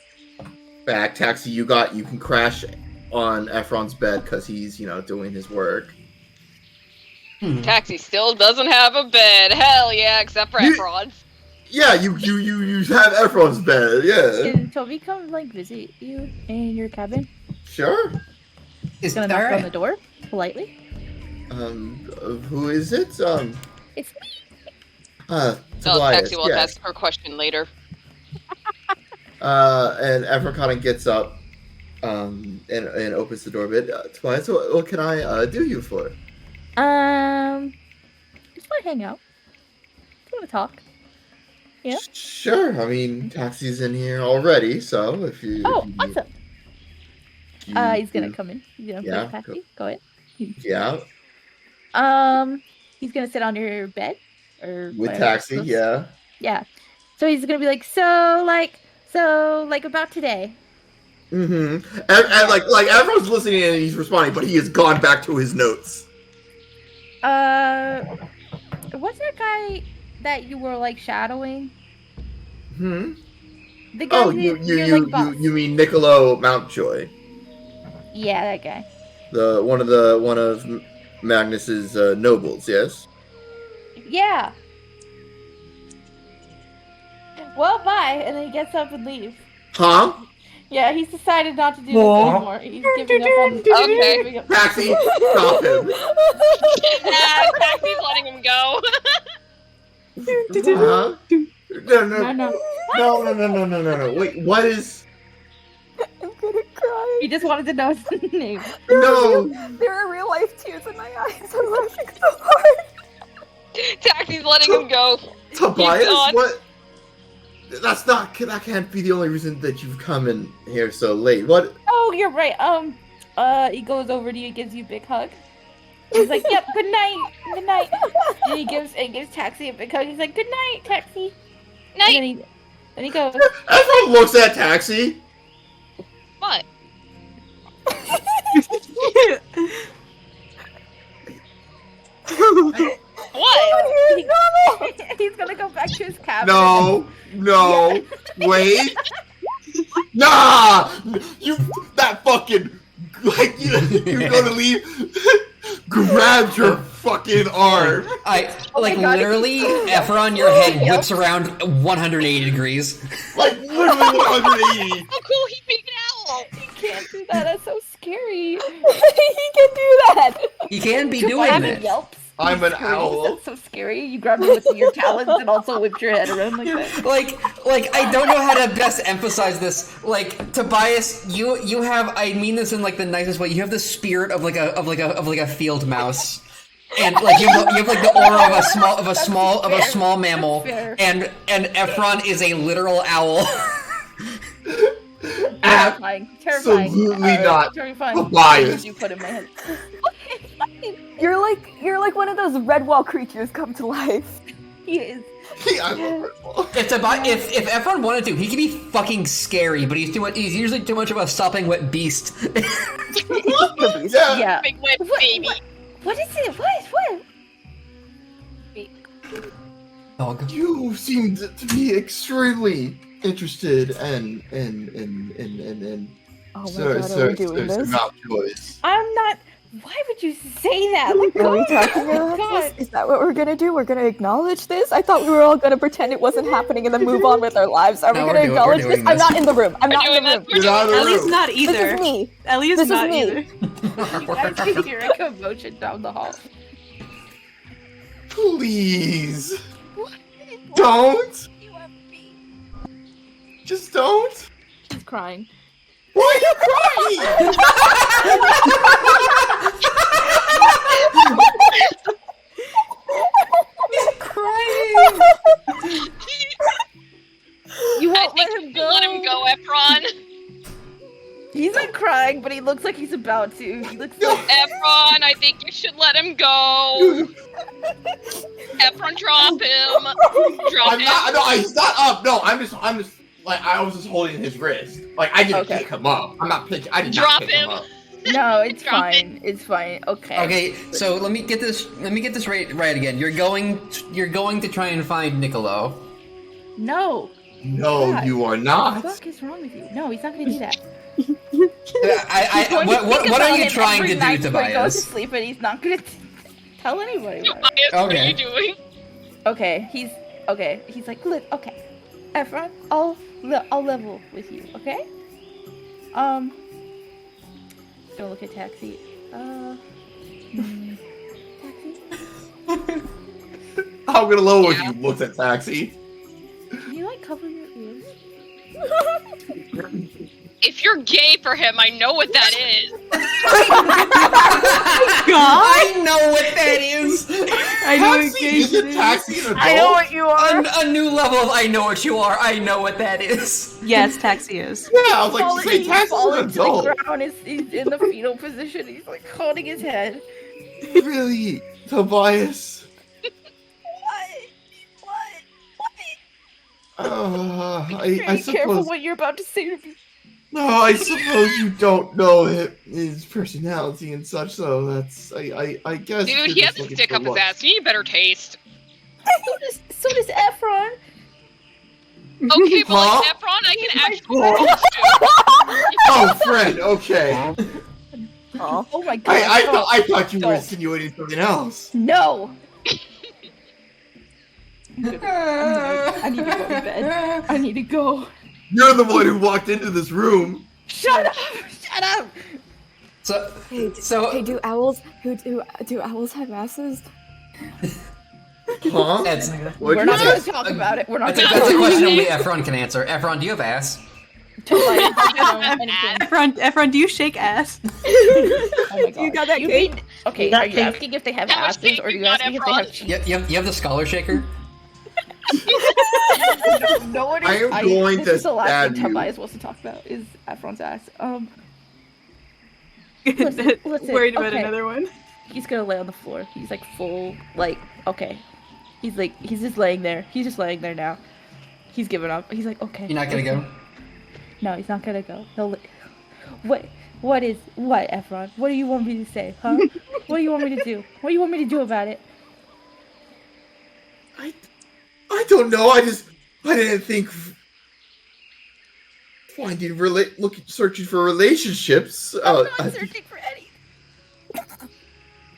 back. Taxi, you can crash on Efron's bed because he's doing his work. Taxi still doesn't have a bed. Hell yeah, except for You- Efron's. Yeah, you have Efron's bed. Yeah, Can Toby come like visit you in your cabin? sure. He's gonna knock on the door politely. Who is it? It's me. Oh, Tobias. Taxi will Yes. ask her question later. And Efron kind of gets up, and opens the door a bit. Tobias, what can I do you for? Just want to hang out. Just want to talk. Yeah. Sure. I mean, Taxi's in here already, so if you. Oh, if you awesome. you- He's gonna come in. He's gonna Yeah, play Taxi. Go ahead. Yeah, He's gonna sit on your bed or with whatever. Taxi. Yeah. Yeah. So he's gonna be like, so like about today. Mm-hmm. And like everyone's listening and he's responding, but he has gone back to his notes. What's that guy that you were like shadowing? Hmm. The guy Oh, who you're like boss. you mean Niccolo Mountjoy, Yeah, that guy. one of Magnus's nobles? Yes. Yeah. Well, bye, and then he gets up and leaves. Huh? Yeah, he's decided not to do this Aw. anymore. He's giving up on. Okay. giving up- Taxi, stop him. Taxi's letting him go. Huh? No. No. Wait, what is? I'm gonna cry. He just wanted to know his name. No. There are real life tears in my eyes. I'm laughing so hard. Taxi's letting him go. Tobias, He's gone. what? That can't be the only reason that you've come in here so late. What? Oh, you're right. He goes over to you, gives you a big hug. He's like, "Yep, good night, good night." And he gives Taxi a big hug. He's like, "Good night, Taxi." Night. And then he goes, Everyone looks at Taxi. What? What? He's gonna go back to his cabin. No, wait. Nah, that fucking you're gonna leave. Grab your fucking arm. Like God. literally, Efron, your head whips around 180 degrees. Like literally 180. How cool he being an owl. He can't do that. That's so scary. He can do that. You can be Your doing rabbit it. yelps. I'm He an screams. owl. That's so scary. You grab him with your talons and also whip your head around like that. Like I don't know how to best emphasize this. Like Tobias, you have, I mean this in like the nicest way. You have the spirit of like a field mouse, and like you have like the aura of a small mammal, Fair. and Efron is a literal owl. Terrifying. Absolutely not. Terrifying. Tobias. You put in my head. You're like one of those red wall creatures come to life. He is. If Efron wanted to, he could be fucking scary, but he's usually too much of a sopping wet beast. Yeah. Yeah. Big wet baby. What is it? What? Dog. You seem to be extremely interested in Oh my Sir god, are we doing this? Mountjoy's. I'm not. Why would you say that? Like, Are we God. talking about this? Is that what we're gonna do? We're gonna acknowledge this? I thought we were all gonna pretend it wasn't happening and then move on with our lives. Are No, we we're gonna doing- acknowledge we're this? doing I'm this. not in the room. I'm We're not in doing the room. this. You're not in the Ellie's room. not This either. is me. Ellie's This is not me. either. You guys can hear a commotion down the hall. Please. Don't. Just don't. She's crying. Why are you crying? You I won't think let you him should let him go, Efron. He's not crying, but he looks like he's about to. He looks like Efron, I think you should let him go. Efron, drop him. Drop I'm him. not. No, he's not up. No, I'm just. Like I was just holding his wrist. Like I didn't Okay. pick him up. I'm not picking. I did Drop not pick him him. up. no, it's Drop fine. It's fine. Okay. Okay, so let me get this right again. You're going to try and find Niccolo. No. No, God. you are What not. the fuck is wrong with you? No, he's not gonna do that. What Going to think are about you him trying every to do, night before he goes to Tobias? sleep, and he's not gonna tell anybody about it. Tobias, what are Okay. you doing? Okay, he's like, look, okay, Efron, I'll level with you, okay? Gonna look at Taxi. Taxi, I'm gonna lower you. Looks at Taxi. can you like cover your ears? If you're gay for him, I know what that is. I know what that is. I know Taxi, isn't Taxi an adult? I know what you are. A new level of I know what you are. I know what that is. Yes, Taxi is. Yeah, I was like, Falling- say he's Taxi's falling an to the adult. ground. He's in the fetal position. He's like holding his head. Really, Tobias? Be I careful suppose. what you're about to say to me. No, I suppose you don't know his personality and such. So that's I guess. Dude, you're he just has a looking stick for up his looks. ass. You need better taste. So does Efron. Okay, but Huh? like Efron, I can actually. Oh, friend. Okay. Oh my god. I thought you were Don't. insinuating something else. No. I need to go to bed. I need to go. You're the one who walked into this room. Shut up! Shut up! So, Hey, do owls have asses? Huh? That's, What'd We're you not say? going to talk about it. We're not going to that's a talk question about only it. Efron can answer. Efron, do you have ass? Efron, do you shake ass? Oh my god. You got that You cake? mean- okay, got are you cake? asking if they have How much asses, cake or are you you got, asking if they Efron? have You have the scholar shaker? No one is. I am going this to is the last stab thing you. Tobias wants to talk about is Efron's ass. Listen, Worried about okay. another one. He's gonna lay on the floor. He's like full, like, okay. He's just laying there. He's just laying there now. He's giving up. He's like, okay. You're not gonna go? No, he's not gonna go. What, Efron? What do you want me to say, huh? What do you want me to do? What do you want me to do about it? I don't know. I didn't think searching for relationships. I'm not searching for any.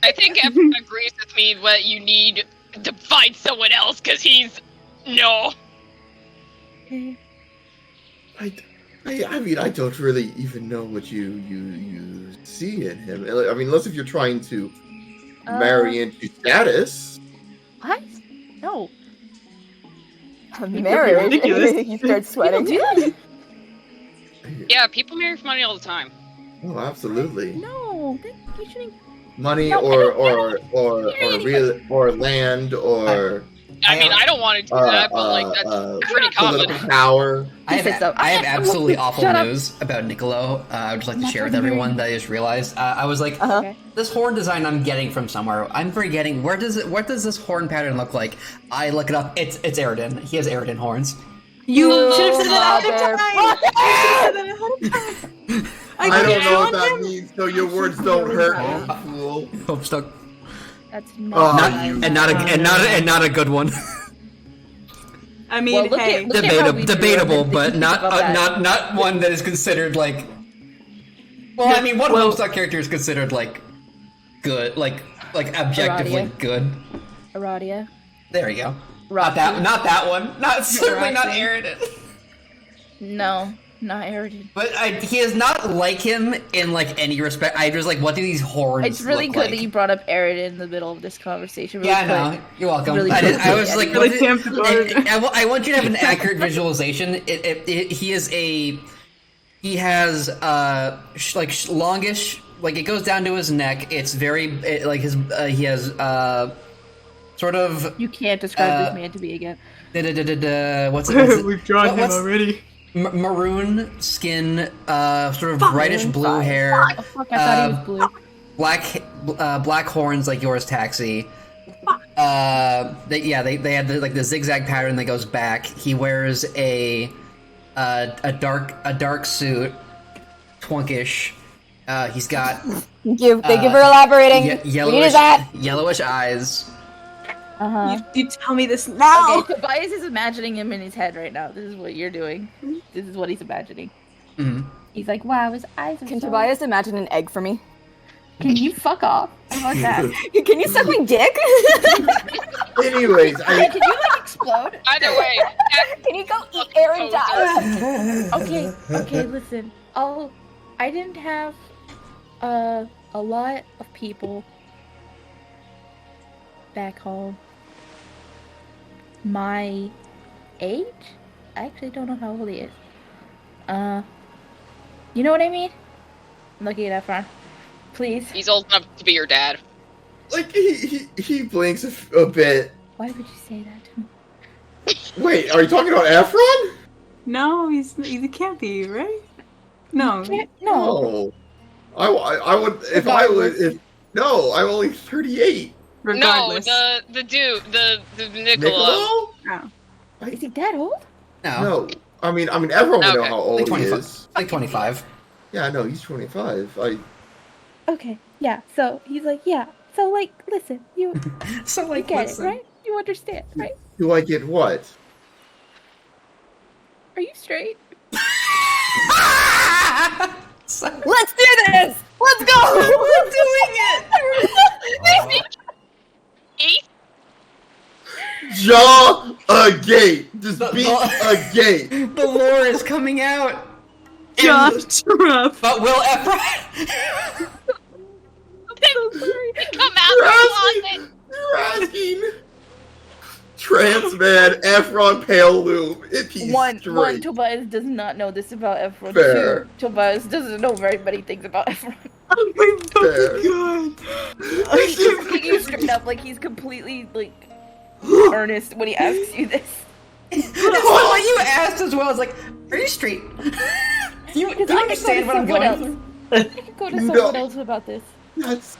I think Efron agrees with me that you need to find someone else because he's no. I mean, I don't really even know what you see in him. I mean, unless if you're trying to marry into status. What? No. Marriage. ridiculous. He starts sweating. Yeah, people marry for money all the time. Oh, absolutely. No, you shouldn't. Money No, or land or I mean, I don't want to do that, but like that's pretty common. political power. I He said so. have absolutely awful Shut up. news about Niccolo. I would just like to Not share with from everyone hearing. that I just realized. I was like, Okay. this horn design I'm getting from somewhere. I'm forgetting what does this horn pattern look like? I look it up. It's Aridin. He has Aridin horns. You should have said that ahead of time. I don't know what that means, so your words don't hurt me, fool. Hope stuck. That's Oh, not. you not a good one. I mean, Well, look hey. at- look at how we do Debatable, it. but not About that. not one that is considered like. Well, I mean, one Homestuck character is considered like good, like objectively Aradia. good. Aradia. There you go. Roxy. Not that one. Not certainly not Roxy. Aridin. No, not Aridin. But he is not like him in like any respect. I just like, what do these horns? It's really look good like? that you brought up Aridin in the middle of this conversation. Yeah, I Really know. You're welcome. Really I was like, Really what camped about it. I want you to have an accurate visualization. He has longish, like it goes down to his neck. It's very he has sort of You can't describe this man to me again. what's it? We've drawn him what's- already. Maroon skin, sort of brightish blue hair. Oh fuck! I thought he was blue. Black horns like yours, Taxi. They had the zigzag pattern that goes back. He wears a dark suit, twonkish. He's got Thank you for elaborating. We needed that. yellowish eyes. You tell me this now. Okay, Tobias is imagining him in his head right now. This is what you're doing. This is what he's imagining. Mhm. He's like, wow, his eyes are Can so... Tobias imagine an egg for me? Can you fuck off? How about that? Can you suck my dick? Anyways, Hey, can you like explode? Either way, Can you go eat air and die? Okay, listen. I didn't have a lot of people back home my age. I actually don't know how old he is. You know what I mean? I'm looking at Efron. Please. he's old enough to be your dad. like he blinks a bit. Why would you say that to me? Wait, are you talking about Efron? No, he can't be, right? No. No. I would if I would if no, I'm only 38. Regardless. No, the dude, the Niccolo. Oh. Is he that old? No, No, I mean everyone would know Okay. how old like he 25. is. Like 25. Yeah, no, he's 25. Okay, yeah. So he's like, yeah. So like, listen, you So like, get listen. it, right? You understand, right? Do I get what? Are you straight? So- Let's do this! Let's go! We're doing it! Jaw a gate. Just The- beat the- a gate. the lore is coming out. Josh, rough. But Will Efron. Come out You're the asking, closet. you're asking. Trans man, Efron Pale Loom. If he's One, straight. Tobias does not know this about Efron. Fair. 2, Tobias doesn't know very many things about Efron. Oh my Fair. fucking god. He's completely straight up, like he's completely like earnest when he asks you this. It's what you asked as well. It's like, are you straight? Do you Because I understand what I'm someone going else. through? I could go to No. someone else about this. That's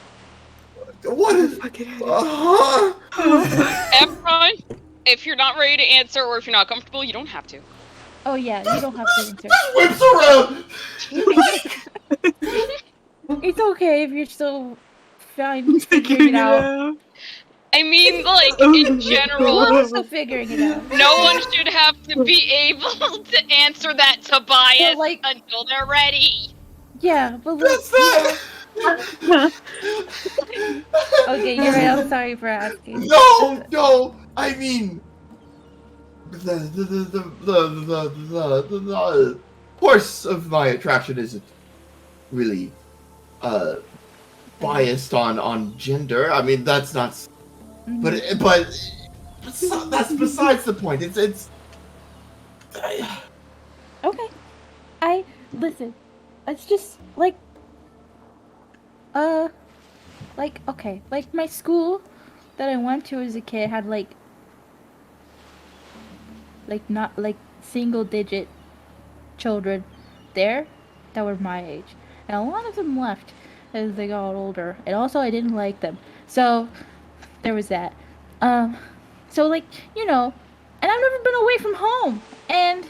what is Efron, if you're not ready to answer or if you're not comfortable, you don't have to. Oh yeah, you don't have to answer. whips around. It's okay if you're still fine figuring it out. I mean, like, in We're general, also figuring it out. no one should have to be able to answer that to bias But, like- until they're ready. Yeah, but like, That's not. okay, you're right. I'm sorry for asking. No. I mean, the course of my attraction isn't really biased on gender. I mean, that's not. But that's besides the point. It's. Okay. Listen. It's just like okay, like my school that I went to as a kid had like not like single digit children there that were my age. And a lot of them left as they got older. And also I didn't like them. So there was that. So like, you know, and I've never been away from home. And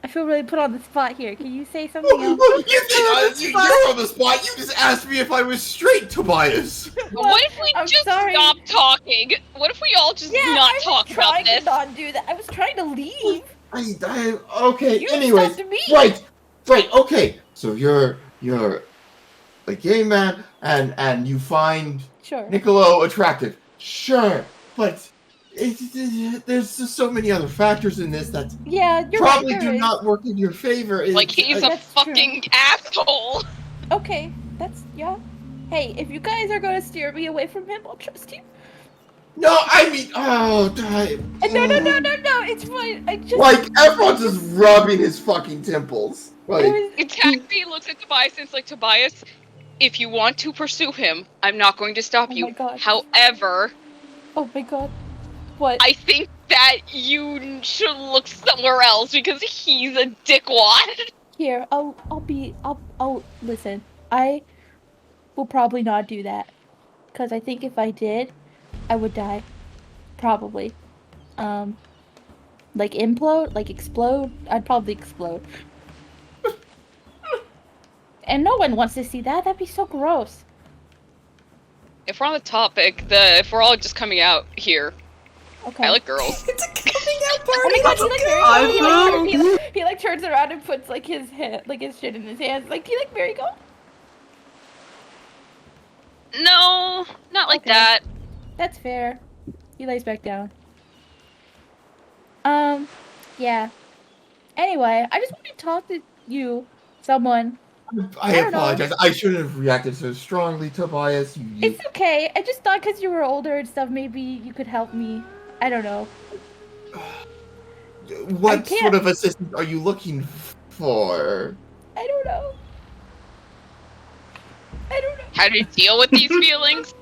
I feel really put on the spot here. Can you say something else? You're on the spot. You just asked me if I was straight, Tobias. What if we I'm just sorry. stop talking? What if we all just not I was talk about trying this? to not do that. I was trying to leave. Okay. You Anyways, stopped me. right. Okay. So you're a gay man, and you find Sure. Niccolo attractive. Sure, but there's just so many other factors in this that Yeah, you're probably right. do there is. not work in your favor. Like, he's a That's fucking asshole. Okay, that's yeah. Hey, if you guys are gonna steer me away from him, I'll trust you. No, I mean, No, it's fine. I just Like everyone's just rubbing his fucking temples. Like, Taxi looks at Tobias and it's like, Tobias, if you want to pursue him, I'm not going to stop Oh you. my God. However, Oh my god. What? I think that you should look somewhere else because he's a dickwad. Here, I'll listen. I will probably not do that. Cause I think if I did, I would die. Probably. Like implode? Like explode? I'd probably explode. And no one wants to see that. That'd be so gross. If we're on the topic, if we're all just coming out here, Okay. I like girls. It's a coming out party. Oh my god, you like very He like turns around and puts like his hand, like his shit in his hands. Like, do you like Marigold? No, not like Okay. that. That's fair. He lays back down. Yeah. Anyway, I just want to talk to you, someone. I don't know. apologize. I shouldn't have reacted so strongly, Tobias. It's okay. I just thought because you were older and stuff, maybe you could help me. I don't know. What can't- sort of assistance are you looking for? I don't know. I don't know. How to deal with these feelings?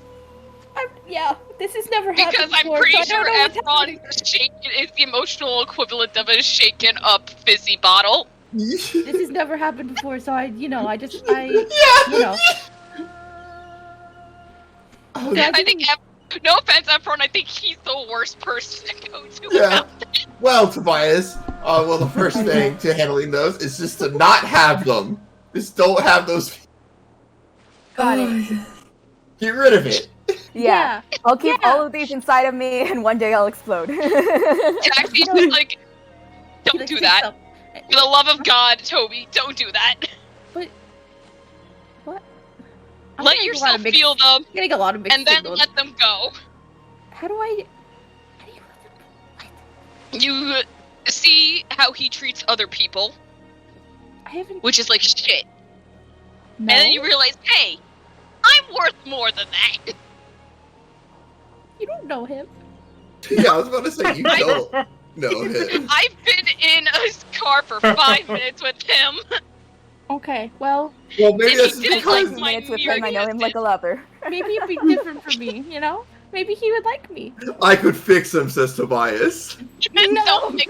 Yeah, this has never happened Because I'm before, pretty so I sure don't know what's happening. Efron shaken is the emotional equivalent of a shaken up fizzy bottle. This has never happened before, so I you know. Yeah. So I I think, no offense, Efron, I think he's the worst person to go to. Yeah. about this. Well, Tobias, well, the first thing to handling those is just to not have them. Just don't have those. Got it. Get rid of it. Yeah. I'll keep Yeah. all of these inside of me, and one day I'll explode. Jackie's just like, don't Like, do fix that. up. For the love of God, Toby, don't do that. But what? I'm Let getting a lot yourself of mixed- feel them, I'm getting a lot of mixed and then signals. let them go. How do you let them? You see how he treats other people, I haven't. which is like shit. No. And then you realize, hey, I'm worth more than that. You don't know him. Yeah, I was about to say you don't know him. I've been in a car for 5 minutes with him. Okay, well, Well, maybe And that's he didn't like because my Minutes with mere him, I know him like a lover. maybe it'd be different for me, you know? Maybe he would like me. I could fix him, says Tobias. Don't make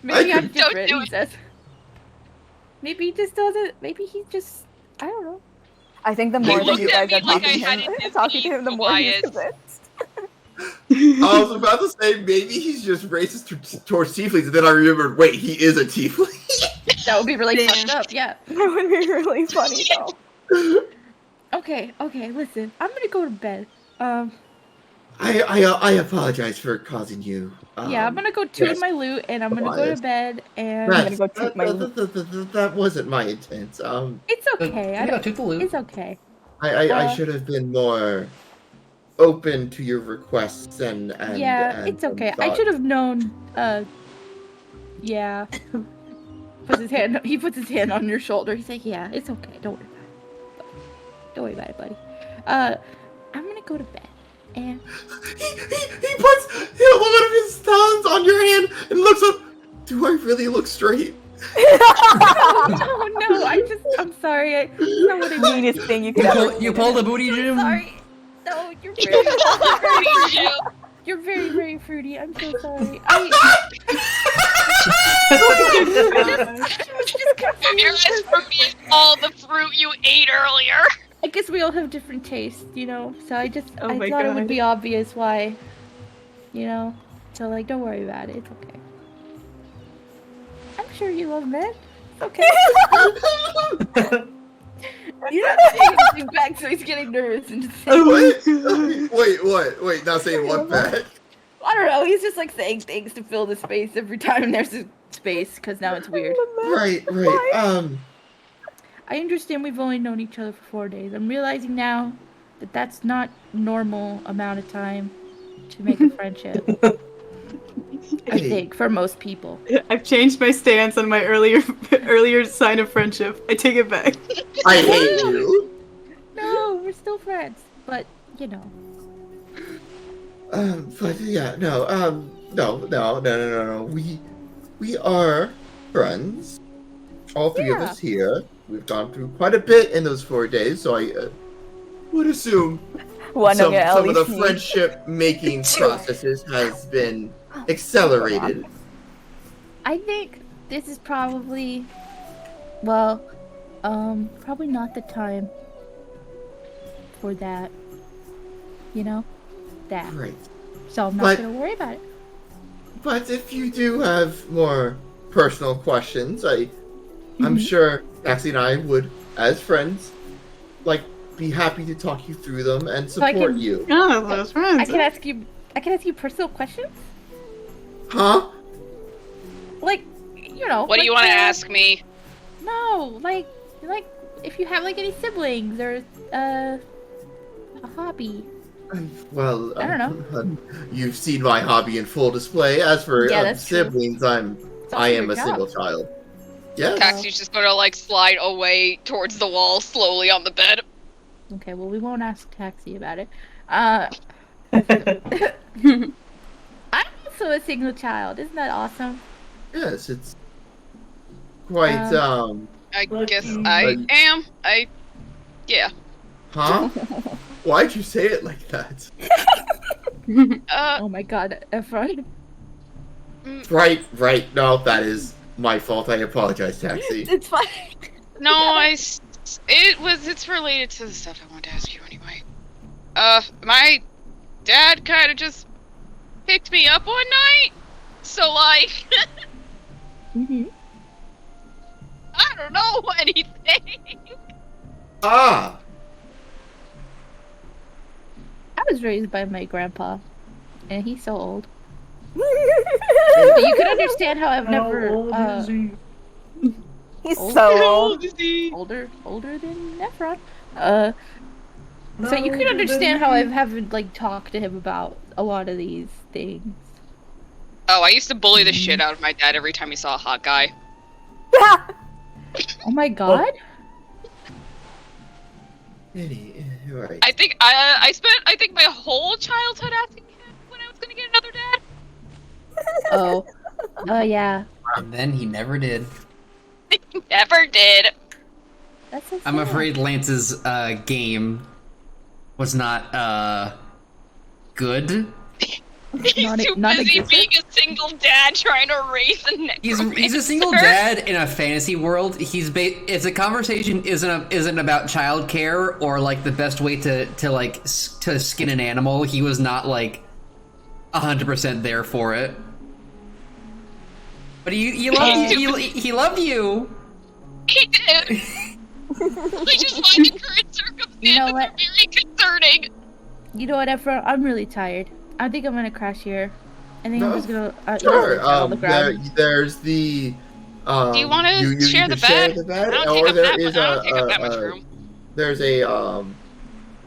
Maybe I'm could- Don't different, do he it. says. Maybe he just doesn't. Maybe he just. I don't know. I think the They more that looked you at guys me are like I talking to had him, a talking to him, the more he's disease, convinced. I was about to say maybe he's just racist towards tieflings, and then I remembered, wait, he is a tiefling. That would be really Yeah. fucked up, yeah. That would be really funny though. Okay, listen. I'm gonna go to bed. I apologize for causing you. Yeah, I'm gonna go toot yes. my loot, and I'm gonna go to Tobias. bed, and I'm gonna go toot my loot. That wasn't my intent. it's okay. I Yeah, don't. toot the loot. It's okay. I should have been more open to your requests and Yeah, it's okay. I thought- should have known. Yeah. He puts his hand on your shoulder. He's like, yeah, it's okay. Don't worry about it. Don't worry about it, buddy. I'm gonna go to bed. And He puts one of his thumbs on your hand and looks up. Do I really look straight? no, I'm sorry. That's not what I mean. Meanest thing you could ever. You pulled a booty, Jim. Sorry. No, you're you're very, very fruity. I'm so sorry. Whereas for me, it's all the fruit you ate earlier. I guess we all have different tastes, you know. So I Oh thought my it would God. be obvious why, you know. So like, don't worry about it. It's okay. I'm sure you love men. It's okay. You're not saying anything back, so he's getting nervous and just saying, Wait, not saying what back? I don't know. He's just like saying things to fill the space every time there's a space, because now it's weird. Right. I understand we've only known each other for 4 days. I'm realizing now that that's not normal amount of time to make a friendship. I think for most people. I've changed my stance on my earlier sign of friendship. I take it back. I hate you. No, we're still friends, but you know. But yeah, no. We are friends. All three of Yeah. us here. We've gone through quite a bit in those 4 days, so I would assume One some of of the friendship making processes has been accelerated. I think this is probably, well, probably not the time for that. You know, that. Right. So I'm not But- gonna worry about it. But if you do have more personal questions, I'm Mhm. sure Axie and I would, as friends, be happy to talk you through them and So I support can- you. Oh, those friends. I can ask you personal questions. Huh? Like, you know. What do you want to ask me? No, like if you have like any siblings or a hobby. Well, I don't know. You've seen my hobby in full display. As for Yeah, that's true. siblings, It's also I am your a job. single child. Yes. Taxi's just gonna like slide away towards the wall slowly on the bed. Okay, well we won't ask Taxi about it. I'm also a single child. Isn't that awesome? Yes, it's quite I Look, guess I am. Yeah. Huh? Why'd you say it like that? Oh my god, Efron. Right. No, that is my fault. I apologize, Taxi. It's fine. No, it's related to the stuff I wanted to ask you anyway. My dad kind of just picked me up one night, so like, Mm-hmm. I don't know anything. Ah! I was raised by my grandpa, and he's so old. But you can understand how I've never How old is he? He's Old. so old. older than Efron. So you can understand how I haven't like talked to him about a lot of these things. Oh, I used to bully the shit out of my dad every time he saw a hot guy. Oh my god. Right. I think I spent my whole childhood asking him when I was gonna get another dad. Oh yeah. And then he never did. Never did. That's so I'm sad. afraid Lance's game was not good. He's too busy non-existent? being a single dad trying to raise a necromancer. He's a single dad in a fantasy world. If the conversation isn't about childcare or like the best way to skin an animal, he was not like 100% there for it. But he loved you. He did. I just find the current circumstances You know what? are very concerning. You know what, Efron? I'm really tired. I think I'm gonna crash here. I think I'm just gonna Sure. on the ground. There's the. Do you want to share the bed? I don't take up that much room. There's a I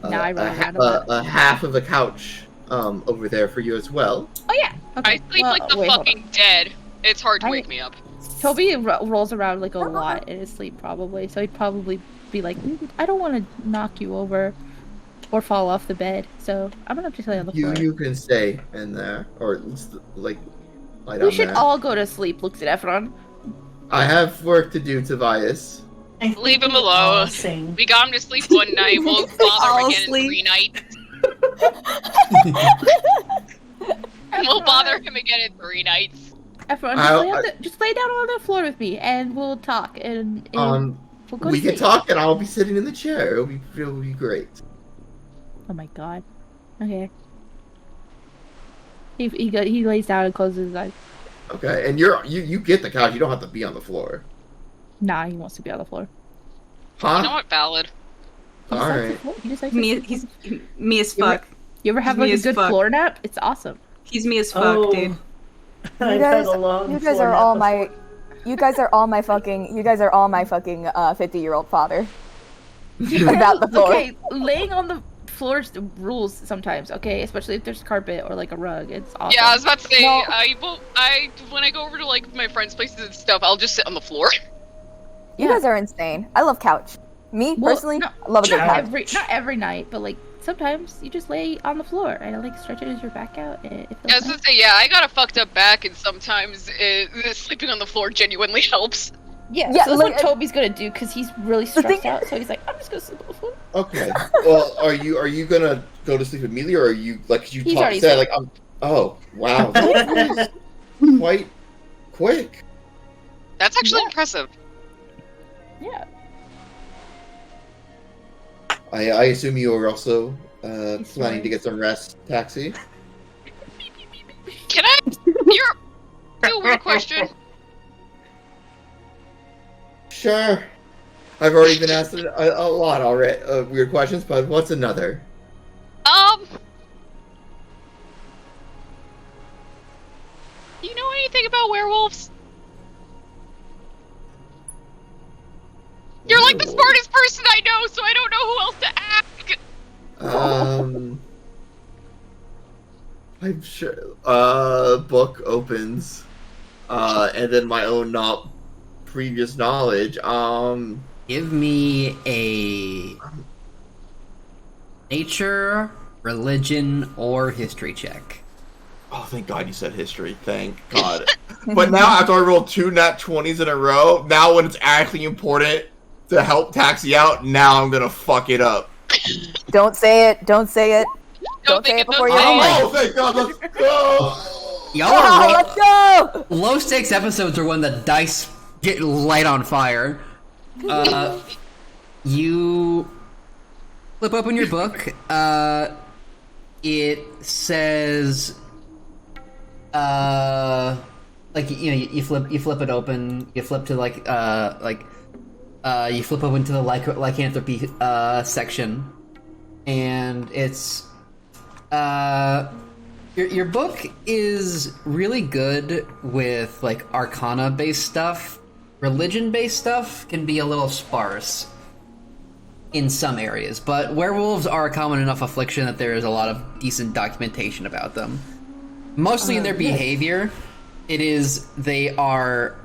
run around a lot. a half of a couch over there for you as well. Oh yeah. Okay. I sleep like the wait, hold fucking dead. It's hard to I- wake me up. on. Toby rolls around like a lot in his sleep probably, so he'd probably be like, I don't want to knock you over or fall off the bed, so I'm gonna just lay on the floor. You can stay in there, or at least like lie down We should there. all go to sleep. Looks at Efron. I have work to do, Tobias. I think Leave him we alone. all sing. We got him to sleep one night. We'll bother him All again sleep. in 3 nights. And we'll bother him again in 3 nights. Efron, just lay down on the floor with me, and we'll talk. And we'll go We to can sleep. talk, and I'll be sitting in the chair. It'll be great. Oh my god. Okay. He lays down and closes his eyes. Okay, and you get the couch. You don't have to be on the floor. Nah, he wants to be on the floor. Huh? You know what, valid? He just All likes right. the floor. He just likes Me, the floor. he's me as fuck. You ever have he's like me a as good fuck. floor nap? It's awesome. He's me as fuck, Oh, dude. I've guys- had a long You guys floor are nap all before. my. You guys are all my fucking 50-year-old father. About the floor. Okay, laying on the floor rules sometimes. Okay, especially if there's carpet or like a rug. It's awesome. Yeah, I was about to say, No. when I go over to like my friends' places and stuff, I'll just sit on the floor. You guys are insane. I love couch. Me Well, personally, no, I love a good not couch. not every night, but like sometimes you just lay on the floor and like stretches your back out. And it feels I was nice. gonna say, yeah, I got a fucked up back, and sometimes sleeping on the floor genuinely helps. Yeah, Yeah, so that's like, what Toby's gonna do because he's really stressed out. So he's like, I'm just gonna sleep on the floor. Okay. Well, are you gonna go to sleep immediately, or are you like? 'Cause you He's talk, already said like, oh wow, that was quite quick. That's actually impressive. Yeah. I assume you are also planning snoring. to get some rest, Taxi. Can I? You're a weird question. Sure. I've already been asked a lot already weird questions, but what's another? Do you know anything about werewolves? like the smartest person I know, so I don't know who else to ask. I'm sure. Book opens. And then my own previous knowledge. Give me a nature, religion, or history check. Oh, thank God you said history. Thank God. But now after I rolled 2 nat 20s in a row, now when it's actually important to help Taxi out, now I'm gonna fuck it up. Don't say it. Don't say it. Don't say think it before you don't say roll. it. Oh, thank God, let's go! Y'all are Let's go! low stakes episodes are when the dice get light on fire. You flip open your book. It says, like, you know, you flip it open. You flip to you flip open to the lycanthropy section, and it's your book is really good with like arcana based stuff. Religion based stuff can be a little sparse in some areas, but werewolves are a common enough affliction that there is a lot of decent documentation about them. Mostly in their behavior, it is they are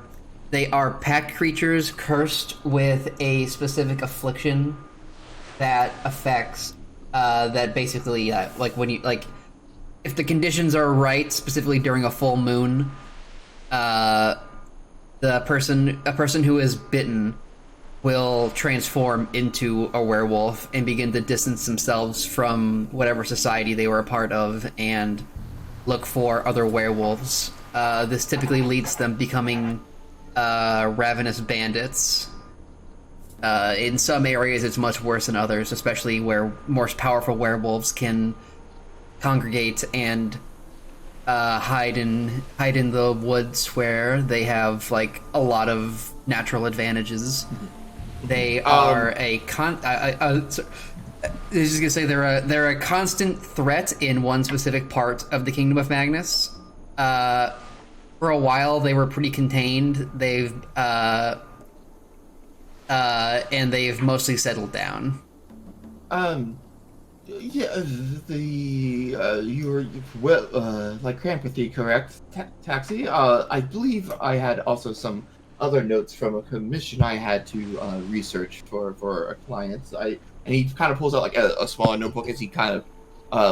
pack creatures cursed with a specific affliction that affects that basically like when you like if the conditions are right, specifically during a full moon, a person who is bitten will transform into a werewolf and begin to distance themselves from whatever society they were a part of and look for other werewolves. This typically leads them becoming ravenous bandits. In some areas it's much worse than others, especially where more powerful werewolves can congregate and hide in the woods where they have like a lot of natural advantages. They are I was just gonna say they're a constant threat in one specific part of the Kingdom of Magnus. For a while they were pretty contained. They've and they've mostly settled down. Yeah, you're well, like Krampathy, correct? Taxi. I believe I had also some other notes from a commission I had to research for a client. And he kind of pulls out like a smaller notebook as he kind of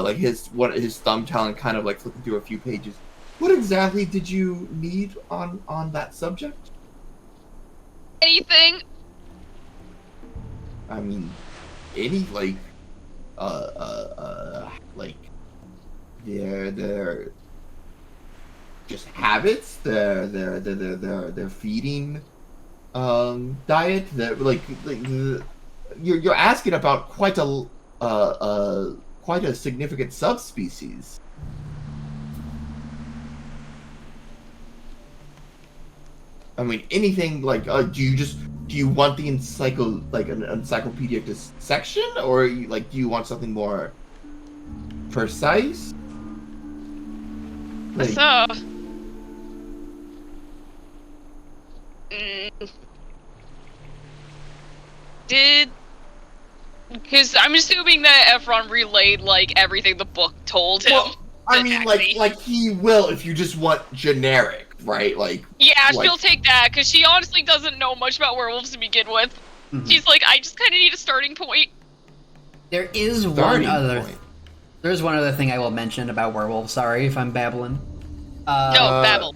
like his thumb talent kind of like flipping through a few pages. What exactly did you need on that subject? Anything? I mean, any like their just habits, their feeding diet, you're asking about quite a significant subspecies. I mean, anything like do you want the an encyclopedic section, or do you want something more precise? Like, So, because I'm assuming that Efron relayed like everything the book told him. well, I mean, like he will if you just want generic, right? Yeah, she'll take that because she honestly doesn't know much about werewolves to begin with. Mhm. She's like, I just kind of need a starting point. There is There's one other thing I will mention about werewolves. Sorry if I'm babbling. No, babble.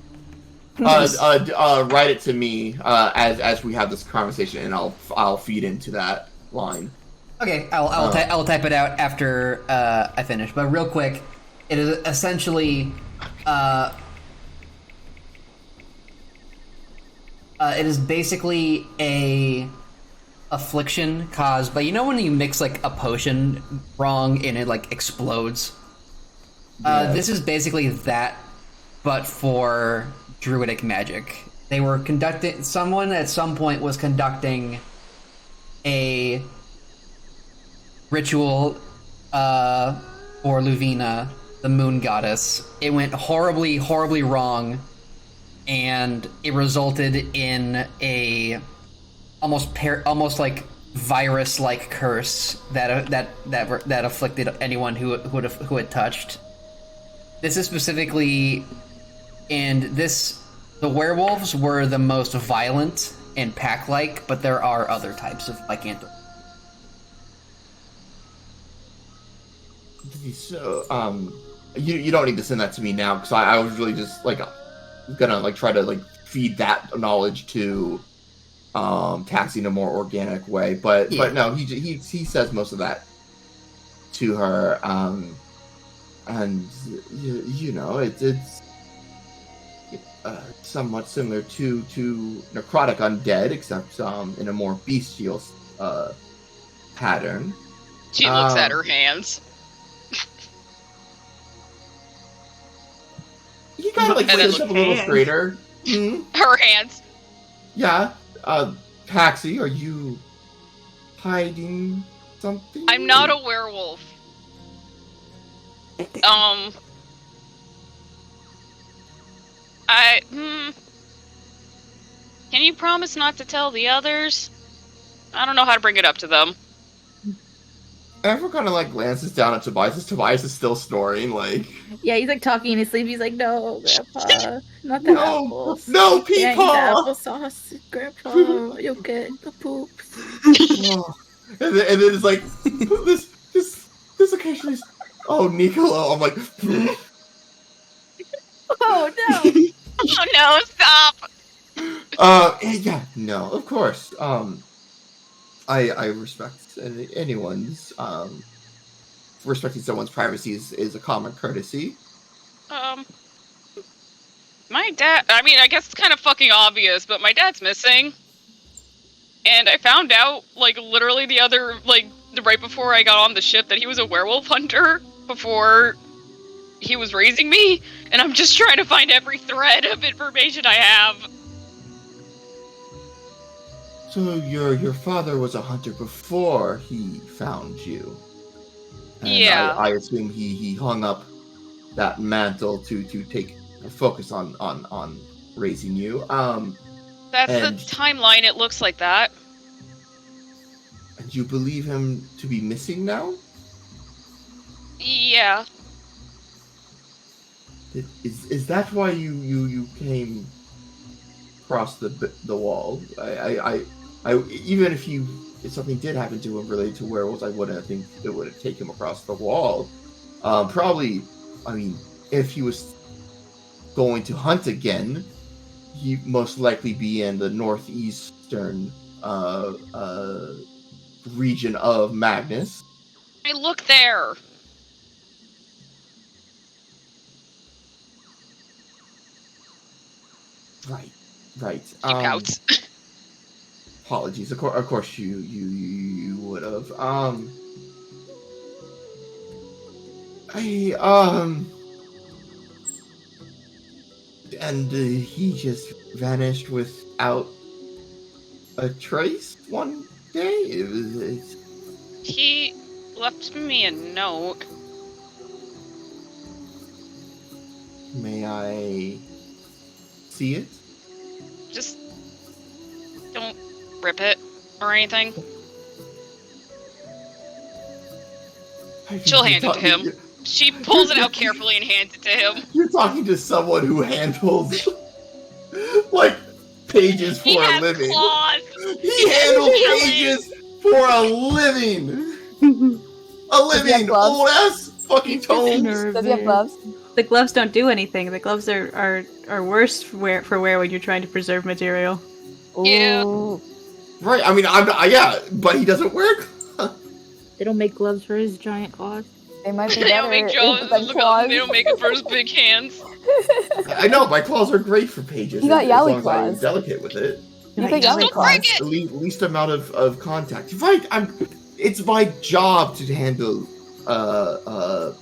Write it to me as we have this conversation, and I'll feed into that line. Okay, I'll type it out after I finish. But real quick, it is essentially it is basically a affliction caused by, you know when you mix like a potion wrong and it like explodes? Yeah. This is basically that, but for druidic magic. They were someone at some point was conducting a ritual for Luvina, the moon goddess. It went horribly, horribly wrong, and it resulted in a almost like virus-like curse that afflicted anyone who had touched. This is specifically, and the werewolves were the most violent and pack-like, but there are other types of lycanthropy. So, you don't need to send that to me now, because I was really just, like, gonna, like, try to, like, feed that knowledge to, Taxi in a more organic way, but no, he says most of that to her, and, you know, it's somewhat similar to necrotic undead, except, in a more bestial, pattern. She looks at her hands. You gotta, like, raise up a little straighter. Her hands. Yeah. Taxi, are you hiding something? I'm not a werewolf. Can you promise not to tell the others? I don't know how to bring it up to them. Everyone kind of, like, glances down at Tobias. Tobias is still snoring, like... Yeah, he's like talking in his sleep. He's like, "No, Grandpa, not the apples. No, Can't eat the Peepaw! applesauce, Grandpa. You'll get the poops." and then it's like, this occasionally... Oh, Nicolo. I'm like... Oh, no. Oh, no, stop! Yeah, no, of course. I respect anyone's, respecting someone's privacy is a common courtesy. My dad, I mean, I guess it's kind of fucking obvious, but my dad's missing. And I found out, like, literally right before I got on the ship that he was a werewolf hunter before he was raising me, and I'm just trying to find every thread of information I have. So your father was a hunter before he found you. And yeah. I assume he hung up that mantle to take a focus on raising you. That's the timeline. It looks like that. And you believe him to be missing now? Yeah. Is that why you came across the wall? I even if something did happen to him related to werewolves, I wouldn't think it would take him across the wall. Probably, I mean, if he was going to hunt again, he'd most likely be in the northeastern region of Magnus. Hey, look there. Right. He pouts. Apologies. Of course, you would have. And he just vanished without a trace one day. He left me a note. May I see it? Just don't rip it or anything. She'll hand it to him. She pulls it out carefully and hands it to him. You're talking to someone who handles like pages for a living. Claws. He handles pages for a living. A living old ass fucking tomes. Does he have gloves? The gloves don't do anything. The gloves are worse for wear when you're trying to preserve material. Yeah. Right. I mean, yeah, but he doesn't wear gloves. They don't make gloves for his giant claws. They might be They don't better make jaws. than claws. They don't make it for his big hands. I know my claws are great for pages. You got as yaoi long as claws. I'm delicate with it. You got yaoi claws. Least amount of contact. Right. It's my job to handle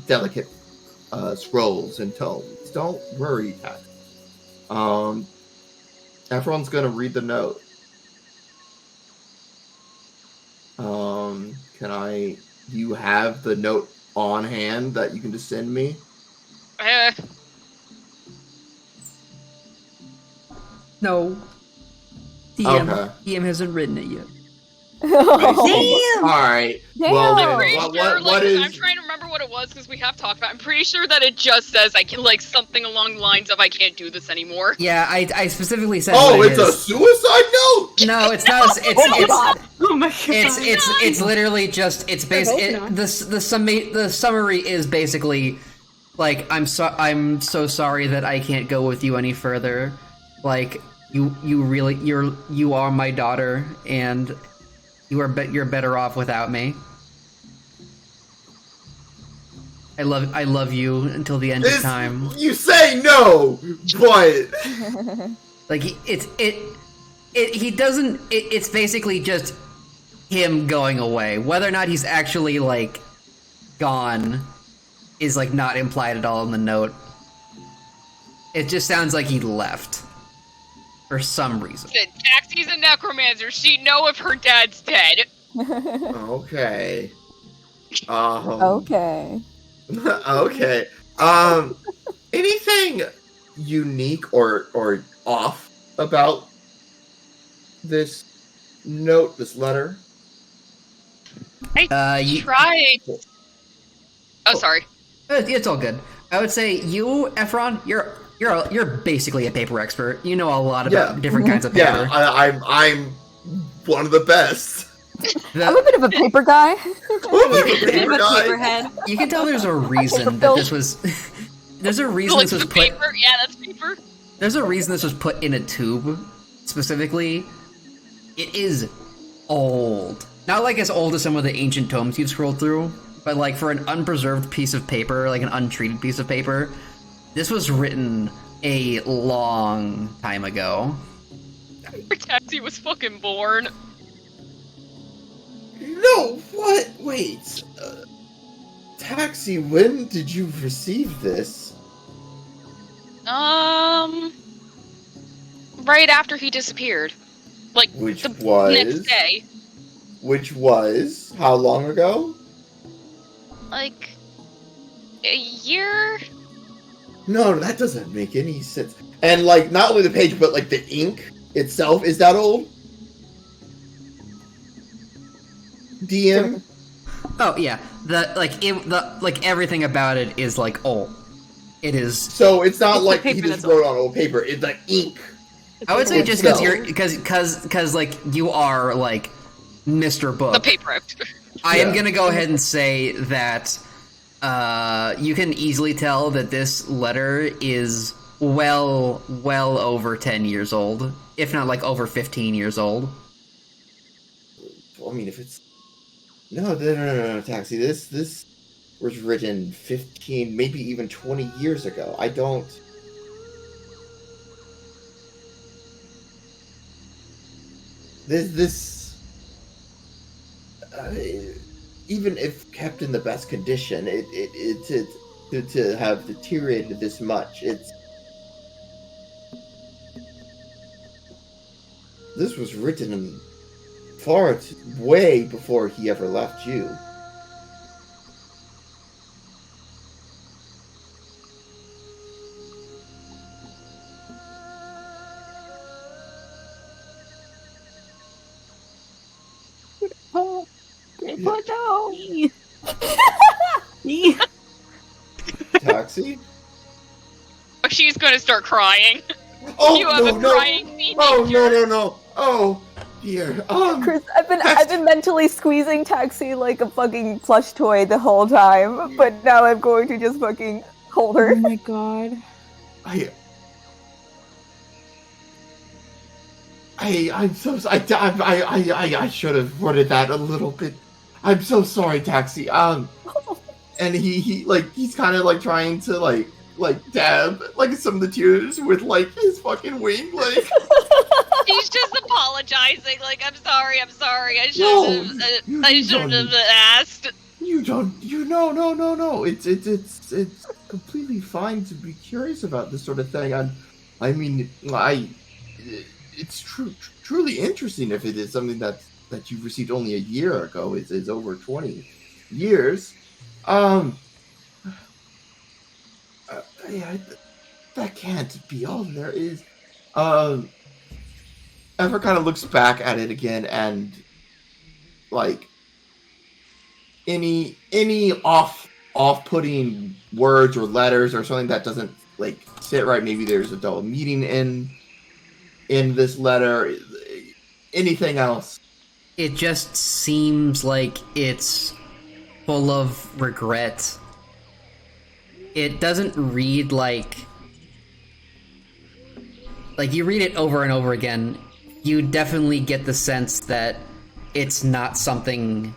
delicate scrolls and tomes. Don't worry, Kat. Everyone's gonna read the note. Do you have the note on hand that you can just send me? No. DM hasn't written it yet. All right. Well, Damn. I'm pretty what, sure, what, what I'm is? trying to remember what it was because we have talked about it. I'm pretty sure that it just says I can, like, something along the lines of I can't do this anymore. Yeah, I specifically said. Oh, what it it's a is. suicide note. No, it's not. Oh my god. It's literally just. It's hope not. the summary is basically like I'm so sorry that I can't go with you any further. Like you are my daughter and you're better off without me. I love you until the end of time. You say no, but Like he doesn't. It's basically just him going away. Whether or not he's actually like gone is like not implied at all in the note. It just sounds like he left for some reason. Taxi's a necromancer. She'd know if her dad's dead. okay. Okay. Okay. Anything unique or off about this note, this letter? You- Tried. Oh, sorry. It's all good. I would say you, Efron, you're basically a paper expert. You know a lot about different kinds of paper. Yeah, I'm one of the best. I'm a bit of a paper guy. Paperhead. You can tell there's a reason that this was. There's a reason Like this was the put. paper? Yeah, that's paper. There's a reason this was put in a tube, specifically. It is old. Not like as old as some of the ancient tomes you've scrolled through, but like for an unpreserved piece of paper, like an untreated piece of paper, this was written a long time ago. Taxi was fucking born. No, what? Wait. Taxi, when did you receive this? Right after he disappeared. Like, Which the was? next day. Which was? How long ago? Like, a year? No, that doesn't make any sense. And, like, not only the page, but, like, the ink itself, is that old? DM? Oh yeah, everything about it is like old. It is. So it's not It's like the he paper just that's wrote on old paper. It's the ink. I would say just because No. you're because like you are like Mr. Book. The paper expert. I am Yeah. gonna go ahead and say that you can easily tell that this letter is well over 10 years old, if not like over 15 years old. I mean, if it's no, Taxi. This was written 15, maybe even 20 years ago. I don't. This even if kept in the best condition, it's to have deteriorated this much. This was written way before he ever left you. Taxi? She's gonna start crying. Oh, You have no, a no. crying teenager. Oh, no. Oh, dear. Chris, I've been mentally squeezing Taxi like a fucking plush toy the whole time, but now I'm going to just fucking hold her. Oh my god. I'm so I should have worded that a little bit. I'm so sorry, Taxi. And he's kind of like trying to like dab like some of the tears with like his fucking wing, like. She's just apologizing. Like, I'm sorry. I No, should have asked. No. It's completely fine to be curious about this sort of thing. It's truly interesting if it is something that you've received only a year ago. It's over 20 years. That can't be all there is. Ever kind of looks back at it again, and like any off-putting words or letters or something that doesn't like sit right. Maybe there's a double meaning in this letter. Anything else? It just seems like it's full of regret. It doesn't read like you read it over and over again, you definitely get the sense that it's not something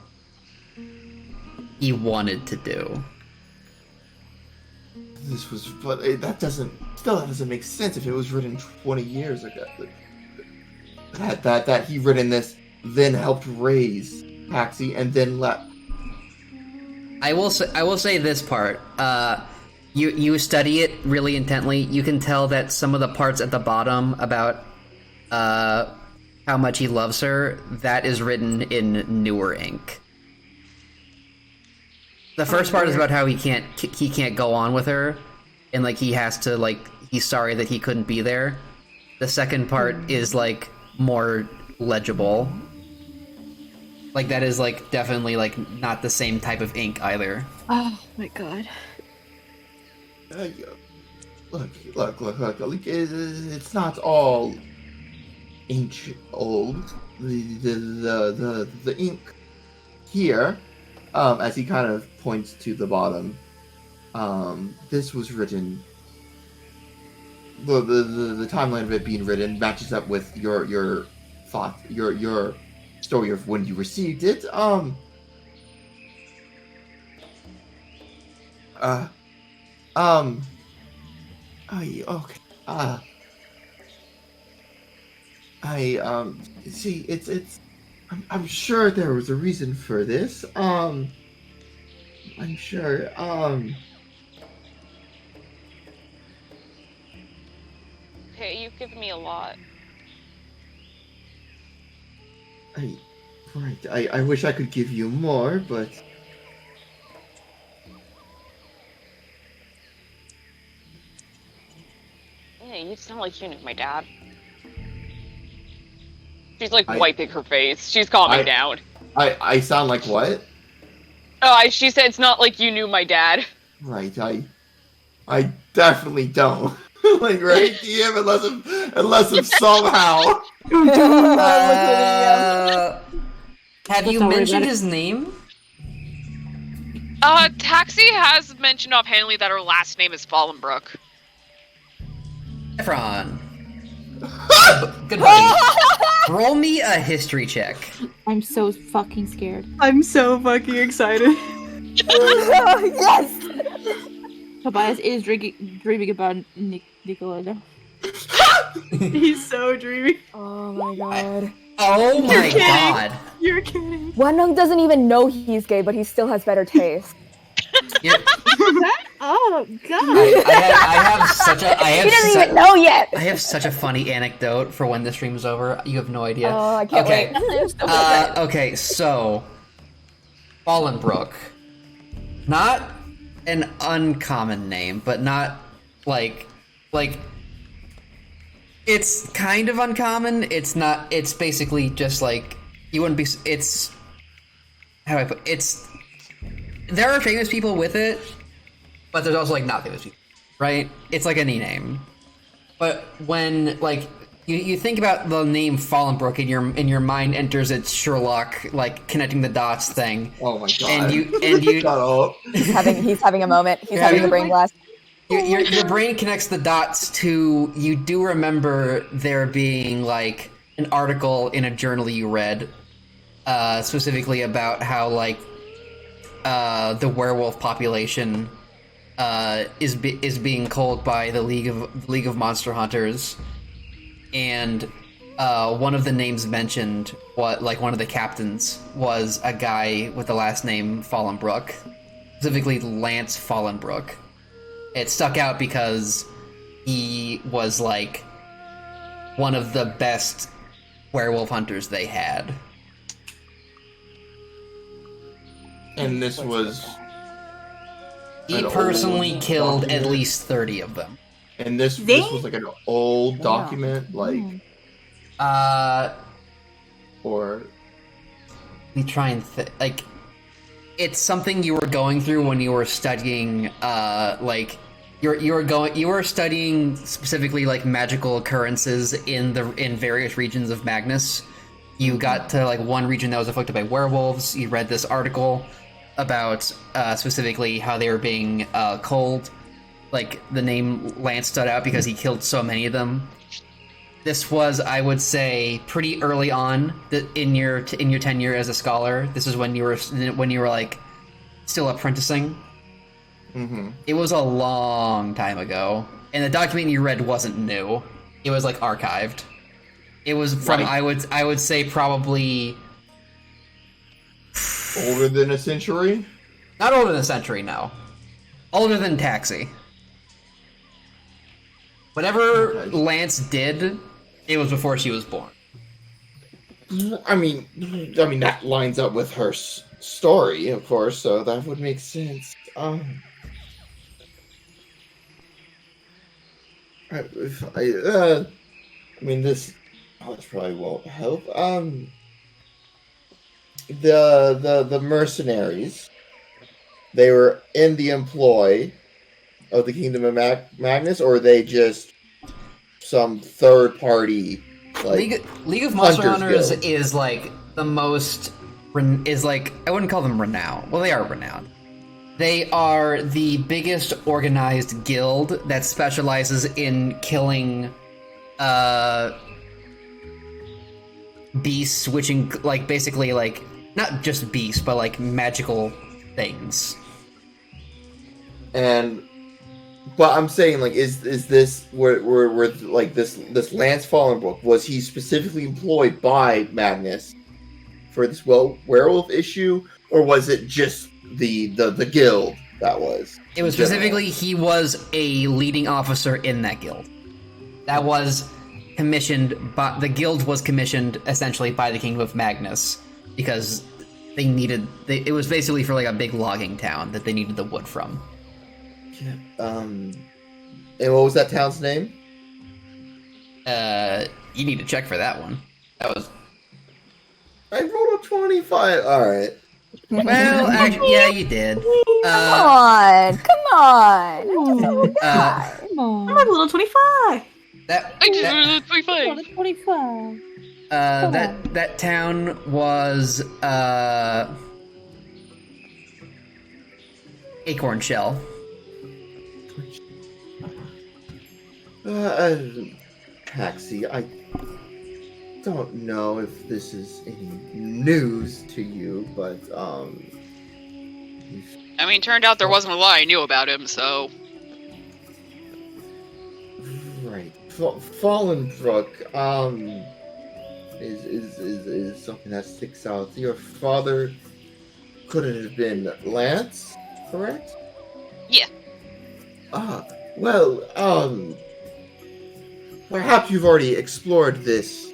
he wanted to do. This was, but that doesn't make sense if it was written 20 years ago. That he written this, then helped raise Paxi, and then left. I will say this part. You study it really intently. You can tell that some of the parts at the bottom about how much he loves her, that is written in newer ink. The first part is about how he can't go on with her, and like he has to he's sorry that he couldn't be there. The second part is like more legible. Like that is like definitely like not the same type of ink either. Oh my god. Look. It's not all ancient old. The ink here, as he kind of points to the bottom. This was written. The timeline of it being written matches up with your thought, your story of when you received it. See, it's. I'm sure there was a reason for this. I'm sure. Okay, you've given me a lot. I wish I could give you more, but. Yeah, you sound like you knew my dad. She's like I- wiping her face. She's calming down. I sound like what? Oh, she said it's not like you knew my dad. Right, I definitely don't. Like, right, DM, unless if somehow. Have you mentioned his name? Taxi has mentioned offhandedly that her last name is Fallenbrook. Efron. Good buddy. Roll me a history check. I'm so fucking scared. I'm so fucking excited. Yes! Tobias is dreaming about Nicola. He's so dreamy. Oh my god. Oh my kidding. god. You're kidding. Wenung doesn't even know he's gay, but he still has better taste. Yeah. Oh god. I have such a He doesn't even know yet! I have such a funny anecdote for when the stream's over. You have no idea. Oh, I can't Okay. wait. Okay, so Fallenbrook. Not an uncommon name, but not like it's kind of uncommon. It's not, it's basically just like you wouldn't be, it's, how do I put, it's, there are famous people with it, but there's also like not famous people, right? It's like any name. But when like you think about the name Fallenbrook in your mind enters its Sherlock like connecting the dots thing. Oh my god. And you Shut up. He's having a moment. He's You're having having a brain blast. your brain connects the dots to, you do remember there being like an article in a journal you read specifically about how like the werewolf population is being culled by the League of Monster Hunters, and one of the names mentioned, one of the captains was a guy with the last name Fallenbrook, specifically Lance Fallenbrook. It stuck out because he was like one of the best werewolf hunters they had. And this was. He an personally old killed at document? least 30 of them. And this was like an old document, like. Or Let me try and like, it's something you were going through when you were studying, like, you were studying specifically like magical occurrences in various regions of Magnus. You got to like one region that was afflicted by werewolves. You read this article about specifically how they were being culled. Like, the name Lance stood out because he killed so many of them. This was, I would say, pretty early on in your tenure as a scholar. This is when you were like still apprenticing. Mm-hmm. It was a long time ago, and the document you read wasn't new. It was like archived. It was from Right. I would say probably Older than a century? not older than a century. No, older than Taxi. Whatever Lance did, it was before she was born. I mean that lines up with her story, of course, so that would make sense. I mean this probably won't help. The mercenaries, they were in the employ of the Kingdom of Magnus, or are they just some third party? Like, League of Monster Hunters Hunters Guild. is like the most is like, I wouldn't call them renowned. Well, they are renowned. They are the biggest organized guild that specializes in killing beasts, which like basically like not just beasts, but like magical things. But I'm saying, like, is this where like this Lance Fallenbrook, was he specifically employed by Magnus for this werewolf issue, or was it just the guild that was? It was specifically, he was a leading officer in that guild. That was commissioned by the guild was commissioned essentially by the Kingdom of Magnus because they needed. It was basically for like a big logging town that they needed the wood from. And what was that town's name? You need to check for that one. That was. I rolled a 25. All right. Well, actually, yeah, you did. Come on. Come on. I'm a little 25. I just rolled a 25. 25. That town was Acorn Shell. Taxi, I don't know if this is any news to you, but I mean, turned out there wasn't a lot I knew about him, so. right, Fallenbrook, is something that sticks out. Your father couldn't have been Lance, correct? Yeah. Well, perhaps you've already explored this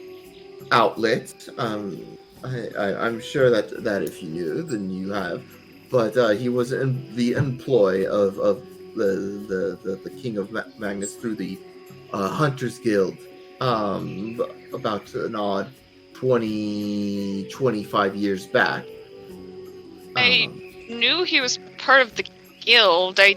outlet. I'm sure that if you knew, then you have. But he was in the employ of the King of Magnus through the Hunters Guild. About an odd 25 years back. I knew he was part of the guild. I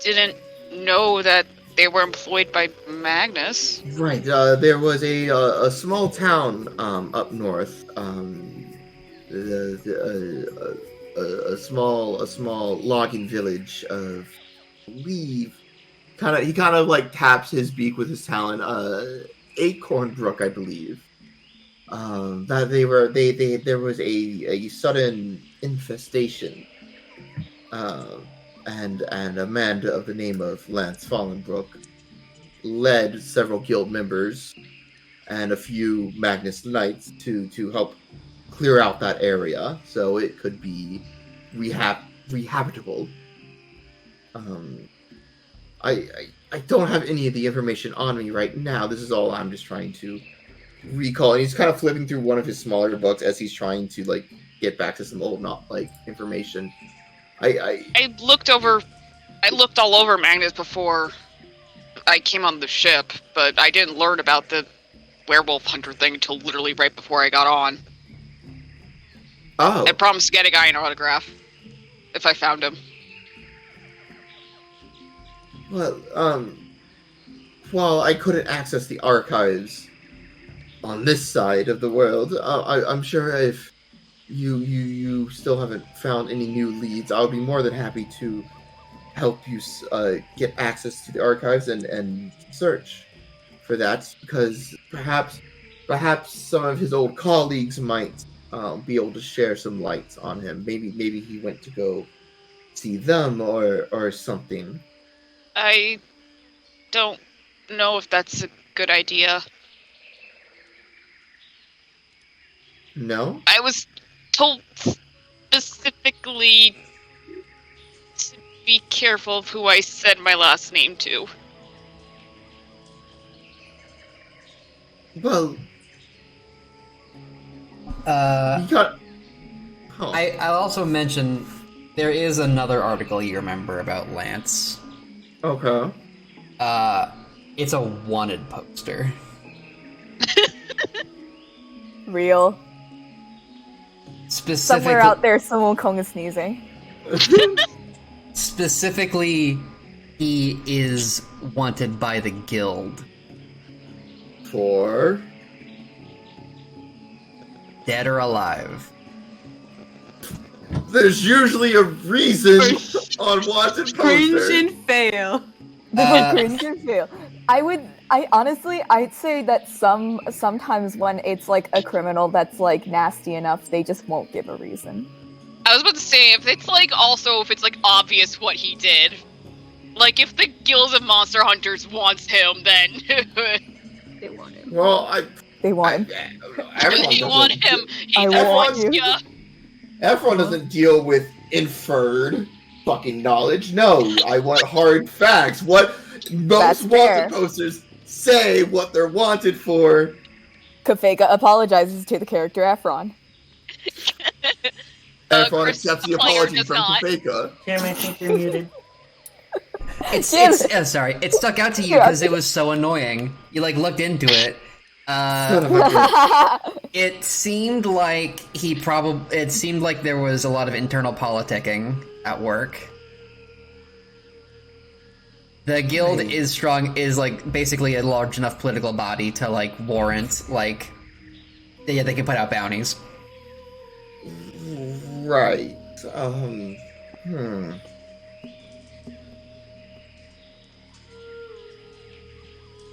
didn't know that they were employed by Magnus. Right. There was a small town up north. A small logging village of, I believe, he kind of like taps his beak with his talon. Acorn Brook, I believe. That there was a sudden infestation. And a man of the name of Lance Fallenbrook led several guild members and a few Magnus Knights to help clear out that area so it could be rehabitable. I don't have any of the information on me right now. This is all I'm just trying to recall. And he's kind of flipping through one of his smaller books as he's trying to like get back to some old information. I looked all over Magnus before I came on the ship, but I didn't learn about the werewolf hunter thing until literally right before I got on. Oh. I promised to get a guy an autograph if I found him. Well, while I couldn't access the archives on this side of the world, I'm sure if you still haven't found any new leads, I'll be more than happy to help you get access to the archives and search for that, because perhaps some of his old colleagues might be able to share some light on him. Maybe he went to go see them or something. I don't know if that's a good idea. No? I was told specifically to be careful of who I said my last name to. Well, Uh, you got. Huh. I'll also mention there is another article you remember about Lance. Okay. It's a wanted poster. Real. Specifically, Somewhere out there, someone Kong is sneezing. Specifically, he is wanted by the guild. For Dead or alive. there's usually a reason on wanted Cringe posters. and fail. Cringe and fail. I'd say that sometimes when it's like a criminal that's like nasty enough, they just won't give a reason. I was about to say, if it's like obvious what he did. Like, if the Guild of Monster Hunters wants him, then They want him. Well, They want him. everyone they want doesn't- him. He I wants want you. ya. Everyone doesn't deal with inferred fucking knowledge. No, I want hard facts. What That's most fair. wanted posters say what they're wanted for. Kafeka apologizes to the character Efron. Everyone Chris accepts the Player apology does from not. Kafeka. Jim, I think you're muted. It's Jim. sorry, it stuck out to you because it was so annoying. You like looked into it. Son of a bitch. It seemed like it seemed like there was a lot of internal politicking at work. The guild is strong, is like basically a large enough political body to like warrant like they can put out bounties. Right.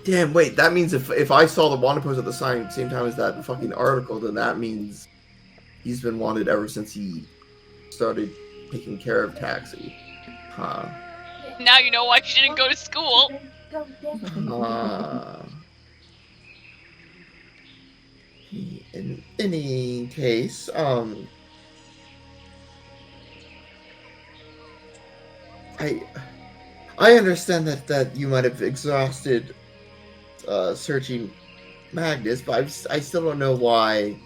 Damn, wait, that means if I saw the wanted post at the same time as that fucking article, then that means he's been wanted ever since he started taking care of Taxi. Huh. Now you know why you didn't go to school. In any case, I understand that you might have exhausted searching Magnus, but I still don't know why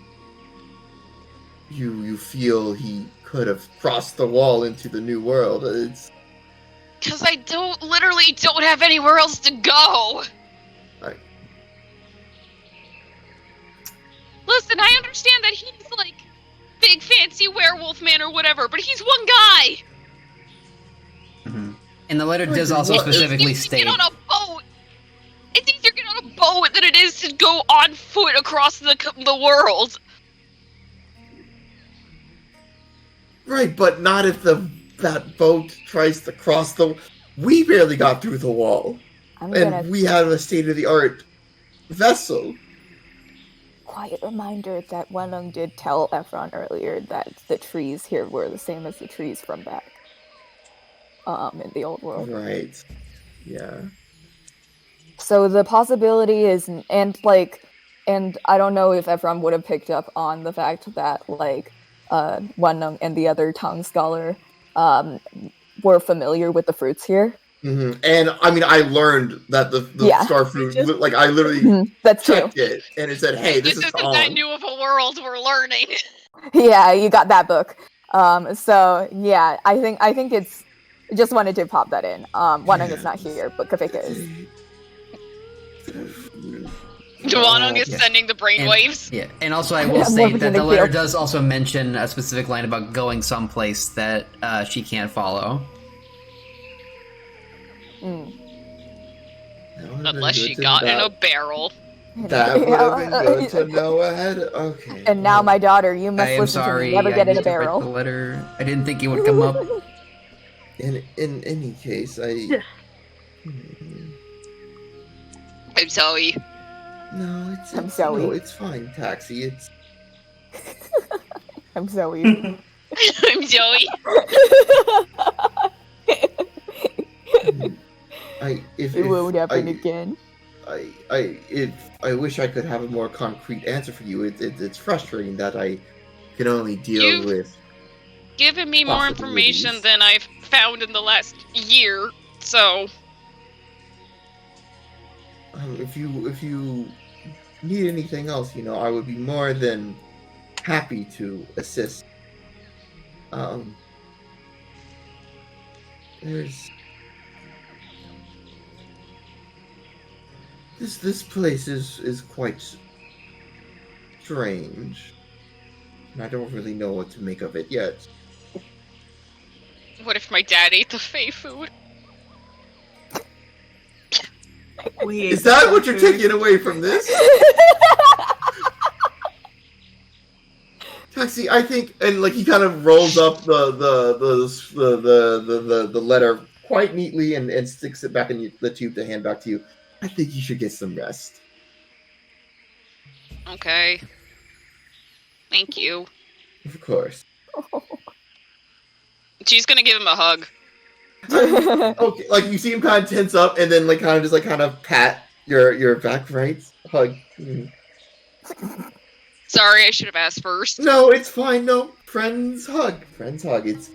you feel he could have crossed the wall into the new world. It's Because I literally don't have anywhere else to go. Listen, I understand that he's like big fancy werewolf man or whatever, but he's one guy. And the letter does also What? specifically It's state get on a boat. It's easier to get on a boat than it is to go on foot across the world. right, but not if that boat tries to cross the. We barely got through the wall, and we have a state-of-the-art vessel. Quiet reminder that Wenlong did tell Efron earlier that the trees here were the same as the trees from back in the old world. Right. Yeah. So the possibility is, and I don't know if Efron would have picked up on the fact that Wenlong and the other tongue scholar were familiar with the fruits here. Mm-hmm. And I mean, I learned that the star fruit, like I literally That's true. checked it, and it said, "Hey, this is isn't Tom." that new of a world we're learning. Yeah, you got that book. So yeah, I think it's. Just wanted to pop that in. Wenlong is not here, but Kafeka is. Duanong is Yeah. sending the brainwaves. Yeah, and also I will Yeah, say morphing that into the letter Kale. does also mention a specific line about going someplace that she can't follow. Mm. That would've been Unless good she to- got in a that- barrel. That would have been good to know ahead. Okay. And now, my daughter, you must I am listen sorry. to me. Never get I in a need to write barrel. the letter. I didn't think it would come up. In any case, Yeah. I'm sorry. No, it's I'm sorry. no, it's fine, Taxi. It's I'm Zoe. I'm Joey. if It won't happen I, again. I wish I could have a more concrete answer for you. It's frustrating that I can only deal You've with. Given me more information Possibilities. than I've found in the last year, so If you need anything else, I would be more than happy to assist. There's this place is quite strange, and I don't really know what to make of it yet. what if my dad ate the Fey food? Is that what you're taking away from this? Taxi, I think, and like he kind of rolls up the letter quite neatly and sticks it back in the tube to hand back to you. I think you should get some rest. Okay. Thank you. Of course. She's gonna give him a hug. Okay, like you see him kind of tense up, and then like kind of pat your back, right? Hug. Mm. Sorry, I should have asked first. No, it's fine. No, friends hug. Friends hug. It's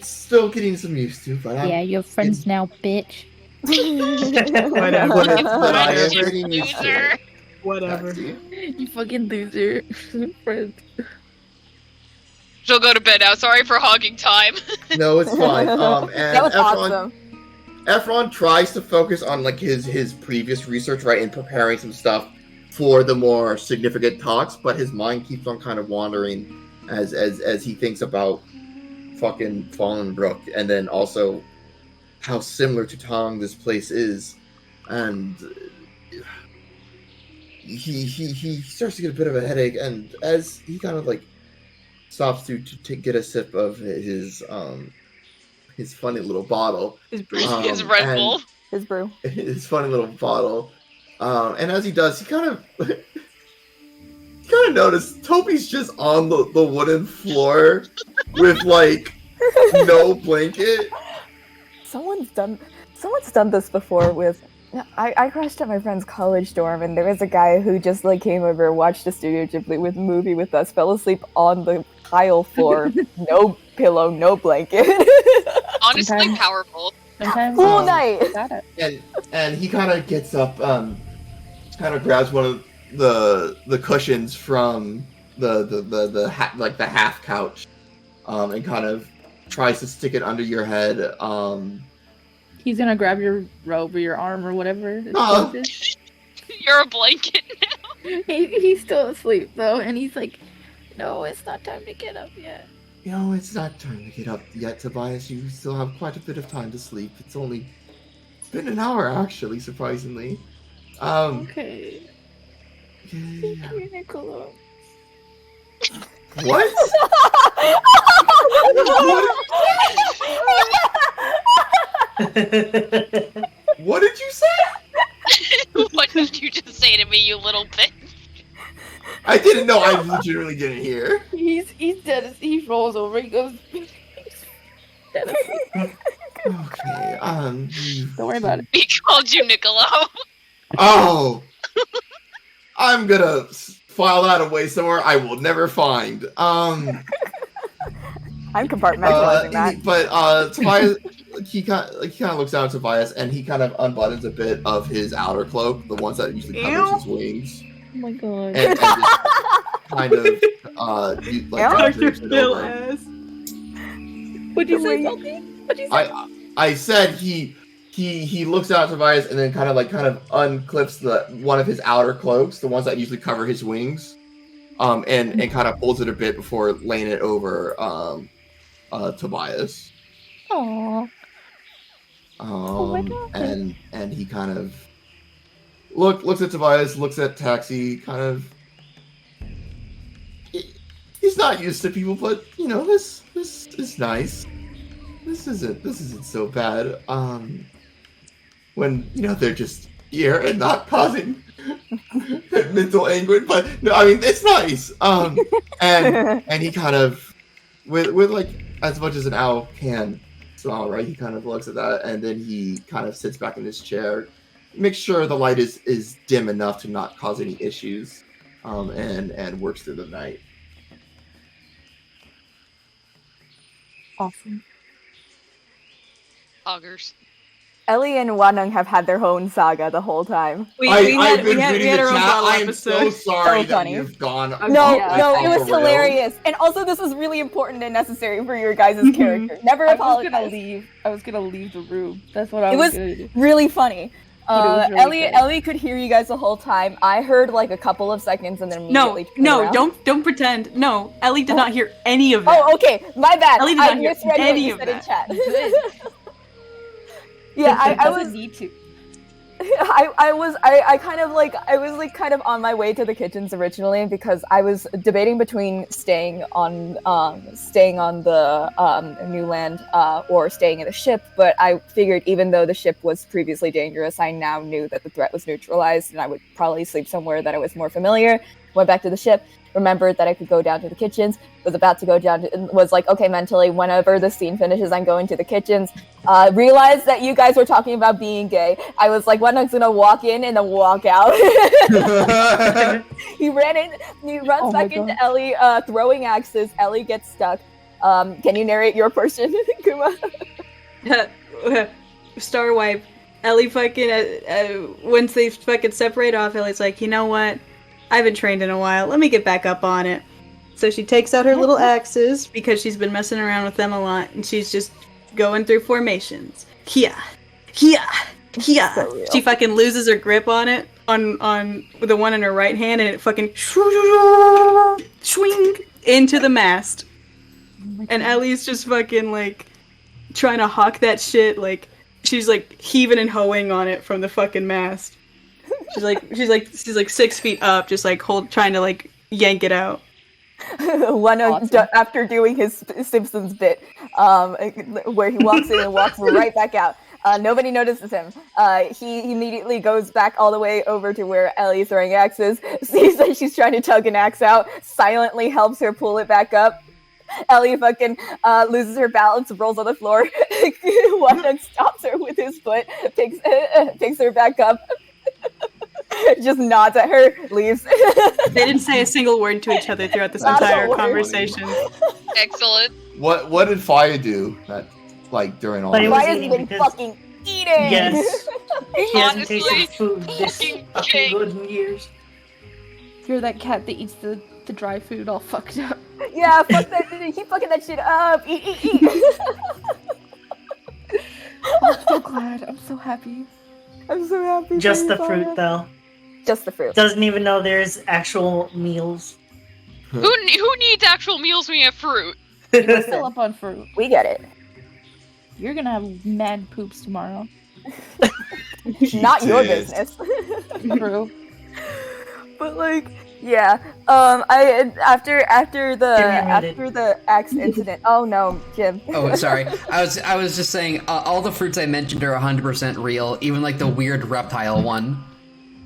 still getting some used to, but Yeah, you're friends now, bitch. Whatever. but I am You getting used to loser. it. Whatever. Taxi. You fucking loser. Friends. She'll go to bed now. Sorry for hogging time. No, it's fine. And That was awesome. Ephron tries to focus on like his previous research, right, and preparing some stuff for the more significant talks, but his mind keeps on kind of wandering as he thinks about fucking Fallen Brook, and then also how similar to Tong this place is, and he starts to get a bit of a headache, and as he kind of like stops to get a sip of his funny little bottle. His His Red and- Bull. His brew. his funny little bottle. And as he does, he kind of noticed Toby's just on the wooden floor with like no blanket. Someone's done this before with. I crashed at my friend's college dorm, and there was a guy who just like came over, watched a Studio Ghibli movie with us, fell asleep on the tile floor, no pillow, no blanket. Honestly, Sometimes- powerful. Sometimes Cool it's night. got it. And he kind of gets up, kind of grabs one of the cushions from the half couch, and kind of tries to stick it under your head. He's gonna grab your robe or your arm or whatever. it's Uh-huh. close is. You're a blanket now. He's still asleep though, and he's like, "No, it's not time to get up yet." It's not time to get up yet, Tobias. You still have quite a bit of time to sleep. It's been an hour, actually, surprisingly. Okay. Yeah. Thank you, Nicola. What? What did you say? What did you just say to me, you little bitch? I didn't know. I legitimately didn't hear. He's dead. He rolls over. He goes. He's dead asleep. Okay. Don't worry about it. He called you Niccolo. Oh. I'm gonna file that away somewhere I will never find. I'm compartmentalizing that. But Tobias, he kind of looks down at Tobias, and he kind of unbuttons a bit of his outer cloak, the ones that usually covers his wings, Oh my god. and just kind of drapes it over. Would you say something? What'd you say? I said he he looks out at Tobias and then kind of unclips one of his outer cloaks, the ones that usually cover his wings, and kind of pulls it a bit before laying it over Tobias. Aww. Oh my God. And he kind of looks at Tobias, looks at Taxi, kind of. He's not used to people, but this is nice. This isn't so bad. When they're just here and not causing mental anguish, but no, I mean it's nice. And he kind of with like as much as an owl can smile, right? He kind of looks at that, and then he kind of sits back in his chair, makes sure the light is dim enough to not cause any issues, and works through the night. Awesome. Augers. Ellie and Wanung have had their own saga the whole time. We I've had been reading the our own chat. bottle I am so episode. sorry So that funny. you've gone. No, Yeah. no, off it was the rails. hilarious, and also this was really important and necessary for your guys' Mhm. character. Never I was gonna apologize. leave. I was gonna leave the room. That's what I It was was gonna do. really funny. But it was really good. Ellie could hear you guys the whole time. I heard like a couple of seconds and then No, immediately turned around. don't pretend. No, Ellie did not hear any of that. Oh, okay, my bad. Ellie did I not hear misread what any you of said in that. chat. Good. Yeah, I Doesn't was need to. I was kind of on my way to the kitchens originally because I was debating between staying on the new land or staying in the ship, but I figured even though the ship was previously dangerous, I now knew that the threat was neutralized and I would probably sleep somewhere that I was more familiar. Went back to the ship, remembered that I could go down to the kitchens, was about to go down to, was like, okay, mentally, whenever the scene finishes, I'm going to the kitchens. Realized that you guys were talking about being gay. I was like, Wenung's gonna walk in and then walk out. He runs back into Ellie, throwing axes. Ellie gets stuck. Can you narrate your portion, Kuma? Star wipe. Ellie fucking once they fucking separate off, Ellie's like, you know what? I haven't trained in a while. Let me get back up on it. So she takes out her little axes because she's been messing around with them a lot, and she's just going through formations. Here. So She fucking loses her grip on it, on the one in her right hand, and it fucking swing into the mast. And Ellie's just fucking like trying to hawk that shit, like she's like heaving and hoeing on it from the fucking mast. She's like 6 feet up, just like trying to like yank it out. Wanung, after doing his Simpsons bit, where he walks in and walks right back out. Nobody notices him. He immediately goes back all the way over to where Ellie's throwing axes, sees that she's trying to tug an axe out, silently helps her pull it back up. Ellie fucking loses her balance, rolls on the floor. Wanung stops her with his foot, picks her back up. Just nods at her, leaves. They didn't say a single word to each other throughout this Not a entire word. conversation. Excellent. What did Faya do during all But it this? was Why has eating been because- fucking eating? Yes. She hasn't Honestly, tasted food this fucking fucking king. good in years. You're that cat that eats the dry food all fucked up. Yeah, fuck that shit. Keep fucking that shit up. Eat. I'm so glad. I'm so happy. I'm so happy. Just for the you, fruit, Faya. though. Just the fruit. Doesn't even know there's actual meals. Who needs actual meals when you have fruit? We're still up on fruit. We get it. You're gonna have mad poops tomorrow. Not your did. business. True. But like, yeah. After Pyramid. the axe incident. Oh no, Jim. Oh, sorry. I was just saying all the fruits I mentioned are 100% real, even like the weird reptile one.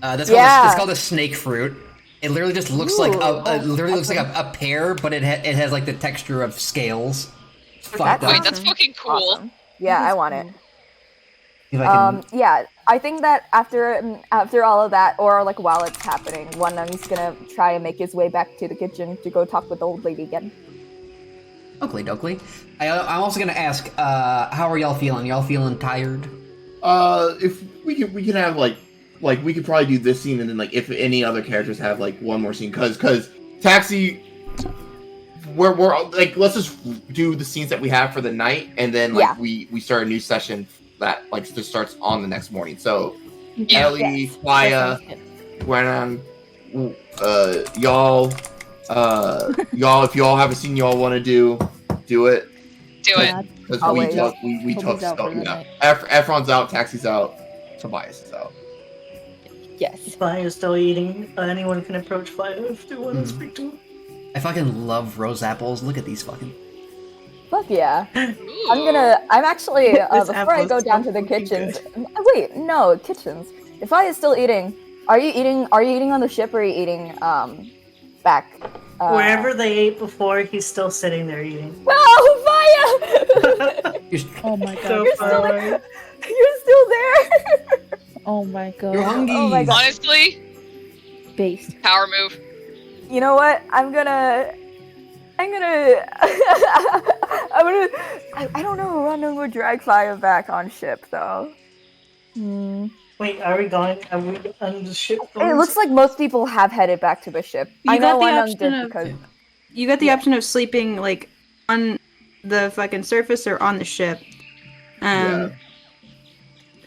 That's called a snake fruit. It literally just looks like a pear, but it has like the texture of scales. It's fucked That's Wait, up. that's fucking cool. Awesome. Yeah, I want it. If I can- Yeah, I think that after all of that, or like while it's happening, Wanung's gonna try and make his way back to the kitchen to go talk with the old lady again. Oakley dokley. I'm also gonna ask, how are y'all feeling? Y'all feeling tired? If we can have like we could probably do this scene, and then like if any other characters have like one more scene, cause Taxi, we're like, let's just do the scenes that we have for the night, and then like we start a new session that just starts on the next morning. So Yeah. Ellie, Faya, Gwenan, y'all, if y'all have a scene y'all want to do it. Do it. Because Always. we took Toby's out so for the yeah. night. Efron's out, Taxi's out, Tobias is out. Yes. Fire's still eating. Anyone can approach Fire if they want to speak to him. I fucking love rose apples. Look at these fucking. Fuck yeah. Ooh. I'm actually, This before I apple go is down so to the fucking kitchens. Wait, no, kitchens. If I is still eating, are you eating on the ship or are you eating, back? Wherever they ate before, he's still sitting there eating. Oh, Fire! Oh my god. So You're far still away. You're still there! Oh my god. You're hungry. Oh my god. Honestly, Based. power move. You know what? I'm gonna I don't know, Rondo would drag Fire back on ship though. Wait, are we on the ship? It looks like most people have headed back to the ship. I know Rondo did because You got the option of sleeping like on the fucking surface or on the ship. Yeah.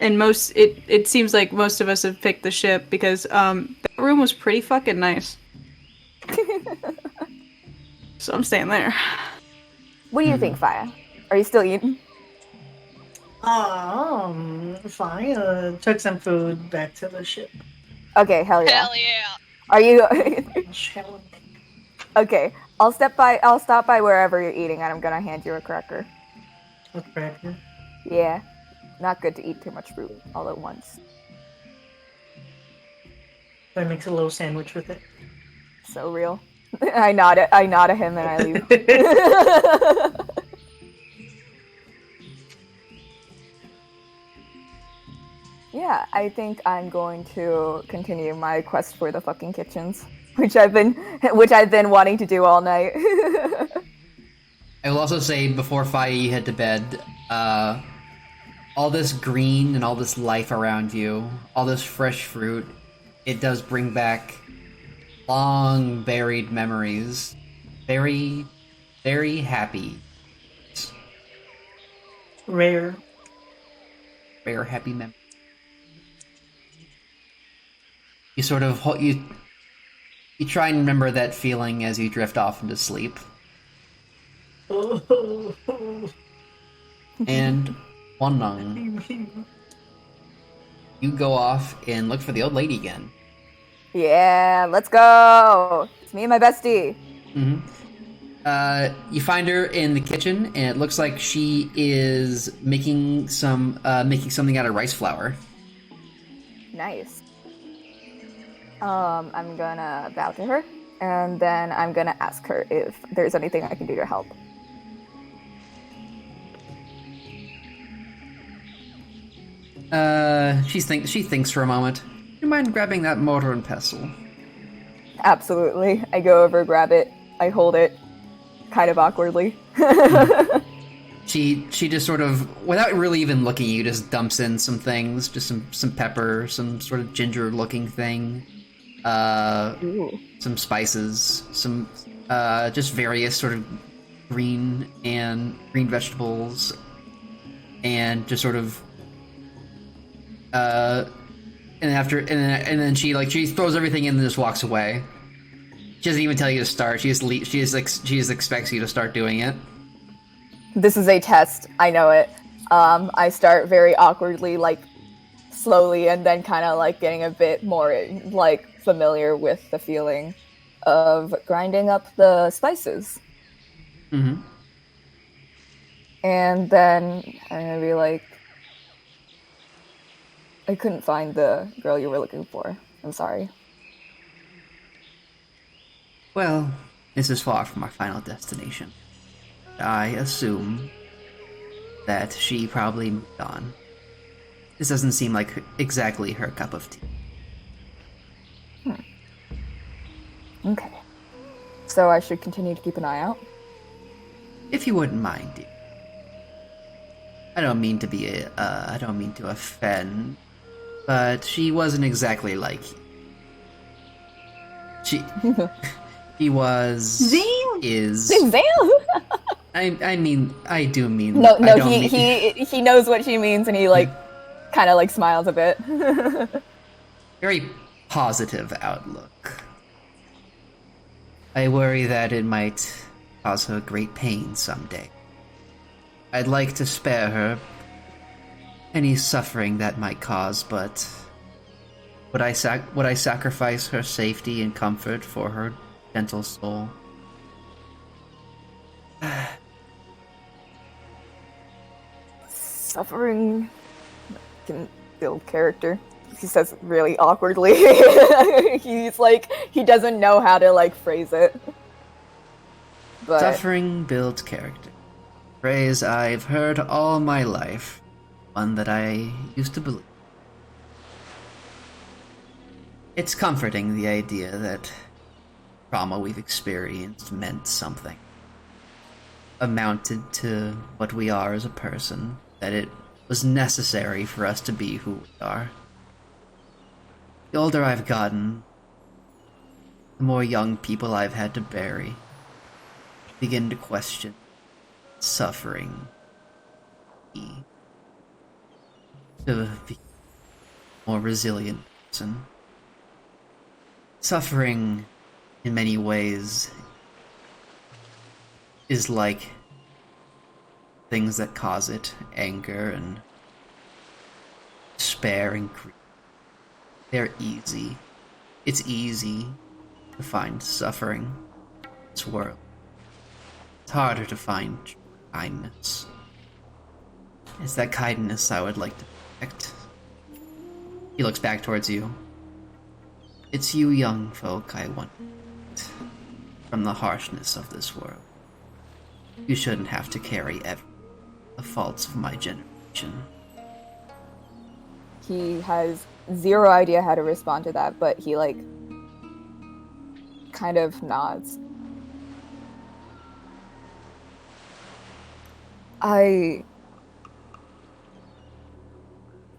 And it seems like most of us have picked the ship because that room was pretty fucking nice. So I'm staying there. What do you think, Fire? Are you still eating? Fire took some food back to the ship. Okay, hell yeah. Hell yeah. Are you Shall okay? I'll stop by wherever you're eating, and I'm gonna hand you a cracker. we? Cracker. Yeah, not good to eat too much fruit all at once. I makes a little sandwich with it. So real. I nod at him and I leave. Yeah, I think I'm going to continue my quest for the fucking kitchens, which I've been wanting to do all night. I will also say before Faye head to bed, all this green and all this life around you, all this fresh fruit, it does bring back long buried memories. Very, very happy. Rare. Rare happy memories. You sort of you try and remember that feeling as you drift off into sleep. And one night, you go off and look for the old lady again. Yeah, let's go. It's me and my bestie. You find her in the kitchen, and it looks like she is making something out of rice flour. Nice. I'm gonna bow to her, and then I'm gonna ask her if there's anything I can do to help. She thinks for a moment. Do you mind grabbing that mortar and pestle? Absolutely. I go over, grab it, I hold it, kind of awkwardly. She just sort of, without really even looking at you, just dumps in some things, just some pepper, some sort of ginger-looking thing, some spices, some just various sort of green vegetables, and just sort of and then she throws everything in and just walks away. She doesn't even tell you to start. She just expects you to start doing it. This is a test. I know it. I start very awkwardly, slowly, and then kind of getting a bit more familiar with the feeling of grinding up the spices. Mm-hmm. And then I'm gonna be like, I couldn't find the girl you were looking for. I'm sorry. Well, this is far from our final destination. I assume that she probably moved on. This doesn't seem like exactly her cup of tea. Okay. So I should continue to keep an eye out? If you wouldn't mind, dear. I don't mean to offend, but she wasn't exactly like you. She was... Zam! Is... Zam! I mean, I do mean. No, I no, don't he knows what she means, and he like kind of like smiles a bit. Very positive outlook. I worry that it might cause her great pain someday. I'd like to spare her any suffering that might cause, but would I sacrifice her safety and comfort for her gentle soul? Suffering can build character. He says really awkwardly. He's like, he doesn't know how to like phrase it. But Suffering builds character. Phrase I've heard all my life. One that I used to believe. It's comforting, the idea that trauma we've experienced meant something. Amounted to what we are as a person. That it was necessary for us to be who we are. The older I've gotten, the more young people I've had to bury. Begin to question suffering. To be a more resilient person. Suffering, in many ways, is like things that cause it, anger and despair and grief. They're easy. It's easy to find suffering in this world. It's harder to find kindness. It's that kindness I would like to protect. He looks back towards you. It's you young folk I want from the harshness of this world. You shouldn't have to carry the faults of my generation. he has zero idea how to respond to that, but he like kind of nods.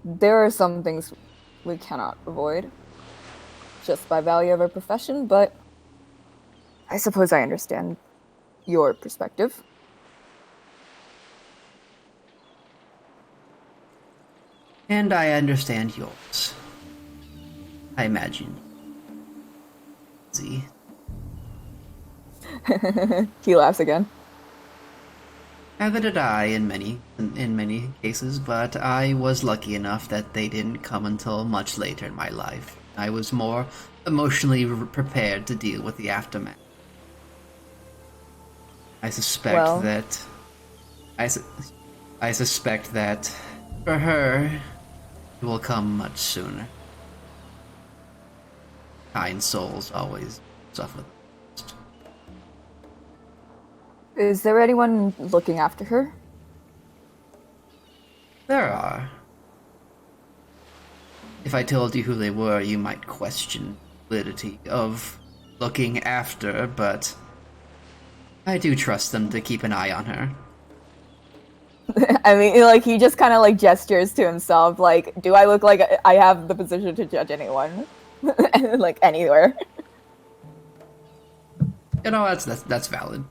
There are some things we cannot avoid just by value of our profession, but I suppose I understand your perspective. And I understand yours. I imagine. See? He laughs again. Neither did I in many cases, but I was lucky enough that they didn't come until much later in my life. I was more emotionally prepared to deal with the aftermath. I suspect that I suspect that for her it will come much sooner. Kind souls always suffer. Is there anyone looking after her? There are. If I told you who they were, you might question the validity of looking after, but I do trust them to keep an eye on her. I mean, like, he just kind of, like, gestures to himself, like, do I look like I have the position to judge anyone? Like, anywhere. You know, that's valid.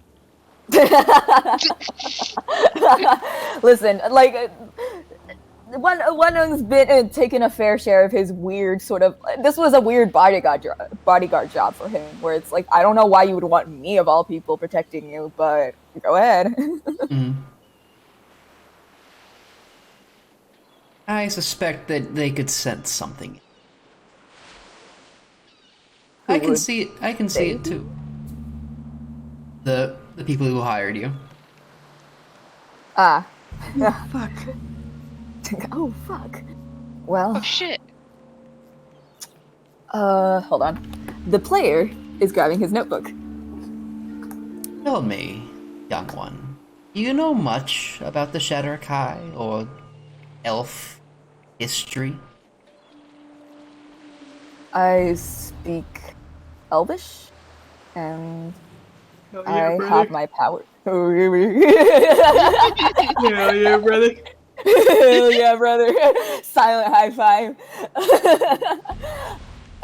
Listen, like, one has been taking a fair share of his weird sort of... This was a weird bodyguard job for him, where it's like, I don't know why you would want me, of all people, protecting you, but go ahead. Mm. I suspect that they could sense something. I can see it too. The people who hired you. Ah. Oh, fuck. Oh, fuck. Well... Oh, shit. Hold on. The player is grabbing his notebook. Tell me, young one, do you know much about the Shatterkai or elf history? I speak Elvish, and Oh, yeah, I have my power. Oh, yeah, yeah, brother. hell yeah, brother. Silent high five.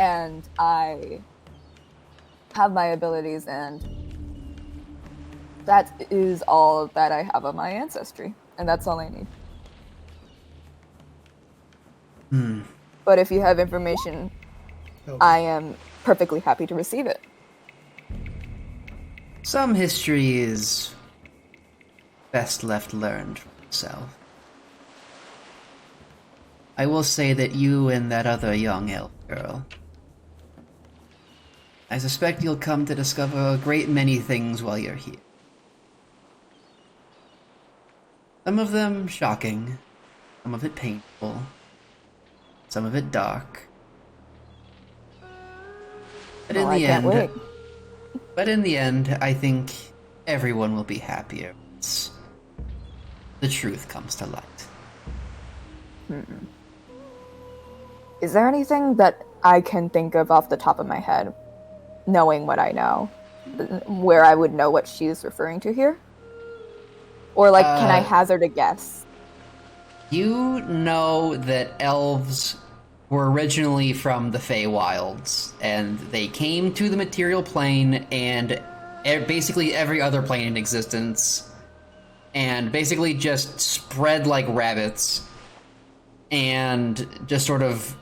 And I have my abilities, and That is all that I have of my ancestry, and that's all I need. But if you have information, I am perfectly happy to receive it. Some history is best left learned for itself. I will say that you and that other young elf girl, I suspect you'll come to discover a great many things while you're here. Some of them shocking, some of it painful, some of it dark. But in I the can't end, wait. But in the end, I think everyone will be happier once the truth comes to light. Is there anything that I can think of off the top of my head, knowing what I know, where I would know what she's referring to here? Or, like, can I hazard a guess? You know that elves were originally from the Feywilds, and they came to the material plane and basically every other plane in existence, and basically just spread like rabbits, and just sort of,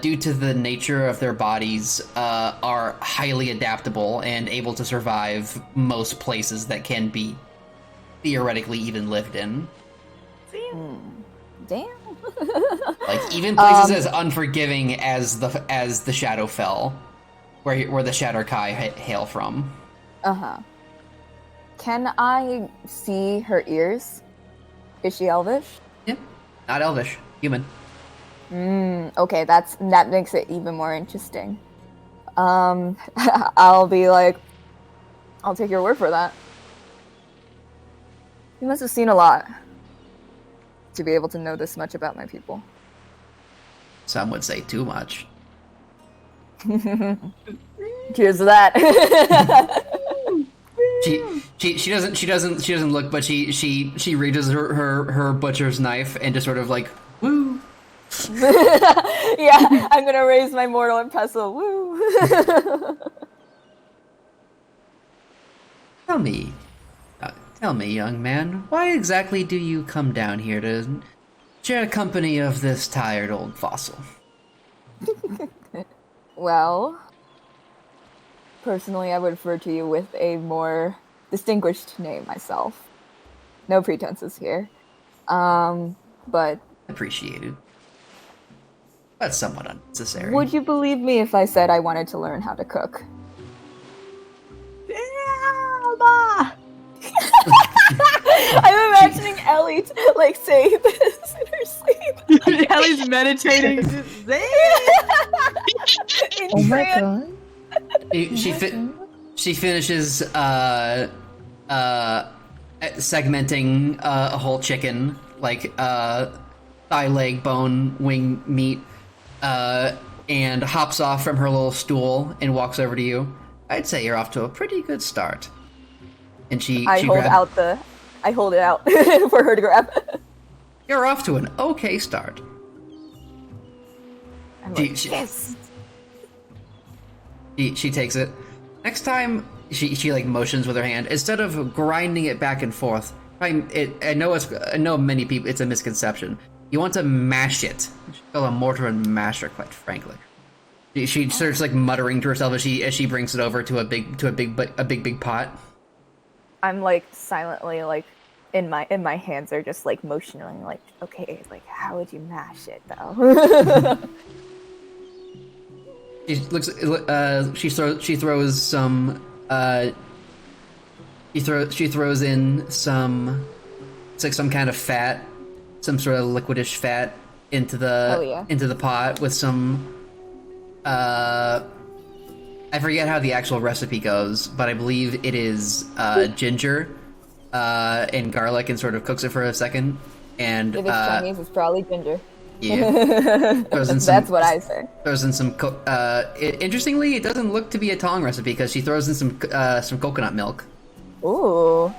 due to the nature of their bodies, are highly adaptable and able to survive most places that can be theoretically even lived in. Damn. Like even places as unforgiving as the Shadowfell, where the Shadowkai hail from. Can I see her ears? Is she elvish? Yeah, not elvish, human. Okay, that makes it even more interesting. I'll be like, I'll take your word for that. You must have seen a lot to be able to know this much about my people. Some would say too much. Cheers to that. She doesn't look, but she reaches her butcher's knife and just sort of like woo. Yeah, I'm gonna raise my mortal and pestle. Woo. Tell me, young man, why exactly do you come down here to share company of this tired old fossil? Well, personally, I would refer to you with a more distinguished name myself. No pretenses here. But Appreciated. But somewhat unnecessary. would you believe me if I said I wanted to learn how to cook? I'm imagining Ellie like say this in her sleep. Ellie's meditating. Oh my god. She finishes segmenting a whole chicken, like thigh, leg, bone, wing, meat, and hops off from her little stool and walks over to you. I'd say you're off to a pretty good start. And I hold it out for her to grab. You're off to an okay start. I'm like, yes. She takes it. Next time, she like motions with her hand instead of grinding it back and forth. I know many people. It's a misconception. You want to mash it. Call a mortar and masher, quite frankly. She starts like muttering to herself as she brings it over to a big pot. I'm like silently like in my hands are just like motioning like, okay, like how would you mash it though? She throws some she throws in some, it's like some kind of fat, some sort of liquidish fat into the pot with some I forget how the actual recipe goes, but I believe it is ginger and garlic, and sort of cooks it for a second. And if it's Chinese, it's probably ginger. Yeah, that's what I say. Throws in some. Interestingly, it doesn't look to be a Tong recipe because she throws in some coconut milk. Ooh,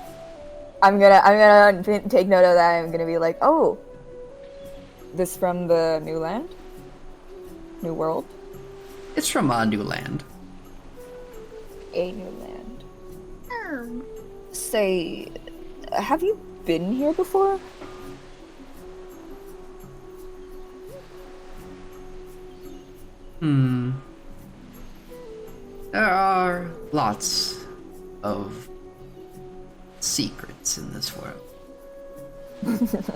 I'm gonna take note of that. I'm gonna be like, oh, this from the new land, new world. It's from a new land. A new land. say, have you been here before? There are lots of secrets in this world.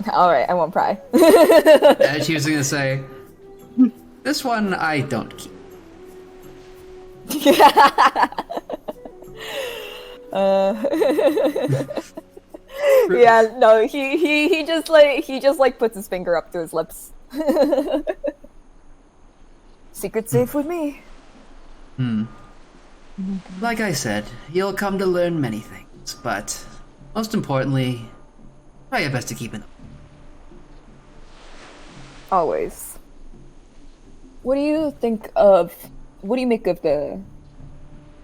Alright, I won't pry. And she was gonna say, this one I don't keep. Yeah, no, he just puts his finger up to his lips. Secret safe with me. Like I said, you'll come to learn many things, but most importantly, try your best to keep it. Always. What do you make of the...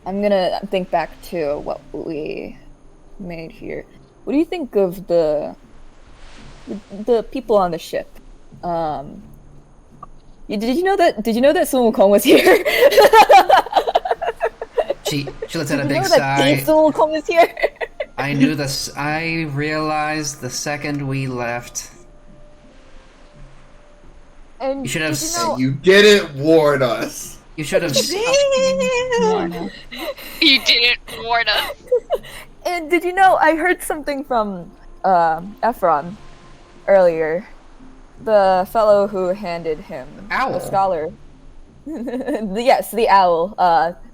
I'm gonna think back to what we made here. What do you think of the people on the ship? Did you know that Sun Wukong was here? She lets out a big That sigh. Sun Wukong was here. I knew this. I realized the second we left. And You should have. did you know- You didn't warn us. You should have. You didn't warn us. And did you know I heard something from Ephron earlier? The fellow who handed him Owl. the scholar. Yes, the owl.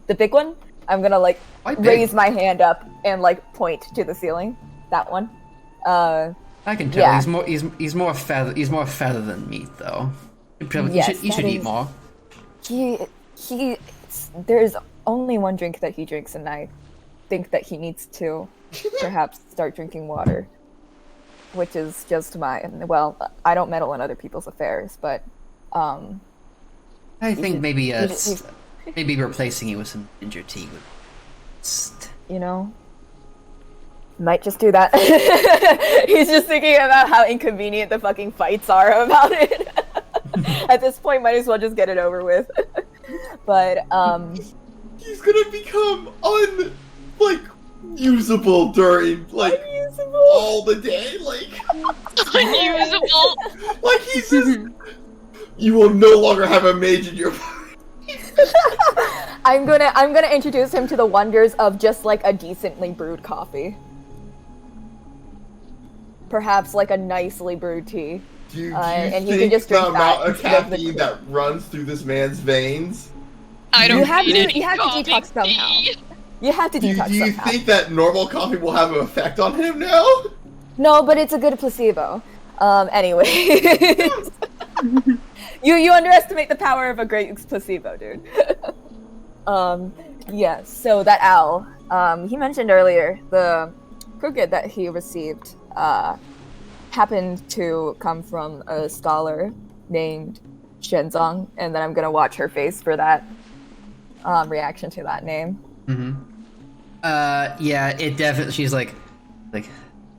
The big one. I'm gonna Why big? raise my hand up and point to the ceiling. That one. I can tell Yeah. he's more feather. He's more feather than meat, though. Yes, you should that eat is- more. There's only one drink that he drinks, and I think that he needs to perhaps start drinking water, which is just well, I don't meddle in other people's affairs, but I think should- maybe you should- maybe replacing you with some ginger tea would. Might just do that. He's just thinking about how inconvenient the fucking fights are about it. At this point, might as well just get it over with. But He's gonna become usable during all the day. Unusable. He's just. You will no longer have a mage in your party. I'm gonna introduce him to the wonders of just a decently brewed coffee. Perhaps a nicely brewed tea. Do you and he think can just the drink amount that of instead of the caffeine that runs through this man's veins? I don't You have need to- any you have to coffee detox somehow. tea. You have to Do detox you somehow. think that normal coffee will have an effect on him now? No, but it's a good placebo. Anyway. You underestimate the power of a great placebo, dude. Yeah, so that owl, he mentioned earlier, the crooked that he received, happened to come from a scholar named Shenzong, and then I'm gonna watch her face for that, reaction to that name. Yeah, it definitely. She's like,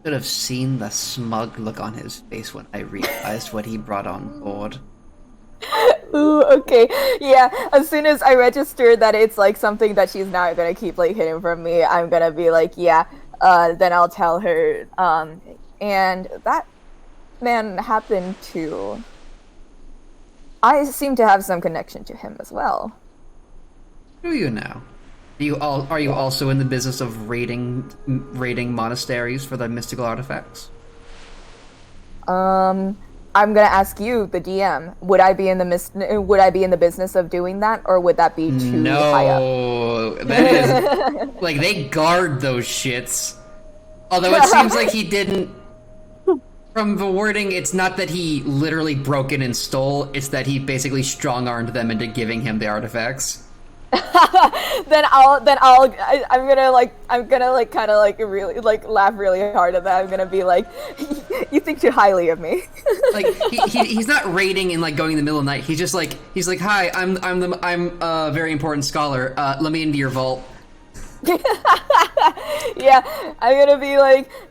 should have seen the smug look on his face when I realized what he brought on board. Ooh, okay. Yeah, as soon as I register that it's something that she's not gonna keep hidden from me, I'm gonna be yeah, then I'll tell her. And that man happened to... I seem to have some connection to him as well. Who do you know? Are you also in the business of raiding monasteries for the mystical artifacts? I'm gonna ask you, the DM. Would I be in the business of doing that, or would that be too high up? No, that is they guard those shits. Although it seems like he didn't. From the wording, it's not that he literally broke in and stole. It's that he basically strong-armed them into giving him the artifacts. I'm gonna kind of really laugh really hard at that. I'm gonna be you think too highly of me. He's not raiding and going in the middle of the night. He's just he's like, hi, I'm a very important scholar. Let me into your vault. Yeah, I'm gonna be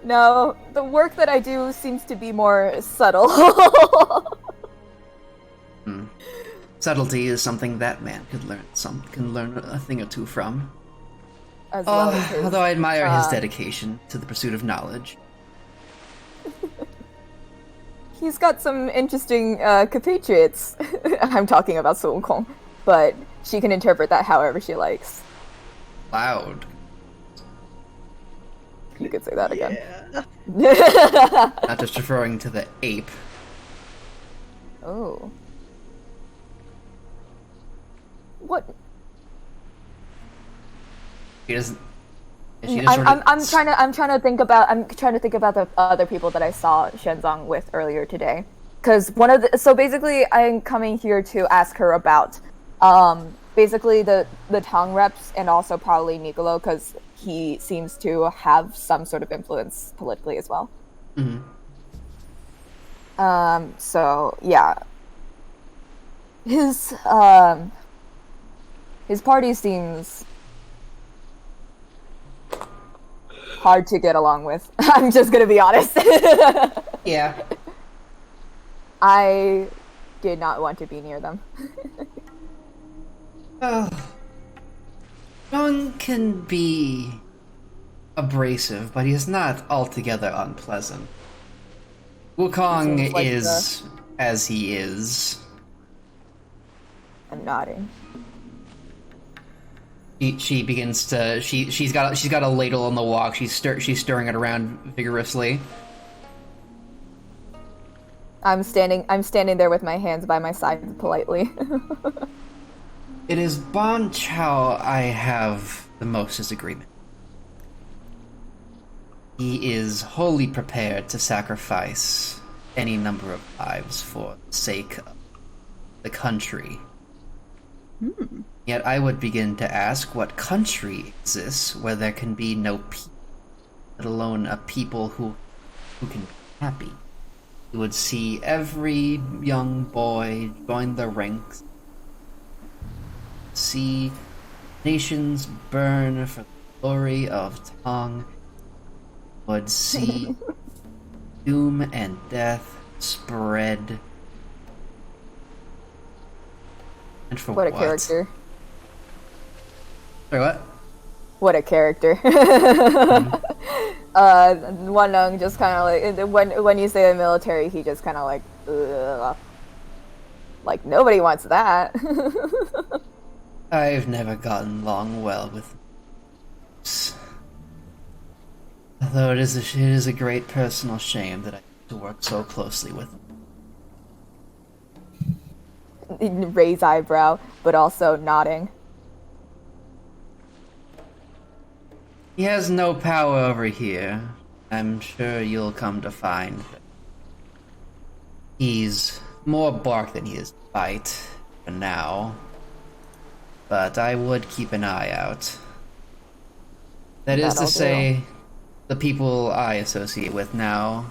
no, the work that I do seems to be more subtle. Subtlety is something that man can learn a thing or two from. as well as his. Although I admire his dedication to the pursuit of knowledge. He's got some interesting compatriots. I'm talking about Sun Wukong, but she can interpret that however she likes. Loud. You could say that again. Not just referring to the ape. Oh. What? She doesn't. I'm trying to think about the other people that I saw Shenzong with earlier today, because so basically I'm coming here to ask her about basically the Tang reps and also probably Niccolo, because he seems to have some sort of influence politically as well. Mm-hmm. So yeah, his party seems hard to get along with. I'm just gonna be honest. Yeah. I did not want to be near them. Zhong can be abrasive, but he is not altogether unpleasant. Wukong Like is as he is. I'm nodding. She begins to she's got a ladle on the wok. She's stirring it around vigorously. I'm standing there with my hands by my side politely. It is Bon Chao I have the most disagreement. He is wholly prepared to sacrifice any number of lives for the sake of the country. Yet I would begin to ask what country exists where there can be no people, let alone a people who can be happy. You would see every young boy join the ranks, see nations burn for the glory of Tang, would see doom and death spread. And for What a character. Sorry, what? What a character. Wanung just kind of like, when you say the military, he just kind of like, ugh. Like, nobody wants that. I've never gotten along well with although it is a great personal shame that I have to work so closely with them. Raise eyebrow, but also nodding. He has no power over here. I'm sure you'll come to find that he's more bark than he is bite for now. But I would keep an eye out. That is to say, the people I associate with now,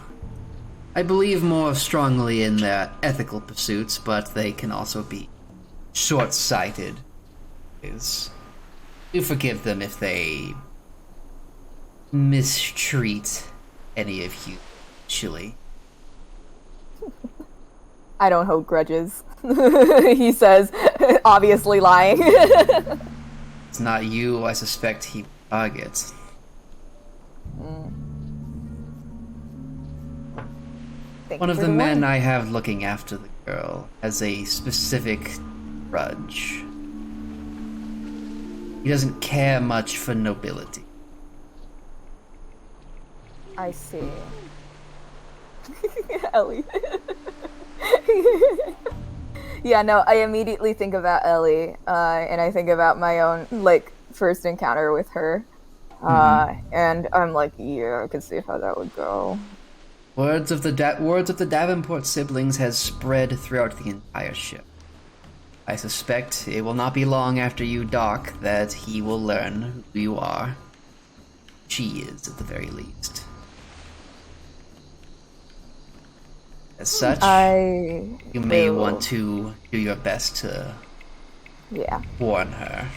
I believe more strongly in their ethical pursuits, but they can also be short-sighted. Do forgive them if they mistreat any of you, actually. I don't hold grudges. He says, obviously lying. It's not you I suspect he targets. One of the men I have looking after the girl has a specific grudge. He doesn't care much for nobility. I see. Ellie. Yeah, no, I immediately think about Ellie, and I think about my own, like, first encounter with her. And I'm like, yeah, I can see how that would go. Words of the Davenport siblings has spread throughout the entire ship. I suspect it will not be long after you dock that he will learn who you are. She is, at the very least. As such, you may want to do your best to warn her.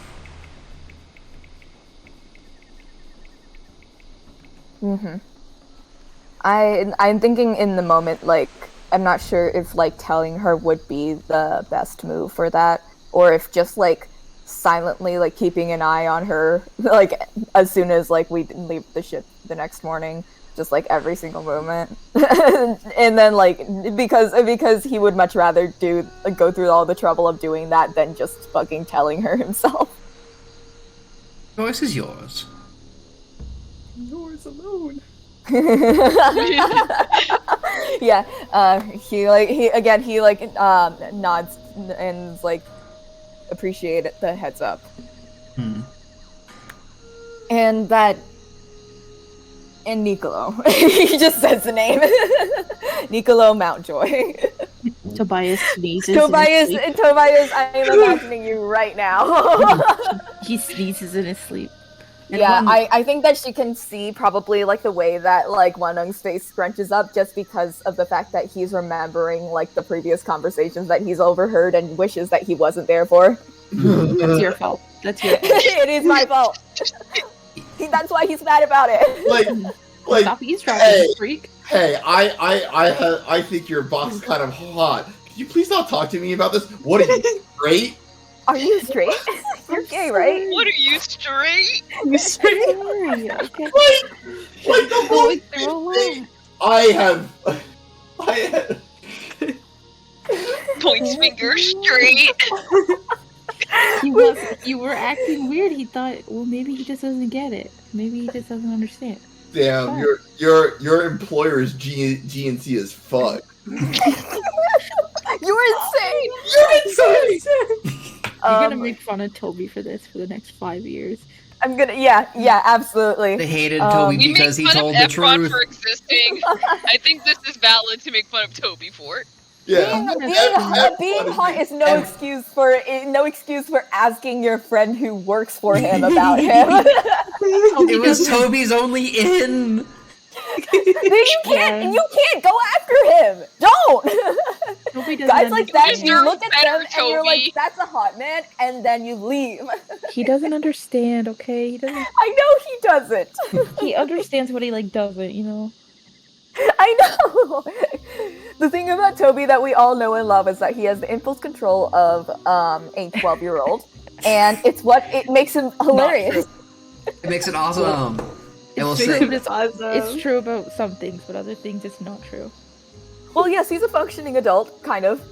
I'm thinking in the moment, like, I'm not sure if, like, telling her would be the best move for that, or if just, like, silently like keeping an eye on her, like as soon as like we leave the ship the next morning, just like every single moment. And then like because he would much rather go through all the trouble of doing that than just fucking telling her himself. Choice is yours. Yours alone. Yeah, he nods and like appreciate the heads up. And Niccolo. He just says the name. Niccolo Mountjoy. Tobias sneezes. Tobias, I am imagining you right now. He sneezes in his sleep. And yeah, I think that she can see probably like the way that like Wanung's face scrunches up just because of the fact that he's remembering like the previous conversations that he's overheard and wishes that he wasn't there for. That's your fault. That's your fault. It is my fault. That's why he's mad about it. Like, Stop eavesdropping, freak. Hey, I think your box is kind of hot. Can you please not talk to me about this? What are you, straight? Are you straight? You're gay, right? What are you, straight? You're straight. Okay. Like the Going through a whole lot. thing. I have. Points finger straight. You were acting weird. He thought, well, maybe he just doesn't get it. Maybe he just doesn't understand. Damn, your employer is GNC as fuck. You're insane. You're gonna make fun of Toby for this for the next 5 years. I'm gonna, yeah, absolutely. They hated Toby We because make he fun told of the Efron truth. for existing. I think this is valid to make fun of Toby for it. Yeah. Being hot is no excuse for asking your friend who works for him about him. It was Toby's only in. You can't go after him. Don't. Toby doesn't Guys like that, Just you look at better, them and you're like, Toby. "That's a hot man," and then you leave. He doesn't understand. Okay, he doesn't. I know he doesn't. He understands what he like doesn't. You know. I know. The thing about Toby that we all know and love is that he has the impulse control of a 12-year-old, and it makes him hilarious. It makes it awesome. I will It's say. true, it's true about some things, but other things it's not true. Well, yes, he's a functioning adult, kind of.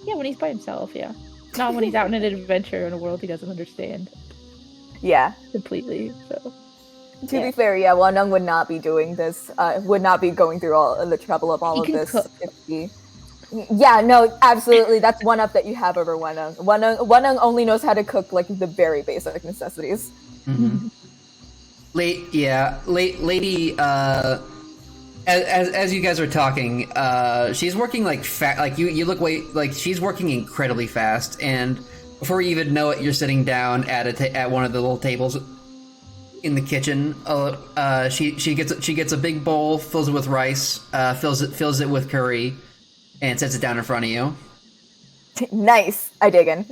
Yeah, when he's by himself, yeah. Not when he's out in an adventure in a world he doesn't understand Yeah. completely. So To be fair, yeah, Wanung would not be doing this. Would not be going through all the trouble of all He of can this cook. if he. Yeah, no, absolutely. That's one up that you have over Wanung. Wanung only knows how to cook like the very basic necessities. Mm-hmm. Lady. As you guys are talking, she's working like you look like she's working incredibly fast, and before you even know it, you're sitting down at one of the little tables in the kitchen. She gets a big bowl, fills it with rice, fills it with curry, and sets it down in front of you. Nice, I dig in.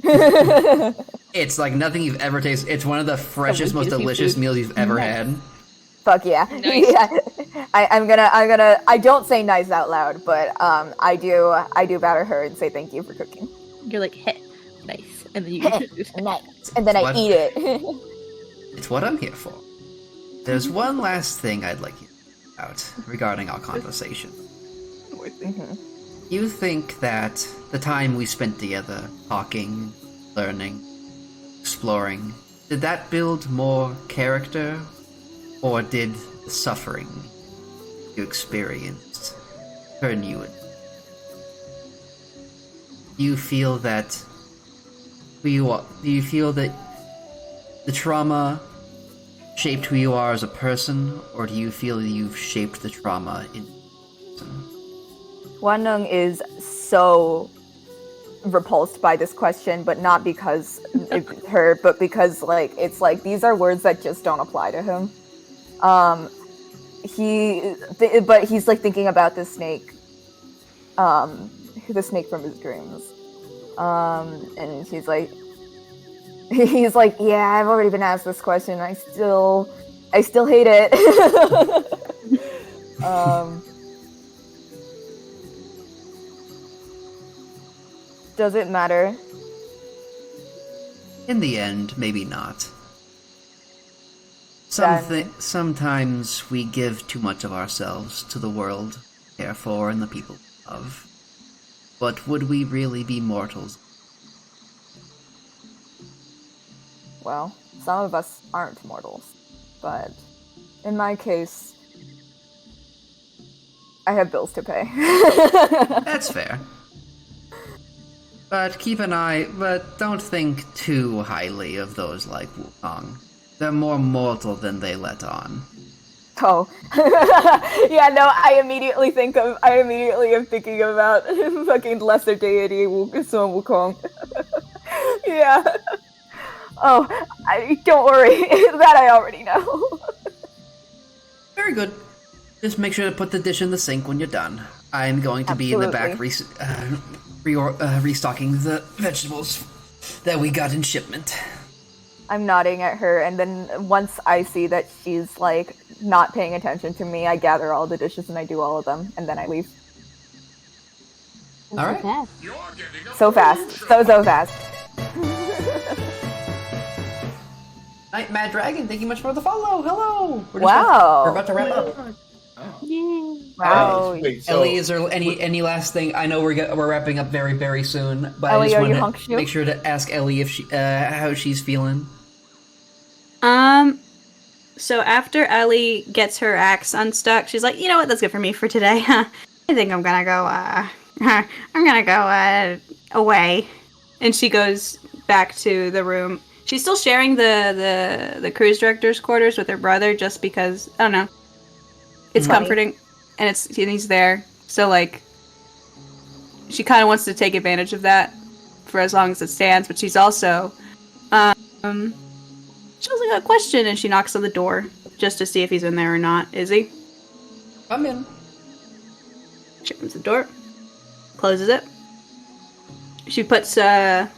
It's like nothing you've ever tasted. It's one of the freshest, most delicious meals you've ever had. Fuck yeah. Nice. Yeah. I'm gonna I don't say nice out loud, but I do batter her and say thank you for cooking. you're like, heh, nice, and then you Nice. And then I What? eat it. It's what I'm here for. There's one last thing I'd like you to think about regarding our conversation. You think that the time we spent together, talking, learning, exploring, did that build more character? Or did the suffering you experienced turn you in? Do you feel that do you feel that the trauma shaped who you are as a person, or do you feel you've shaped the trauma in person? Wanung is so repulsed by this question, but not because but because like it's like these are words that just don't apply to him. But he's like thinking about the snake from his dreams. And he's like, yeah, I've already been asked this question. I still hate it. Does it matter? In the end, maybe not. Then- Sometimes we give too much of ourselves to the world, care for, and the people we love. But would we really be mortals? Well, some of us aren't mortals, but in my case, I have bills to pay. That's fair. But but don't think too highly of those like Wukong. They're more mortal than they let on. Oh. Yeah, no, I immediately am thinking about fucking lesser deity Sun Wukong. Yeah. Oh, don't worry. That I already know. Very good. Just make sure to put the dish in the sink when you're done. I'm going to be in the back restocking the vegetables that we got in shipment. I'm nodding at her, and then once I see that she's, like, not paying attention to me, I gather all the dishes and I do all of them, and then I leave. All right. So fast. So fast. Night, Mad Dragon. Thank you much for the follow. Hello. Wow. We're about to wrap up. Wow. Wait, so Ellie, is there any last thing? I know we're wrapping up very, very soon, but Ellie, I just are you want hunk to shoe? make sure to ask Ellie if she how she's feeling. So after Ellie gets her axe unstuck, she's like, you know what, that's good for me for today. I think I'm gonna go, away. And she goes back to the room. She's still sharing the cruise director's quarters with her brother just because, I don't know. It's comforting, and he's there. So, like, she kind of wants to take advantage of that for as long as it stands, but she's also, she also got a question, and she knocks on the door just to see if he's in there or not. Is he? I'm in. She opens the door, closes it. She puts her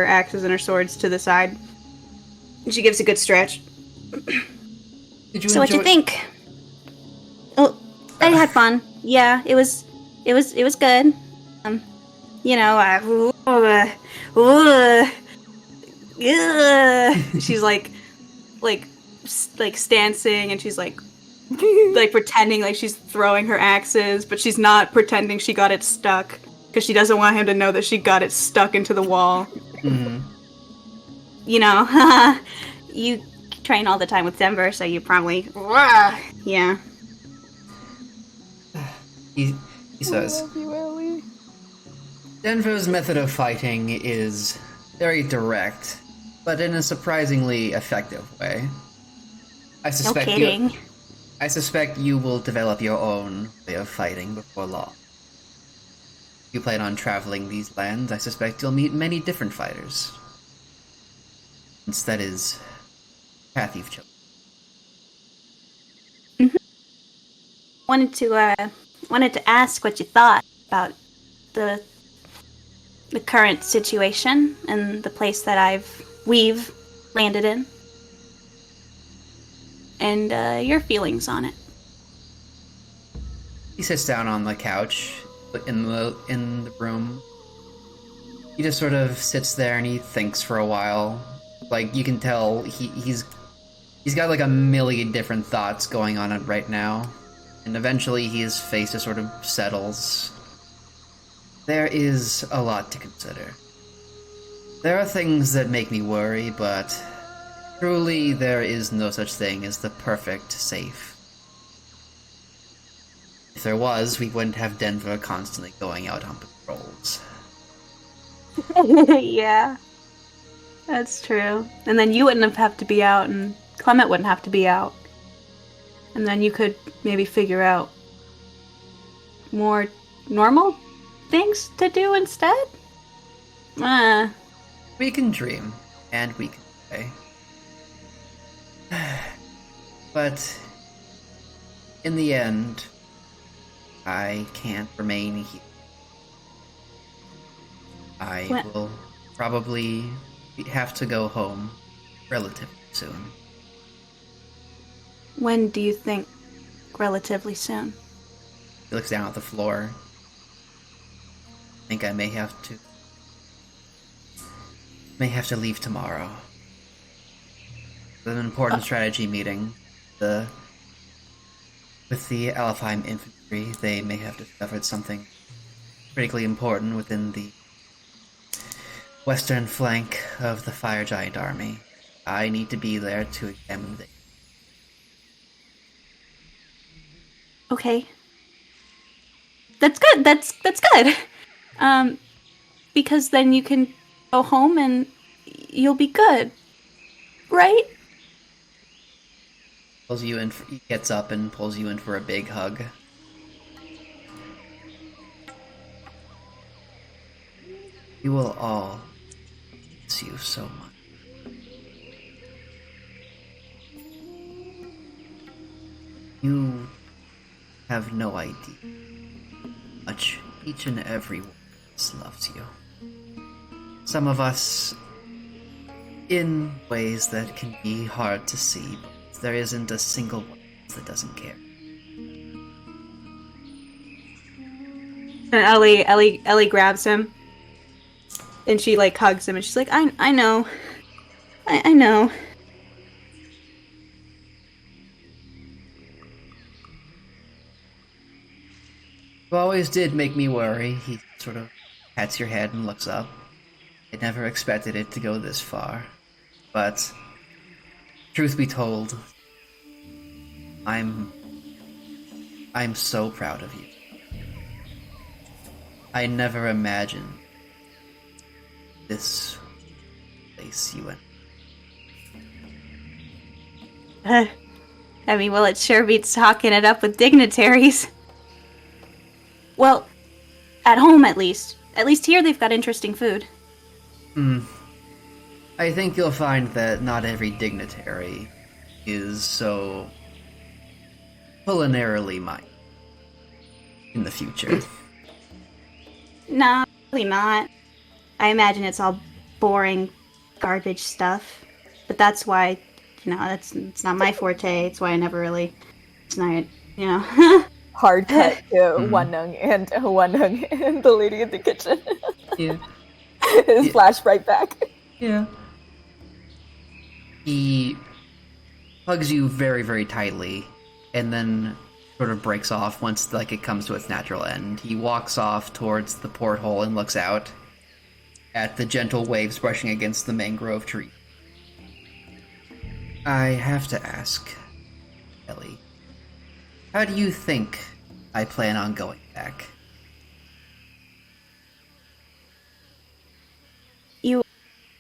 axes and her swords to the side. And she gives a good stretch. So what'd you think? Oh, I had fun. Yeah, it was good. You know, she's like stancing, and she's like pretending like she's throwing her axes, but she's not pretending she got it stuck because she doesn't want him to know that she got it stuck into the wall. Mm-hmm. You know, you train all the time with Denver, so you probably yeah. He says, Denver's method of fighting is very direct, but in a surprisingly effective way. I suspect you will develop your own way of fighting before long. If you plan on traveling these lands, I suspect you'll meet many different fighters. Since that is the path you've chosen. Wanted to ask what you thought about the current situation and the place that we've landed in, and your feelings on it. He sits down on the couch in the room. He just sort of sits there and he thinks for a while. Like, you can tell he's got like a million different thoughts going on right now. And eventually his face just sort of settles. There is a lot to consider. There are things that make me worry, but truly there is no such thing as the perfect safe. If there was, we wouldn't have Denver constantly going out on patrols. Yeah, that's true. And then you wouldn't have to be out, and Clement wouldn't have to be out. And then you could maybe figure out more normal things to do instead? We can dream, and we can play. But in the end, I can't remain here. I will probably have to go home relatively soon. When do you think relatively soon? He looks down at the floor. I think I may have to may have to leave tomorrow. An important strategy meeting. With the Alfheim infantry, they may have discovered something critically important within the western flank of the Fire Giant army. I need to be there to examine the... Okay. That's good. That's good. Because then you can go home and you'll be good, right? He gets up and pulls you in for a big hug. You will all miss you so much. You have no idea how much each and every one of us loves you. Some of us in ways that can be hard to see, but there isn't a single one that doesn't care. And Ellie grabs him, and she like hugs him, and she's like, I know, I know. You always did make me worry. He sort of pats your head and looks up. I never expected it to go this far, but truth be told, I'm so proud of you. I never imagined this place you in. I mean, well, it sure beats talking it up with dignitaries. Well, at home at least. At least here they've got interesting food. I think you'll find that not every dignitary is so culinarily minded in the future. No, really not. I imagine it's all boring garbage stuff. But that's why, it's not my forte. It's why I never really, it's not, Hard cut to Wanung and the lady in the kitchen. Yeah. His flash right back. Yeah. He hugs you very, very tightly, and then sort of breaks off once it comes to its natural end. He walks off towards the porthole and looks out at the gentle waves brushing against the mangrove tree. I have to ask, Ellie, how do you think I plan on going back?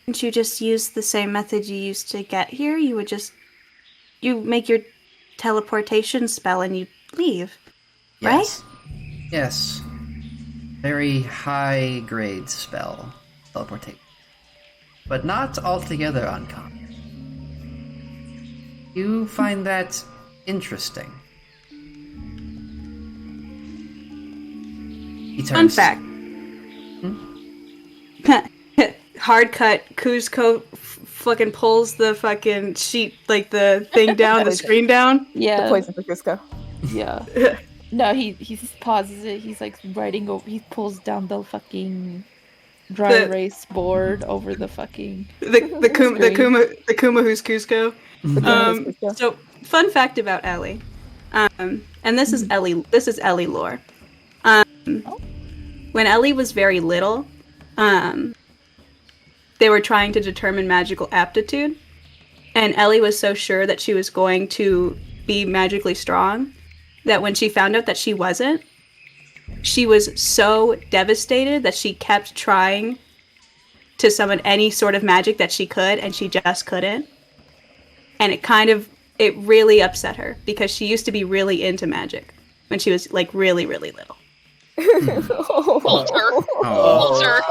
Wouldn't you just use the same method you used to get here? You make your teleportation spell and you leave, Yes. right? Yes. Very high grade spell, teleportation. But not altogether uncommon. You find that interesting? He Fun turns. fact. Hard cut, Kuzco fucking pulls the fucking sheet, like the thing down, the screen down. Yeah. The poison for Cusco. Yeah. No, he just pauses it. He's like writing over. He pulls down the fucking dry erase board over the fucking the Kuma who's Cusco. Cusco. So fun fact about Ellie, and this is Ellie lore. When Ellie was very little, they were trying to determine magical aptitude, and Ellie was so sure that she was going to be magically strong that when she found out that she wasn't, she was so devastated that she kept trying to summon any sort of magic that she could, and she just couldn't. And it really upset her, because she used to be really into magic when she was like really, really little. Walter.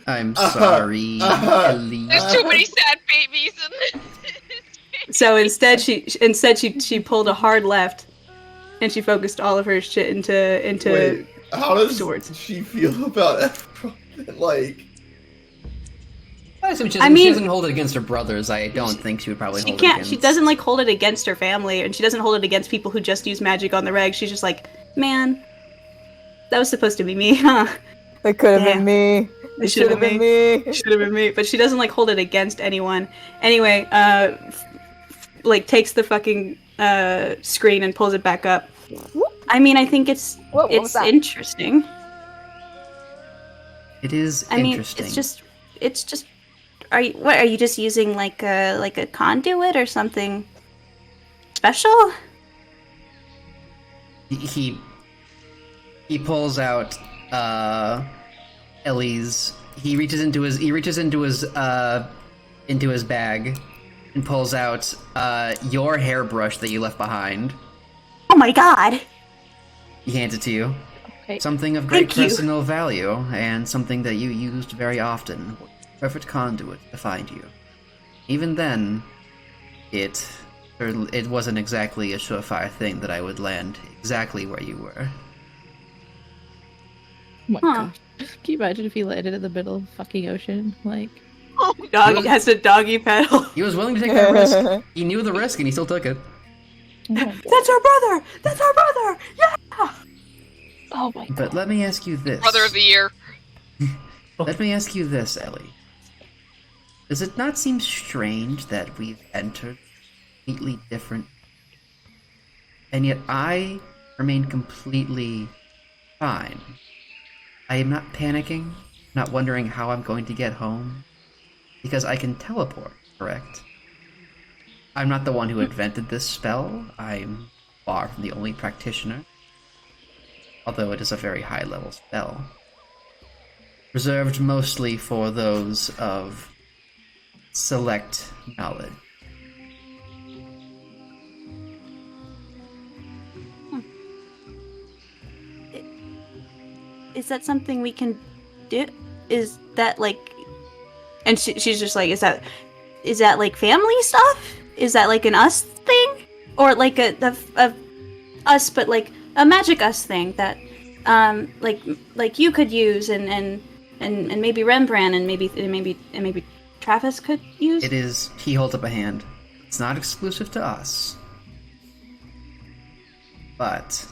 I'm sorry, Ellie. There's too many sad babies in this. So instead she pulled a hard left, and she focused all of her shit into Wait, how does swords. she feel about Efron? Like, I assume she doesn't hold it against her brothers. I don't think she would probably hold it against... She doesn't like hold it against her family, and she doesn't hold it against people who just use magic on the reg. She's just like, man, that was supposed to be me, huh? That could have been me. It should have been me. Should have been me. But she doesn't like hold it against anyone. Anyway, like takes the fucking screen and pulls it back up. I mean, I think it's interesting. It is I mean, interesting. it's just. Are you just using like a conduit or something special? He pulls out Ellie's. He reaches into his bag and pulls out your hairbrush that you left behind. Oh my god! He hands it to you. Okay. Something of great Thank you. personal value and something that you used very often. Perfect conduit to find you. Even then, it wasn't exactly a surefire thing that I would land exactly where you were. Oh my gosh. Can you imagine if he landed in the middle of the fucking ocean? Like, Doggy has to doggy pedal. He was willing to take that risk. He knew the risk and he still took it. That's our brother! That's our brother! Yeah! oh my god. But let me ask you this. Brother of the year. Let me ask you this, Ellie. Does it not seem strange that we've entered completely different, and yet I remain completely fine? I am not panicking, not wondering how I'm going to get home, because I can teleport, correct? I'm not the one who invented this spell. I'm far from the only practitioner, although it is a very high-level spell. Reserved mostly for those of select knowledge. Is that something we can do? Is that like... And she's just like, is that like family stuff? Is that like an us thing? Or like a us, but like a magic us thing that like you could use and maybe Rembrandt and maybe Travis could use? It is. He holds up a hand. It's not exclusive to us, but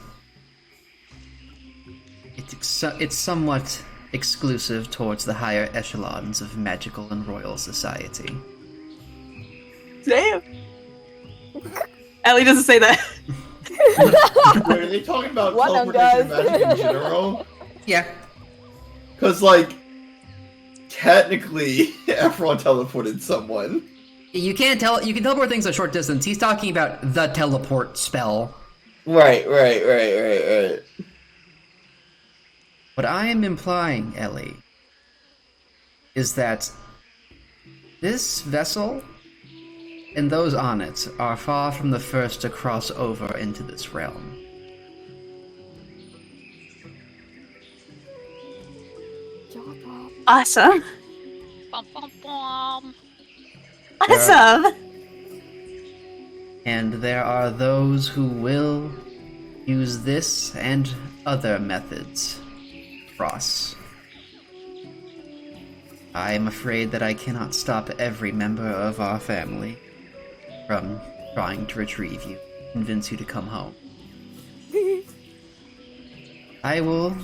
it's somewhat exclusive towards the higher echelons of magical and royal society. Damn. Ellie doesn't say that. Wait, are they talking about What up, teleportation guys? magic in general? Yeah. Because, like, technically, Efron teleported someone. You can teleport things a short distance. He's talking about the teleport spell. Right. What I am implying, Ellie, is that this vessel and those on it are far from the first to cross over into this realm. Awesome. Bum, bum, bum. Awesome. And there are those who will use this and other methods cross. I am afraid that I cannot stop every member of our family from trying to retrieve you, convince you to come home. I will,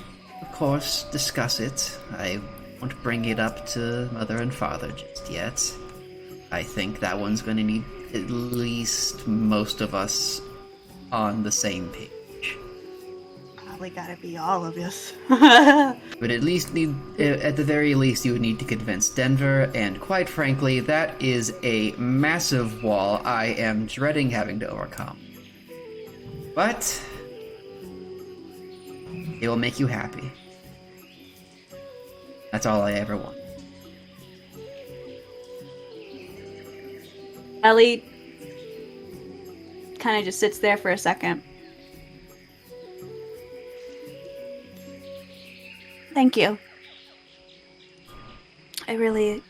of course, discuss it. I won't bring it up to Mother and Father just yet. I think that one's going to need at least most of us on the same page. Probably gotta be all of us. But at the very least, you would need to convince Denver, and quite frankly, that is a massive wall I am dreading having to overcome. But it will make you happy. That's all I ever want. Ellie kind of just sits there for a second. Thank you. I really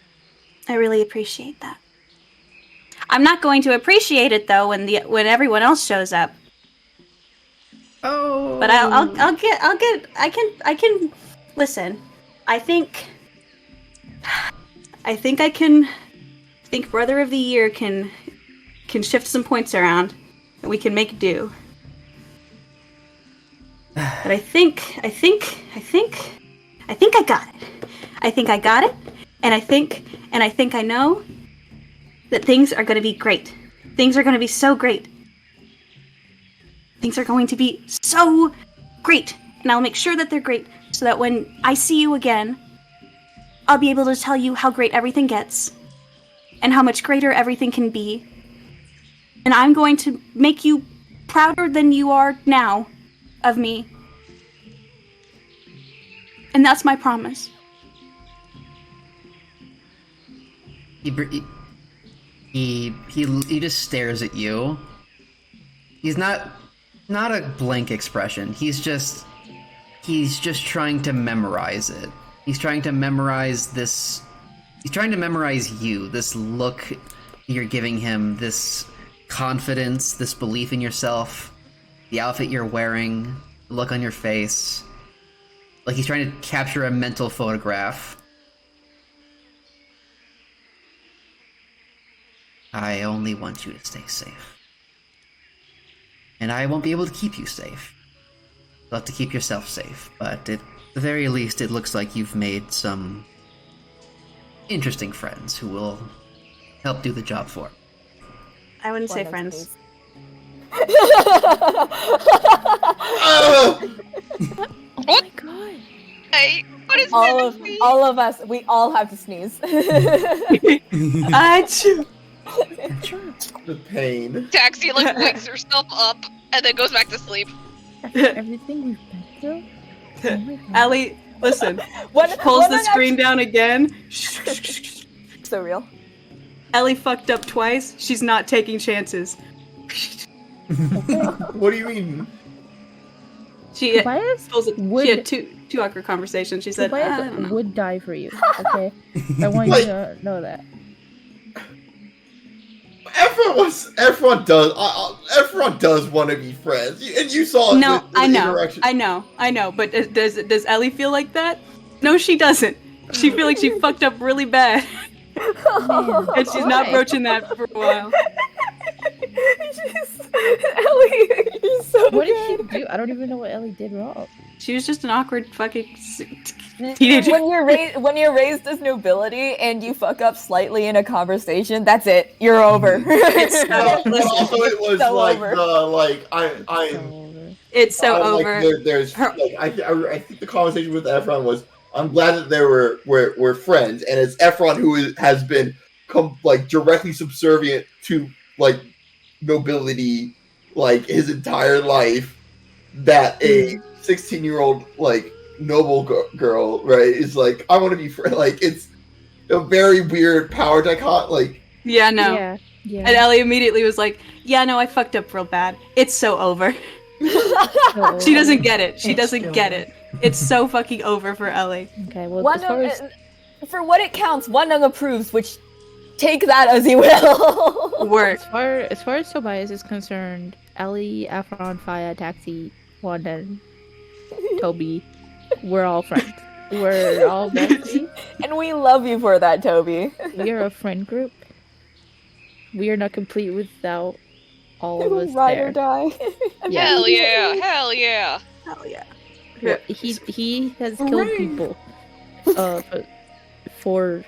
appreciate that. I'm not going to appreciate it though when everyone else shows up. Oh. But I can listen. I think Brother of the Year can shift some points around and we can make do. But I think I got it. I think I got it, and I think I know that things are going to be great. Things are going to be so great. Things are going to be so great, and I'll make sure that they're great, so that when I see you again, I'll be able to tell you how great everything gets, and how much greater everything can be. And I'm going to make you prouder than you are now of me. And that's my promise. He just stares at you. He's not a blank expression. He's just trying to memorize it. He's trying to memorize this. He's trying to memorize you. This look you're giving him. This confidence. This belief in yourself. The outfit you're wearing. The look on your face. Like he's trying to capture a mental photograph. I only want you to stay safe. And I won't be able to keep you safe. You'll have to keep yourself safe, but at the very least, it looks like you've made some interesting friends who will help do the job for. I wouldn't say friends. Oh my god. Hey, what is all of us, we all have to sneeze. Achoo. The pain. Taxi like wakes herself up and then goes back to sleep. Everything we've been through? Oh my god. Ellie, listen. Pulls the screen down again. So real. Ellie fucked up twice. She's not taking chances. What do you mean? She Tobias she had two awkward conversations. She said, I don't know. would die for you, okay? I want you to know that. Everyone does want to be friends, and you saw it. No, with the interaction. I know. But does Ellie feel like that? No, she doesn't. She feels like she fucked up really bad, and she's not broaching that for a while. Ellie, you're so What did she do? I don't even know what Ellie did wrong. She was just an awkward fucking teenager. When you're raised as nobility and you fuck up slightly in a conversation, that's it. You're over. It's No, but also it was So like over. It's so over. I think the conversation with Efron was, I'm glad that they were friends, and it's Efron who has been directly subservient to nobility his entire life, that a 16-year-old noble girl, right, is I want to be it's a very weird power dichotomy. Yeah, no. Yeah. And Ellie immediately was like, yeah, no, I fucked up real bad. It's so over. She doesn't get it. She doesn't get it. It's so fucking over for Ellie. Okay, well, for what it counts, Wonung approves, which take that as you will. Work. as far as Tobias is concerned, Ellie, Afron, Faya, Taxi, Wanda, Toby, we're all friends. We're all besties. And we love you for that, Toby. We are a friend group. We are not complete without all of us Ride there. or die. Yeah. Hell yeah! Hell yeah! Hell yeah. Well, he has killed people. For the first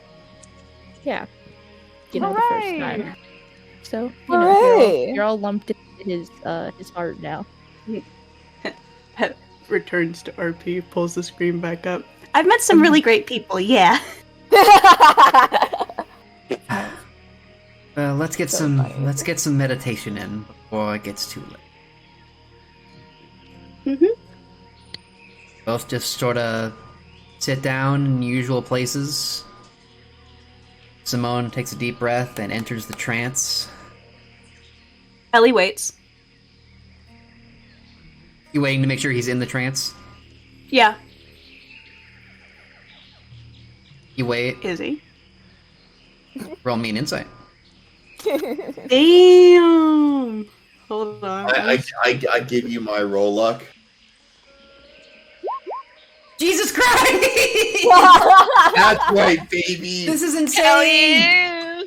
time. So you're all lumped in his heart now. Returns to RP, pulls the screen back up. I've met some really great people, yeah. Let's get some meditation in before it gets too late. Both just sort of sit down in usual places. Simone takes a deep breath and enters the trance. Ellie waits. You waiting to make sure he's in the trance? Yeah. You wait. Is he? Roll me an insight. Damn. Hold on. I give you my roll luck. Jesus Christ! That's right, baby. This is insane. Hell yeah!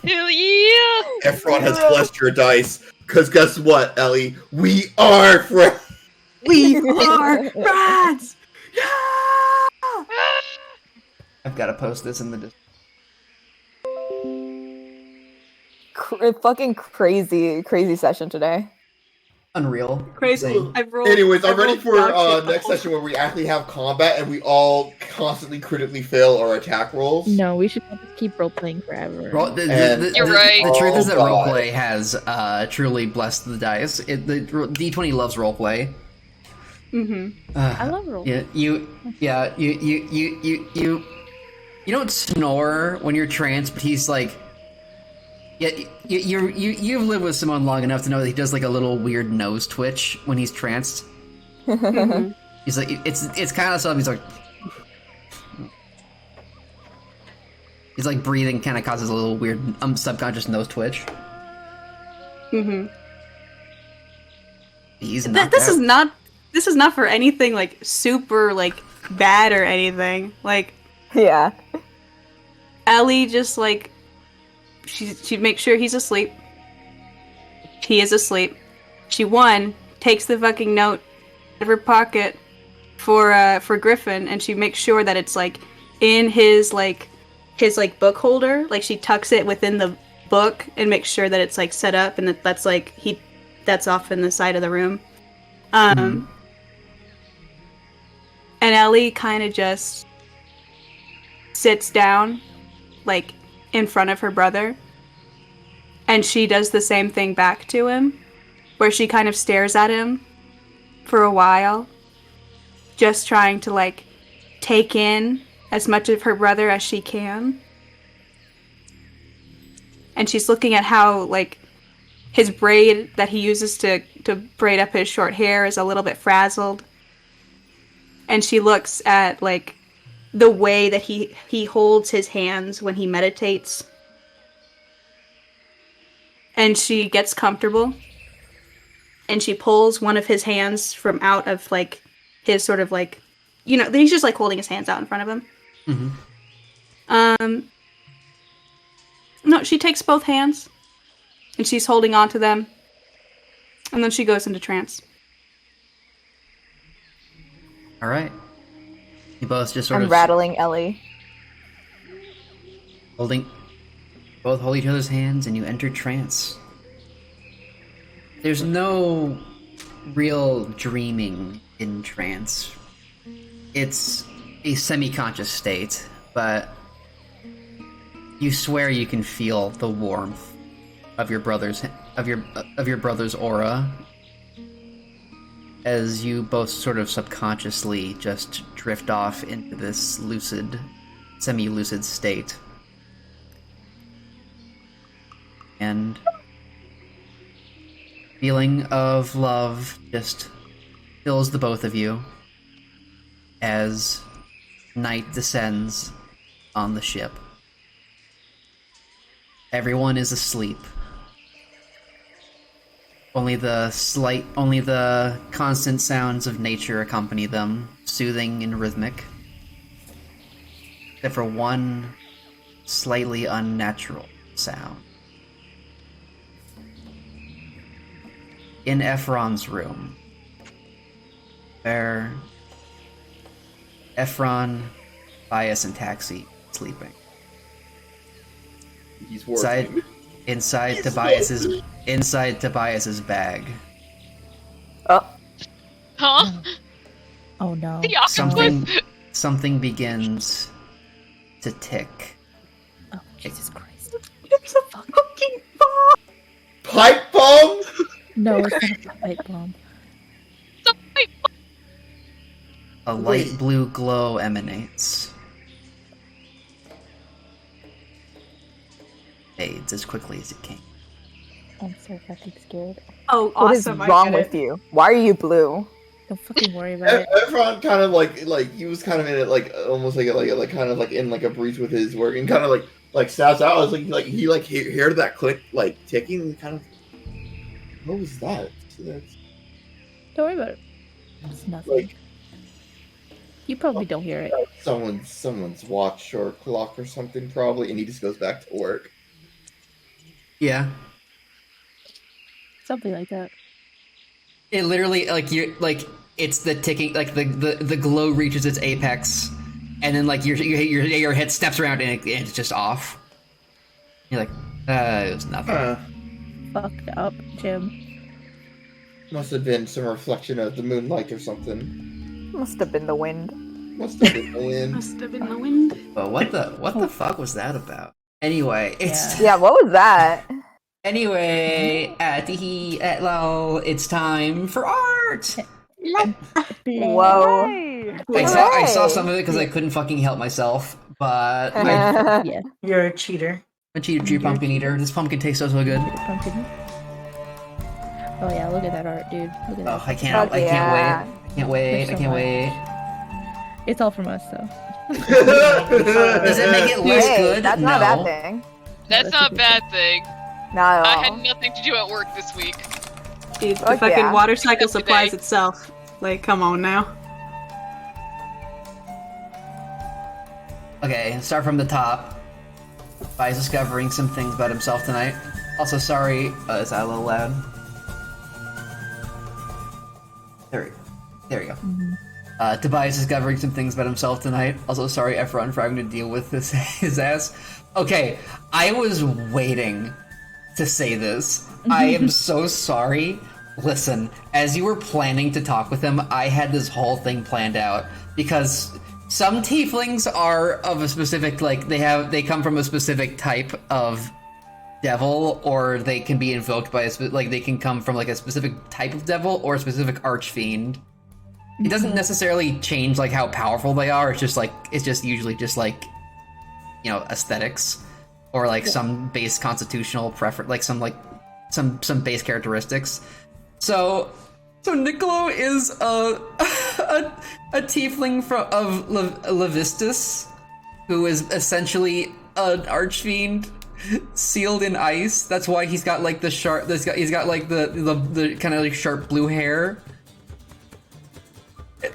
Hell yeah! Efron has blessed your dice. Because guess what, Ellie? We are friends. We are friends. Yeah. I've got to post this in the. Fucking crazy session today. Unreal. Crazy. Insane. Anyways, I'm I've ready rolled for dog shit the next whole session where we actually have combat and we all constantly critically fail our attack rolls. No, we should not just keep role playing forever. You're right. The truth is that Oh, God. roleplay has truly blessed the dice. The D20 loves roleplay. Mm-hmm. I love role. Yeah, you don't snore when you're trans, but he's like, yeah, you've lived with someone long enough to know that he does like a little weird nose twitch when he's tranced. Mm-hmm. He's like, it's kind of something. He's like breathing kind of causes a little weird subconscious nose twitch. Mm-hmm. He's This is not for anything like super like bad or anything. Like Yeah. Ellie just like she'd make sure he's asleep. He is asleep. She takes the fucking note out of her pocket for Griffin, and she makes sure that it's like in his book holder. Like she tucks it within the book and makes sure that it's like set up and that's off in the side of the room. And Ellie kind of just sits down, like, in front of her brother. And she does the same thing back to him, where she kind of stares at him for a while, just trying to, like, take in as much of her brother as she can. And she's looking at how, like, his braid that he uses to braid up his short hair is a little bit frazzled. And she looks at, like, the way that he holds his hands when he meditates. And she gets comfortable. And she pulls one of his hands from out of, like, his sort of, like... You know, he's just, like, holding his hands out in front of him. Mm-hmm. No, she takes both hands. And she's holding on to them. And then she goes into trance. All right. You both just sort I'm of rattling Ellie. both hold each other's hands, and you enter trance. There's no real dreaming in trance. It's a semi-conscious state, but you swear you can feel the warmth of your brother's aura as you both sort of subconsciously just drift off into this lucid, semi-lucid state. And feeling of love just fills the both of you as night descends on the ship. Everyone is asleep. Only the constant sounds of nature accompany them, soothing and rhythmic. Except for one slightly unnatural sound. In Ephron's room, where Ephron, Bias, and Taxi sleeping. He's working. Inside Tobias's bag. Oh. Huh? Oh no. The octopus? Something begins to tick. Oh Jesus Christ. It's a fucking bomb! Pipe bomb? No, it's not a pipe bomb. A light blue glow emanates. Fades as quickly as it came. I'm so fucking scared. Oh, What is awesome! wrong with you? Why are you blue? Don't fucking worry about it. Efron kind of like he was kind of in it like almost like kind of like in like a breach with his work and kind of like snaps out. I was like he heard that click like ticking and kind of what was that? That's, Don't worry about it. It's nothing. like You probably don't hear it. someone's watch or clock or something probably, and he just goes back to work. Yeah. Something like that. It literally it's the ticking, like the glow reaches its apex, and then like your head steps around and it's just off. You're like, it was nothing. Fucked up, Jim. Must have been some reflection of the moonlight or something. Must have been the wind. Must have been the wind. Must have been the wind. But what the fuck was that about? Anyway, it's Yeah, what was that? anyway. It's time for art. Whoa. I saw some of it because I couldn't fucking help myself. But Yeah. You're a cheater. a cheater pumpkin eater. This pumpkin tastes so good. Pumpkin. Oh yeah, look at that art, dude. Look at that. Oh, I can't wait. I can't wait. It's all from us, though. Does it make it less Hey, good? that's No. not a bad thing. That's not a bad thing. Not at I all. had nothing to do at work this week. Dude, the Fuck fucking yeah. water cycle Every supplies day. itself. Like, come on now. Okay, start from the top. By discovering some things about himself tonight. Also, sorry, is that a little loud? There we go. Tobias discovering some things about himself tonight. Also, sorry, Efron, for having to deal with his ass. Okay, I was waiting to say this. I am so sorry. Listen, as you were planning to talk with him, I had this whole thing planned out because some tieflings are of a specific, like, they come from a specific type of devil, or they can be invoked by they can come from like a specific type of devil or a specific archfiend. It doesn't necessarily change like how powerful they are. It's just usually just like, you know, aesthetics or like some base constitutional preference, like some base characteristics. So Niccolo is a tiefling of Levistus, who is essentially an archfiend sealed in ice. That's why he's got like the sharp. He's got like the kind of like sharp blue hair.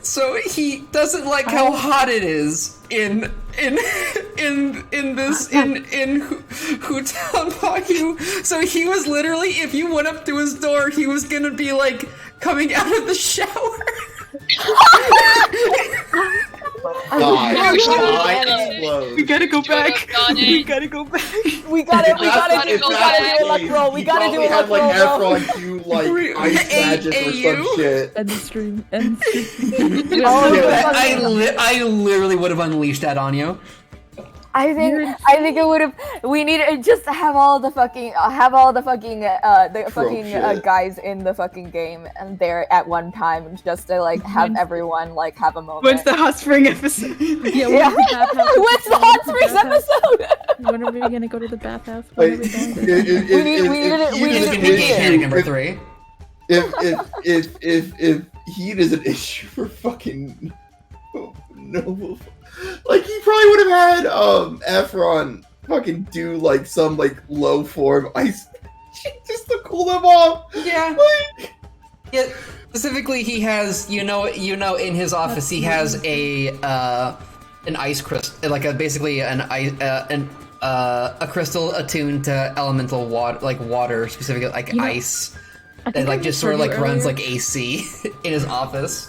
So he doesn't like how hot it is in Hutampaku. So he was literally, if you went up to his door, he was gonna be like coming out of the shower. We gotta go back. We gotta go back. We gotta do electoral. We gotta do had like electoral. Efron do like ice magic or some shit. End the stream. End the stream. I literally would have unleashed that on you. I think it would have. We need to just have all the fucking shit. guys in the fucking game and there at one time, just to like have everyone like have a moment. When's the hot spring episode? Yeah. When's the hot springs episode? When are we gonna go to the bathhouse? Like, We need it. Number 3. If heat is an issue for fucking no, like he probably would have had Efron fucking do like some like low form ice just to cool them off. Yeah. Yeah. Specifically, he has in his office he has an ice crystal, like a crystal attuned to elemental water, specifically like ice. That like just sort of like runs like AC in his office.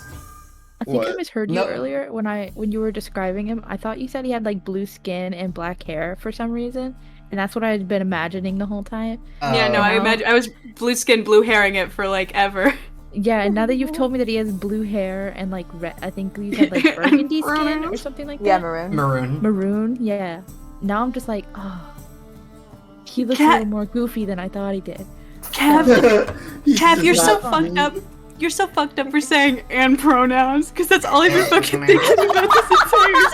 I think I misheard you earlier when you were describing him. I thought you said he had like blue skin and black hair for some reason, and that's what I had been imagining the whole time. Yeah, no, I was blue skin, blue hairing it for like ever. Yeah, and now that you've told me that he has blue hair and like red, I think you said like burgundy skin or something like that. Yeah, maroon. Maroon, yeah. Now I'm just like, oh, he looks a little more goofy than I thought he did. Cav, you're so fucked up. You're so fucked up for saying "and" pronouns, because that's all I've been fucking thinking about this entire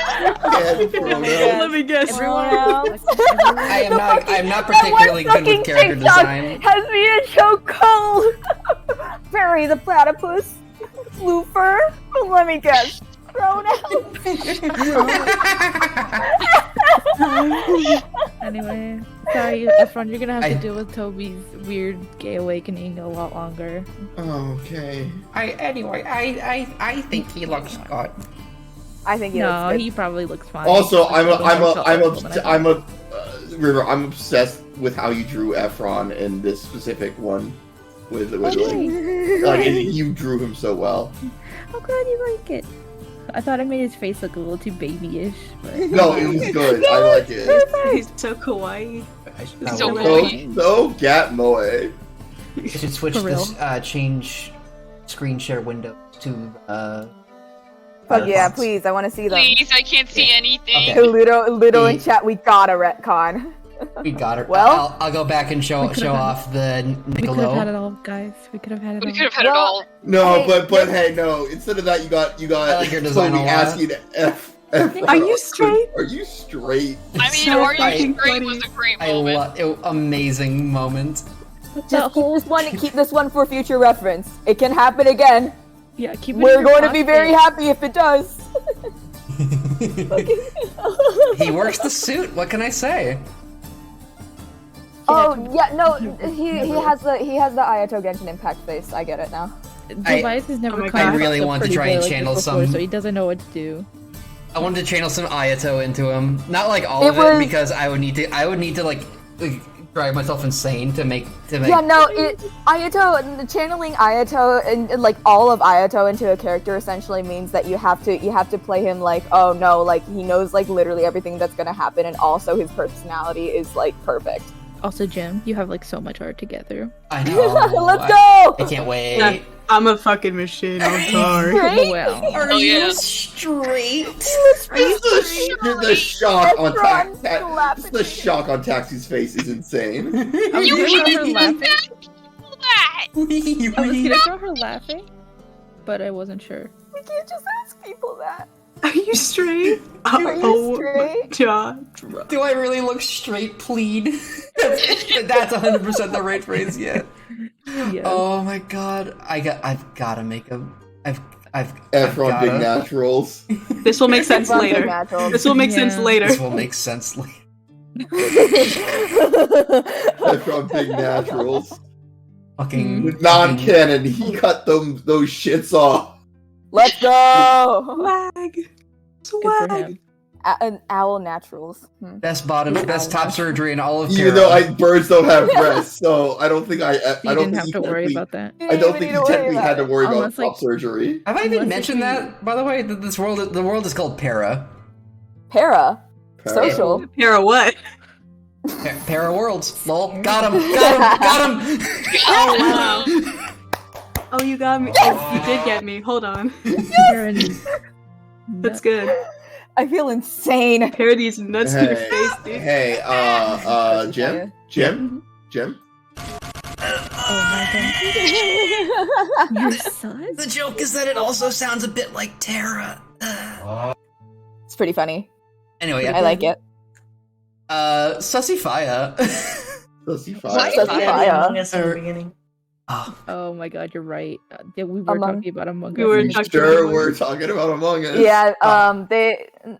stream. Let me guess. Everyone else. I'm not particularly good with character design. Has me in choke cold. Barry the platypus. Blue fur. Let me guess. Pronouns. Anyway, sorry, Efron, you're gonna have to deal with Toby's weird gay awakening a lot longer. Okay. I think he looks good. I think he looks good. He probably looks fine. Also, I'm obsessed with how you drew Efron in this specific one. With like you drew him so well. I'm glad you like it. I thought I made his face look a little too babyish, but No, it was good. I like it. He's so kawaii. So So Gat Moe. I should switch For real. this, change screen share window to, Fuck yeah, fonts. please, I want to see them. Please, I can't see anything. Okay. Hey, Ludo in chat, we got a retcon. We got it. Well- I'll go back and show could've had- off the we could have had Niccolo. it all, guys. We could have had it We all. could have had it all. No, Hey, but hey, no. Instead of that, you got I like your design Toby a lot. asking to F. Are you straight? Are you straight? I mean, So Are You fucking Straight funny. was a great I moment. amazing moment. Just keep this one for future reference. It can happen again. Yeah, keep it. in We're your going to be pocket. very happy if it does. He works the suit. What can I say? Oh yeah, no, he has the Ayato Genshin Impact face. I get it now. Device has never my come God. across I really a want to pretty try boy and like channel this before, some- so he doesn't know what to do. I wanted to channel some Ayato into him. Not like all It of was- it because I would need to like drive myself insane to make. Yeah, no, channeling Ayato and like all of Ayato into a character essentially means that you have to play him like, oh no, like he knows like literally everything that's gonna happen, and also his personality is like perfect. Also, Jim, you have like so much art to get through. I know. Let's I go! can't wait. Yeah, I'm a fucking machine. I'm sorry. Right? Well, Are Oh, yeah. you straight? The shock on Efron's slapping the me. shock on Taxi's face is insane. I was You gonna even throw her did laughing. that! I was gonna throw her laughing, but I wasn't sure. We can't just ask people that. Are you straight? Are you straight? God. Do I really look straight, plead? That's 100% the right phrase yet. Yeah. Oh my god. I've gotta make a I've Efron Big gotta- Naturals. This will make sense Efron Big later. Naturals. This will make sense Yeah. later. This will make sense later. Efron Big Naturals. Fucking Non-canon, he cut those shits off. Let's go! Swag. Good for Swag. him. An owl naturals. best top surgery in all of Even Pehra. though birds don't have breasts, so I don't think I You don't didn't think have he to worry technically- about that. I don't think he technically had to worry about Unless, like- top surgery. Have I even Unless mentioned if you- that? By the way, that the world is called Pehra. Para. Para. Social. Pehra what? Pehra worlds. Lol. Got him. Got him. Oh, wow. Oh, you got me. Oh, you did get me. Hold on. Karen, That's good. I feel insane. Pair these nuts to your Hey, face, dude. hey, Jim? Oh my god. Your son? The joke is that it also sounds a bit like Terra. It's pretty funny. Anyway, I like it. Sussy Faya. Pussy What? fire. Sussy Yeah, Fire. Among Us in the beginning. Oh, Oh my god, you're right. Yeah, we were Among- talking about Among Us. We were and- talking- Sure, we're talking about Among Us. Yeah,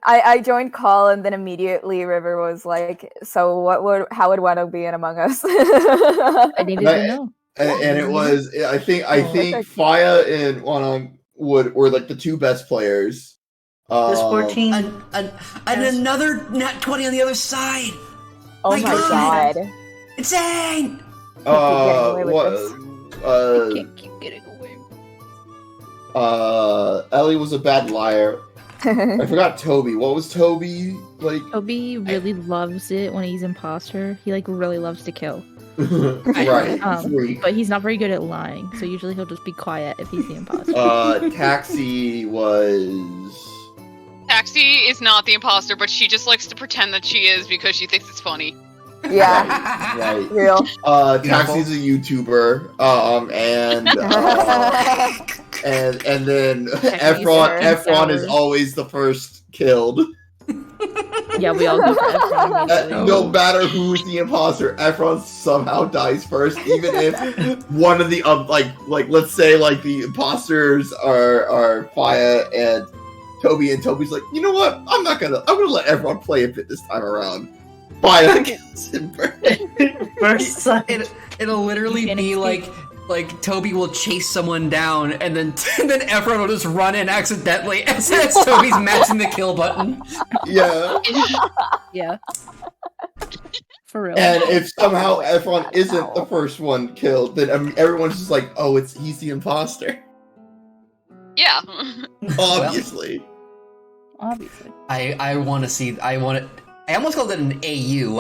I joined call and then immediately River was like, so how would one be in Among Us? I needed to know. And it was, I think Perfect. Faya and Wanong were like the two best players. There's 14. and another nat 20 on the other side. Oh My my God. god. Insane. getting away with What? this. I can't keep getting away. Ellie was a bad liar. I forgot Toby. What was Toby like? Toby really loves it when he's imposter. He like really loves to kill. Right. Freak. But he's not very good at lying, so usually he'll just be quiet if he's the imposter. Taxi was. Taxi is not the imposter, but she just likes to pretend that she is because she thinks it's funny. Yeah, Right. real. Taxi's a YouTuber. And then Efron is always the first killed. Yeah, we all go for Efron immediately. No matter who's the imposter, Efron somehow dies first, even if one of the like let's say like the imposters are Faya and Toby's like, you know what? I'm gonna let Efron play a bit this time around. Faya kills him first. First sight. It'll literally You be can't like Toby will chase someone down and then Efron will just run in accidentally as Toby's matching the kill button. Yeah. Yeah. For real. And if somehow Efron isn't the first one killed, then everyone's just like, oh, he's the imposter. Yeah. Obviously. obviously. I want to see. I almost called it an AU.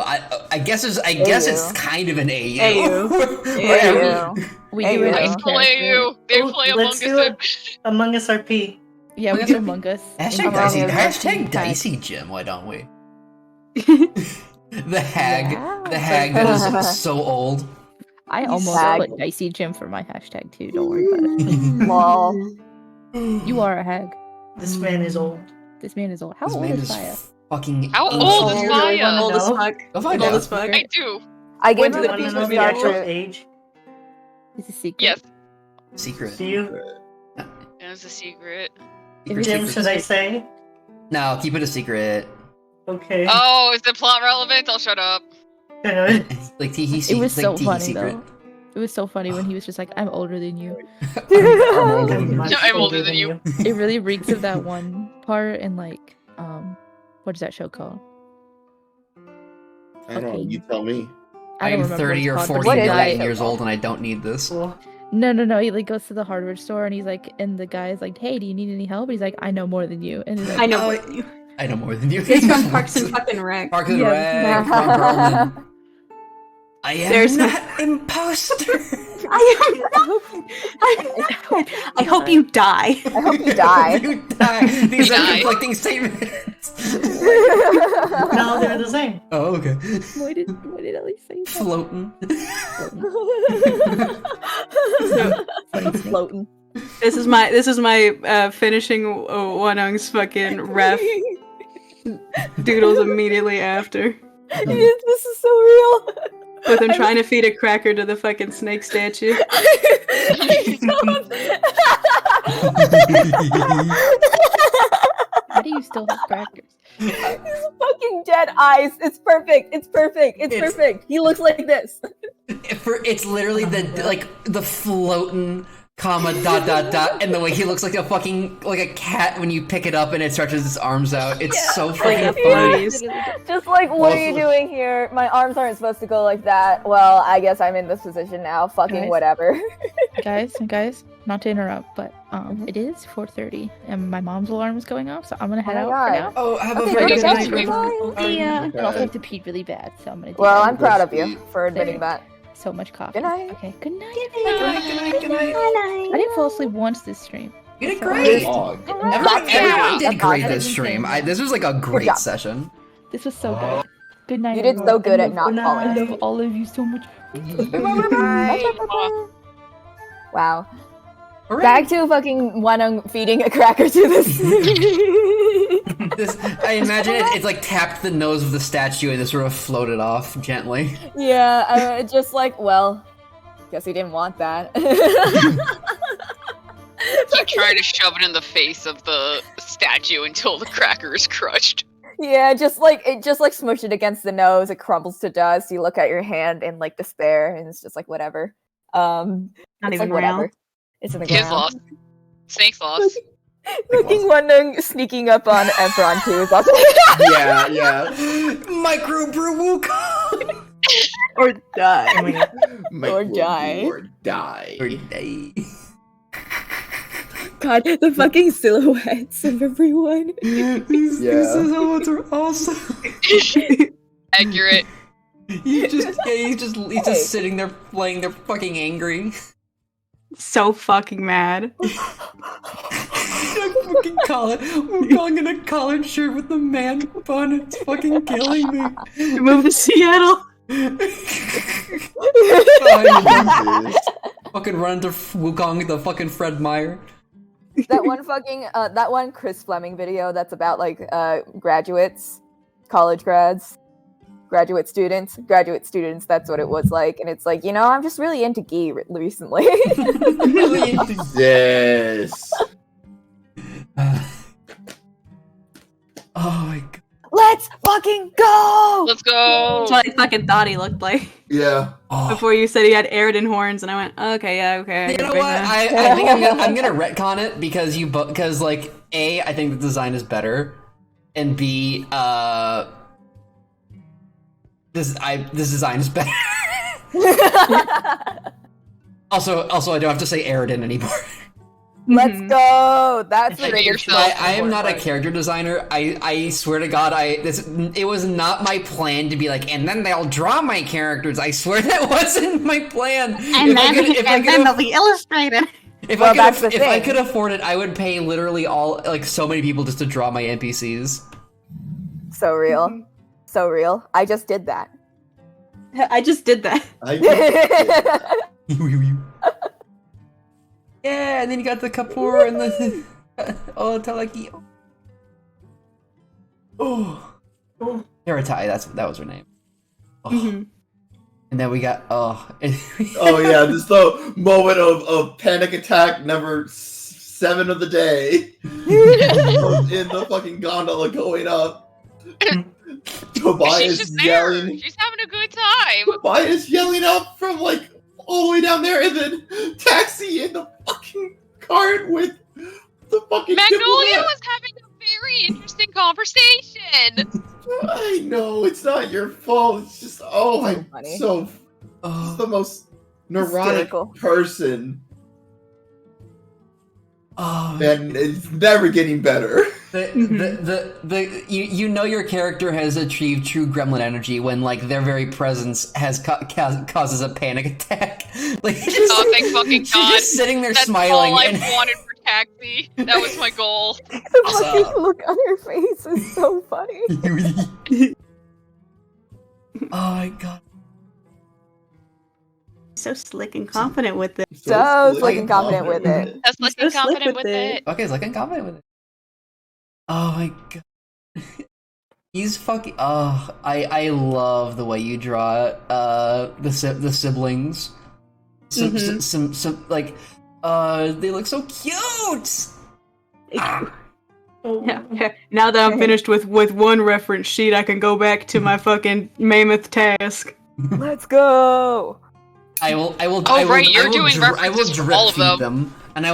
I guess it's kind of an AU. AU. We do High it. school AU. They play Among Let's do Us. it. Among Us RP. Yeah, we do Among Us. Hashtag dicey gym. Why don't we? The hag that is so old. I almost Hag. put Dicey Gym for my hashtag too. Don't worry about it. Lol. You are a hag. This man is old. This man is old. How This old man is is Faya? fucking. How ancient. old is You really Maya? wanna Old as know? fuck. Go find Old out. as fuck. I do. I gave Went to him the the Want to beach know with the me actual after. age? It's a secret. Yes, Secret. Do you? it was a secret. Secret, Jim, secret, should I secret. say? No, keep it a secret. Okay. Oh, is the plot relevant? I'll shut up. Like he's It was like so Teehee funny secret. though. It was so funny when he was just like, "I'm older than you." I'm older than you. much I'm older than you. It really reeks of that one part in like, what is that show called? I don't know. Okay. You tell me. I don't I'm remember 30 or what it's called, 40 but the million guy- years old and I don't need this. Cool. No. He like goes to the hardware store and he's like, and the guy's like, "Hey, do you need any help?" And he's like, "I know more than you." And he's like, I know Oh, more than you. I know more than you. It's from Parks and fucking Rec. Parks and Yeah. Rec, Ron Perlman. I am There's- not imposter. I hope you die. I hope you die. You die. These are Die. conflicting statements. No, they're the same. Oh, okay. why did Ellie say that? Floating. Floating. This is my finishing Wanung's fucking ref doodles immediately after. This is so real. With him trying to feed a cracker to the fucking snake statue. How do you still have crackers? His fucking dead eyes. It's perfect. It's perfect. It's It's- perfect. He looks like this. It's literally the floating comma dot and the way he looks like a cat when you pick it up and it stretches its arms out. It's so fucking Like a funny. floaties. Just like, what are you Also- doing here? My arms aren't supposed to go like that. Well, I guess I'm in this position now. Fucking Guys. whatever. guys, not to interrupt, but it is 4:30 and my mom's alarm is going off, so I'm gonna head my out God. for now. Oh, have Okay, a very good good night, night. everyone. Yeah. And also Okay. have to pee really bad, so I'm gonna do Well, that. I'm proud of you Sweet. for admitting that. So much coffee. Good night. Okay, good night. Good night. I didn't fall asleep once this stream. You did great. Dog. Everyone did That's great awesome. this stream. This was like a great job. session. This was so good. Good night. You did everyone. so good I at not love- falling I asleep. love all of you so much. Wow. Hooray. Back to fucking Wanung feeding a cracker to this. I imagine it's like tapped the nose of the statue and it sort of floated off gently. Yeah, just like, well, guess he didn't want that. Keep trying to shove it in the face of the statue until the cracker is crushed. Yeah, just like smush it against the nose, it crumbles to dust. You look at your hand in like despair, and it's just like whatever. Not It's even like, real. whatever. It's in the His ground. loss. Snake's loss. Fucking Wanung sneaking up on Efron too is also. Yeah. Microbrew Or die. Oh my God. Or die. Or die. God, the fucking silhouettes of everyone. These silhouettes are awesome. Accurate. He's just sitting there playing. They're fucking angry. So fucking mad. Fucking collar. I'm going in a collared shirt with the man bun. It's fucking killing me. Move to Seattle. Fucking run into Wukong, the fucking Fred Meyer. That one Chris Fleming video that's about like graduates, college grads, graduate students. That's what it was like, and it's like, I'm just really into Gee recently. Yes. Oh my god. Let's fucking go! Let's go. That's what I fucking thought he looked like. Yeah. Oh. Before you said he had Aridin horns, and I went, okay, yeah, okay. You know what? I think I'm gonna retcon it because like A, I think the design is better, and B, this design is better. Also, I don't have to say Aridin anymore. Let's go. That's the Be biggest. yourself. I am not a character designer. I swear to God, it was not my plan to be like, and then they'll draw my characters. I swear that wasn't my plan. They'll be illustrated. If Well, that's if the I thing. could afford it, I would pay literally so many people just to draw my NPCs. So real. So real. I just did that. I just did that. Yeah, and then you got the Kapoor and the Talaki. Oh, Hiratai, that was her name. Oh. Mm-hmm. And then we got Oh yeah, this the moment of panic attack number 7 of the day. In the fucking gondola going up. Tobias She's just there. yelling. She's having a good time. Tobias yelling up from like all the way down there, and then Taxi in the fucking cart with the fucking Magnolia diplomat. was having a very interesting conversation. I know it's not your fault. It's just I'm funny. just the most neurotic Hysterical. person, oh, and it's never getting better. you know your character has achieved true gremlin energy when like their very presence has causes a panic attack. Like Oh, thank fucking she's God. just sitting there That's smiling. all I and wanted for Taxi. That was my goal. The fucking look on her face is so funny. Oh my God. So slick and confident with it. So slick and confident with it. That's He's looking so slick confident with with it. it. Okay, he's looking confident with it. Oh my God. He's fucking. Oh, I love the way you draw the siblings. Some like they look so cute. Yeah. Now that I'm finished with one reference sheet, I can go back to my fucking mammoth task. Let's go. I will. Oh, right, you're doing references for drip all of feed them. and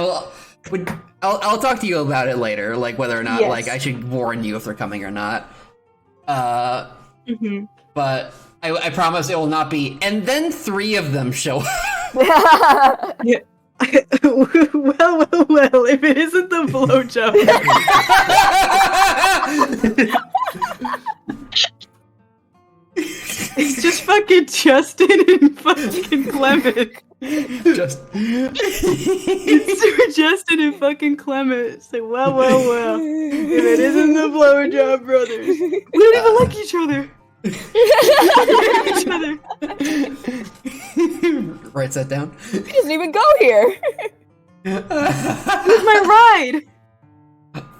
I'll talk to you about it later, like whether or not Yes. like I should warn you if they're coming or not. But I promise it will not be. And then 3 of them show up. well, if it isn't the blowjob. It's just fucking Justin and fucking Clement. Just It's Justin and fucking Clement. It's like, well. If it isn't the blowjob brothers. We don't even like each other. Writes that down. He doesn't even go here. Where's my ride?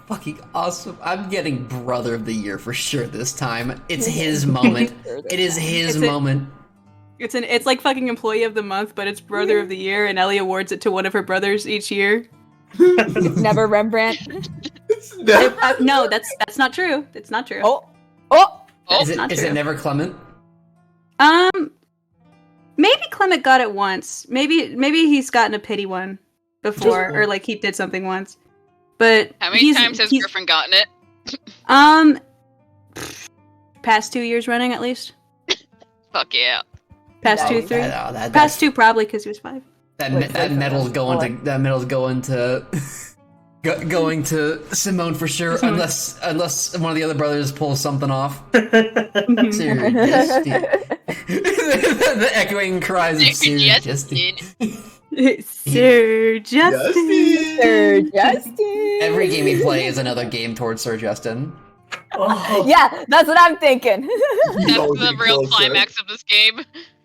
Fucking awesome. I'm getting Brother of the Year for sure this time. It's his moment. It is his moment. It's like fucking Employee of the Month, but it's Brother of the Year, and Ellie awards it to one of her brothers each year. Never Rembrandt. No, that's not true. It's not true. Oh. Is not it true. never Clement? Maybe Clement got it once. Maybe he's gotten a pity one before, or like he did something once. But How many times has Griffin gotten it? Past 2 years running at least. Fuck yeah. Past 2, 3. Past 2 probably because he was 5. That medal's going to going to Simone for sure, unless one of the other brothers pulls something off. Sir Justin. The echoing cries of Sir Justin. Sir Justin. Sir Justin. Every game we play is another game towards Sir Justin. Yeah, that's what I'm thinking. That's the real climax of this game.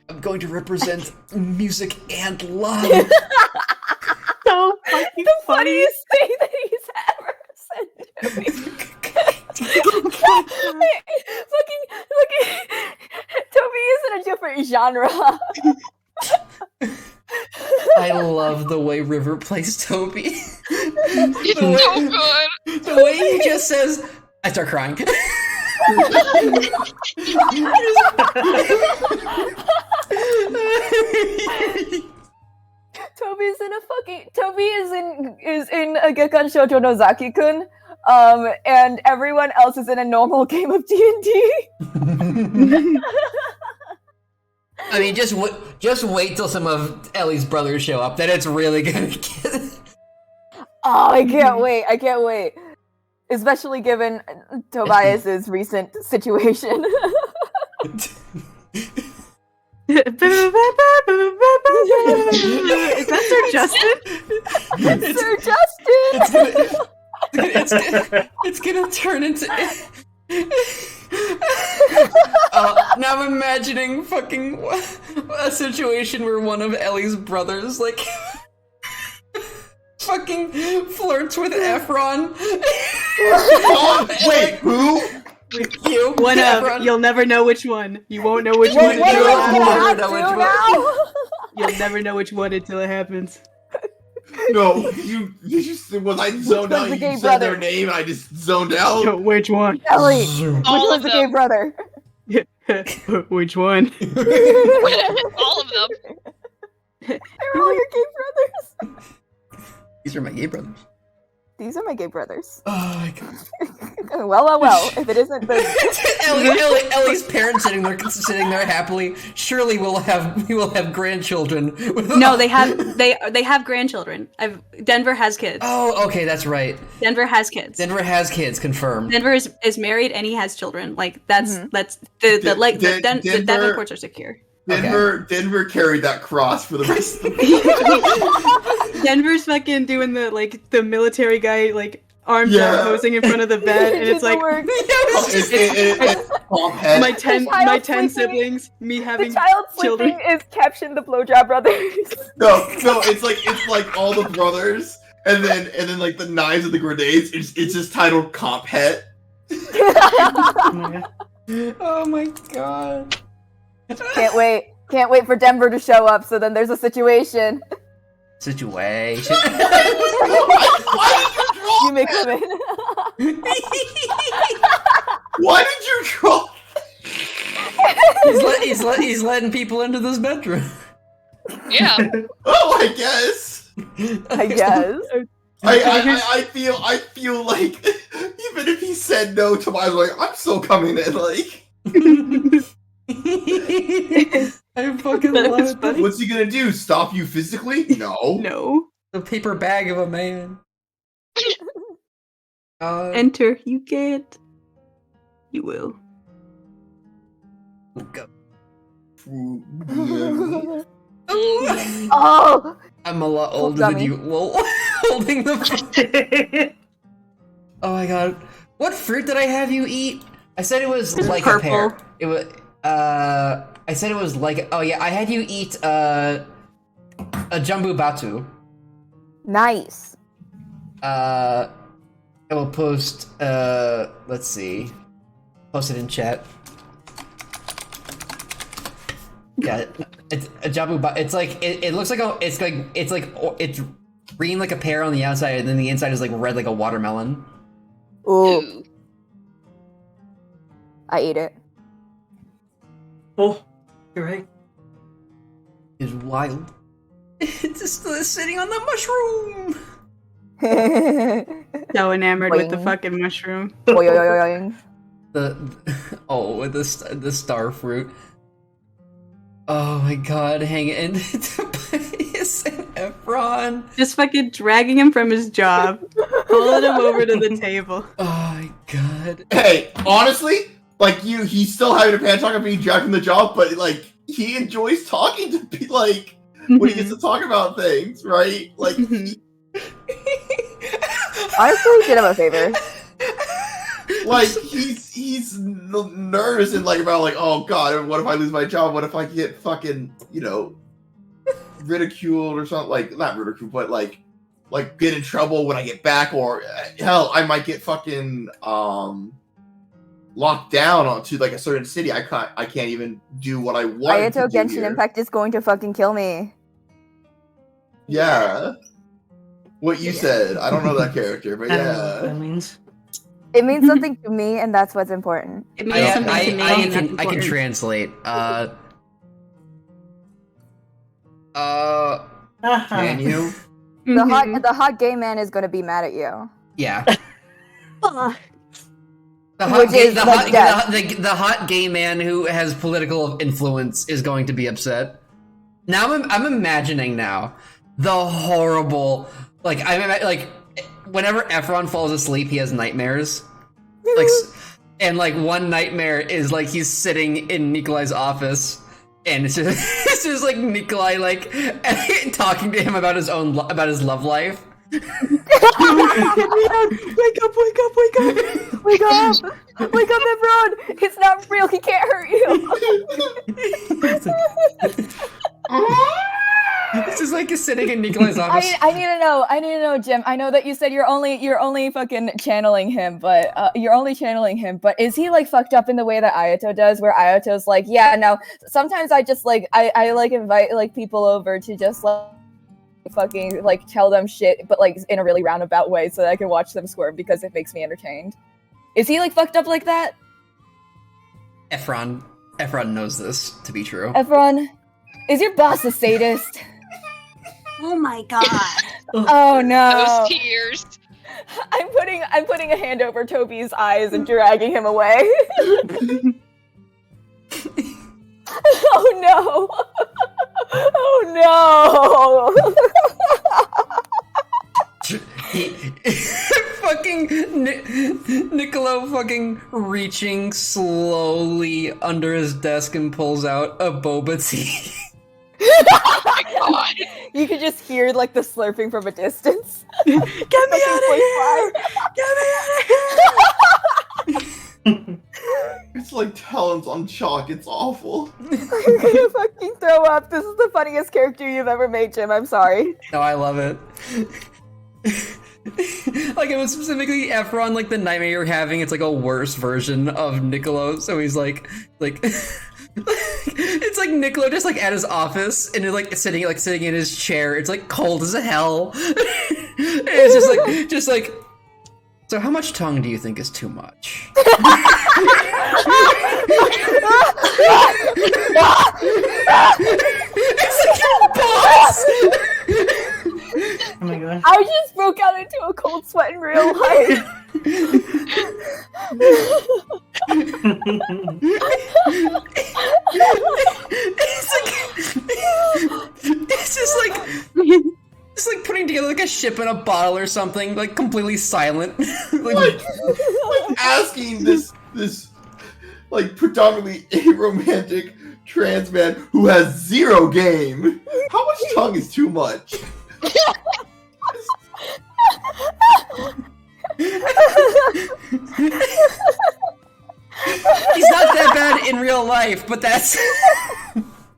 I'm going to represent music and love. So fucking The funniest thing that he's ever said to me. Fucking, Toby is in a different genre. I love the way River plays Toby. It's so good. The way he just says, I start crying. Toby is in a Gekkan Shoujo no Zaki-kun, and everyone else is in a normal game of D&D. I mean, just wait till some of Ellie's brothers show up. Then it's really gonna get. Oh, I can't wait. I can't wait. Especially given Tobias's recent situation. Is that Sir Justin? Sir Justin! It's gonna turn into. Now I'm imagining fucking a situation where one of Ellie's brothers, like, fucking flirts with Efron. Wait, who? With you. One of. Efron. You'll never know which one. You won't know which one What until it are we gonna have happens. to do now? You'll never know which one until it happens. No, you just was I zoned out? the You gay said brother? their name and I just zoned out. Yo, which one? Ellie, All which of one's the gay them. brother? Which one? All of them. They're all your gay brothers. These are my gay brothers. These are my gay brothers. Oh my god. Well. If it isn't the Ellie's parents sitting there happily. Surely we will have grandchildren. No, they have grandchildren. Denver has kids. Oh, okay, that's right. Denver has kids. Denver has kids, confirmed. Denver is married and he has children. Like that's the Denver courts are secure. Denver carried that cross for the rest of the Denver's fucking doing the military guy arms out posing in front of the bed, and it's like my 10 siblings, me having the child children. sleeping is captioned the blowjob brothers. No, it's like all the brothers, and then like the knives and the grenades. It's just titled Comp Het. Oh my god. Can't wait for Denver to show up. So then there's a situation. Situation. You may come in. Why did you draw? He's letting people into this bedroom. Yeah. Oh, I guess. I guess. I feel like even if he said no to my like, I'm still coming in. Like, I fucking love it. What's he gonna do? Stop you physically? No. No. The paper bag of a man. Enter. You can't. You will. Go. Oh! I'm a lot older than you. Well, holding the. Oh my god! What fruit did I have you eat? I said it was like purple. a pear. It was. I said it was like. Oh yeah, I had you eat a jambu batu. Nice. I will post. Let's see. Post it in chat. Yeah, it's a jambu. It's like it looks like it's green like a pear on the outside, and then the inside is like red like a watermelon. Ooh. I ate it. Oh, you're right. It's wild. It's just sitting on the mushroom. So enamored with the Boing. fucking mushroom. Boing. With the star fruit. Oh my god, hang it in Tobias and Efron. Just fucking dragging him from his job, pulling him over to the table. Oh my god. Hey, honestly, like he's still having a panic attack of being dragged from the job, but like he enjoys talking to be like when he gets to talk about things, right? Like Honestly, did him a favor. like he's nervous and like about like, oh god, what if I lose my job? What if I get fucking ridiculed or something? Like not ridiculed, but like get in trouble when I get back, or hell, I might get fucking locked down onto like a certain city. I can't even do what I want. Ayato Genshin Impact is going to fucking kill me. Yeah. What you said. I don't know that character, but I don't know what yeah. that means. It means something to me, and that's what's important. It means something to me. I and that's can important. translate. Uh-huh. Can you? The hot gay man is going to be mad at you. Yeah. Fuck. The hot gay man who has political influence is going to be upset. Now I'm imagining now the horrible, like whenever Efron falls asleep, he has nightmares. And like one nightmare is like he's sitting in Nikolai's office, and it's just like Nikolai like talking to him about his love life. Wake up! Wake up, everyone! It's not real. He can't hurt you. This is like sitting in Nikolai's office. I need to know, Jim. I know that you said you're only fucking channeling him, but but is he like fucked up in the way that Ayato does, where Ayato's like, yeah, no, sometimes I just like I like invite like people over to just like fucking like tell them shit, but like in a really roundabout way so that I can watch them squirm because it makes me entertained. Is he like fucked up like that? Efron knows this to be true. Efron, is your boss a sadist? Oh my god. Oh no. Those tears. I'm putting a hand over Toby's eyes and dragging him away. Oh no. Oh no. Fucking Niccolo fucking reaching slowly under his desk and pulls out a boba tea. Oh my god. You could just hear like the slurping from a distance. Get me out of here! Get me out of here! It's like talons on chalk. It's awful. I'm gonna fucking throw up. This is the funniest character you've ever made, Jim. I'm sorry. No, I love it. Like it was specifically Efron, like the nightmare you're having. It's like a worse version of Niccolo. So he's like. It's like Niccolo just like at his office and he's like sitting in his chair. It's like cold as hell. And it's just like. So how much tongue do you think is too much? It's like your boss. Oh my god. I just broke out into a cold sweat in real life. It's just like it's like putting together like a ship in a bottle or something, like completely silent. like asking this like predominantly aromantic trans man who has zero game, how much tongue is too much? He's not that bad in real life, but that's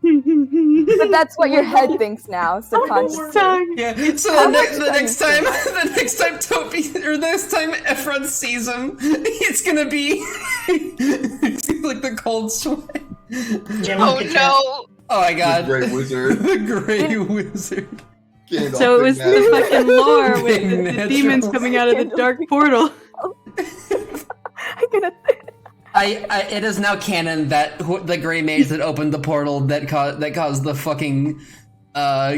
But that's what your head thinks now, subconsciously. yeah. So the next time Toby or next time Efron sees him, it's gonna be like the cold sweat. Oh no! Oh my god! The Grey Wizard. The Grey Wizard. Gandalf, So it was big the magic. fucking lore with Big the natural. demons coming out of the dark portal. I'm gonna. It is now canon that the Grey Mage that opened the portal that caused the fucking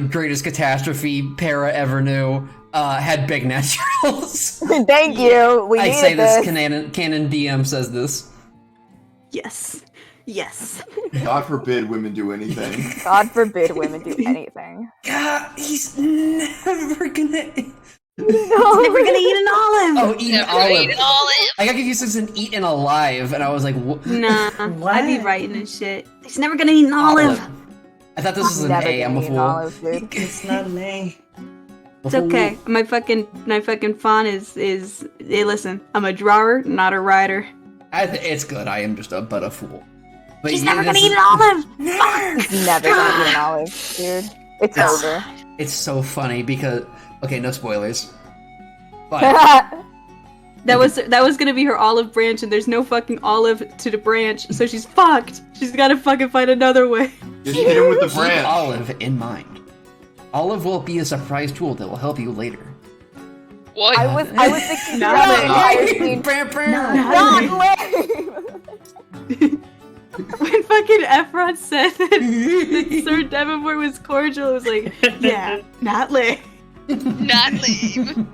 greatest catastrophe Pehra ever knew had big naturals. Thank you. We I needed say this. this. Canon DM says this. Yes. Yes. God forbid women do anything. God forbid women do anything. God, he's never gonna. Never gonna eat an olive. Oh, eat an Never olive. ate an olive. I got confused with an eaten alive, and I was like, Nah, What? I'd be writing and shit. He's never gonna eat an olive. I thought this was an Never A. I'm a gonna eat an fool. olive, dude. It's not an A. It's okay. My fucking font is. Hey, listen, I'm a drawer, not a writer. It's good. I am just a fool. But He's yeah, never gonna this eat is- an olive. He's never gonna eat an olive, dude. It's over. It's so funny because okay, no spoilers. But That was gonna be her olive branch, and there's no fucking olive to the branch, so she's fucked. She's gotta fucking find another way. Just hit him with the keep branch. Olive in mind. Olive will be a surprise tool that will help you later. What? I was thinking Not throughout the lame. entire scene. Not lame. When fucking Efron said that Sir Devenport was cordial, it was like, yeah, not lame. Not lame.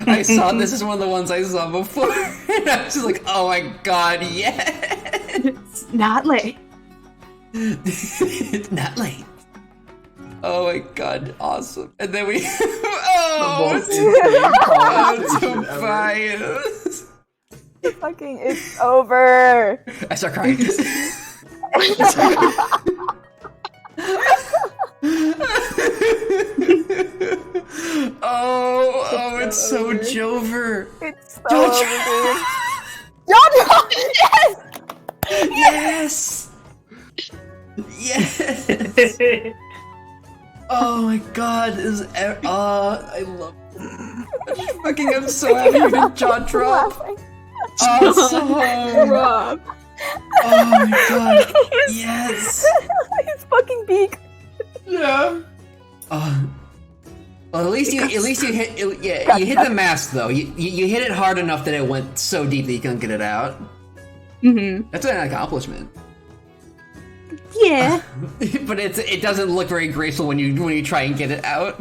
I saw this is one of the ones I saw before, and I was just like, "Oh my god, yes!" Not lame. Not late. Oh my god, awesome! And then we, oh most insane conversation ever. Tobias. Fucking, it's over. I start crying. oh, it's so Jover. It's so over, dude. Jojo! Yes! Yes! Yes! Oh my god, I love fucking, I'm so happy you did jaw drop. Awesome! Rob. Oh my god, yes! His fucking beak. Yeah. Well, at least you hit you hit the mask though. You hit it hard enough that it went so deep that you couldn't get it out. Mm-hmm. That's an accomplishment. Yeah. But it doesn't look very graceful when you try and get it out.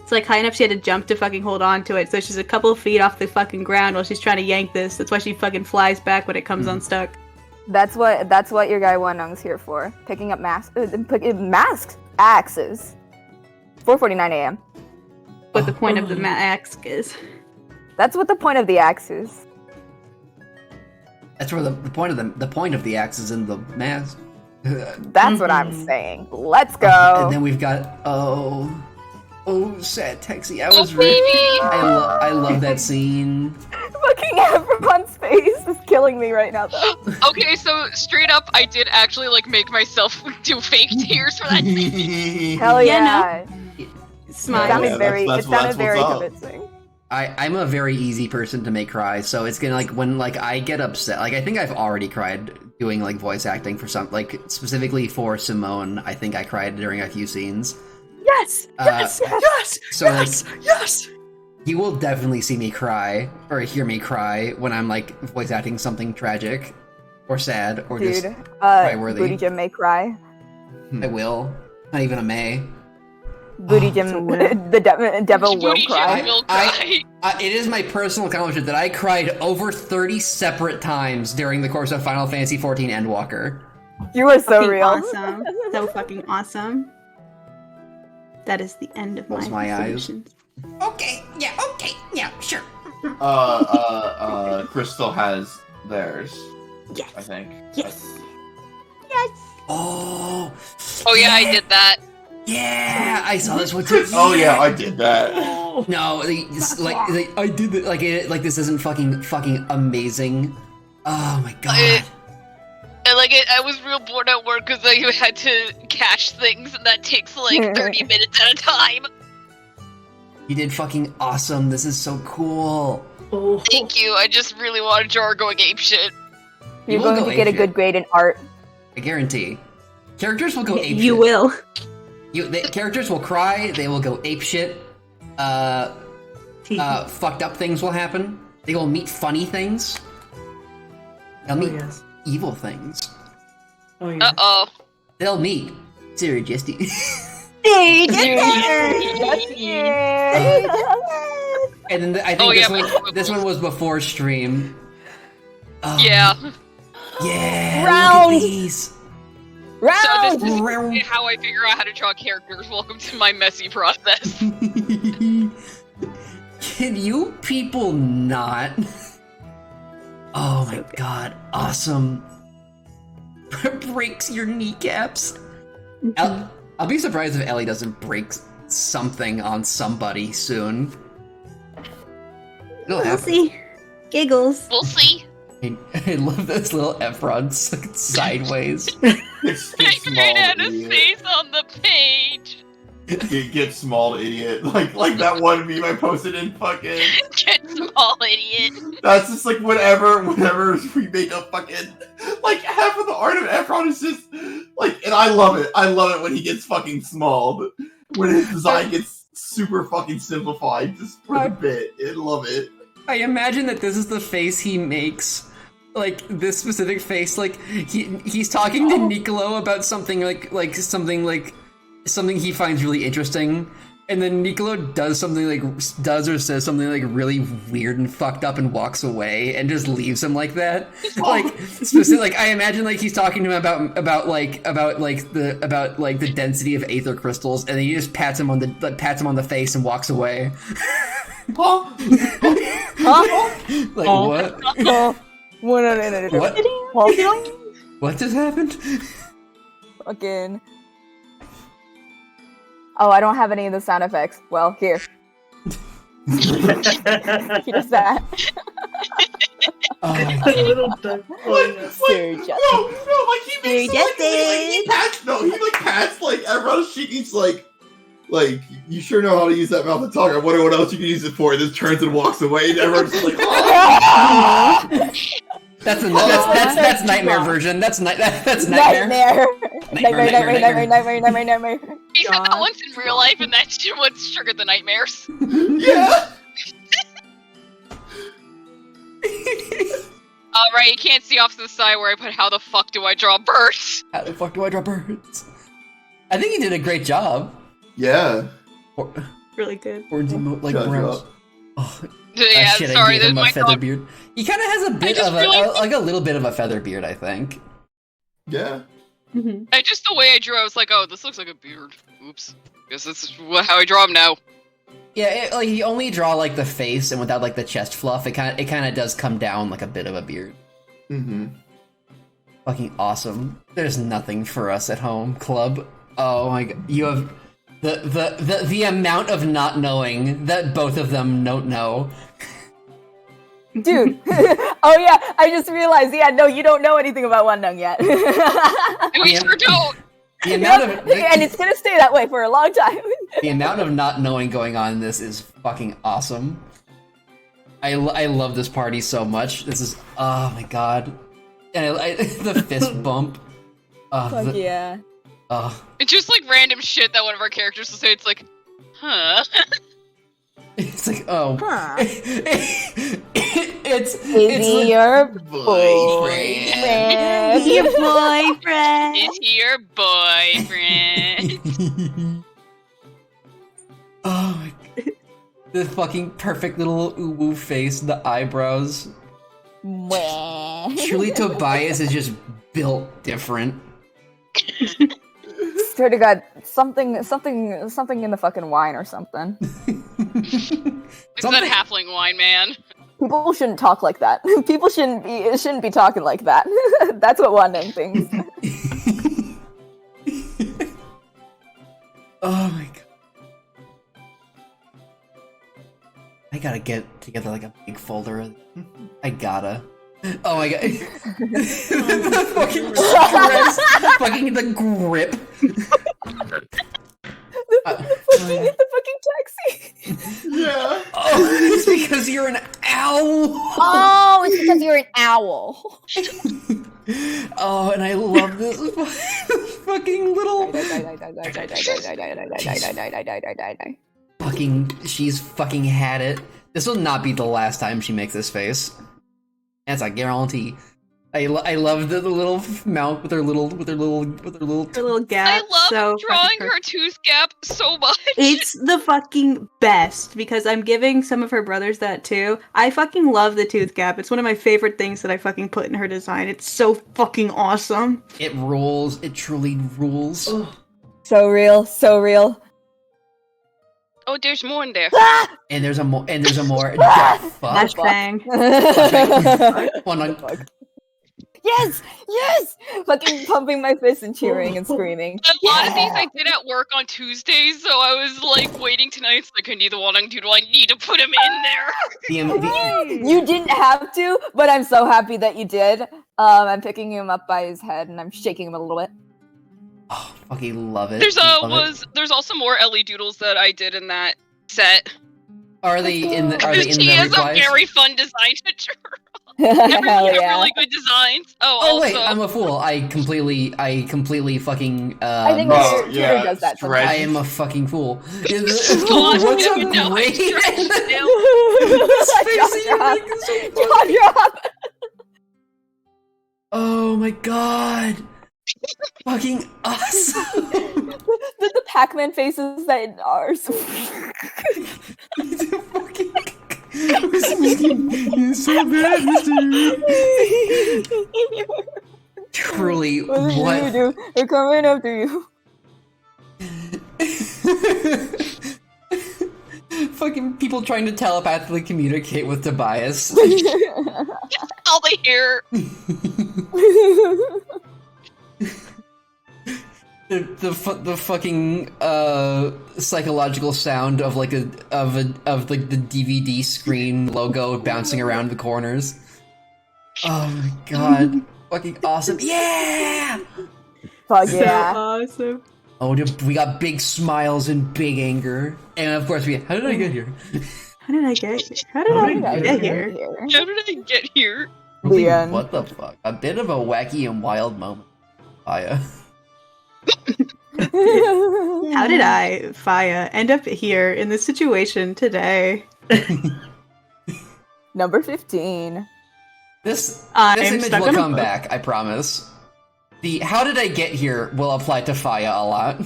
It's like high enough she had to jump to fucking hold on to it, so she's a couple feet off the fucking ground while she's trying to yank this. That's why she fucking flies back when it comes unstuck. That's what your guy Wanung's here for. Picking up masks, axes. 4:49 a.m. What the point of the axe is. That's what the point of the axe is. That's where the point of the axe is in the mask. That's what I'm saying. Let's go. And then we've got sad Texie. I was baby! I love that scene. Fucking everyone's face is killing me right now, though. Okay, so straight up, I did actually make myself do fake tears for that scene. Hell yeah! Smile. It sounded Yeah, very that's very what's up. convincing. I'm a very easy person to make cry, so it's gonna when I get upset, I think I've already cried doing voice acting for specifically for Simone. I think I cried during a few scenes. Yes! Yes! Yes! So yes! you will definitely see me cry or hear me cry when I'm voice acting something tragic or sad or just cry-worthy. Booty Jim may cry. I will. Not even a may. Booty Jim, the devil will Booty cry. Jim will cry. It is my personal accomplishment that I cried over 30 separate times during the course of Final Fantasy XIV Endwalker. You are so Fucking real. Awesome. So fucking awesome. That is the end of Close my eyes. Okay, yeah, sure. Crystal has theirs. Yes. I think. Yes. Yes. Oh. Oh yeah, I did that. Yeah, I saw this one too. Oh yeah, I did that. No, I did it. This isn't fucking amazing. Oh my god. I was real bored at work because I had to cache things, and that takes 30 minutes at a time. You did fucking awesome. This is so cool. Oh. Thank you. I just really wanted Jar going apeshit. You're will going go to get a apeshit. good grade in art. I guarantee. Characters will go apeshit. You will. The characters will cry. They will go apeshit. Fucked up things will happen. They will meet funny things. They'll meet yes. evil things. Oh yeah. Uh-oh. They'll meet Sarah Jesty. And then I think this one was before stream. Yeah. Yeah. Round. Look at these. So this Round. is how I figure out how to draw characters. Welcome to my messy process. Can you people not? Oh my god, awesome. Breaks your kneecaps. I'll be surprised if Ellie doesn't break something on somebody soon. It'll We'll happen. see. Giggles. We'll see. I love this little Efron sideways. It's I small, made out a idiot. face on the page. Get small, idiot. Like that one meme I posted in fucking. Get small, idiot. That's just whenever we make a fucking half of the art of Efron is just and I love it. I love it when he gets fucking small. When his design gets super fucking simplified, just for a bit. I love it. I imagine that this is the face he makes. This specific face, he's talking to Nicolo about something something he finds really interesting, and then Nicolo does something like or says something like really weird and fucked up and walks away and just leaves him like that. Like specific, like I imagine like he's talking to him about the density of aether crystals, and then he just pats him on the face and walks away. Huh? Like what? What? What just happened? Fucking. Oh, I don't have any of the sound effects. Well, here. Here's that. Oh my A god. little duck. Sir Justin. No, like he makes he pats like everyone's cheek. He's like, you sure know how to use that mouth to talk. I wonder what else you can use it for. And then turns and walks away, and everyone's just like, oh. That's nightmare version. That's nightmare. Nightmare. He said that once in real life, and that shit once triggered the nightmares. Yeah. Alright, you can't see off to the side where I put how the fuck do I draw birds? How the fuck do I draw birds? I think he did a great job. Yeah. Really good. Or demote like Good Browns. job. Oh, Yeah, shit, sorry, I gave that's him a my feather thought. beard. He kind of has a bit just of a realized- like a little bit of a feather beard, I think. Yeah. Just the way I drew, I was like, oh, this looks like a beard. Oops. Guess this is how I draw him now. Yeah, like you only draw like the face and without like the chest fluff. It kind of does come down like a bit of a beard. Mm-hmm. Fucking awesome. There's nothing for us at home, club. Oh my god, you have the amount of not knowing that both of them don't know. Dude. Oh yeah, I just realized. Yeah, no, you don't know anything about Wandong yet. We sure don't. The amount of and it's gonna stay that way for a long time. the amount of not knowing going on in this is fucking awesome. I love this party so much. This is oh my god, and the fist bump. Fuck yeah. It's just like random shit that one of our characters will say. It's like, huh? It's like oh, Huh. it's Is he your Boyfriend. boyfriend? Your boyfriend. Is he your boyfriend? Oh my god. The fucking perfect little uwu face, the eyebrows. Truly Tobias is just built different. Swear to God, something in the fucking wine or something. It's that halfling wine, man. People shouldn't talk like that. People shouldn't be talking like that. That's what Wandong thinks. Oh my god. I gotta get together like a big folder. I gotta. Oh my god. The fucking stress. Fucking the grip. The fucking taxi. Yeah. Oh, it's because you're an owl. Oh, it's because you're an owl. Oh, and I love this fucking little fucking. She's fucking had it. This will not be the last time she makes this face. That's a guarantee. I love the little mouth with her little Her little gap. I love so drawing fucking her tooth gap so much. It's the fucking best because I'm giving some of her brothers that too. I fucking love the tooth gap. It's one of my favorite things that I fucking put in her design. It's so fucking awesome. It rules. It truly rules. So real, so real. Oh, there's more in there. And there's a more. And there's a more. The fuck? Flashbang. Hold on. Yes, yes! Fucking pumping my fist and cheering and screaming. A lot of these I did at work on Tuesdays, so I was like waiting tonight. It's like I need the Wandong Doodle. I need to put him in there. You didn't have to, but I'm so happy that you did. I'm picking him up by his head and I'm shaking him a little bit. Oh, fucking love it. There's Love it. there's also more Ellie Doodles that I did in that set. Are they in the? Are they in She the has replies? a very fun design to draw. Hell Everyone yeah. have really good designs. Oh Also, wait, I'm a fool. I completely fucking. I think Oh, Tutor yeah, does that stretch. I am a fucking fool. Gosh, What's you a know I great? stretch still. Jaw drop. Jaw drop. Oh my god. Fucking awesome. The Pac-Man faces that are. You're so bad, Truly, what? You do? They're coming after you. Fucking people trying to telepathically communicate with Tobias. That's all they hear. The fucking psychological sound of like the DVD screen logo bouncing around the corners. Oh my god. Fucking awesome. Yeah! Fuck yeah. So awesome. Oh, we got big smiles and big anger. And of course how did I get here? How did I get here? How did I get here? How did I get here? The end. What the fuck? A bit of a wacky and wild moment. Aya. How did I, Faya, end up here in this situation today? Number 15. This I'm image stuck will on a come book. back, I promise. The how did I get here will apply to Faya a lot.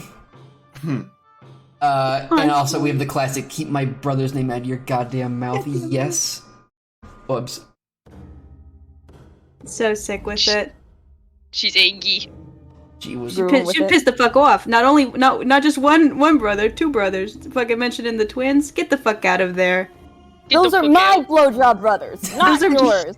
And also we have the classic keep my brother's name out of your goddamn mouth. Yes. Whoops. So sick with it. She's angry. She was She pissed the fuck off. Not just one brother, two brothers. Fucking mentioned in the twins. Get the fuck out of there. Get Those the are fuck my out. blowjob brothers, not Those are- yours.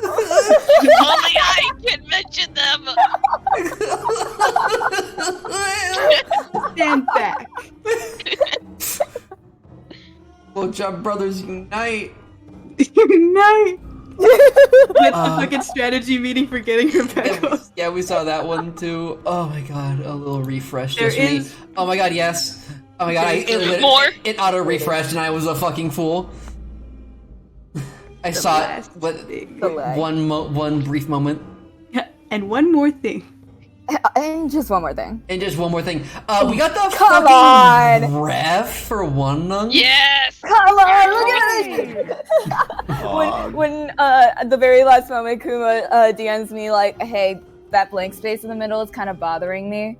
Only I can mention them. Stand back. Blowjob Brothers Unite. Night. With the fucking strategy meeting for getting her back up. Yeah, we saw that one too. Oh my god, a little refresh. There just me. is- Oh my god, yes. Oh my god, More? it auto refreshed and I was a fucking fool. I saw it, but one brief moment. And one more thing. And just one more thing. And just one more thing. We got the Come fucking on! ref for one nug. Yes. Come on, look at this! when at the very last moment, Kuma DMs me like, "Hey, that blank space in the middle is kind of bothering me.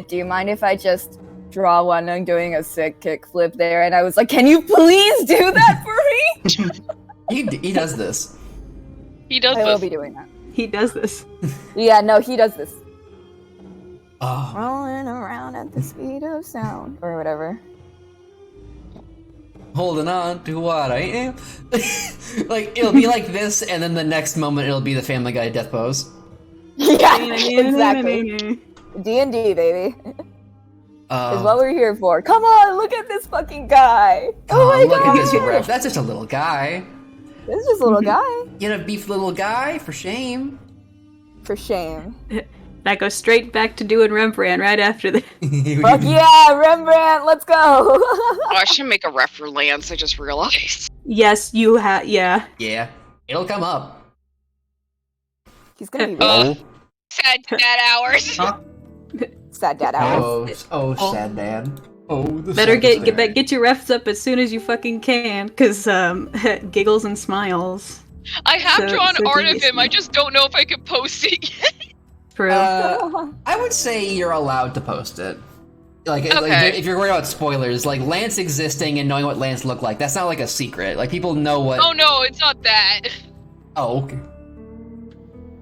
Do you mind if I just draw one and doing a sick kickflip there?" And I was like, "Can you please do that for me?" He does this. He does I will this. be doing that. He does this. Yeah, no, he does this. Oh. Rolling around at the speed of sound, or whatever. Holding on to what I am. Like, it'll be like this, and then the next moment it'll be the Family Guy death pose. Yeah, exactly. D&D, baby. Is what we're here for. Come on, look at this fucking guy. Oh my look god. at this ref. That's just a little guy. This is just a little guy. You know, beef little guy, for shame. For shame. I go straight back to doing Rembrandt right after that. Fuck yeah, Rembrandt, let's go. Oh, I should make a ref for Lance. I just realized. Yes, you have. Yeah. Yeah, it'll come up. He's gonna be Oh, real. sad dad hours. Sad dad hours. Sad dad. Oh, the Better saddest dad. get your refs up as soon as you fucking can, cause giggles and smiles. I have So- drawn so art of devious. him. I just don't know if I can post it yet. For real. I would say you're allowed to post it. Like Okay. if you're worried about spoilers, like Lance existing and knowing what Lance looked like, that's not like a secret. Like people know what. Oh no, it's not that. Oh, okay.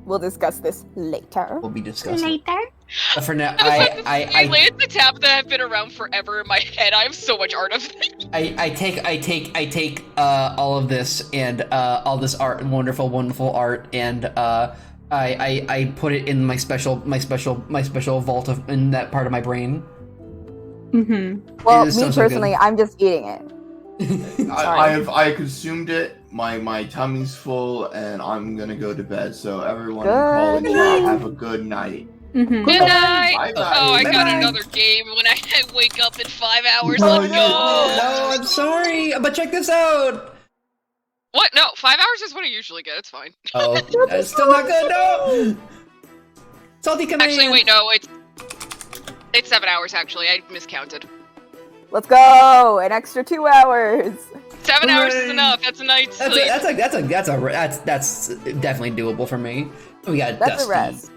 We'll discuss this later. We'll be discussing. But for now, Lance I and Tabitha have been around forever in my head. I have so much art of them. I take all of this and all this art, wonderful art, and I put it in my special vault in that part of my brain. Mm-hmm. Well, It is me so personally, good. I'm just eating it. I consumed it. My tummy's full, and I'm gonna go to bed. So everyone in call and Good chat, night. have a good night. Mm-hmm. Good night. Bye-bye. Oh, I got Bye-bye. another game when I wake up in 5 hours. Oh, Let's go. no, I'm sorry, but check this out. What? No, 5 hours is what I usually get. It's fine. Oh, it's still not good. No. Salty command. Actually, wait, no, it's 7 hours. Actually, I miscounted. Let's go! An extra 2 hours. 7 hours is enough. That's a night's sleep. That's definitely doable for me. We got That's Dusty. a rest.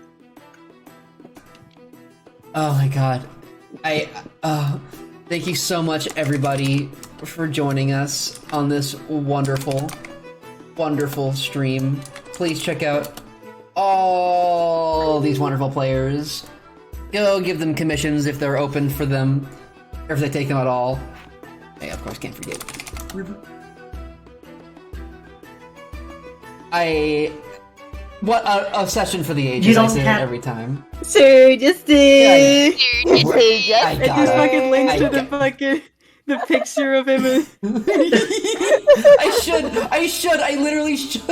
Oh my god. Thank you so much, everybody, for joining us on this wonderful, wonderful stream. Please check out all these wonderful players. Go give them commissions if they're open for them, or if they take them at all. I, of course, can't forget River. What a session for the ages, I say it every time. Sir Justin! I I just fucking linked to the picture of him. I literally should.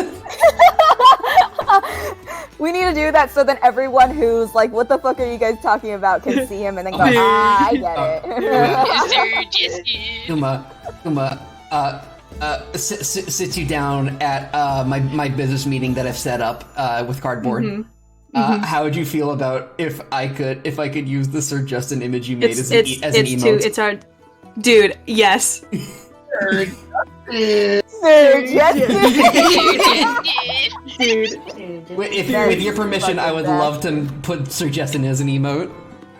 We need to do that so then everyone who's like, what the fuck are you guys talking about can see him and then go, I get it. Uma, sit you down at my business meeting that I've set up with Cardboard. How would you feel about if I could use the Sir Justin image you made as an emote? It's our dude. Yes. Sir Justin. With your permission, I would love to put Sir Justin as an emote.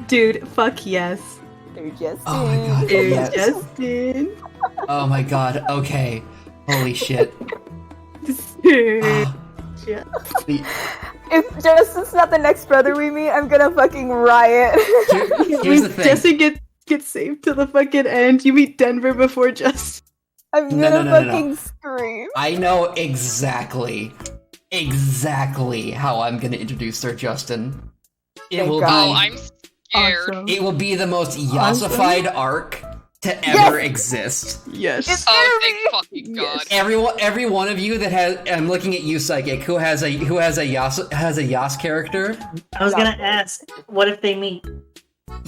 Dude, fuck yes. Sir Justin. Oh my god. Sir Yes. Justin. Oh my god. Okay. Holy shit. If Justin's not the next brother we meet, I'm gonna fucking riot. Here's the thing. Justin gets saved to the fucking end. You meet Denver before Justin. I'm gonna fucking scream. I know exactly how I'm gonna introduce Sir Justin. It will be. Oh, I'm scared. Awesome. It will be the most yassified arc to ever exist. Yes. Oh, thank fucking god. Every one of you that has, I'm looking at you, Psychic, who has a Yas character. I was gonna ask, what if they meet?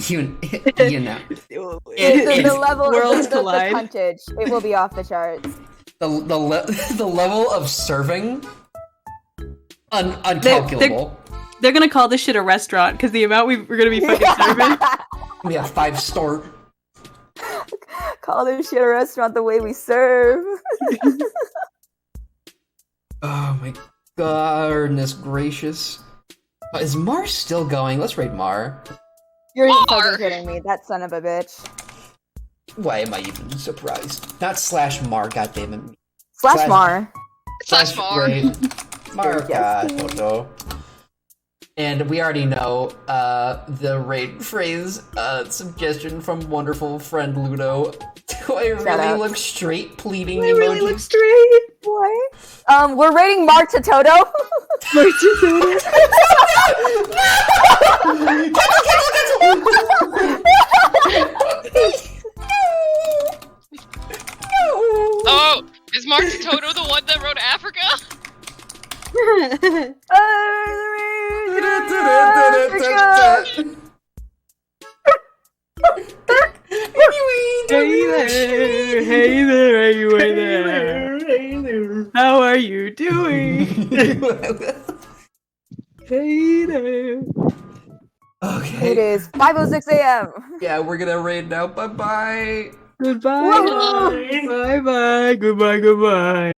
You know. The level Worlds of the collide. puntage, it will be off the charts. The level of serving, uncalculable. They're gonna call this shit a restaurant because the amount we're gonna be fucking serving. Yeah, 5-star. Call this shit a restaurant the way we serve. Oh my goodness gracious. Is Mar still going? Let's raid Mar. You're Mar. fucking kidding me. That son of a bitch. Why am I even surprised? Not /Mar, goddammit. Slash Mar. Slash Mar. raid. Mar, Yes. god, photo. And we already know the raid phrase suggestion from wonderful friend Ludo. Do I really out. look straight pleading I really emoji? look straight. What? We're rating Mark to Toto. Oh, is Mark Toto the one that wrote Africa? Hey there, are you there? Hey there. How are you doing? Hey there. Okay. It is 5:06 a.m. Yeah, we're gonna raid now. Bye bye. Goodbye. Bye bye. Goodbye.